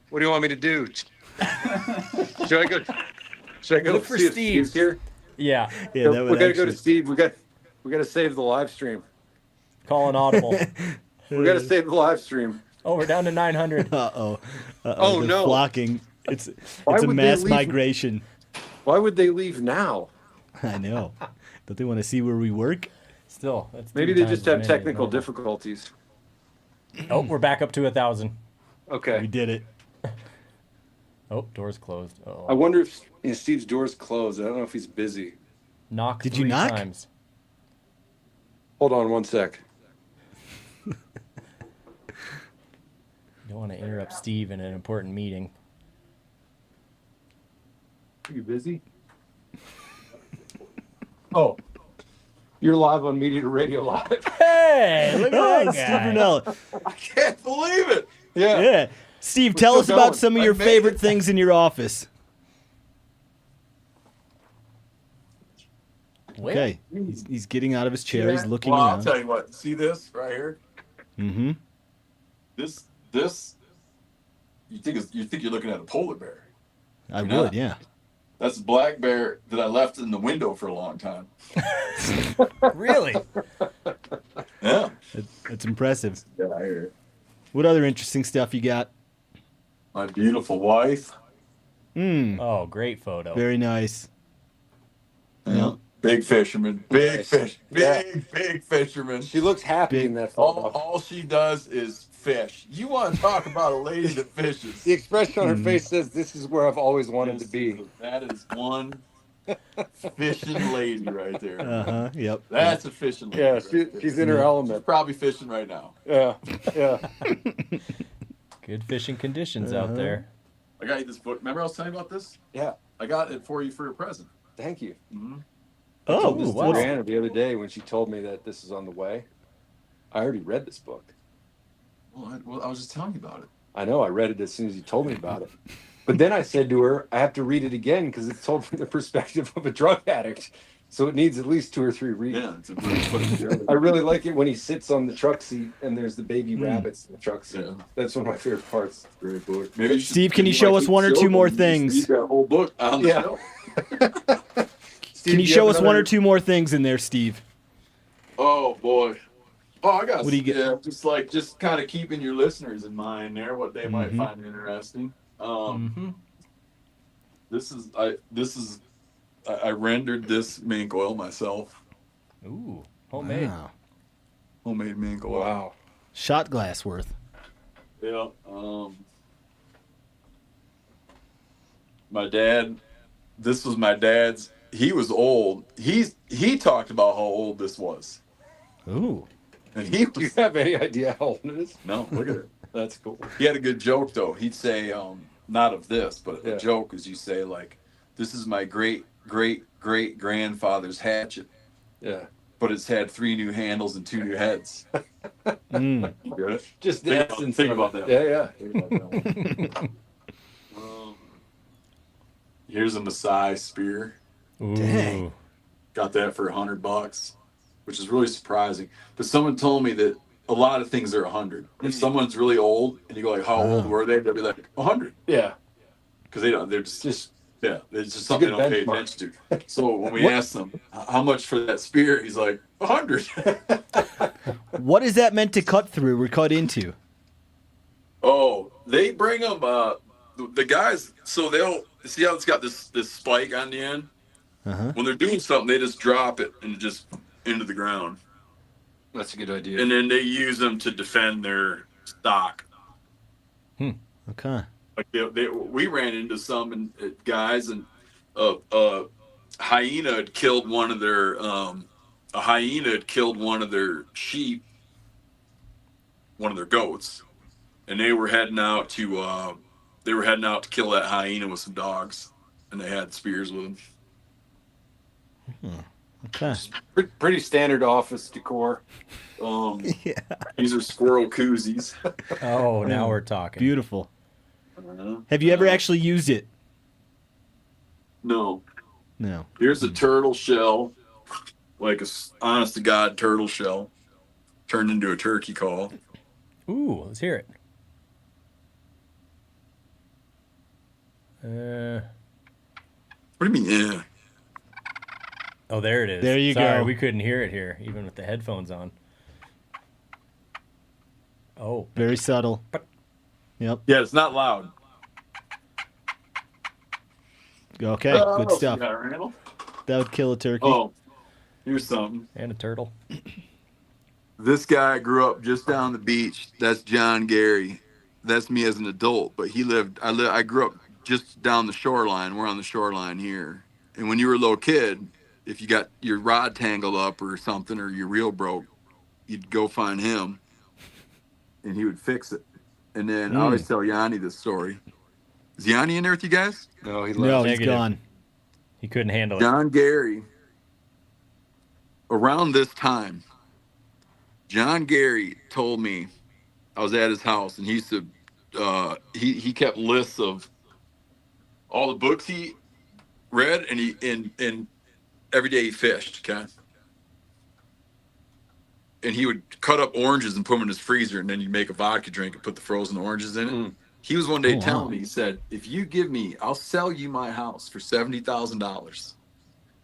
What do you want me to do? Should I go? Look for see if Steve. Steve's here? Yeah. Yeah, we that would gotta go to actually. Steve. We got to save the live stream. Call an audible. We got to save the live stream. Oh, we're down to 900. Uh-oh. Oh, They're no. flocking. It's Why a would they mass leave? migration. Why would they leave now? I know. Don't they want to see where we work? Still, that's Maybe 3 they just times have as many as technical normal. difficulties. Oh, we're back up to 1,000. Okay. We did it. Oh, door's closed. Oh. I wonder if Steve's door's closed. I don't know if he's busy. Knock Did 3 you knock? times. Hold on one sec. You don't want to interrupt Steve in an important meeting. Are you busy? Oh, you're live on MeatEater Radio Live. Hey, look Oh, at that Steve guy. Brunella. I can't believe it. Yeah. Yeah. Steve, We're tell still us about going. some of I your made favorite it. things in your office. Okay, he's getting out of his chair. He's looking well, around. I'll tell you what. See this right here? Mm-hmm. This. You think you're looking at a polar bear? I You're would, not. yeah. That's a black bear that I left in the window for a long time. Really? Yeah. That's impressive. Yeah, I hear it. What other interesting stuff you got? My beautiful wife. Oh, great photo. Very nice. Yeah. Big fisherman. Big fish. Big fisherman. She looks happy in that photo. All she does is fish. You want to talk about a lady that fishes? The expression on her face says, "This is where I've always wanted to be." That is one fishing lady right there. Uh-huh. Yep. That's a fishing lady. Yeah, right there. she's in her element. She's probably fishing right now. Yeah. Good fishing conditions Uh-huh. out there. I got you this book. Remember I was telling you about this? Yeah. I got it for you for your present. Thank you. Mm-hmm. I Oh, told this to wow. Brianna the other day when she told me that this is on the way. I already read this book. Well, I was just telling you about it. I know. I read it as soon as you told me about it. But then I said to her, I have to read it again because it's told from the perspective of a drug addict. So it needs at least 2 or 3 reads. Yeah, it's a really I really like it when he sits on the truck seat and there's the baby rabbits in the truck seat. Yeah. That's one of my favorite parts. Great book. Maybe you should- Steve, can you show us one or two more things? Read that whole book on the Yeah. show. Steve, Can you do show have us one or another- two more things in there, Steve? Oh boy. Oh, I got. What do you get? Yeah, just kind of keeping your listeners in mind there, what they might find interesting. This is I rendered this mink oil myself. Ooh, homemade. Wow. Homemade mink oil. Wow. Shot glass worth. Yeah. My dad. This was my dad's. He was old. He talked about how old this was. Ooh. And he Do you have any idea how old it is? no, look at it. That's cool. He had a good joke though. He'd say, not of this, but Yeah. a joke is you say like, "This is my great grandfather's hatchet, Yeah. but it's had 3 new handles and 2 new heads." Mm. Good. Just the Think about- essence think of about it. that. Yeah, yeah. Think about that one. Here's a Maasai spear. Ooh. Dang. Got that for $100, which is really surprising. But someone told me that a lot of things are 100. If someone's really old and you go like, "How old were they?" They'll be like 100 Yeah. because they don't. They're just yeah. It's just a something they good don't pay benchmark. attention to. So when we asked him how much for that spear, he's like 100. What is that meant to cut through or cut into? Oh, they bring them. The guys. So they'll see how it's got this spike on the end. Uh-huh. When they're doing something, they just drop it and just into the ground. That's a good idea. And then they use them to defend their stock. Okay. Like we ran into some guys, and a hyena had killed one of their sheep, one of their goats, and they were heading out to kill that hyena with some dogs, and they had spears with them. Okay. Pretty standard office decor. These are squirrel koozies. Oh, now we're talking. Beautiful. Have you ever actually used it? No. No. Here's a turtle shell, like a honest to God turtle shell, turned into a turkey call. Ooh, let's hear it. What do you mean? Yeah. Oh, there it is. There you Sorry, go. we couldn't hear it here, even with the headphones on. Oh. Very subtle. Yep. Yeah, it's not loud. Okay, What good else stuff. you got, Randall? That would kill a turkey. Oh, here's something. And a turtle. This guy grew up just down the beach. That's John Gary. That's me as an adult. But I grew up just down the shoreline. We're on the shoreline here. And when you were a little kid, if you got your rod tangled up or something, or your reel broke, you'd go find him, and he would fix it. And then I always tell Yanni this story. Is Yanni in there with you guys? No, he No, left. he's gone. He couldn't handle it. John Gary, around this time, John Gary told me, I was at his house, and he used to he kept lists of all the books he read, and every day he fished. Okay. And he would cut up oranges and put them in his freezer, and then you'd make a vodka drink and put the frozen oranges in it. He was one day telling me, he said, if you give me, I'll sell you my house for $70,000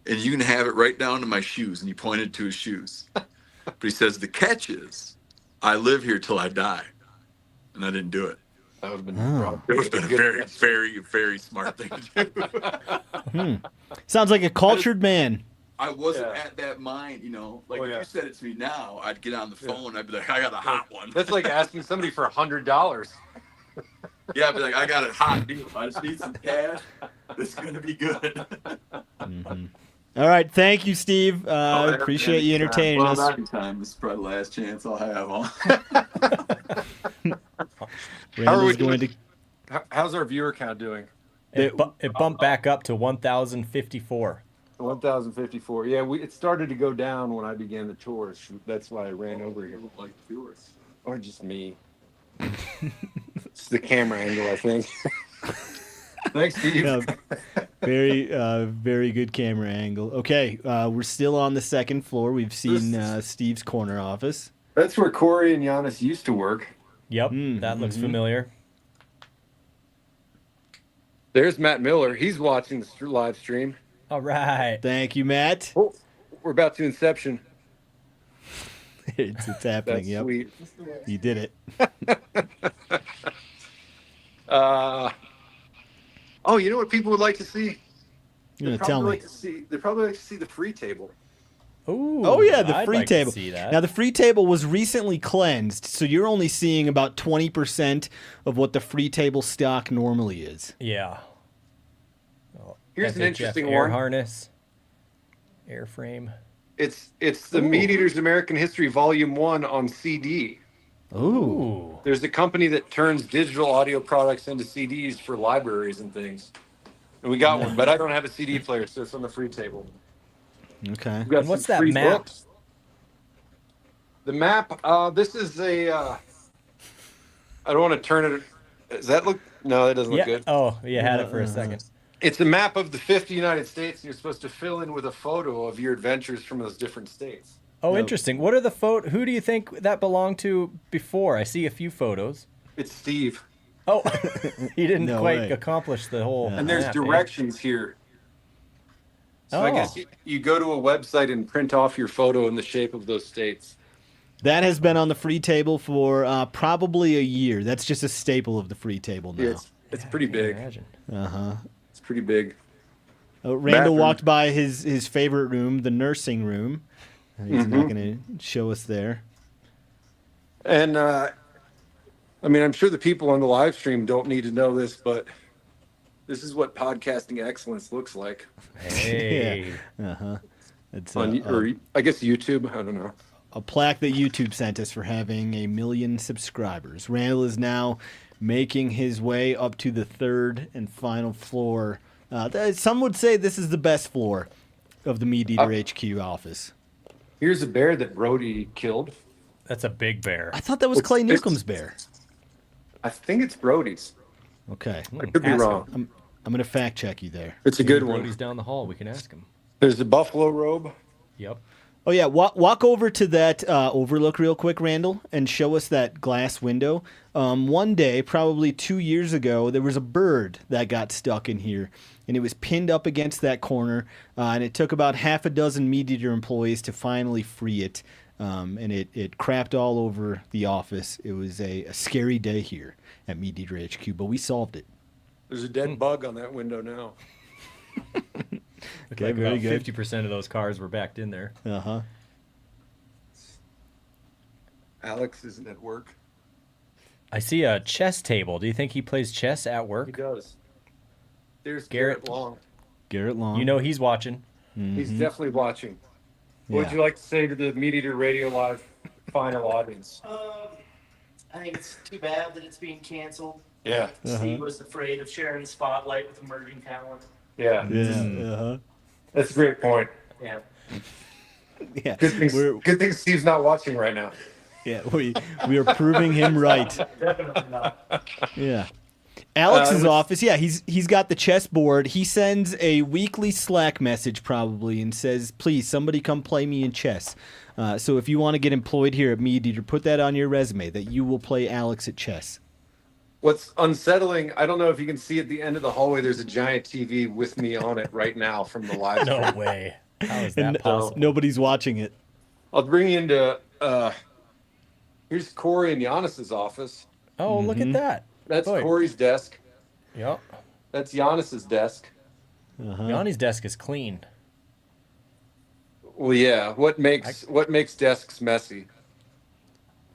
and you can have it right down to my shoes. And he pointed to his shoes. But he says, the catch is I live here till I die. And I didn't do it. That would have been, it would have been a very, very, very smart thing to do. Sounds like a cultured man. I wasn't at that mind, you know. Like if you said it to me now, I'd get on the phone. I'd be like, I got a hot one. That's like asking somebody for $100. Yeah, I'd be like, I got a hot deal. I just need some cash. This is gonna be good. All right, thank you, Steve. Appreciate you entertaining us. Anytime. This is probably the last chance I'll have. Randall's going to. How's our viewer count doing? It bumped back up to 1,054. 1,054. Yeah, it started to go down when I began the chores. That's why I ran over here. Like viewers, or just me. It's the camera angle, I think. Thanks, Steve. Very, very good camera angle. Okay, we're still on the second floor. We've seen Steve's corner office. That's where Corey and Giannis used to work. Yep, that looks familiar. There's Matt Miller. He's watching the live stream. All right. Thank you, Matt. Oh, we're about to Inception. It's happening. That's yep. sweet. You did it. Oh, you know what people would like to see? You're gonna tell me. They'd probably like to see the free table. Ooh, Oh yeah, the I'd free like to table. see that. Now the free table was recently cleansed, so you're only seeing about 20% of what the free table stock normally is. Yeah. Here's an FHF interesting air one. harness, airframe. It's the MeatEater's American History Volume 1 on CD. Ooh. There's a company that turns digital audio products into CDs for libraries and things. And we got one, but I don't have a CD player, so it's on the free table. Okay. We've got And what's some that free map? books. The map, this is a, I don't want to turn it. Does that look? No, that doesn't look good. Oh, you had it for a second. It's a map of the 50 United States, and you're supposed to fill in with a photo of your adventures from those different states. Oh, interesting. What are the Who do you think that belonged to before? I see a few photos. It's Steve. Oh, he didn't No quite way. accomplish the whole. And there's map, eh? directions here. So I guess you go to a website and print off your photo in the shape of those states. That has been on the free table for probably a year. That's just a staple of the free table now. Yeah, it's pretty big. Uh-huh. It's pretty big. Randall Bathroom. walked by his favorite room, the nursing room. He's not going to show us there. And I mean, I'm sure the people on the live stream don't need to know this, but this is what podcasting excellence looks like. Hey. Yeah. Uh-huh. It's or I guess YouTube. I don't know. a plaque that YouTube sent us for having 1 million subscribers. Randall is now making his way up to the third and final floor. Some would say this is the best floor of the MeatEater HQ office. Here's a bear that Brody killed. That's a big bear. I thought that was Clay Newcomb's bear. I think it's Brody's. Okay. I could be wrong. I'm going to fact check you there. It's a good one. Brody's down the hall. We can ask him. There's the buffalo robe. Yep. Oh, yeah. Walk over to that overlook real quick, Randall, and show us that glass window. One day, probably 2 years ago, there was a bird that got stuck in here, and it was pinned up against that corner, and it took about half a dozen MeatEater employees to finally free it, and it crapped all over the office. It was a scary day here at MeatEater HQ, but we solved it. There's a dead bug on that window now. Okay, like very about good. 50% of those cars were backed in there. Uh-huh. Alex isn't at work. I see a chess table. Do you think he plays chess at work? He does. There's Garrett Garrett Long. Garrett Long. You know he's watching. He's definitely watching. What would Yeah. you like to say to the MeatEater Radio Live final audience? I think it's too bad that it's being canceled. Yeah. Steve was afraid of sharing the spotlight with emerging talent. Yeah. Yeah. Uh-huh. That's a great point. Yeah. Yeah. Good thing Steve's not watching right now. Yeah, we are proving him right. Definitely not. Yeah. Alex's office, yeah, he's got the chessboard. He sends a weekly Slack message probably and says, please, somebody come play me in chess. So if you want to get employed here at MeatEater, put that on your resume, that you will play Alex at chess. What's unsettling, I don't know if you can see at the end of the hallway, there's a giant TV with me on it right now from the live No stream. way. How is And that possible? nobody's watching it. I'll bring you into, here's Corey and Giannis's office. Oh, look at that. That's Boy. Corey's desk. Yep. That's Giannis's desk. Yanni's desk is clean. Well, yeah. What makes desks messy?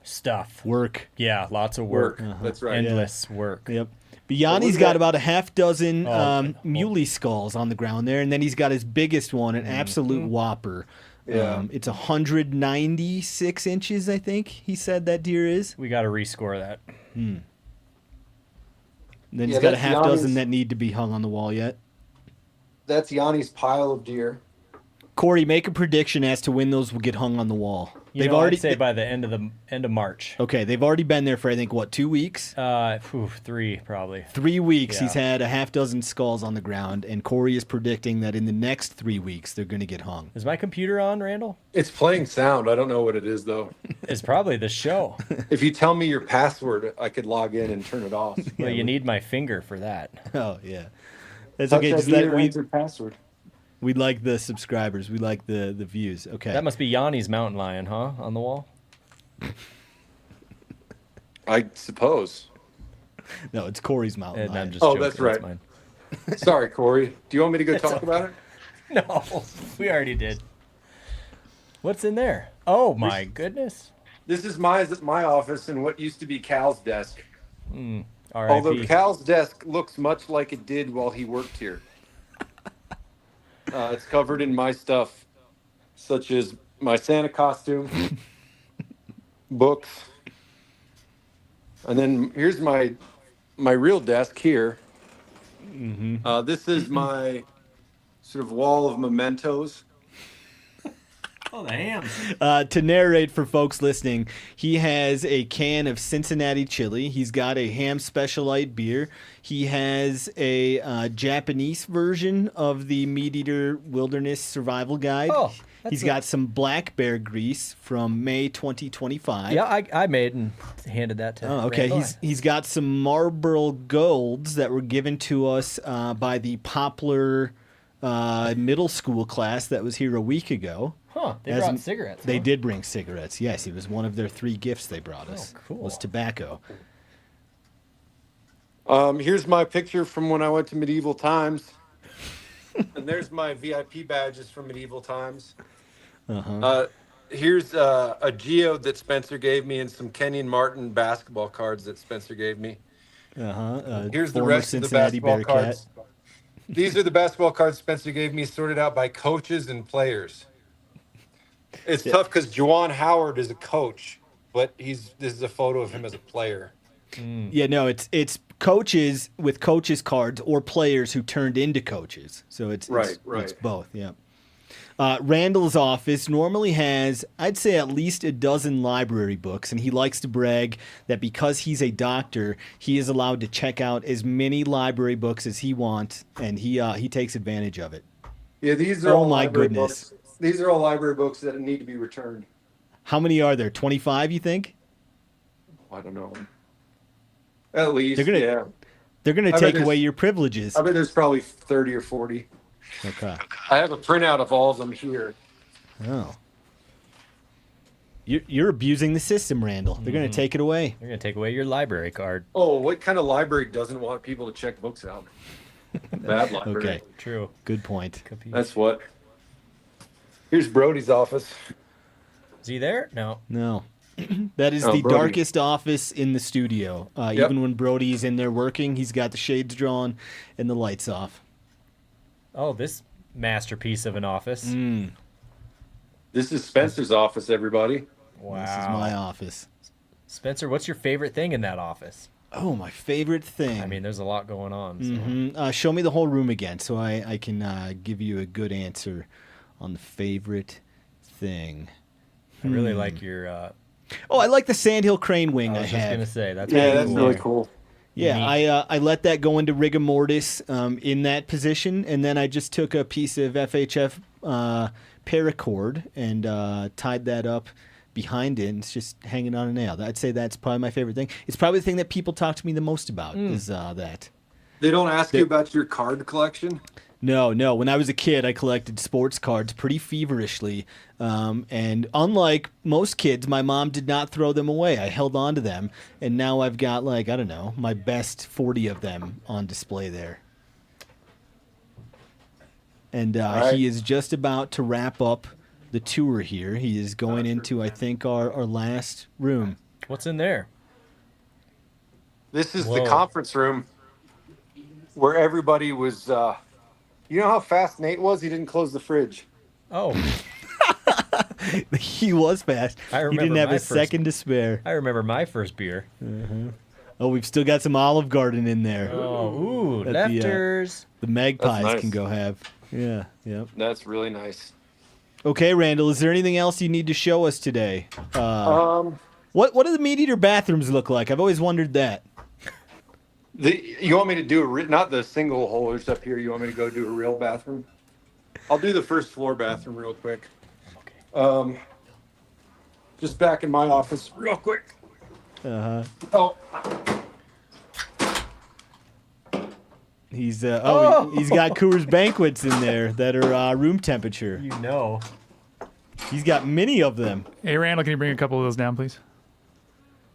Stuff. Work. Yeah, lots of work. That's right. Endless work. Yep. But Yanni's got about a half dozen Oh. muley skulls on the ground there, and then he's got his biggest one, an absolute whopper. Yeah. It's 196 inches, I think he said that deer is. We got to rescore that. Then Yeah, he's got a that's half Yanni's- dozen that need to be hung on the wall yet. That's Yanni's pile of deer. Corey, make a prediction as to when those will get hung on the wall. You They've know, already I'd say by the end of March. Okay, they've already been there for I think what, 2 weeks? 3 probably. 3 weeks. Yeah. He's had a half dozen skulls on the ground, and Corey is predicting that in the next 3 weeks they're going to get hung. Is my computer on, Randall? It's playing sound. I don't know what it is though. It's probably the show. If you tell me your password, I could log in and turn it off. Well, you need my finger for that. Oh yeah, that's Touch okay. ID Just let or enter password. We like the subscribers. We like the views. Okay. That must be Yanni's mountain lion, huh? On the wall. I suppose. No, it's Corey's mountain And I'm lion. just Oh, joking. that's right. mine. Sorry, Corey. Do you want me to go It's talk about it? No, we already did. What's in there? Oh my goodness. This is my office and what used to be Cal's desk. Although R.I.P. Cal's desk looks much like it did while he worked here. It's covered in my stuff, such as my Santa costume, books, and then here's my real desk here. This is my sort of wall of mementos. Oh, the hams. To narrate for folks listening, he has a can of Cincinnati chili. He's got a ham specialite beer. He has a Japanese version of the MeatEater Wilderness Survival Guide. Oh, He's got some black bear grease from May 2025. Yeah, I made and handed that to. Oh, okay. Randall. He's got some Marlboro Golds that were given to us by the Poplar middle school class that was here a week ago. Huh? They brought cigarettes. They huh? did bring cigarettes. Yes, it was one of their 3 gifts they brought us. Oh, cool. Was tobacco. Here's my picture from when I went to Medieval Times. And there's my VIP badges from Medieval Times. Here's a geode that Spencer gave me and some Kenyon Martin basketball cards that Spencer gave me. Here's the Former rest Cincinnati of the basketball Bearcat. cards. These are the basketball cards Spencer gave me, sorted out by coaches and players. It's tough because Juwan Howard is a coach, but this is a photo of him as a player. Yeah, no, it's coaches with coaches cards or players who turned into coaches. So it's It's both. Yeah. Randall's office normally has, I'd say, at least a dozen library books, and he likes to brag that because he's a doctor, he is allowed to check out as many library books as he wants, and he takes advantage of it. Yeah, these are Oh all my library goodness. books. These are all library books that need to be returned. How many are there? 25, you think? I don't know. At least, They're gonna I bet take there's- away your privileges. I bet there's probably 30 or 40. Okay. I have a printout of all of them here. Oh. You're abusing the system, Randall. They're going to take it away. They're going to take away your library card. Oh, what kind of library doesn't want people to check books out? Bad library. Okay. True. Good point. That's what. Here's Brody's office. Is he there? No. No. That is Oh, the Brody. darkest office in the studio. Yep. Even when Brody's in there working, he's got the shades drawn and the lights off. Oh, this masterpiece of an office. This is Spencer's office, everybody. Wow. This is my office. Spencer, what's your favorite thing in that office? Oh, my favorite thing. I mean, there's a lot going on. So. Show me the whole room again so I can give you a good answer on the favorite thing. I really like your Oh, I like the Sandhill crane wing I was have. just gonna say that's really cool. Yeah, Neat. I let that go into rigor mortis in that position, and then I just took a piece of FHF paracord and tied that up behind it, and it's just hanging on a nail. I'd say that's probably my favorite thing. It's probably the thing that people talk to me the most about is that. They don't ask you about your card collection? No. When I was a kid, I collected sports cards pretty feverishly. And unlike most kids, my mom did not throw them away. I held on to them. And now I've got, like, I don't know, my best 40 of them on display there. And right. he is just about to wrap up the tour here. He is going into, I think, our last room. What's in there? This is Whoa. the conference room where everybody was. You know how fast Nate was? He didn't close the fridge. Oh, He was fast. I He remember didn't have my a first- second to spare. I remember my first beer. Oh, we've still got some Olive Garden in there. Oh, ooh, That lefters. The magpies That's nice. can go have. Yeah, yep. That's really nice. Okay, Randall, is there anything else you need to show us today? What do the MeatEater bathrooms look like? I've always wondered that. You want me to do not the single holers up here? You want me to go do a real bathroom? I'll do the first floor bathroom real quick. Okay. Just back in my office real quick. Uh-huh. Oh. He's he's got Coors Banquets in there that are room temperature. You know. He's got many of them. Hey, Randall, can you bring a couple of those down, please?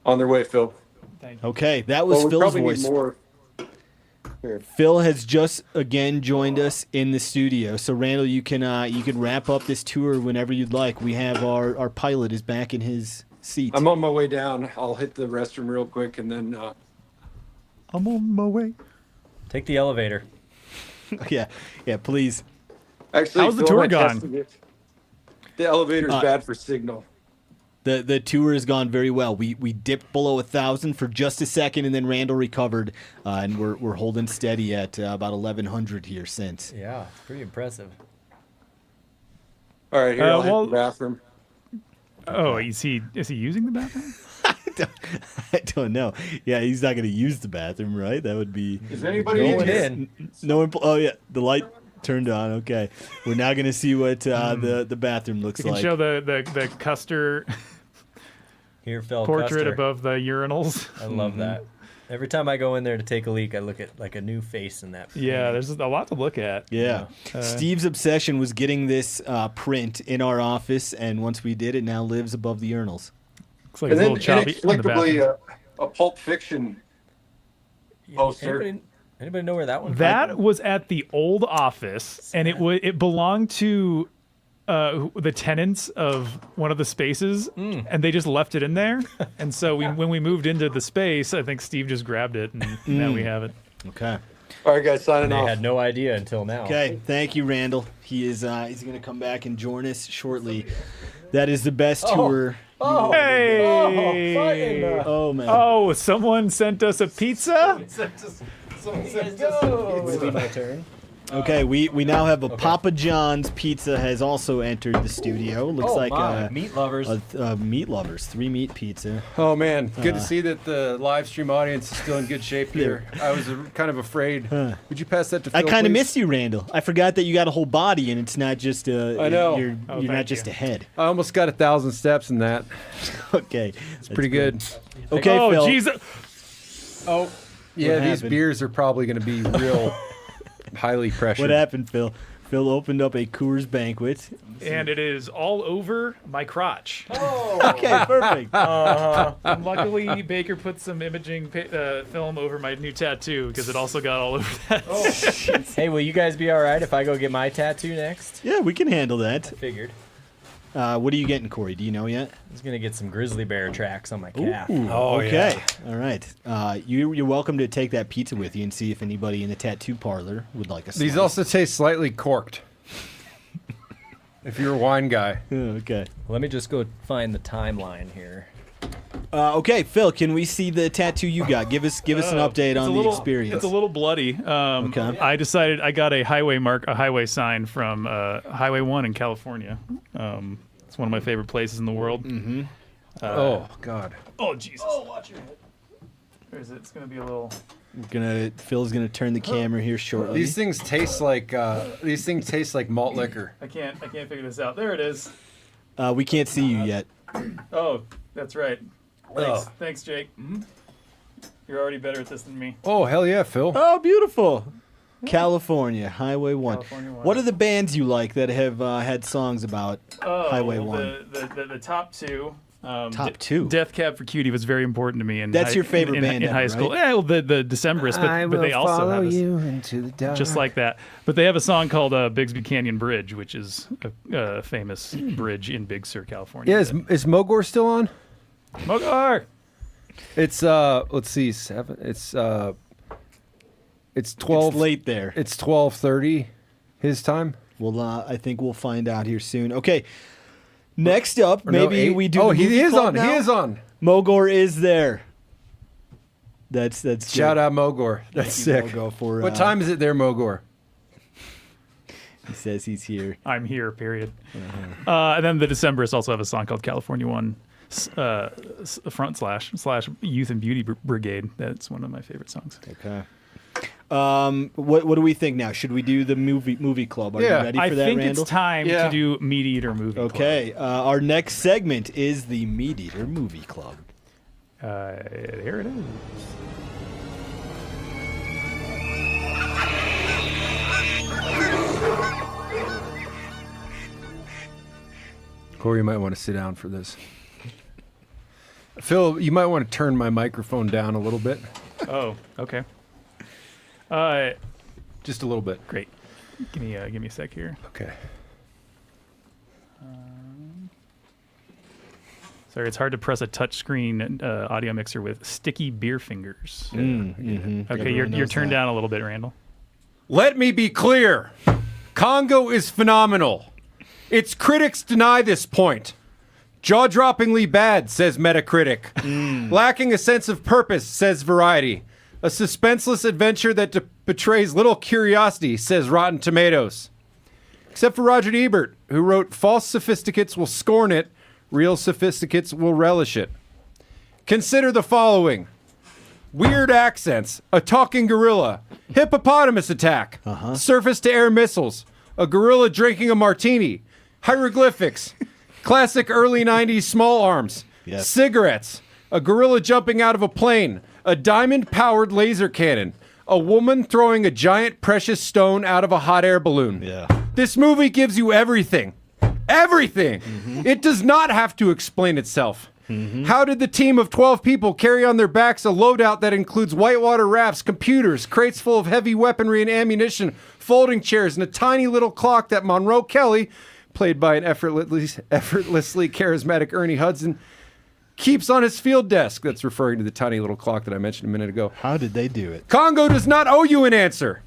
On their way, Phil. Okay, that was we Phil's probably voice. need more. Here. Phil has just again joined us in the studio. So Randall, you can wrap up this tour whenever you'd like. We have our pilot is back in his seat. I'm on my way down. I'll hit the restroom real quick and then. I'm on my way. Take the elevator. yeah, please. Actually, how's the Phil, tour I gone? tested it. The elevator's bad for signal. The tour has gone very well. We dipped below 1,000 for just a second, and then Randall recovered, and we're holding steady at about 1,100 here since. Yeah, it's pretty impressive. All right, here I'll well- hit the bathroom. Oh, is he using the bathroom? I don't know. Yeah, he's not going to use the bathroom, right? That would be Is anybody Going in? in. no one. Oh yeah, the light turned on. Okay, we're now going to see what the bathroom looks You can like. show the Custer Here, Phil. portrait Custer. above the urinals. I love that. Every time I go in there to take a leak, I look at like a new face in that. Yeah, there's a lot to look at. Yeah. Steve's obsession was getting this print in our office, and once we did, it now lives above the urinals. Looks like And a then little choppy in the inexplicably bathroom. a Pulp Fiction poster. Anybody know where that one? That was at the old office, and it belonged to the tenants of one of the spaces, and they just left it in there. And so when we moved into the space, I think Steve just grabbed it, and now we have it. Okay. All right, guys, signing They off. had no idea until now. Okay. Thank you, Randall. He is he's going to come back and join us shortly. That is the best tour. Oh, Hey! Oh man. Oh, someone sent us a pizza? Would it be my turn? Okay, we now have a Papa John's pizza has also entered the studio. Looks Oh, like my. Meat lovers. Meat lovers, 3-meat pizza. Oh man, good to see that the live stream audience is still in good shape here. I was kind of afraid. Would you pass that to Phil, I kind of please? missed you, Randall. I forgot that you got a whole body and it's not just I know. You're Oh, not thank just you. a head. I almost got 1,000 steps in that. Okay, It's pretty good. Okay, Oh, Phil. Jesus. Oh, yeah, these happened? beers are probably going to be real highly pressured. What happened, Phil? Phil opened up a Coors Banquet. And it is all over my crotch. Okay, perfect. And luckily, Baker put some imaging film over my new tattoo because it also got all over that. Hey, will you guys be all right if I go get my tattoo next? Yeah, we can handle that. Figured. What are you getting, Corey? Do you know yet? I was gonna get some grizzly bear tracks on my calf. Okay. All right. You're welcome to take that pizza with you and see if anybody in the tattoo parlor would like a slice. These also taste slightly corked. If you're a wine guy. Okay. Let me just go find the timeline here. Okay, Phil, can we see the tattoo you got? Give us an update It's on a the little- experience. It's a little bloody. Okay. I decided I got a highway sign from Highway 1 in California. It's one of my favorite places in the world. Mm-hmm. Oh, God. Oh, Jesus. Oh, watch your head. Or is it? It's going to be a little... Phil's gonna turn the camera here shortly. These things taste like malt liquor. I can't figure this out. There it is. We can't see you yet. Oh, that's right. Thanks, Oh. Thanks, Jake. You're already better at this than me. Oh, hell yeah, Phil. Oh, beautiful. California, Highway 1. California 1. What are the bands you like that have had songs about Highway 1? The top two. Top two? Death Cab for Cutie was very important to me. That's your favorite band in ever, high school. right? Yeah, well, the Decemberists, but they also have into the dark. just like that. But they have a song called Bigsby Canyon Bridge, which is a famous bridge in Big Sur, California. Yeah, is Mogor still on? Mogor! It's let's see, 7. It's 12. It's late there. It's 12:30 his time. Well, I think we'll find out here soon. Okay. Next up, Or no, maybe 8? we do. Oh, the he movie is club on. now? He is on. Mogor is there. That's Shout out Mogor. That's Thank you, sick. Mogo, for, what time is it there, Mogor? He says he's here. I'm here, period. And then the Decemberists also have a song called California One, front slash Youth and Beauty Brigade. That's one of my favorite songs. Okay. What do we think now? Should we do the movie club? Are you ready for that, I think Randall? it's time to do MeatEater movie club. Okay. Our next segment is the MeatEater movie club. Here it is. Corey, you might want to sit down for this. Phil, you might want to turn my microphone down a little bit. Oh, okay. Just a little bit. Great. Give me a sec here. Okay. Sorry, it's hard to press a touchscreen audio mixer with sticky beer fingers. Okay, you're turned down a little bit, Randall. Let me be clear. Congo is phenomenal. Its critics deny this point. Jaw-droppingly bad, says Metacritic. Lacking a sense of purpose, says Variety. A suspenseless adventure that betrays little curiosity, says Rotten Tomatoes. Except for Roger Ebert, who wrote, false sophisticates will scorn it, real sophisticates will relish it. Consider the following. Weird accents, a talking gorilla, hippopotamus attack, surface-to-air missiles, a gorilla drinking a martini, hieroglyphics, classic early 90s small arms, cigarettes, a gorilla jumping out of a plane, a diamond-powered laser cannon, a woman throwing a giant precious stone out of a hot air balloon. This movie gives you everything. Everything! It does not have to explain itself. How did the team of 12 people carry on their backs a loadout that includes whitewater rafts, computers, crates full of heavy weaponry and ammunition, folding chairs, and a tiny little clock that Monroe Kelly, played by an effortlessly charismatic Ernie Hudson, keeps on his field desk? That's referring to the tiny little clock that I mentioned a minute ago. How did they do it? Congo does not owe you an answer.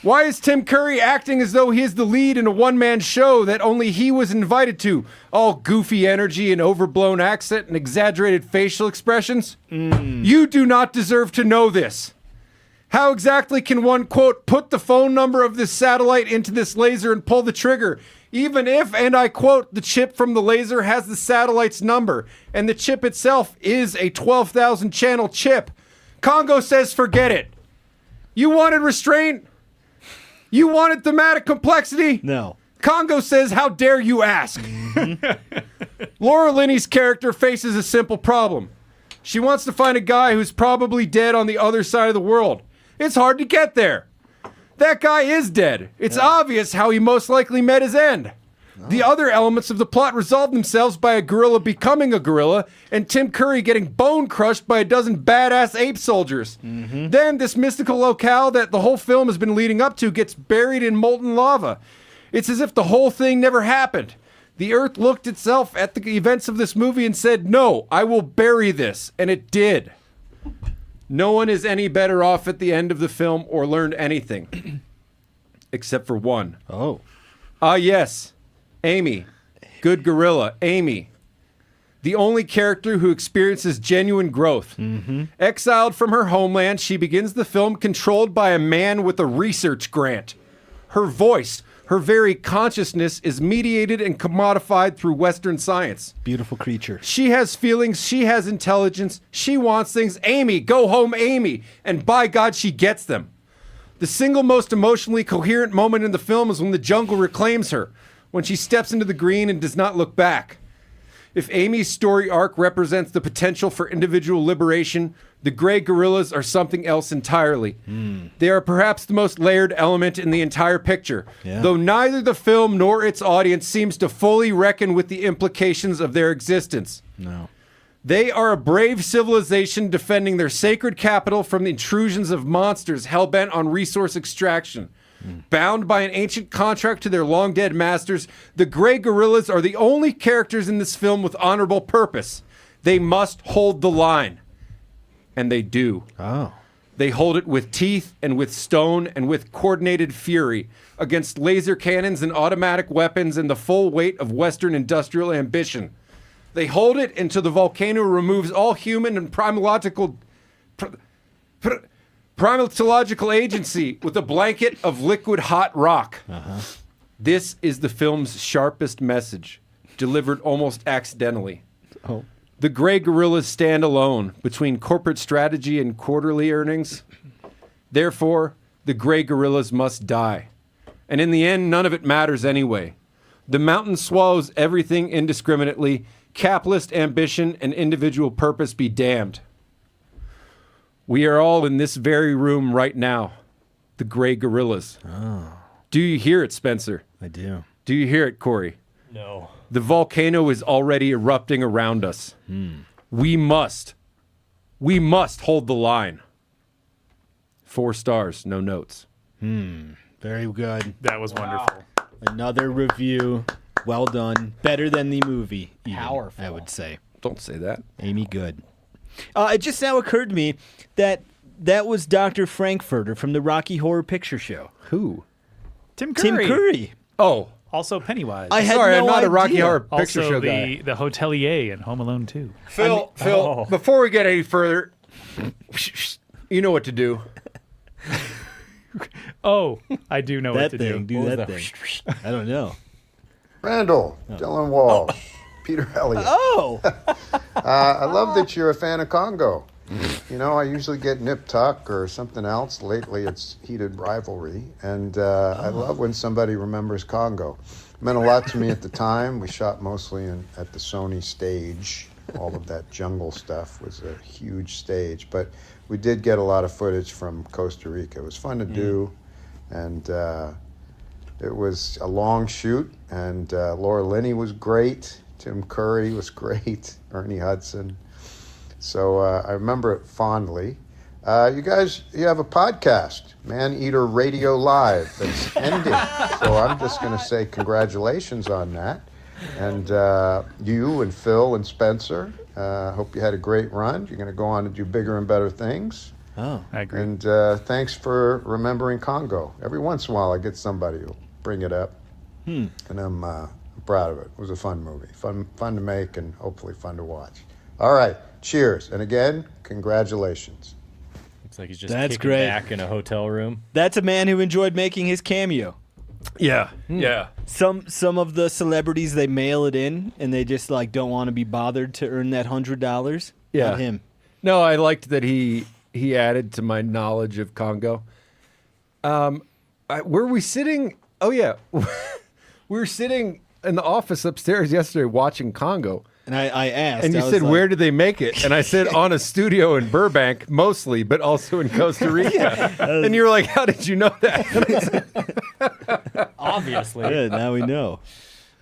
Why is Tim Curry acting as though he is the lead in a one-man show that only he was invited to? All goofy energy and overblown accent and exaggerated facial expressions? You do not deserve to know this. How exactly can one, quote, put the phone number of this satellite into this laser and pull the trigger, even if, and I quote, the chip from the laser has the satellite's number, and the chip itself is a 12,000 channel chip? Congo says forget it. You wanted restraint? You wanted thematic complexity? No. Congo says, how dare you ask? Laura Linney's character faces a simple problem. She wants to find a guy who's probably dead on the other side of the world. It's hard to get there. That guy is dead. It's obvious how he most likely met his end. The other elements of the plot resolve themselves by a gorilla becoming a gorilla and Tim Curry getting bone crushed by a dozen badass ape soldiers. Then this mystical locale that the whole film has been leading up to gets buried in molten lava. It's as if the whole thing never happened. The Earth looked itself at the events of this movie and said, no, I will bury this. And it did. No one is any better off at the end of the film or learned anything. Except for one. Oh. Yes. Amy. Good gorilla. Amy. The only character who experiences genuine growth. Exiled from her homeland, she begins the film controlled by a man with a research grant. Her voice, Her very consciousness is mediated and commodified through Western science. Beautiful creature. She has feelings. She has intelligence. She wants things. Amy, go home, Amy. And by God, she gets them. The single most emotionally coherent moment in the film is when the jungle reclaims her, when she steps into the green and does not look back. If Amy's story arc represents the potential for individual liberation, the gray gorillas are something else entirely. They are perhaps the most layered element in the entire picture, though neither the film nor its audience seems to fully reckon with the implications of their existence. No. They are a brave civilization defending their sacred capital from the intrusions of monsters hell-bent on resource extraction. Bound by an ancient contract to their long-dead masters, the gray gorillas are the only characters in this film with honorable purpose. They must hold the line. And they do. Oh. They hold it with teeth and with stone and with coordinated fury against laser cannons and automatic weapons and the full weight of Western industrial ambition. They hold it until the volcano removes all human and primatological agency with a blanket of liquid hot rock. This is the film's sharpest message, delivered almost accidentally. Oh. The gray gorillas stand alone between corporate strategy and quarterly earnings. Therefore, the gray gorillas must die. And in the end, none of it matters anyway. The mountain swallows everything indiscriminately. Capitalist ambition and individual purpose be damned. We are all in this very room right now. The gray gorillas. Oh. Do you hear it, Spencer? I do. Do you hear it, Corey? No. The volcano is already erupting around us. We must hold the line. 4 stars, no notes. Very good. That was wonderful. Another review. Well done. Better than the movie. Even, Powerful. I would say. Don't say that. Amy, good. It just now occurred to me that was Dr. Frankfurter from the Rocky Horror Picture Show. Who? Tim Curry. Tim Curry. Oh. Also Pennywise. I had Sorry, no I'm not idea. a Rocky Horror Picture also Show the guy. the hotelier in Home Alone 2. Phil, before we get any further, you know what to do. Oh, I do know what to thing. do. Do that thing. I don't know. Randall, Dylan Walsh, Peter Elliott. Oh! I love that you're a fan of Congo. You know, I usually get Nip Tuck or something else. Lately, it's Heated Rivalry. And I love when somebody remembers Congo. It meant a lot to me at the time. We shot mostly at the Sony stage. All of that jungle stuff was a huge stage. But we did get a lot of footage from Costa Rica. It was fun to do. And it was a long shoot. And Laura Linney was great. Tim Curry was great. Ernie Hudson. So I remember it fondly. You guys, you have a podcast, MeatEater Radio Live, that's ending. So I'm just going to say congratulations on that. And you and Phil and Spencer, hope you had a great run. You're going to go on to do bigger and better things. Oh, I agree. And thanks for remembering Congo. Every once in a while I get somebody who'll bring it up. And I'm proud of it. It was a fun movie. Fun to make and hopefully fun to watch. All right. Cheers. And again, congratulations. Looks like he's just That's kicking great. back in a hotel room. That's a man who enjoyed making his cameo. Yeah, yeah. Some of the celebrities, they mail it in and they just like don't want to be bothered to earn that $100. Yeah. Not him. No, I liked that he added to my knowledge of Congo. Were we sitting? Oh yeah, we were sitting in the office upstairs yesterday watching Congo. And I asked. And you I was said, like, where did they make it? And I said, on a studio in Burbank, mostly, but also in Costa Rica. And you were like, how did you know that? Obviously. Yeah, now we know.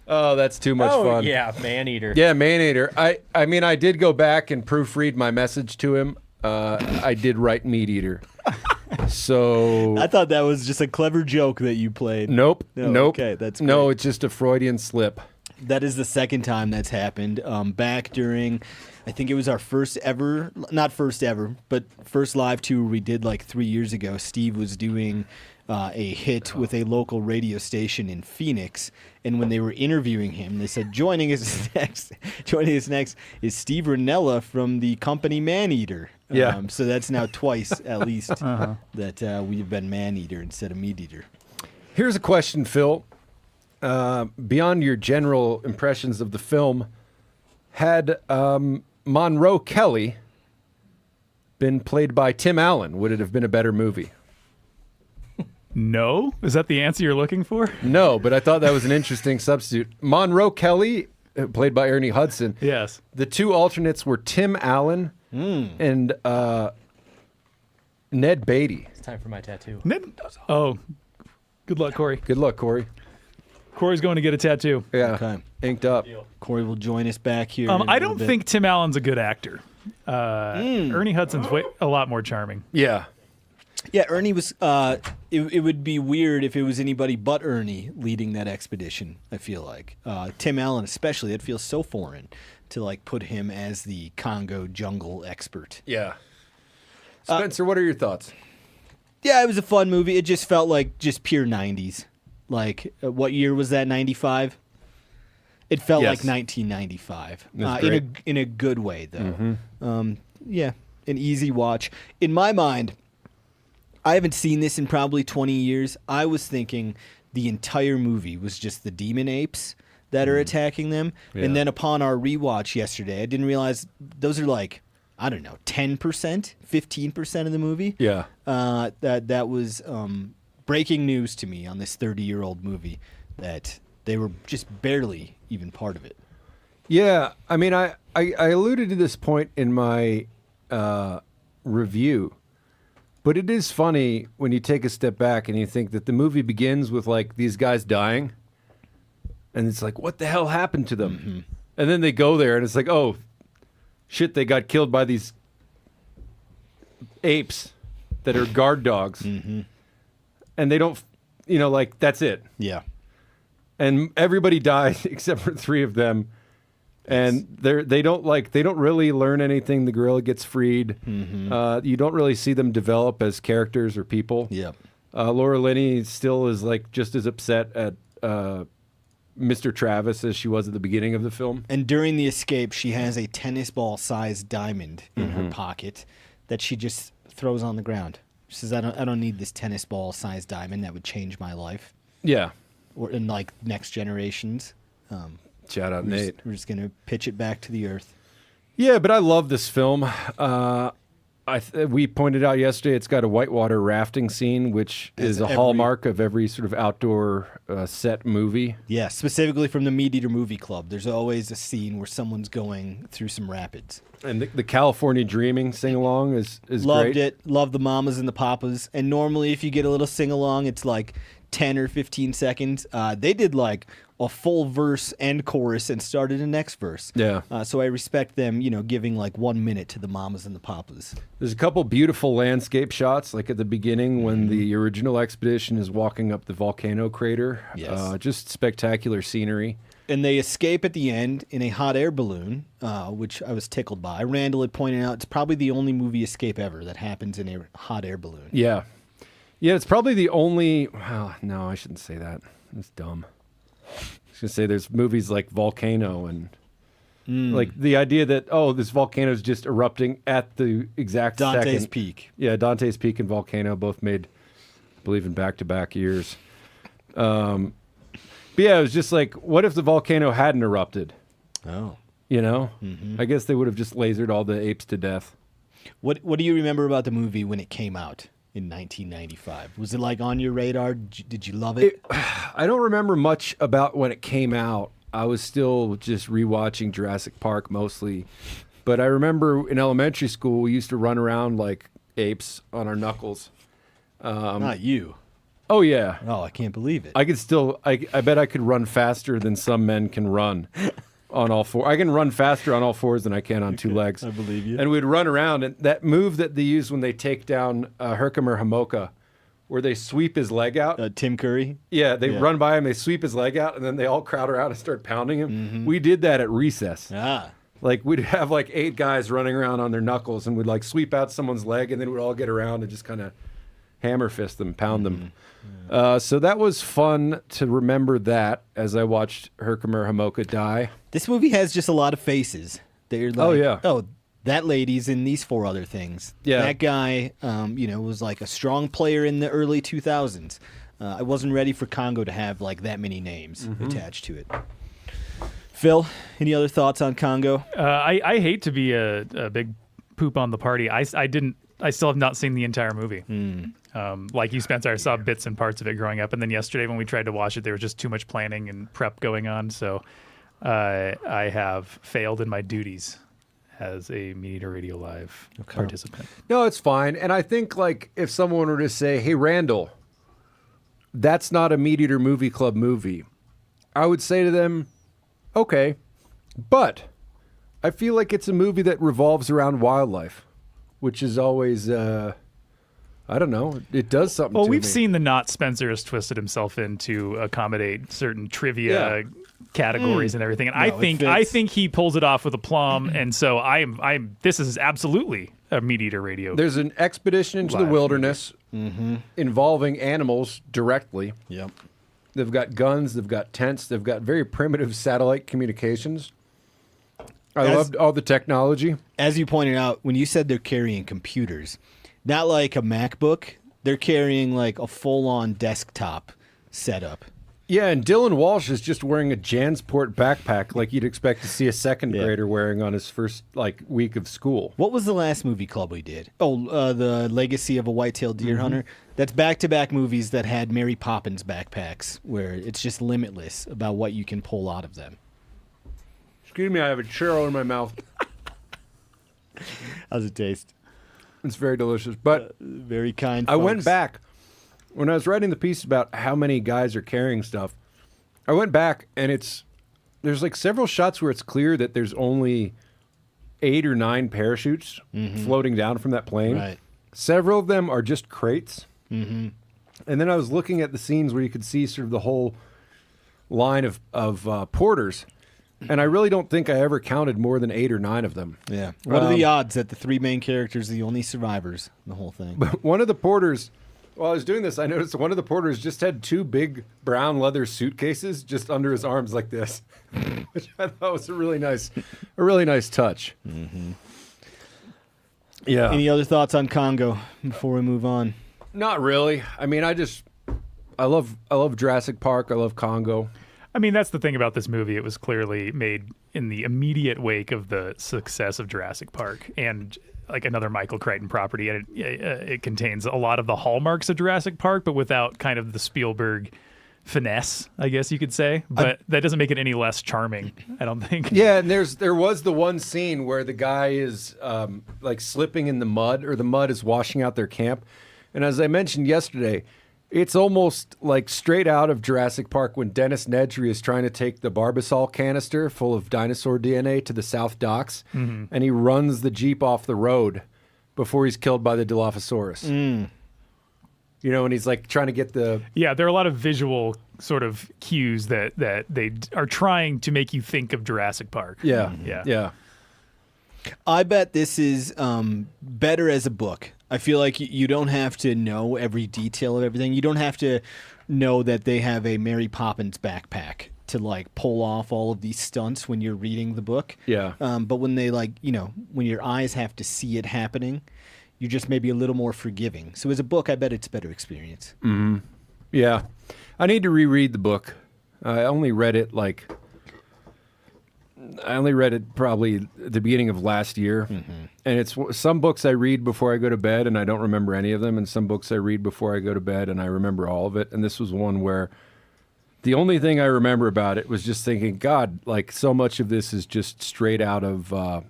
Oh, that's too much fun. Yeah, MeatEater. Yeah, MeatEater. I mean, I did go back and proofread my message to him. I did write MeatEater. So I thought that was just a clever joke that you played. Nope. No, Nope. Okay, that's great. No, it's just a Freudian slip. That is the second time that's happened. Back during, I think it was our first ever, not first ever, but first live tour we did like 3 years ago. Steve was doing a hit with a local radio station in Phoenix, and when they were interviewing him, they said, joining us next is Steve Ranella from the company MeatEater. Yeah. So that's now twice at least that we've been MeatEater instead of MeatEater. Here's a question, Phil. Beyond your general impressions of the film, had Monroe Kelly been played by Tim Allen, would it have been a better movie? No? Is that the answer you're looking for? No, but I thought that was an interesting substitute. Monroe Kelly, played by Ernie Hudson. Yes. The two alternates were Tim Allen and Ned Beatty. It's time for my tattoo. Oh, good luck, Corey. Good luck, Corey. Corey's going to get a tattoo. Yeah, Okay. inked up. Corey will join us back here. in a I little don't bit. think Tim Allen's a good actor. Ernie Hudson's a lot more charming. Yeah. Yeah, Ernie was. It would be weird if it was anybody but Ernie leading that expedition. I feel like Tim Allen, especially, it feels so foreign to like put him as the Congo jungle expert. Yeah. Spencer, what are your thoughts? Yeah, it was a fun movie. It just felt like just pure '90s. Like, what year was that? 95. It felt Yes. like 1995 That's great. in a good way, though. Yeah, an easy watch. In my mind, I haven't seen this in probably 20 years. I was thinking the entire movie was just the demon apes that are attacking them. Yeah. And then upon our rewatch yesterday, I didn't realize those are like, I don't know, 10%, 15% of the movie. Yeah. That was breaking news to me on this 30-year-old movie that they were just barely even part of it. Yeah, I mean, I alluded to this point in my review, but it is funny when you take a step back and you think that the movie begins with like these guys dying, and it's like, what the hell happened to them? Mm-hmm. And then they go there, and it's like, oh, shit, they got killed by these apes that are guard dogs, and they don't, like that's it. Yeah. And everybody dies except for 3 of them. And they don't really learn anything. The gorilla gets freed. You don't really see them develop as characters or people. Yeah. Laura Linney still is like just as upset at Mr. Travis as she was at the beginning of the film. And during the escape, she has a tennis ball sized diamond in her pocket that she just throws on the ground. She says, I don't need this tennis ball sized diamond. That would change my life. Yeah. Or in like next generations. Shout out, Nate. We're just going to pitch it back to the earth. Yeah, but I love this film. We pointed out yesterday it's got a whitewater rafting scene, which is a hallmark of every sort of outdoor set movie. Yeah, specifically from the MeatEater Movie Club. There's always a scene where someone's going through some rapids. And the California Dreaming sing-along is Loved great. it. Loved the mamas and the papas. And normally if you get a little sing-along, it's like 10 or 15 seconds. They did like a full verse and chorus and started a next verse. Yeah. So I respect them, giving like 1 minute to the mamas and the papas. There's a couple beautiful landscape shots, like at the beginning when the original expedition is walking up the volcano crater. Yes. Just spectacular scenery. And they escape at the end in a hot air balloon, which I was tickled by. Randall had pointed out it's probably the only movie escape ever that happens in a hot air balloon. Yeah. Yeah, it's probably the only... Well, no, I shouldn't say that. That's dumb. I was going to say there's movies like Volcano and... Like the idea that, this volcano is just erupting at the exact Dante's second. Peak. Yeah, Dante's Peak and Volcano both made, I believe, in back-to-back years. But yeah, it was just like, what if the volcano hadn't erupted? Oh. I guess they would have just lasered all the apes to death. What do you remember about the movie when it came out in 1995? Was it like on your radar? Did you love it? I don't remember much about when it came out. I was still just rewatching Jurassic Park mostly. But I remember in elementary school, we used to run around like apes on our knuckles. Not you. Oh, yeah. Oh, I can't believe it. I could still, I bet I could run faster than some men can run on all four. I can run faster on all fours than I can on 2 legs. I believe you. And we'd run around. And that move that they use when they take down Herkimer Hamoka, where they sweep his leg out. Tim Curry? Yeah, they run by him, they sweep his leg out, and then they all crowd around and start pounding him. We did that at recess. Like, we'd have like 8 guys running around on their knuckles, and we'd like sweep out someone's leg, and then we'd all get around and just kind of hammer fist them, pound them. So that was fun to remember that as I watched Herkimer Hamoka die. This movie has just a lot of faces. They're like, Oh, yeah. Oh, that lady's in these 4 other things. Yeah. That guy, was like a strong player in the early 2000s. I wasn't ready for Congo to have like that many names attached to it. Phil, any other thoughts on Congo? I hate to be a big poop on the party. I still have not seen the entire movie. Like you, Spencer, I saw bits and parts of it growing up, and then yesterday when we tried to watch it, there was just too much planning and prep going on. So I have failed in my duties as a MeatEater Radio Live participant. No, it's fine. And I think like if someone were to say, "Hey, Randall, that's not a MeatEater Movie Club movie," I would say to them, "Okay, but I feel like it's a movie that revolves around wildlife, which is always." I don't know. It does something. Well, to we've me. seen the knot Spencer has twisted himself in to accommodate certain trivia categories and everything, and I think he pulls it off with aplomb. And so I'm. This is absolutely a MeatEater Radio. There's an expedition into the Live wilderness involving animals directly. Yep. They've got guns. They've got tents. They've got very primitive satellite communications. I loved all the technology. As you pointed out, when you said they're carrying computers, not like a MacBook, they're carrying like a full-on desktop setup. Yeah, and Dylan Walsh is just wearing a Jansport backpack like you'd expect to see a second grader wearing on his first like week of school. What was the last movie club we did? Oh, The Legacy of a White-Tailed Deer Hunter. That's back-to-back movies that had Mary Poppins backpacks where it's just limitless about what you can pull out of them. Excuse me, I have a churro in my mouth. How's it taste? It's very delicious, but very kind. I went folks. back when I was writing the piece about how many guys are carrying stuff. I went back and there's like several shots where it's clear that there's only 8 or 9 parachutes floating down from that plane. Right. Several of them are just crates. And then I was looking at the scenes where you could see sort of the whole line of porters. And I really don't think I ever counted more than 8 or 9 of them. Yeah. What are the odds that the 3 main characters are the only survivors in the whole thing? But one of the porters, while I was doing this, I noticed one of the porters just had 2 big brown leather suitcases just under his arms like this, which I thought was a really nice touch. Yeah. Any other thoughts on Congo before we move on? Not really. I mean, I love Jurassic Park. I love Congo. I mean, that's the thing about this movie. It was clearly made in the immediate wake of the success of Jurassic Park and like another Michael Crichton property. And it contains a lot of the hallmarks of Jurassic Park, but without kind of the Spielberg finesse, I guess you could say. But that doesn't make it any less charming, I don't think. Yeah, and there was the one scene where the guy is like slipping in the mud, or the mud is washing out their camp. And as I mentioned yesterday, it's almost like straight out of Jurassic Park when Dennis Nedry is trying to take the Barbasol canister full of dinosaur DNA to the South Docks, and he runs the Jeep off the road before he's killed by the Dilophosaurus. You know, and he's like trying to get the... Yeah, there are a lot of visual sort of cues that they are trying to make you think of Jurassic Park. Yeah. I bet this is better as a book. I feel like you don't have to know every detail of everything. You don't have to know that they have a Mary Poppins backpack to like pull off all of these stunts when you're reading the book. Yeah. But when they when your eyes have to see it happening, you're just maybe a little more forgiving. So as a book, I bet it's a better experience. Yeah. I need to reread the book. I only read it probably at the beginning of last year. And it's some books I read before I go to bed and I don't remember any of them, and some books I read before I go to bed and I remember all of it. And this was one where the only thing I remember about it was just thinking, God, like so much of this is just straight out of the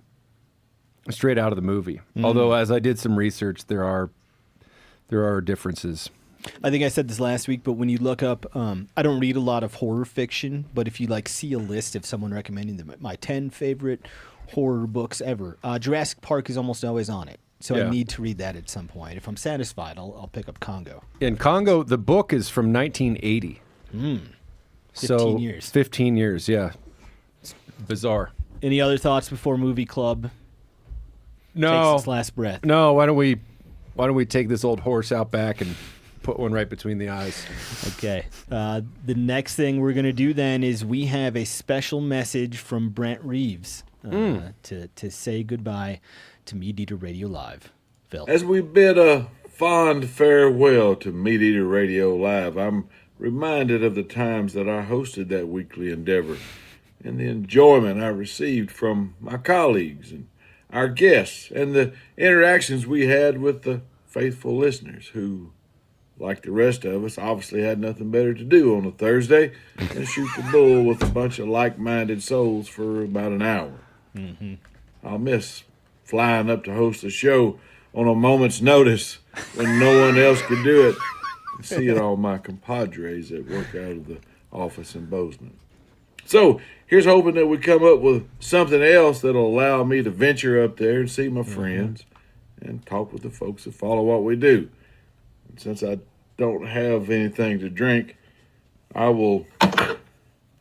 movie. Although as I did some research, there are differences. I think I said this last week, but when you look up, I don't read a lot of horror fiction, but if you like see a list of someone recommending them, my 10 favorite horror books ever, Jurassic Park is almost always on it. So I need to read that at some point. If I'm satisfied, I'll pick up Congo. In Congo, the book is from 1980. 15 years. 15 years, yeah. It's bizarre. Any other thoughts before Movie Club No. takes its last breath? No, why don't we take this old horse out back and put one right between the eyes. Okay. The next thing we're going to do then is we have a special message from Brent Reeves to say goodbye to MeatEater Radio Live. Phil. As we bid a fond farewell to MeatEater Radio Live, I'm reminded of the times that I hosted that weekly endeavor and the enjoyment I received from my colleagues and our guests and the interactions we had with the faithful listeners who, like the rest of us, obviously had nothing better to do on a Thursday than shoot the bull with a bunch of like-minded souls for about an hour. Mm-hmm. I'll miss flying up to host a show on a moment's notice when no one else could do it and seeing all my compadres that work out of the office in Bozeman. So here's hoping that we come up with something else that'll allow me to venture up there and see my friends and talk with the folks that follow what we do. And since I don't have anything to drink, I will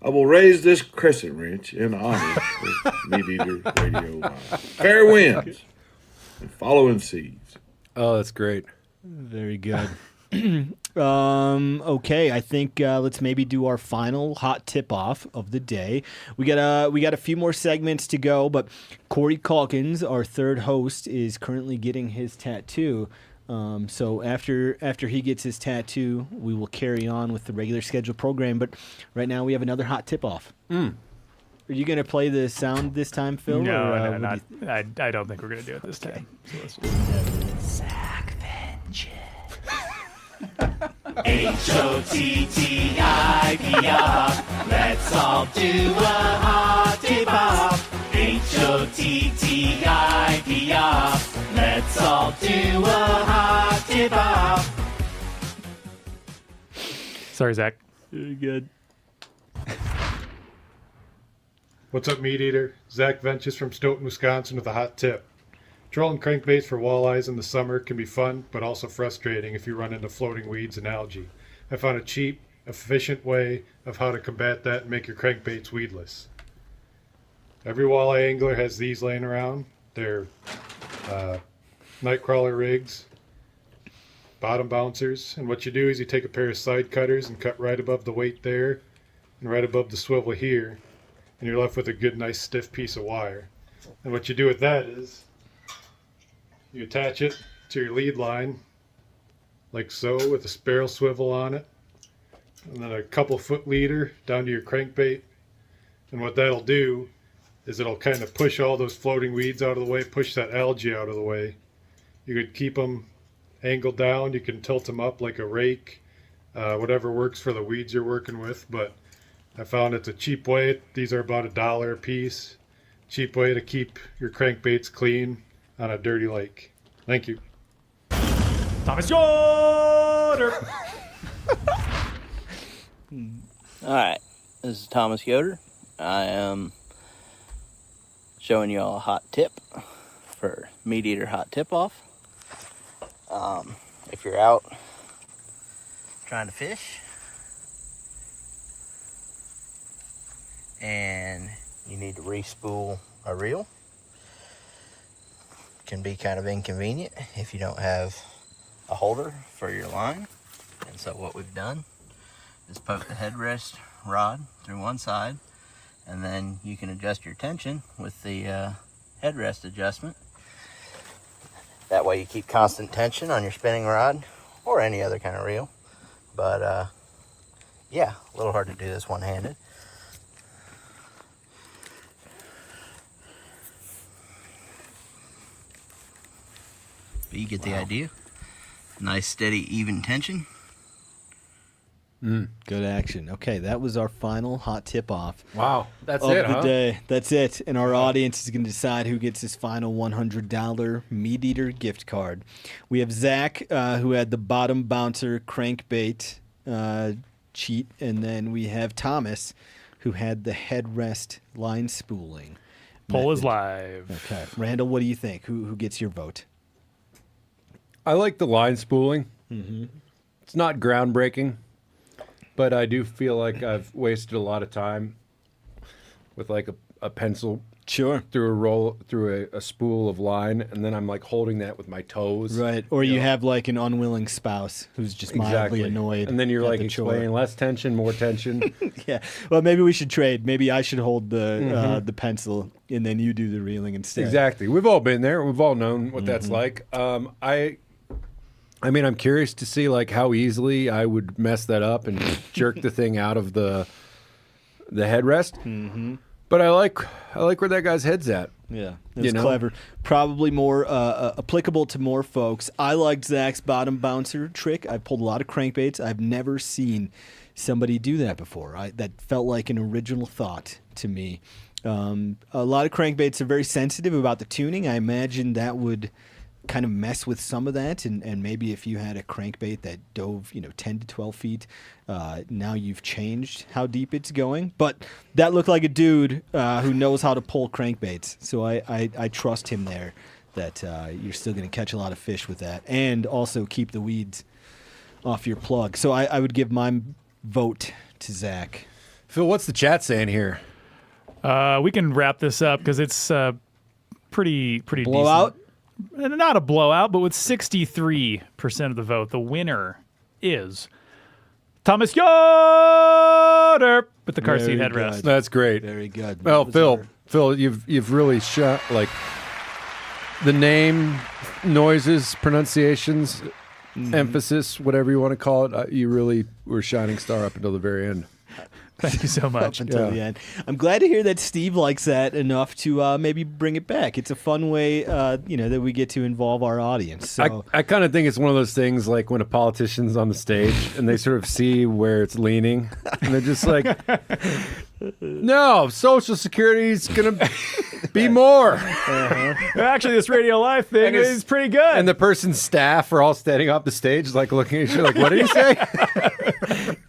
raise this crescent wrench in honor of MeatEater Radio Live. Fair winds and following seas. Oh, that's great. Very good. Okay, I think let's maybe do our final hot tip off of the day. We got a few more segments to go, but Corey Calkins, our third host, is currently getting his tattoo. So after he gets his tattoo, we will carry on with the regular scheduled program. But right now we have another hot tip off. Are you gonna play the sound this time, Phil? No, or, no, not. I don't think we're gonna do it this time. So let's Zach H-O-T-T-I-P-R. Let's all do a hot tip off. H-O-T-T-I-P-R. Let's all do a hot tip off. Sorry, Zach. Very good. What's up, MeatEater? Zach Ventures from Stoughton, Wisconsin with a hot tip. Trolling crankbaits for walleyes in the summer can be fun, but also frustrating if you run into floating weeds and algae. I found a cheap, efficient way of how to combat that and make your crankbaits weedless. Every walleye angler has these laying around. They're nightcrawler rigs, bottom bouncers, and what you do is you take a pair of side cutters and cut right above the weight there and right above the swivel here, and you're left with a good, nice, stiff piece of wire. And what you do with that is you attach it to your lead line like so with a spiral swivel on it, and then a couple foot leader down to your crankbait. And what that'll do is it'll kind of push all those floating weeds out of the way, push that algae out of the way. You could keep them angled down, you can tilt them up like a rake, whatever works for the weeds you're working with. But I found it's a cheap way. These are about $1 a piece. Cheap way to keep your crankbaits clean on a dirty lake. Thank you. Thomas Yoder. All right, this is Thomas Yoder. I am showing you all a hot tip for MeatEater Hot Tip Off. If you're out trying to fish and you need to re-spool a reel, can be kind of inconvenient if you don't have a holder for your line. And so what we've done is poke the headrest rod through one side, and then you can adjust your tension with the headrest adjustment. That way you keep constant tension on your spinning rod or any other kind of reel. But yeah, a little hard to do this one-handed. But you get the idea. Nice, steady, even tension. Good action. Okay, that was our final hot tip off. Wow, that's of it, the huh? day. That's it. And our audience is going to decide who gets his final $100 MeatEater gift card. We have Zach, who had the bottom bouncer crankbait cheat, and then we have Thomas, who had the headrest line spooling. Poll is live. Okay, Randall, what do you think? Who gets your vote? I like the line spooling. Mm-hmm. It's not groundbreaking, but I do feel like I've wasted a lot of time with like a pencil through a spool of line, and then I'm like holding that with my toes. Right, or you have like an unwilling spouse who's just mildly annoyed. And then you're at like the chore. explaining less tension, more tension. Yeah, well, maybe we should trade. Maybe I should hold Mhm. the pencil, and then you do the reeling instead. Exactly. We've all been there. We've all known what that's like. I mean, I'm curious to see like how easily I would mess that up and jerk the thing out of the headrest. Mm-hmm. But I like where that guy's head's at. Yeah, it's clever. Probably more applicable to more folks. I liked Zach's bottom bouncer trick. I pulled a lot of crankbaits. I've never seen somebody do that before. That felt like an original thought to me. A lot of crankbaits are very sensitive about the tuning. I imagine that would kind of mess with some of that, and maybe if you had a crankbait that dove 10 to 12 feet, now you've changed how deep it's going. But that looked like a dude who knows how to pull crankbaits, so I trust him there that you're still going to catch a lot of fish with that and also keep the weeds off your plug. So I would give my vote to Zach. Phil, what's the chat saying here? We can wrap this up because it's pretty blowout. Decent. Not a blowout, but with 63% of the vote, the winner is Thomas Yoder with the car seat headrest. That's great. Very good. Well, Phil, you've really shot like the name, noises, pronunciations, emphasis, whatever you want to call it. You really were shining star up until the very end. Thank you so much. Up until the end. I'm glad to hear that Steve likes that enough to maybe bring it back. It's a fun way, that we get to involve our audience. So I kind of think it's one of those things like when a politician's on the stage and they sort of see where it's leaning, and they're just like, no, Social Security is going to be more. Actually, this Radio Live thing is pretty good. And the person's staff are all standing off the stage, like looking at you, like, what did he say?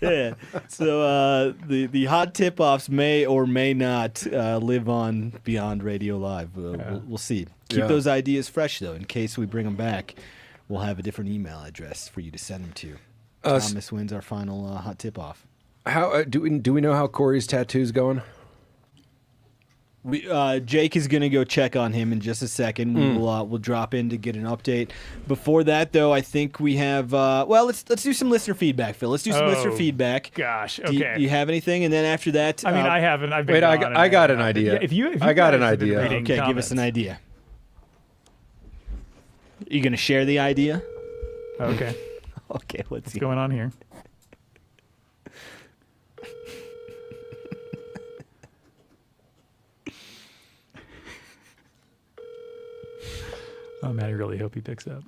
Yeah. So the hot tip-offs may or may not live on beyond Radio Live. We'll see. Keep those ideas fresh, though, in case we bring them back. We'll have a different email address for you to send them to. Thomas wins our final hot tip-off. How do we know how Corey's tattoo's going? Jake is going to go check on him in just a second. We'll drop in to get an update. Before that, though, I think we have. Let's do some listener feedback, Phil. Let's do some listener feedback. Gosh, okay. Do you have anything? And then after that, I mean, I haven't. I've been. Wait, I got an idea. If you I got an guys have been idea. reading Okay, give us an idea. Are you going to share the idea? Okay. Okay, what's going on here? Oh man, I really hope he picks up.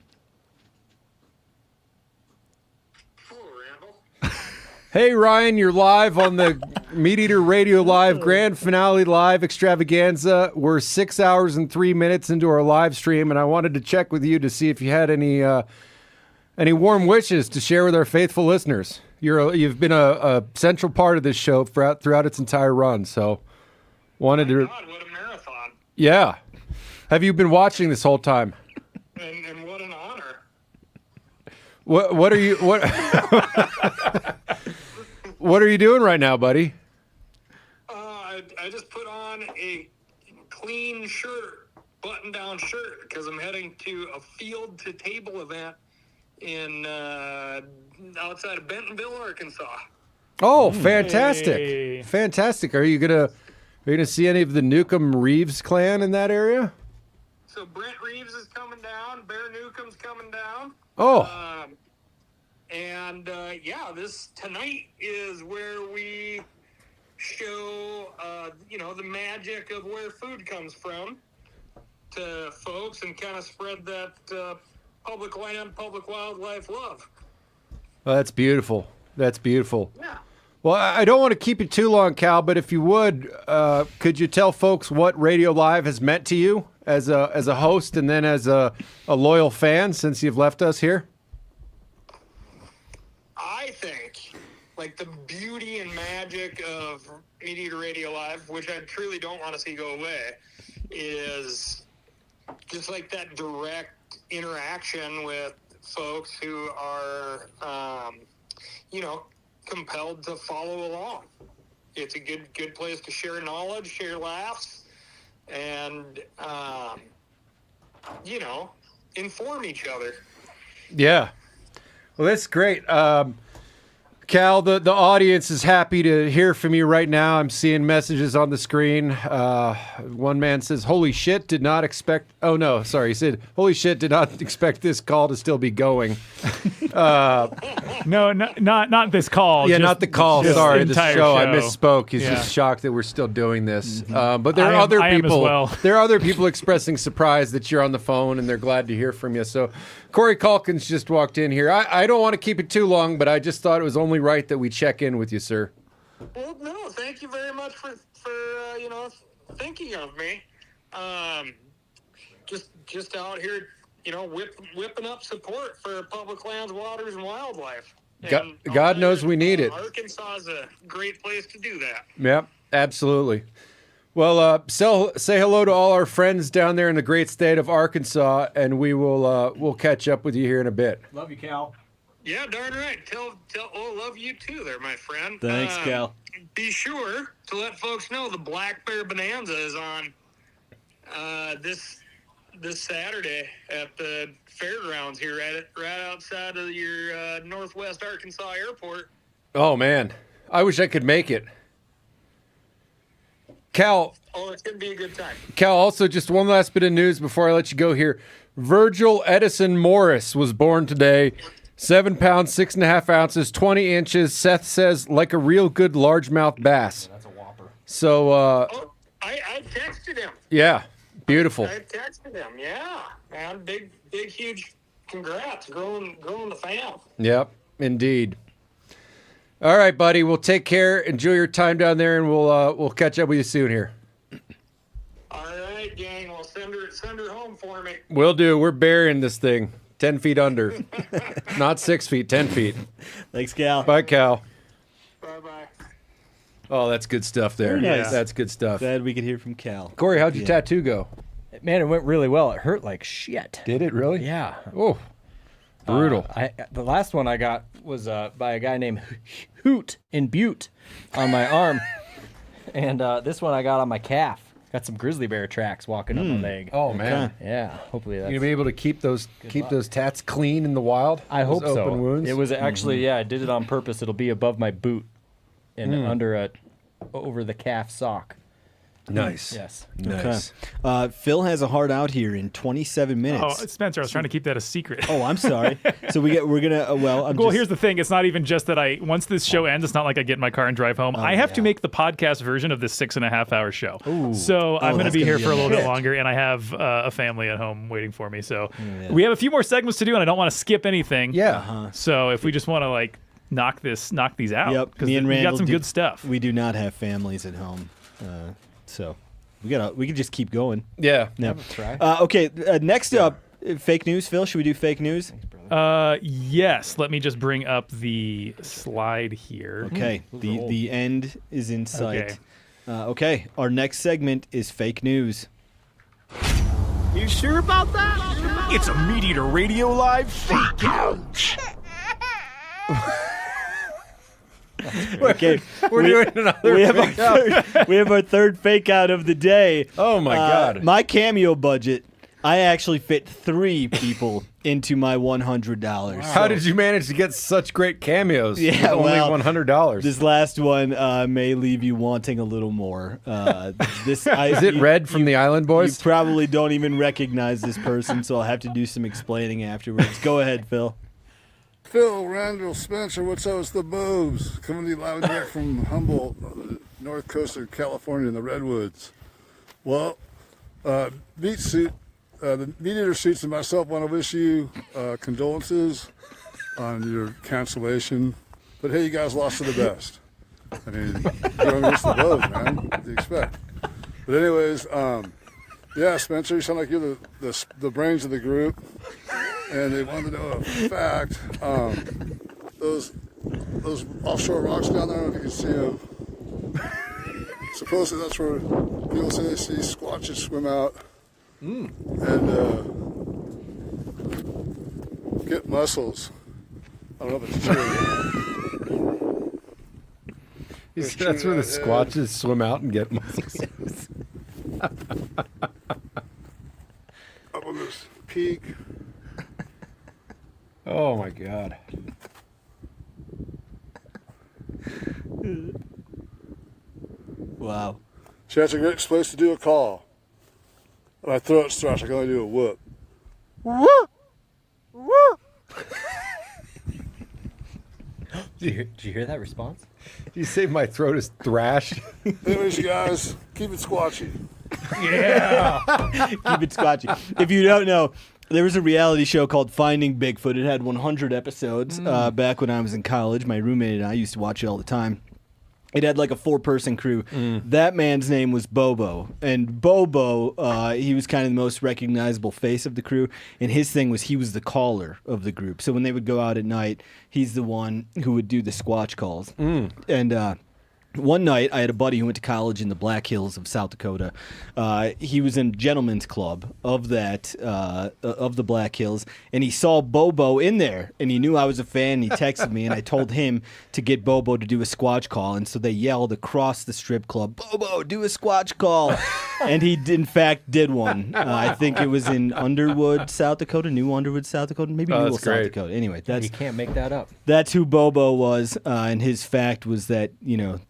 Hey Ryan, you're live on the MeatEater Radio Live Grand Finale Live Extravaganza. We're 6 hours and 3 minutes into our live stream, and I wanted to check with you to see if you had any warm wishes to share with our faithful listeners. You've been a central part of this show throughout its entire run, so wanted to. God, what a marathon! Yeah, have you been watching this whole time? And what an honor! What are you What are you doing right now, buddy? I just put on a clean shirt, button-down shirt, because I'm heading to a field-to-table event in outside of Bentonville, Arkansas. Oh, fantastic! Hey. Fantastic. Are you gonna see any of the Newcomb Reeves clan in that area? So Brent Reeves is coming down. Bear Newcomb's coming down. Oh. This tonight is where we show, the magic of where food comes from to folks and kind of spread that public land, public wildlife love. Oh, that's beautiful. That's beautiful. Yeah. Well, I don't want to keep you too long, Cal, but if you would, could you tell folks what Radio Live has meant to you as a host and then as a loyal fan since you've left us here? I think, like, the beauty and magic of MeatEater Radio Live, which I truly don't want to see go away, is just like that direct interaction with folks who are, compelled to follow along. It's a good place to share knowledge, share laughs, and, inform each other. Yeah. Well, that's great. Cal, the audience is happy to hear from you right now. I'm seeing messages on the screen. One man says, "Holy shit, did not expect." Oh no, sorry. He said, "Holy shit, did not expect this call to still be going." No, not this call. Yeah, just- not the call. just Sorry, the the entire show. I misspoke. He's Yeah. just shocked that we're still doing this. But there are I am- other I am as people. well. There are other people expressing surprise that you're on the phone, and they're glad to hear from you. So, Corey Calkins just walked in here. I don't want to keep it too long, but I just thought it was only right that we check in with you, sir. Well, no, thank you very much for thinking of me. Just out here, whipping up support for public lands, waters, and wildlife. God knows we need it. Arkansas is a great place to do that. Yep, absolutely. Well, say hello to all our friends down there in the great state of Arkansas, and we'll catch up with you here in a bit. Love you, Cal. Yeah, darn right. Love you too there, my friend. Thanks, Cal. Be sure to let folks know the Black Bear Bonanza is on this Saturday at the fairgrounds here, right outside of your Northwest Arkansas airport. Oh man, I wish I could make it. Cal, Oh, it's going to be a good time. Cal, also just one last bit of news before I let you go here. Virgil Edison Morris was born today. 7 pounds, 6.5 ounces, 20 inches. Seth says like a real good largemouth bass. That's a whopper. So, I texted him. yeah, beautiful. I texted him. Yeah, man, big, huge congrats, growing the fam. Yep, indeed. All right, buddy. Well, take care. Enjoy your time down there, and we'll catch up with you soon here. All right, gang. Well, send her home for me. Will do. We're burying this thing 10 feet under. Not 6 feet, 10 feet. Thanks, Cal. Bye, Cal. Bye-bye. Oh, that's good stuff there. Very nice. That's good stuff. Glad we could hear from Cal. Corey, how'd your tattoo go? Man, it went really well. It hurt like shit. Did it really? Yeah. Oh, brutal. The last one I got was by a guy named Hoot in Butte on my arm. And this one I got on my calf. Got some grizzly bear tracks walking up my leg. Oh, man. Yeah, hopefully that's... You gonna be able to keep those tats clean in the wild? I hope Those so. open wounds? It was actually, I did it on purpose. It'll be above my boot and over the calf sock. Nice. Yes. Nice. Okay. Phil has a hard out here in 27 minutes. Oh, Spencer, I was trying to keep that a secret. Oh, I'm sorry. So we're gonna. Well, here's the thing. It's not even just that once this show ends, it's not like I get in my car and drive home. I have to make the podcast version of this 6.5 hour show. Ooh. So I'm going to be here for a little bit bit longer, and I have a family at home waiting for me. So we have a few more segments to do, and I don't want to skip anything. Yeah. So if we just want to knock these out, Yep. because Me and we Randall got some good stuff. We do not have families at home, so we can just keep going. Yeah. Try. Okay. Next up, fake news. Phil, should we do fake news? Yes. Let me just bring up the slide here. Okay. The end is in sight. Okay. Okay. Our next segment is fake news. You sure about that? It's a MeatEater Radio Live fake out. Okay, We're doing another we have fake we have our third fake out of the day. Oh my God! My Cameo budget, I actually fit 3 people into my $100. How did you manage to get such great cameos? Yeah, with well, only $100. This last one may leave you wanting a little more. Is it Red from the Island Boys? You probably don't even recognize this person, so I'll have to do some explaining afterwards. Go ahead, Phil. Phil, Randall, Spencer, what's up? It's the Boobs. Coming to you live and direct from Humboldt, north coast of California in the Redwoods. Well, Meat Suit, the MeatEater Suits and myself want to wish you condolences on your cancellation. But hey, you guys lost to the best. I mean, you're going to miss the Boobs, man. What do you expect? But anyways, yeah, Spencer, you sound like you're the brains of the group. And they wanted to know a fact. Those offshore rocks down there, I don't know if you can see them. Supposedly that's where people say they see squatches swim out and get mussels. I don't know if it's true. That's where the squatches swim out and get mussels. Up on this peak. Oh my God. Wow. See, that's a great place to do a call. My throat starts, I can only do a whoop. Whoop! Whoop! Did you hear that response? Did you say my throat is thrashed? Anyways, you guys, keep it squatchy. Yeah. Keep it scotchy. If you don't know, there was a reality show called Finding Bigfoot. It had 100 episodes back when I was in college. My roommate and I used to watch it all the time. It had like a 4-person crew. That man's name was Bobo. And Bobo, he was kind of the most recognizable face of the crew. And his thing was he was the caller of the group. So when they would go out at night, he's the one who would do the squatch calls. And one night, I had a buddy who went to college in the Black Hills of South Dakota. He was in Gentleman's Club of that of the Black Hills, and he saw Bobo in there, and he knew I was a fan. And he texted me, and I told him to get Bobo to do a squatch call, and so they yelled across the strip club, "Bobo, do a squatch call!" And he, in fact, did one. I think it was in Underwood, South Dakota, New Underwood, South Dakota, maybe Newell, South Dakota. Anyway, You can't make that up. that's who Bobo was, and his fact was that,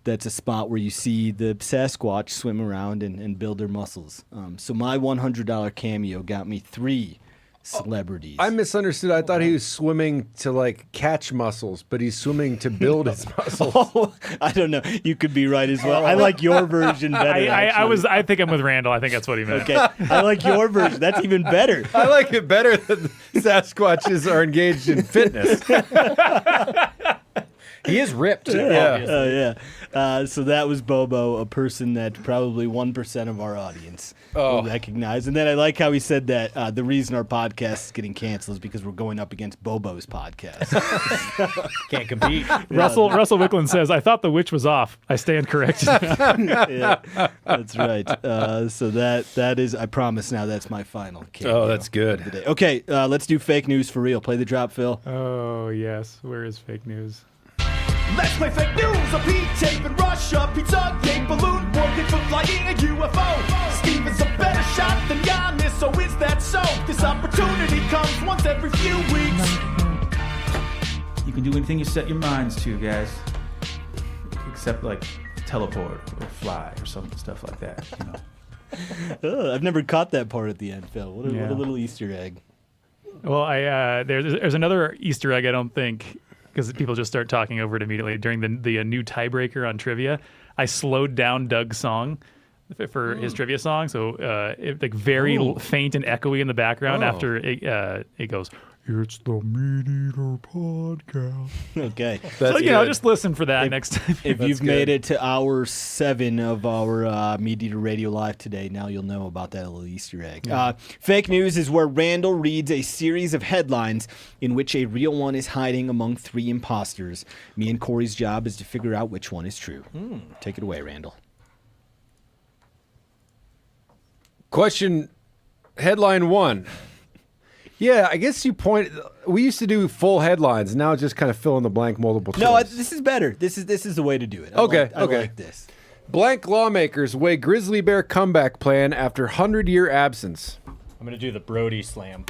that's a spot where you see the Sasquatch swim around and build their muscles. So my $100 cameo got me 3 celebrities. I misunderstood. I thought he was swimming to like catch mussels, but he's swimming to build his muscles. Oh, I don't know. You could be right as well. I like your version better. I think I'm with Randall. I think that's what he meant. Okay, I like your version. That's even better. I like it better that Sasquatches are engaged in fitness. He is ripped. Yeah. So that was Bobo, a person that probably 1% of our audience will recognize. And then I like how he said that the reason our podcast is getting canceled is because we're going up against Bobo's podcast. Can't compete. Russell Wickland says, "I thought the witch was off. I stand corrected." Yeah, that's right. So that is, I promise now, that's my final cameo. Oh, that's good. Okay, let's do fake news for real. Play the drop, Phil. Oh, yes. Where is fake news? Let's play fake news. A Pete tape in Russia. Pizza gate balloon. Working for flying a UFO. Steven's a better shot than Giannis. So is that so? This opportunity comes once every few weeks. You can do anything you set your minds to, guys. Except like teleport or fly or stuff like that. I've never caught that part at the end, Phil. What a little Easter egg. Well, there's another Easter egg. I don't think, because people just start talking over it immediately during the new tiebreaker on trivia. I slowed down Doug's song for his trivia song, so it like very faint and echoey in the background after it goes, "It's the MeatEater podcast." Okay. So just listen for that next time. If you've made it to hour 7 of our MeatEater Radio Live today, now you'll know about that little Easter egg. Fake news is where Randall reads a series of headlines in which a real one is hiding among 3 imposters. Me and Corey's job is to figure out which one is true. Take it away, Randall. Question, headline 1. Yeah, I guess we used to do full headlines. Now it's just kind of fill in the blank multiple choice. No, this is better. This is the way to do it. I like this. Blank lawmakers weigh grizzly bear comeback plan after 100-year absence. I'm going to do the Brody slam.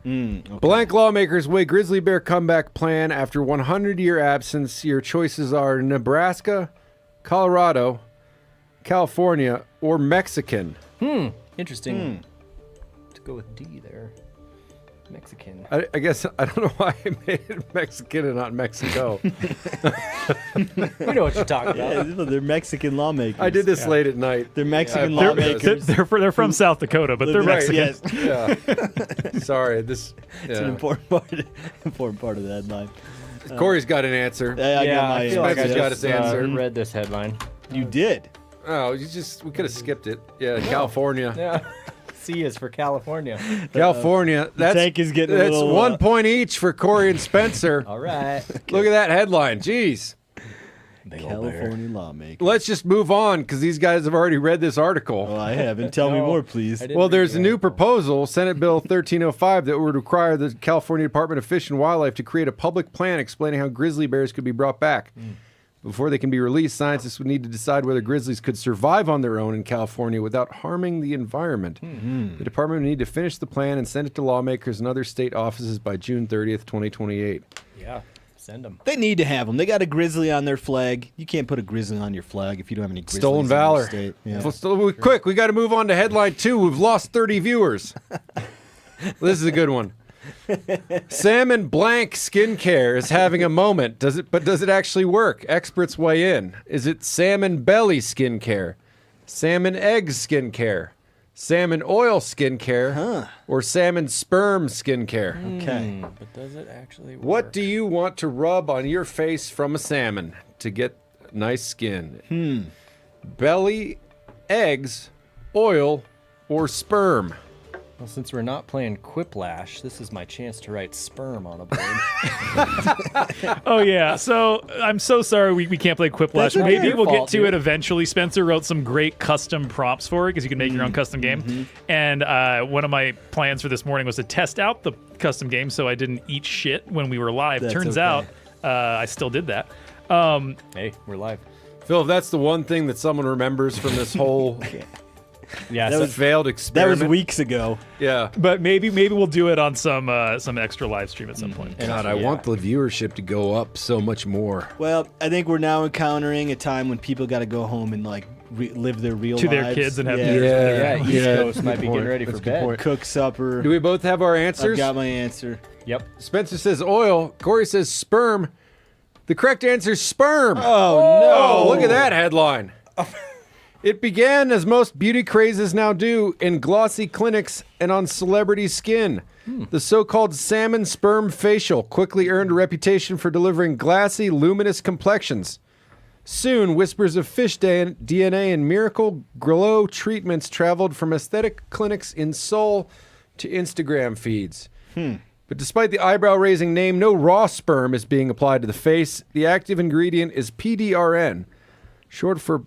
Okay. Blank lawmakers weigh grizzly bear comeback plan after 100-year absence. Your choices are Nebraska, Colorado, California, or Mexican. Interesting. To go with D there. Mexican. I guess I don't know why I made it Mexican and not Mexico. We know what you're talking about. Yeah, they're Mexican lawmakers. I did this late at night. They're Mexican lawmakers. They're from South Dakota, but they're Mexican. Yes. Yeah. Sorry, it's an important part of the headline. Corey's got an answer. I got my I feel like I Spencer's got his answer. read this headline. You did. Oh, we could have skipped it. Yeah, California. Yeah. C is for California. California. The tank is getting a little, 1 point each for Corey and Spencer. All right. Look at that headline. Jeez. California lawmaker. Let's just move on because these guys have already read this article. Well, I haven't. Tell me more, please. Well, there's a new proposal, Senate Bill 1305, that would require the California Department of Fish and Wildlife to create a public plan explaining how grizzly bears could be brought back. Before they can be released, scientists would need to decide whether grizzlies could survive on their own in California without harming the environment. The department would need to finish the plan and send it to lawmakers and other state offices by June 30th, 2028. Yeah. Send them. They need to have them. They got a grizzly on their flag. You can't put a grizzly on your flag if you don't have any grizzlies Stolen in your valor. state. Yeah. Quick, we got to move on to headline 2. We've lost 30 viewers. This is a good one. Salmon blank skincare is having a moment. Does it actually work? Experts weigh in. Is it salmon belly skincare? Salmon eggs skincare? Salmon oil skincare? Or salmon sperm skincare? Okay. But does it actually work? What do you want to rub on your face from a salmon to get nice skin? Belly, eggs, oil, or sperm? Well, since we're not playing Quiplash, this is my chance to write sperm on a board. Oh yeah, so I'm so sorry we can't play Quiplash. That's not Maybe your we'll fault, get to dude. it eventually. Spencer wrote some great custom prompts for it because you can make your own custom game. And one of my plans for this morning was to test out the custom game, so I didn't eat shit when we were live. That's Turns okay. out I still did that. Hey, we're live. Phil, if that's the one thing that someone remembers from this whole Yeah, That so- was failed That experiment. was weeks ago. Yeah. But maybe we'll do it on some extra live stream at some point. God, I want the viewership to go up so much more. Well, I think we're now encountering a time when people got to go home and like live their real To lives. their kids and have yeah. dinners Yeah, East Coast might be getting ready for bed. Cook supper. Do we both have our I've answers? got my answer. Yep. Spencer says oil. Corey says sperm. The correct answer is sperm. Oh, no. Look at that headline. It began, as most beauty crazes now do, in glossy clinics and on celebrity skin. The so-called salmon sperm facial quickly earned a reputation for delivering glassy, luminous complexions. Soon, whispers of fish DNA and miracle glow treatments traveled from aesthetic clinics in Seoul to Instagram feeds. But despite the eyebrow-raising name, no raw sperm is being applied to the face. The active ingredient is PDRN, short for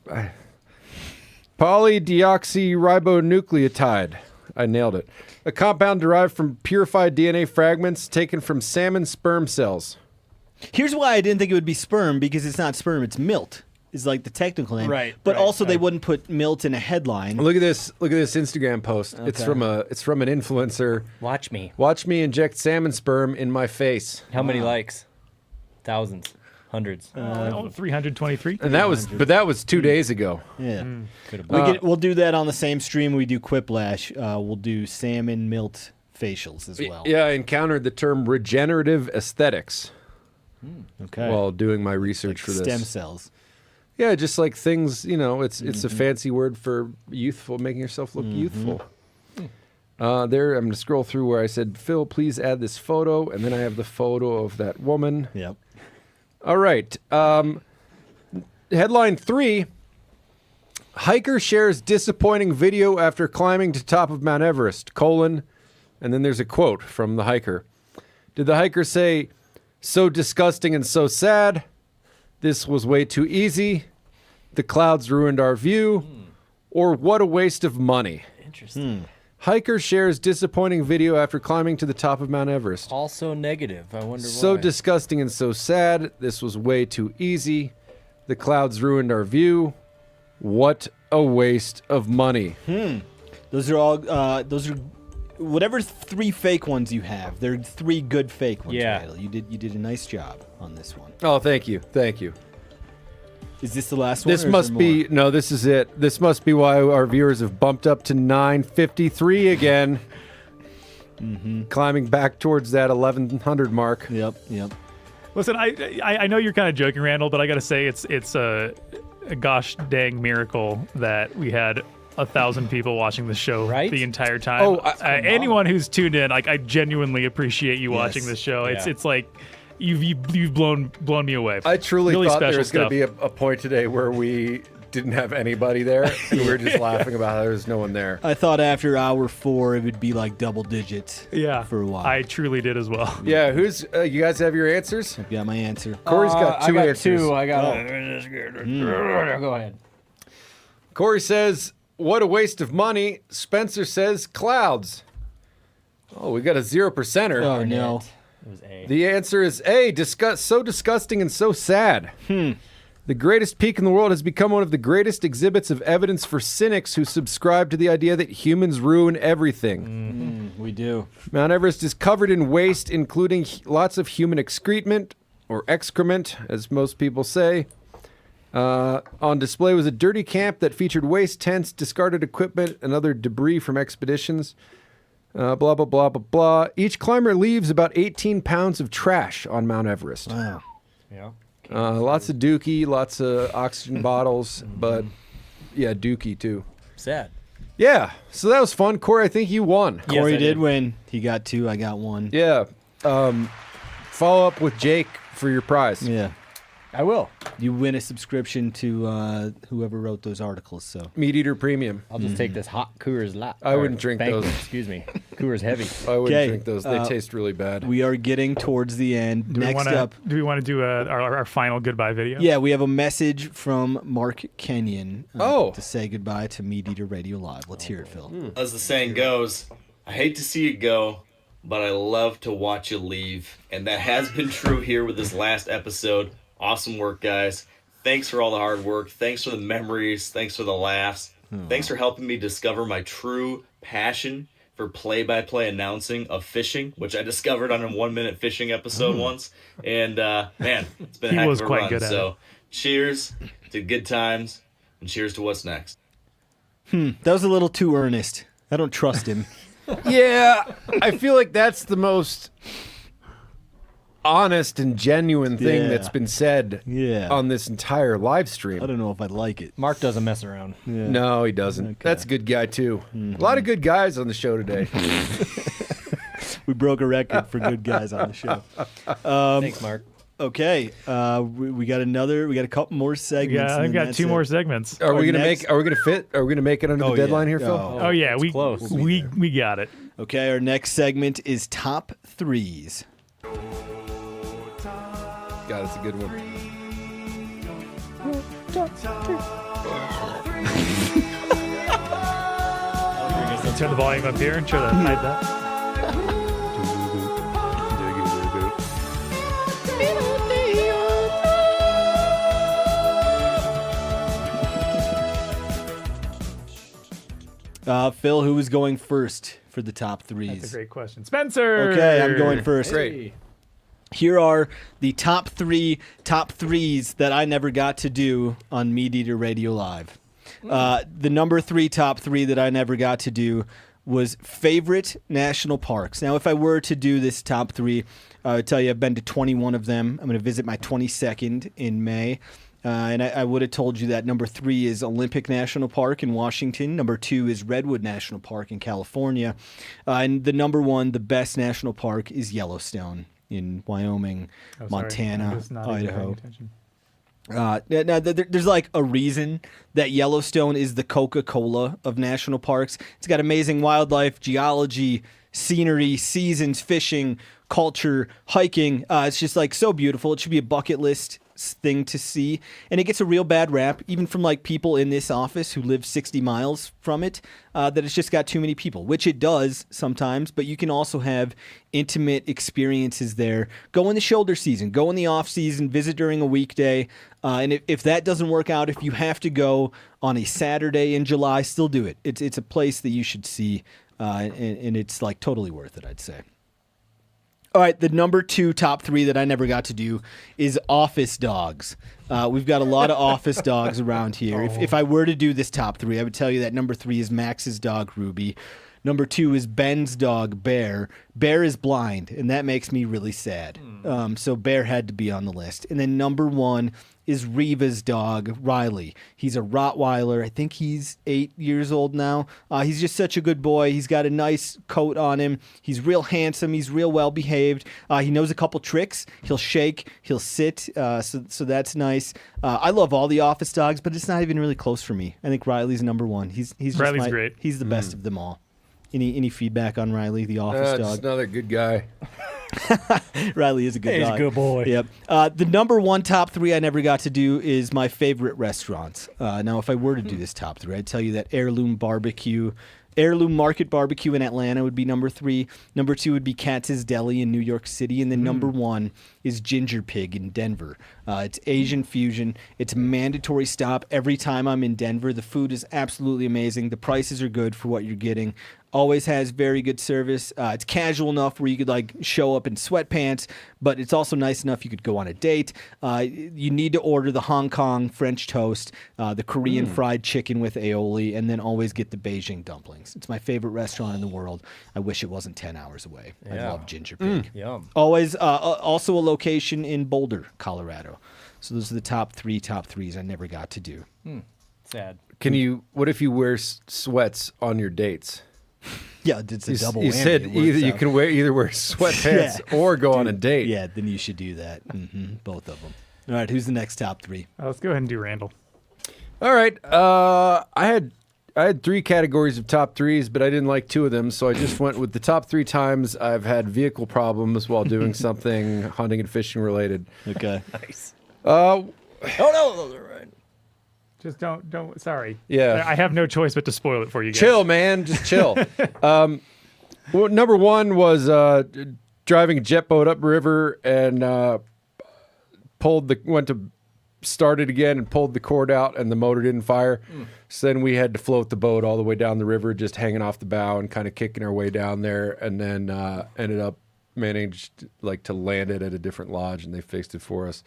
polydeoxyribonucleotide. I nailed it. A compound derived from purified DNA fragments taken from salmon sperm cells. Here's why I didn't think it would be sperm, because it's not sperm, it's milt. Is like the technical name. Right, But right, also they right. wouldn't put milt in a headline. Look at this Instagram post. It's from an influencer. Watch me. Watch me inject salmon sperm in my face. How many likes? Thousands. Hundreds. 323. And that was 2 days ago. Yeah. Could have been. We'll do that on the same stream we do Quiplash. We'll do salmon milt facials as well. Yeah, I encountered the term regenerative aesthetics Okay. while doing my research for this. Stem cells. Yeah, just like things, it's a fancy word for youthful, making yourself look youthful. There, I'm going to scroll through where I said, Phil, please add this photo. And then I have the photo of that woman. Yep. All right. Headline 3. Hiker shares disappointing video after climbing to top of Mount Everest, and then there's a quote from the hiker. Did the hiker say, so disgusting and so sad? This was way too easy. The clouds ruined our view. Or what a waste of money. Interesting. Hiker shares disappointing video after climbing to the top of Mount Everest. Also negative. I wonder So why. disgusting and so sad. This was way too easy. The clouds ruined our view. What a waste of money. Those are all. Those are whatever 3 fake ones you have. They're 3 good fake ones. Yeah. Randall. You did a nice job on this one. Oh, thank you. Thank you. Is this the last one? This or is must there be more? no. This is it. This must be why our viewers have bumped up to 953 again, climbing back towards that 1100 mark. Yep. Listen, I know you're kind of joking, Randall, but I got to say it's a gosh dang miracle that we had 1,000 people watching the show the entire time. Oh, anyone who's tuned in, like I genuinely appreciate you Yes. watching this show. Yeah. It's like you've blown me away. I truly really thought special there was going stuff. to be a point today where we didn't have anybody there, and we were just laughing about how there was no one there. I thought after hour 4 it would be like double digits. Yeah, for a while. I truly did as well. Yeah, who's you guys have your answers? I've got my answer. Corey's got 2 I got answers. 2. I got. Go ahead. Corey says, "What a waste of money." Spencer says, "Clouds." Oh, we got a 0%er. Oh no. It was A. The answer is A. So disgusting and so sad. The greatest peak in the world has become one of the greatest exhibits of evidence for cynics who subscribe to the idea that humans ruin everything. We do. Mount Everest is covered in waste, including lots of human excrement, or excrement, as most people say. On display was a dirty camp that featured waste tents, discarded equipment, and other debris from expeditions. Blah, blah, blah, blah, blah. Each climber leaves about 18 pounds of trash on Mount Everest. Wow. Yeah. Lots of dookie, lots of oxygen bottles, but yeah, dookie too. Sad. Yeah, so that was fun. Corey, I think you won. Corey did win. He got 2, I got 1. Yeah. Follow up with Jake for your prize. Yeah. I will. You win a subscription to whoever wrote those articles. So MeatEater Premium. I'll just take this hot Coors Light. I wouldn't drink those. Excuse me. Coors Heavy. I wouldn't drink those. They taste really bad. We are getting towards the end. Do Next up. Do we want to do our final goodbye video? Yeah, we have a message from Mark Kenyon to say goodbye to MeatEater Radio Live. Let's hear it, Phil. As the saying goes, I hate to see you go, but I love to watch you leave. And that has been true here with this last episode. Awesome work, guys. Thanks for all the hard work. Thanks for the memories. Thanks for the laughs. Thanks for helping me discover my true passion for play-by-play announcing of fishing, which I discovered on a 1-minute fishing episode once. And, man, it's been a heck of a run. Good at it. Cheers to good times, and cheers to what's next. That was a little too earnest. I don't trust him. Yeah, I feel like that's the most honest and genuine thing that's been said on this entire live stream. I don't know if I'd like it. Mark doesn't mess around. Yeah. No, he doesn't. That's a good guy, too. A lot of good guys on the show today. We broke a record for good guys on the show. Thanks, Mark. Okay, we got a couple more segments. Yeah, I've got 2 more segments. Are we gonna make it under the deadline here, Phil? Oh yeah, we got it. Okay, our next segment is top 3s. God, that's a good one. Turn the volume up here and try to hide that. Phil, who is going first for the top 3s? That's a great question. Spencer! Okay, I'm going first. Great. Here are the top 3s that I never got to do on MeatEater Radio Live. The number 3 top 3 that I never got to do was favorite national parks. Now, if I were to do this top 3, I would tell you I've been to 21 of them. I'm going to visit my 22nd in May. And I would have told you that number 3 is Olympic National Park in Washington. Number 2 is Redwood National Park in California. And the number 1, the best national park, is Yellowstone in Wyoming, Montana, Idaho. Now, there's like a reason that Yellowstone is the Coca-Cola of national parks. It's got amazing wildlife, geology, scenery, seasons, fishing, culture, hiking. It's just like so beautiful. It should be a bucket list thing to see, and it gets a real bad rap even from like people in this office who live 60 miles from it, that it's just got too many people, which it does sometimes, but you can also have intimate experiences there. Go in the shoulder season, go in the off season, visit during a weekday, and if that doesn't work out, if you have to go on a Saturday in July, still do it. It's a place that you should see, and it's like totally worth it, I'd say. All right, the number 2 top 3 that I never got to do is office dogs. We've got a lot of office dogs around here. If I were to do this top 3, I would tell you that number 3 is Max's dog, Ruby. Number 2 is Ben's dog, Bear. Bear is blind, and that makes me really sad. So Bear had to be on the list. And then number 1 is Reva's dog, Riley. He's a Rottweiler. I think he's 8 years old now. He's just such a good boy. He's got a nice coat on him. He's real handsome. He's real well behaved. He knows a couple tricks. He'll shake. He'll sit. So that's nice. I love all the office dogs, but it's not even really close for me. I think Riley's number 1. He's just Riley's great. He's the best of them all. Any feedback on Riley, the office dog? Just another good guy. Riley is a good dog. He's a good boy. Yep. The number 1 top 3 I never got to do is my favorite restaurants. Now, if I were to do this top 3, I'd tell you that Heirloom Market Barbecue in Atlanta would be number 3. Number 2 would be Katz's Deli in New York City. And then number 1 is Ginger Pig in Denver. It's Asian fusion. It's a mandatory stop every time I'm in Denver. The food is absolutely amazing. The prices are good for what you're getting. always has very good service. It's casual enough where you could like show up in sweatpants, but it's also nice enough you could go on a date. You need to order the Hong Kong French toast, the Korean fried chicken with aioli, and then always get the Beijing dumplings. It's my favorite restaurant in the world. I wish it wasn't 10 hours away. I Yeah. love Ginger Pig. Yum. Always, also a location in Boulder, Colorado. So those are the top threes I never got to do. Sad. What if you wear sweats on your dates? Yeah, it's a double You whammy. said It works you out. can either wear sweatpants Yeah. or go on a date. Yeah, then you should do that. Both of them. All right, who's the next top three? Let's go ahead and do Randall. All right. I had 3 categories of top threes, but I didn't like 2 of them, so I just went with the top 3 times I've had vehicle problems while doing something hunting and fishing related. Okay. Nice. Oh no, right. Just don't. Sorry. Yeah. I have no choice but to spoil it for you guys. Chill, man. Just chill. Well, number 1 was driving a jet boat upriver and went to start it again and pulled the cord out and the motor didn't fire. So then we had to float the boat all the way down the river, just hanging off the bow and kind of kicking our way down there, and then ended up managed to land it at a different lodge, and they fixed it for us.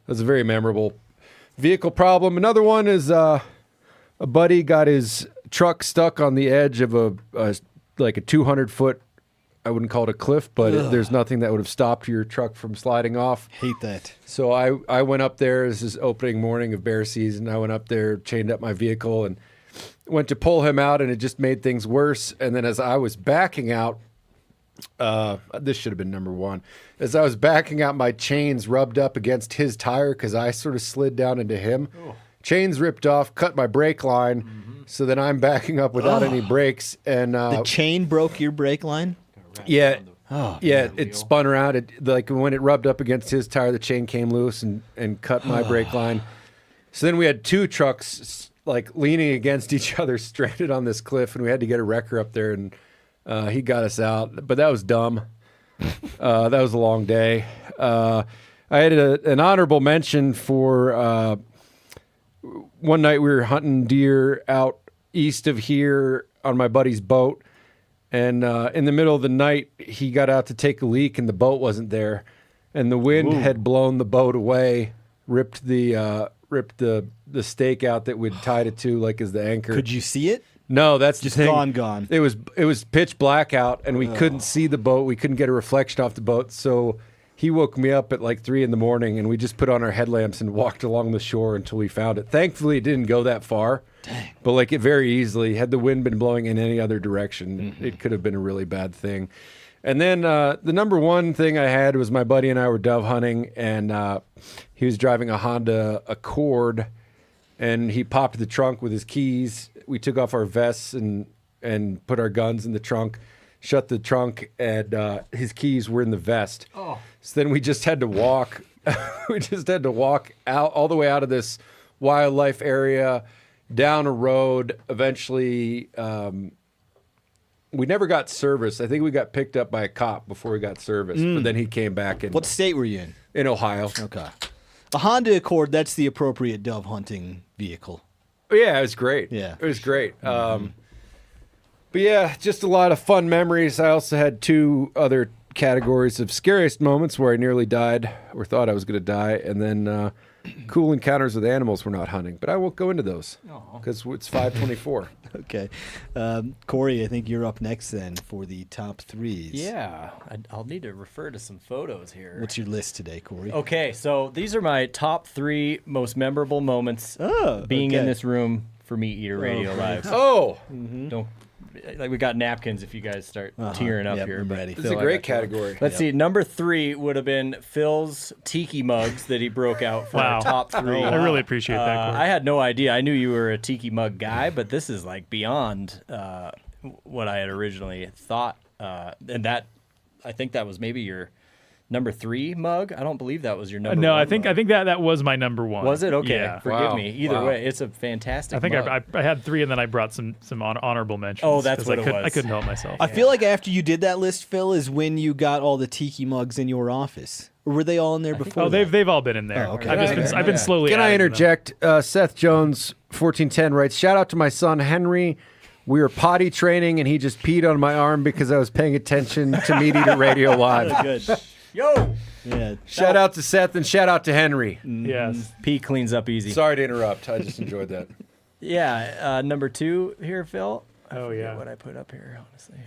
It was a very memorable vehicle problem. Another one is a buddy got his truck stuck on the edge of a 200-foot, I wouldn't call it a cliff, but there's nothing that would have stopped your truck from sliding off. Hate that. So I went up there. This is opening morning of bear season. I went up there, chained up my vehicle, and went to pull him out, and it just made things worse. And then as I was backing out, this should have been number 1. As I was backing out, my chains rubbed up against his tire because I sort of slid down into him. Chains ripped off, cut my brake line. So then I'm backing up without any brakes. And the chain broke your brake line? Yeah. Oh, yeah, it spun around. When it rubbed up against his tire, the chain came loose and cut my brake line. So then we had 2 trucks leaning against each other, stranded on this cliff, and we had to get a wrecker up there, and he got us out. But that was dumb. That was a long day. I had an honorable mention for one night we were hunting deer out east of here on my buddy's boat. And in the middle of the night, he got out to take a leak, and the boat wasn't there. And the wind had blown the boat away, ripped the stake out that we'd tied it to, as the anchor. Could you see it? No, that's Just the thing. gone. It was pitch black out, and we couldn't see the boat. We couldn't get a reflection off the boat. So he woke me up at 3 a.m, and we just put on our headlamps and walked along the shore until we found it. Thankfully, it didn't go that far. Dang. But it very easily, had the wind been blowing in any other direction, it could have been a really bad thing. And then the number 1 thing I had was my buddy and I were dove hunting, and he was driving a Honda Accord, and he popped the trunk with his keys. We took off our vests and put our guns in the trunk, shut the trunk, and his keys were in the vest. Oh. So then we just had to walk. We just had to walk out all the way out of this wildlife area, down a road. Eventually, we never got service. I think we got picked up by a cop before we got service. But then he came back. What state were you in? In Ohio. Okay. A Honda Accord, that's the appropriate dove hunting vehicle. Yeah, it was great. Yeah. It was great. But yeah, just a lot of fun memories. I also had 2 other categories of scariest moments where I nearly died or thought I was going to die, and then cool encounters with animals we're not hunting. But I won't go into those because it's 5:24. Okay. Corey, I think you're up next then for the top threes. Yeah, I'll need to refer to some photos here. What's your list today, Corey? Okay, so these are my top 3 most memorable moments being in this room for MeatEater Radio Live. Oh! Don't we got napkins if you guys start tearing up here. I'm but ready. This is a great category. Let's see. Number 3 would have been Phil's tiki mugs that he broke out for our top 3. I really appreciate that, Corey. I had no idea. I knew you were a tiki mug guy, but this is beyond what I had originally thought. And that, I think that was maybe your number 3 mug. I don't believe that was your number. No, 1 I think that was my number 1. Was it? Okay. Yeah. Forgive me. Either way, it's a fantastic. I think mug. I had 3, and then I brought some honorable mentions. Oh, that's what it was. I couldn't help myself. I feel like after you did that list, Phil, is when you got all the tiki mugs in your office. Or were they all in there before? Oh, they've all been in there. Oh, okay. I've been slowly. Can I adding them. interject? Seth Jones 1410 writes, "Shout out to my son Henry. We were potty training, and he just peed on my arm because I was paying attention to MeatEater Radio Live. Good. Yo! Yeah. Shout out to Seth and shout out to Henry. Yes. Pee cleans up easy. Sorry to interrupt. I just enjoyed that. Yeah, number 2 here, Phil. Oh, yeah. What I put up here, honestly.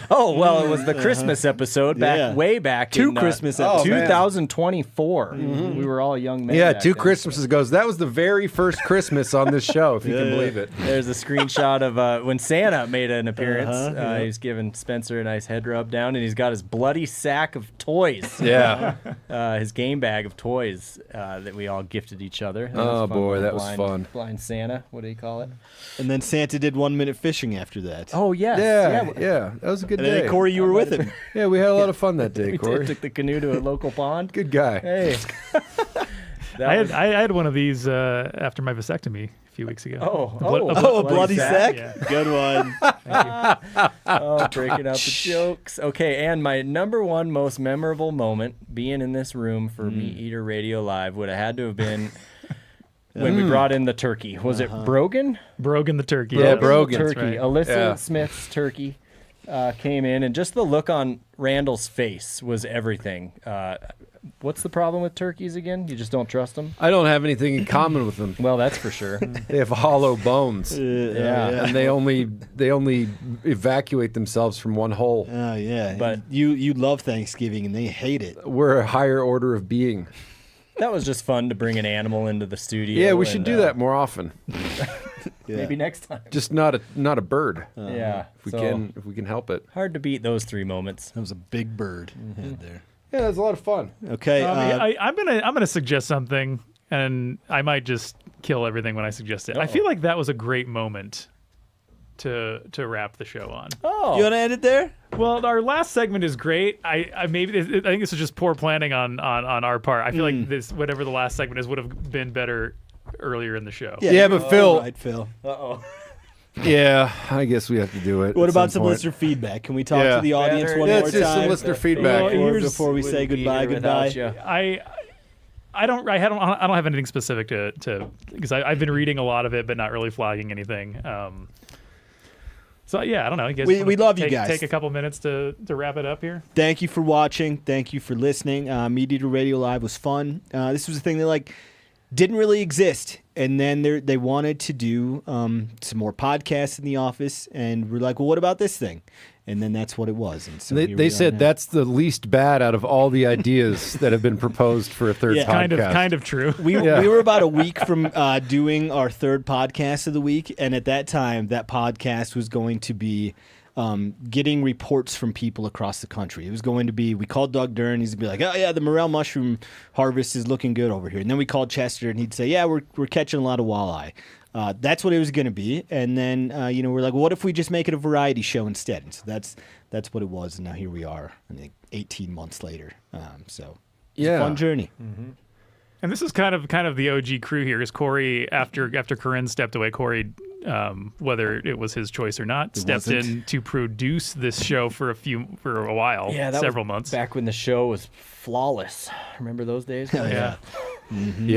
Oh, well, it was the Christmas episode way back Two in Christmas episodes. 2024. We were all young men. Yeah, back 2 then. Christmases ago. That was the very first Christmas on this show, if you can believe it. There's a screenshot of when Santa made an appearance. He's giving Spencer a nice head rub down, and he's got his bloody sack of toys. Yeah. His game bag of toys that we all gifted each other. That Oh, was fun. boy, that was Blind- fun. Blind Santa, what do you call it? And then Santa did 1 minute fishing after that. Oh, yes. Yeah. That was a good And day. then, Corey, you were with him. Yeah, we had a lot of fun that day, We Corey. took the canoe to a local pond. Good guy. Hey. I had one of these after my vasectomy a few weeks ago. A bloody sack? Yeah. Good one. Oh, breaking out the jokes. Okay, and my number 1 most memorable moment being in this room for MeatEater Radio Live would have had to have been when we brought in the turkey. Was it Brogan? Brogan the turkey. Yeah, yes. Brogan. That's Turkey. right. Alyssa Yeah. Smith's turkey came in, and just the look on Randall's face was everything. What's the problem with turkeys again? You just don't trust them? I don't have anything in common with them. Well, that's for sure. They have hollow bones. Yeah. And they only evacuate themselves from one hole. Oh, yeah. But- you love Thanksgiving, and they hate it. We're a higher order of being. That was just fun to bring an animal into the studio. Yeah, we should and, do that more often. Maybe next time. Just not a bird. Yeah. If we can help it. Hard to beat those 3 moments. That was a big bird head there. Yeah, it was a lot of fun. Okay. I'm gonna suggest something, and I might just kill everything when I suggest it. I feel like that was a great moment to wrap the show on. Oh, you want to end it there? Well, our last segment is great. I think this is just poor planning on our part. I feel like this, whatever the last segment is, would have been better earlier in the show. Yeah, but Phil. Right, Phil. Uh-oh. Yeah, I guess we have to do it. What at about some some point. listener feedback? Can we talk to the audience one Yeah, more it's just time? some listener feedback. Before we say goodbye. I don't have anything specific to because I've been reading a lot of it, but not really flagging anything. So yeah, I don't know. I guess We love you guys. Take a couple minutes to wrap it up here. Thank you for watching. Thank you for listening. MeatEater Radio Live was fun. This was a thing that didn't really exist, and then they wanted to do some more podcasts in the office, and we're like, well, what about this thing? And then that's what it was. And so They said that's the least bad out of all the ideas that have been proposed for a third podcast. Kind of true. We were about a week from doing our 3rd podcast of the week, and at that time, that podcast was going to be getting reports from people across the country. It was going to be, we called Doug Dern, he's going to be like, oh yeah, the morel mushroom harvest is looking good over here. And then we called Chester, and he'd say, yeah, we're catching a lot of walleye. That's what it was going to be. And then, we're like, well, what if we just make it a variety show instead? And so that's what it was. And now here we are, I think 18 months later. So it's a fun journey. Mm-hmm. And this is kind of the OG crew here. Is Corey, after Corinne stepped away, Corey, whether it was his choice or not, stepped in to produce this show for a while, several months. Back when the show was flawless. Remember those days? Yeah. Mm-hmm.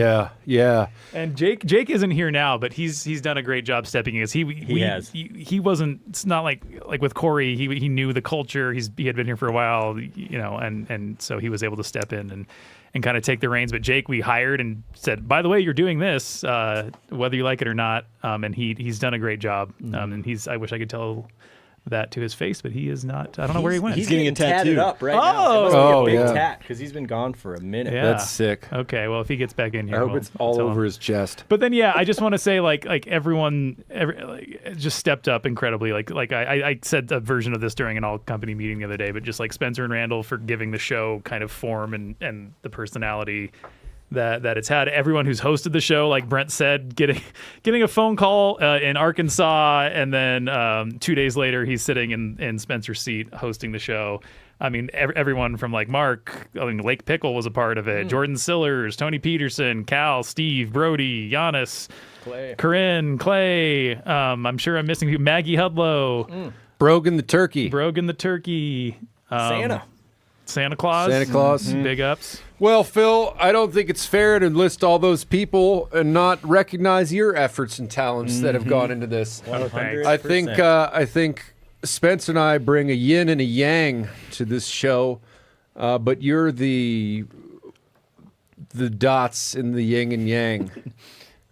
Yeah. And Jake isn't here now, but he's done a great job stepping in. He wasn't. It's not like with Corey. He knew the culture. He had been here for a while, and so he was able to step in and kind of take the reins. But Jake, we hired and said, by the way, you're doing this, whether you like it or not. And he's done a great job. And I wish I could tell that to his face, but he is not. I don't know where he went. He's getting a tattoo tatted up right now. It must be a big tat because he's been gone for a minute. Yeah. That's sick. Okay, well, if he gets back in here, I hope it's all over his chest. But then, I just want to say, everyone just stepped up incredibly. I said a version of this during an all-company meeting the other day, but just like Spencer and Randall for giving the show kind of form and the personality that it's had. Everyone who's hosted the show, like Brent said, getting a phone call in Arkansas, and then 2 days later he's sitting in Spencer's seat hosting the show. I mean, everyone from Mark, Lake Pickle was a part of it. Jordan Sillers, Tony Peterson, Cal, Steve, Brody, Giannis, Clay. Corinne, Clay. I'm sure I'm missing people. Maggie Hudlow. Brogan the turkey. Santa. Santa Claus. Santa Claus. Big ups. Well, Phil, I don't think it's fair to list all those people and not recognize your efforts and talents that have gone into this. 100%. I think Spence and I bring a yin and a yang to this show, but you're the dots in the yin and yang.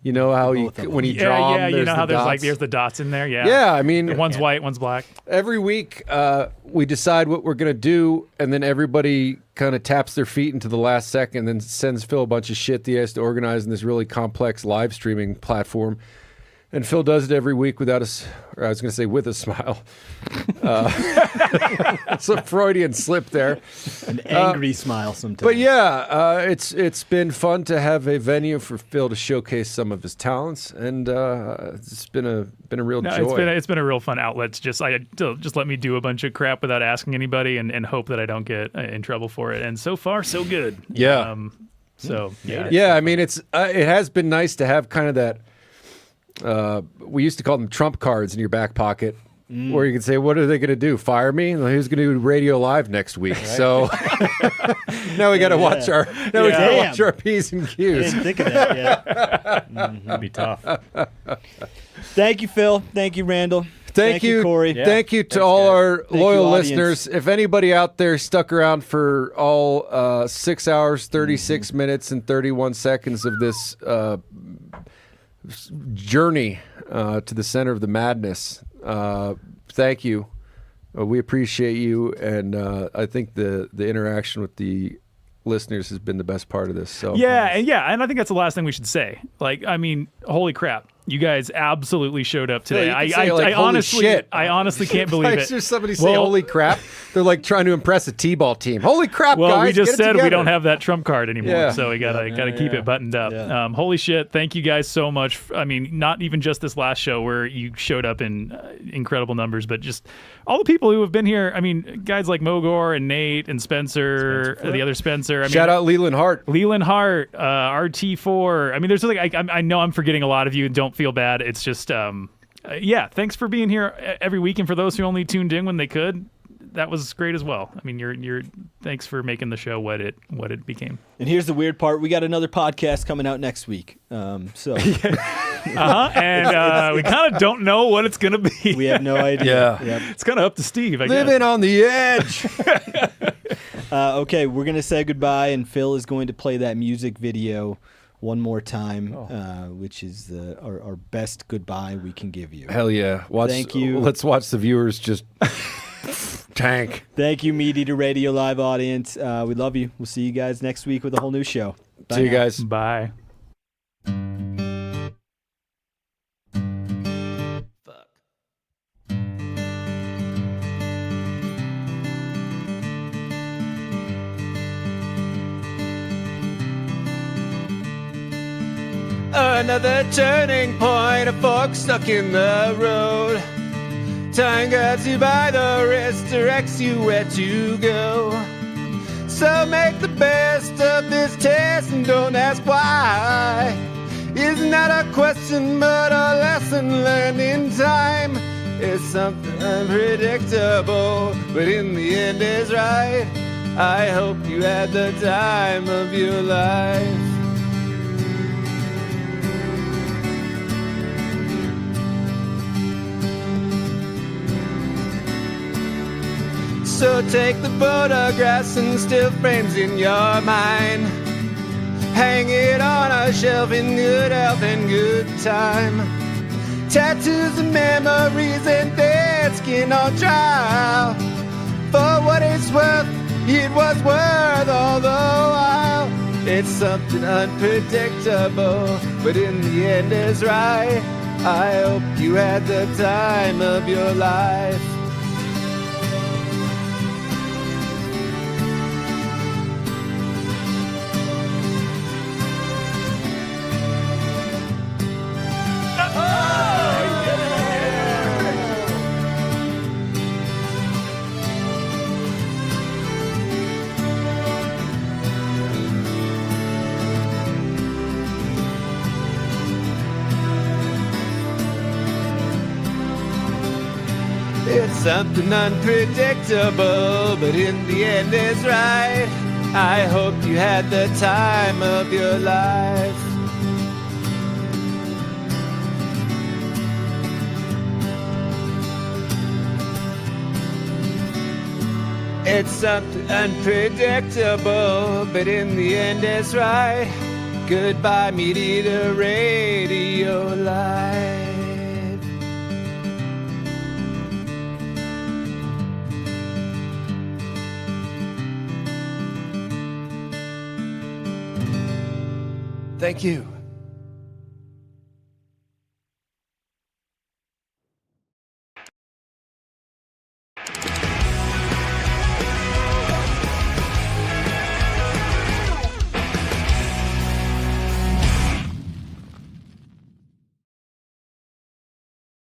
You know how when you draw them, you know how dots? there's the dots in there. Yeah. Yeah, I mean, one's white, one's black. Every week, we decide what we're gonna do, and then everybody kind of taps their feet into the last second, and then sends Phil a bunch of shit that he has to organize in this really complex live streaming platform. And Phil does it every week without I was going to say with a smile. It's a Freudian slip there. An angry smile sometimes. But yeah, it's been fun to have a venue for Phil to showcase some of his talents, and it's been a real joy. It's been a real fun outlet to just let me do a bunch of crap without asking anybody, and hope that I don't get in trouble for it. And so far, so good. Yeah. Yeah. I mean, it has been nice to have kind of that. We used to call them trump cards in your back pocket, where you could say, "What are they going to do? Fire me? Well, who's going to do radio live next week?" Right. So now we got to watch our watch our P's and Q's. I didn't think of that yet. That'd be tough. Thank you, Phil. Thank you, Randall. Thank you, Corey. Yeah. Thank you to all our loyal listeners. If anybody out there stuck around for all 6 hours, 36 minutes, and 31 seconds of this journey to the center of the madness, thank you. We appreciate you, and I think the interaction with the listeners has been the best part of this. So and I think that's the last thing we should say. Like, I mean, holy crap. You guys absolutely showed up today. I honestly can't believe it. There's somebody say "holy crap." They're like trying to impress a T-ball team. Holy crap, well, guys! We just said we don't have have that trump card anymore, so we gotta keep it buttoned up. Yeah. Holy shit! Thank you guys so much. I mean, not even just this last show where you showed up in incredible numbers, but just all the people who have been here. I mean, guys like Mogor and Nate and Spencer, the other Spencer. I mean, shout out Leland Hart, RT4. I mean, there's like I know I'm forgetting a lot of you. Don't feel bad. It's just thanks for being here every week, and for those who only tuned in when they could, that was great as well. I mean, you're thanks for making the show what it became. And here's the weird part: we got another podcast coming out next week. And we kind of don't know what it's gonna be. We have no idea. It's kind of up to Steve. I Living guess. on the edge. Okay, we're gonna say goodbye, and Phil is going to play that music video one more time, which is our best goodbye we can give you. Hell yeah. Thank you. Let's watch the viewers just tank. Thank you, MeatEater Radio Live audience. We love you. We'll see you guys next week with a whole new show. Bye See you now. guys. Bye. Another turning point, a fork stuck in the road. Time grabs you by the wrist, directs you where to go. So make the best of this test and don't ask why. Isn't that a question but a lesson learned in time? It's something unpredictable, but in the end is right. I hope you had the time of your life. So take the photographs and still frames in your mind. Hang it on a shelf in good health and good time. Tattoos and memories and dead skin on trial. For what it's worth, it was worth all the while. It's something unpredictable, but in the end is right. I hope you had the time of your life. It's something unpredictable, but in the end is right. I hope you had the time of your life. It's something unpredictable, but in the end is right. Goodbye, MeatEater Radio Live. Thank you.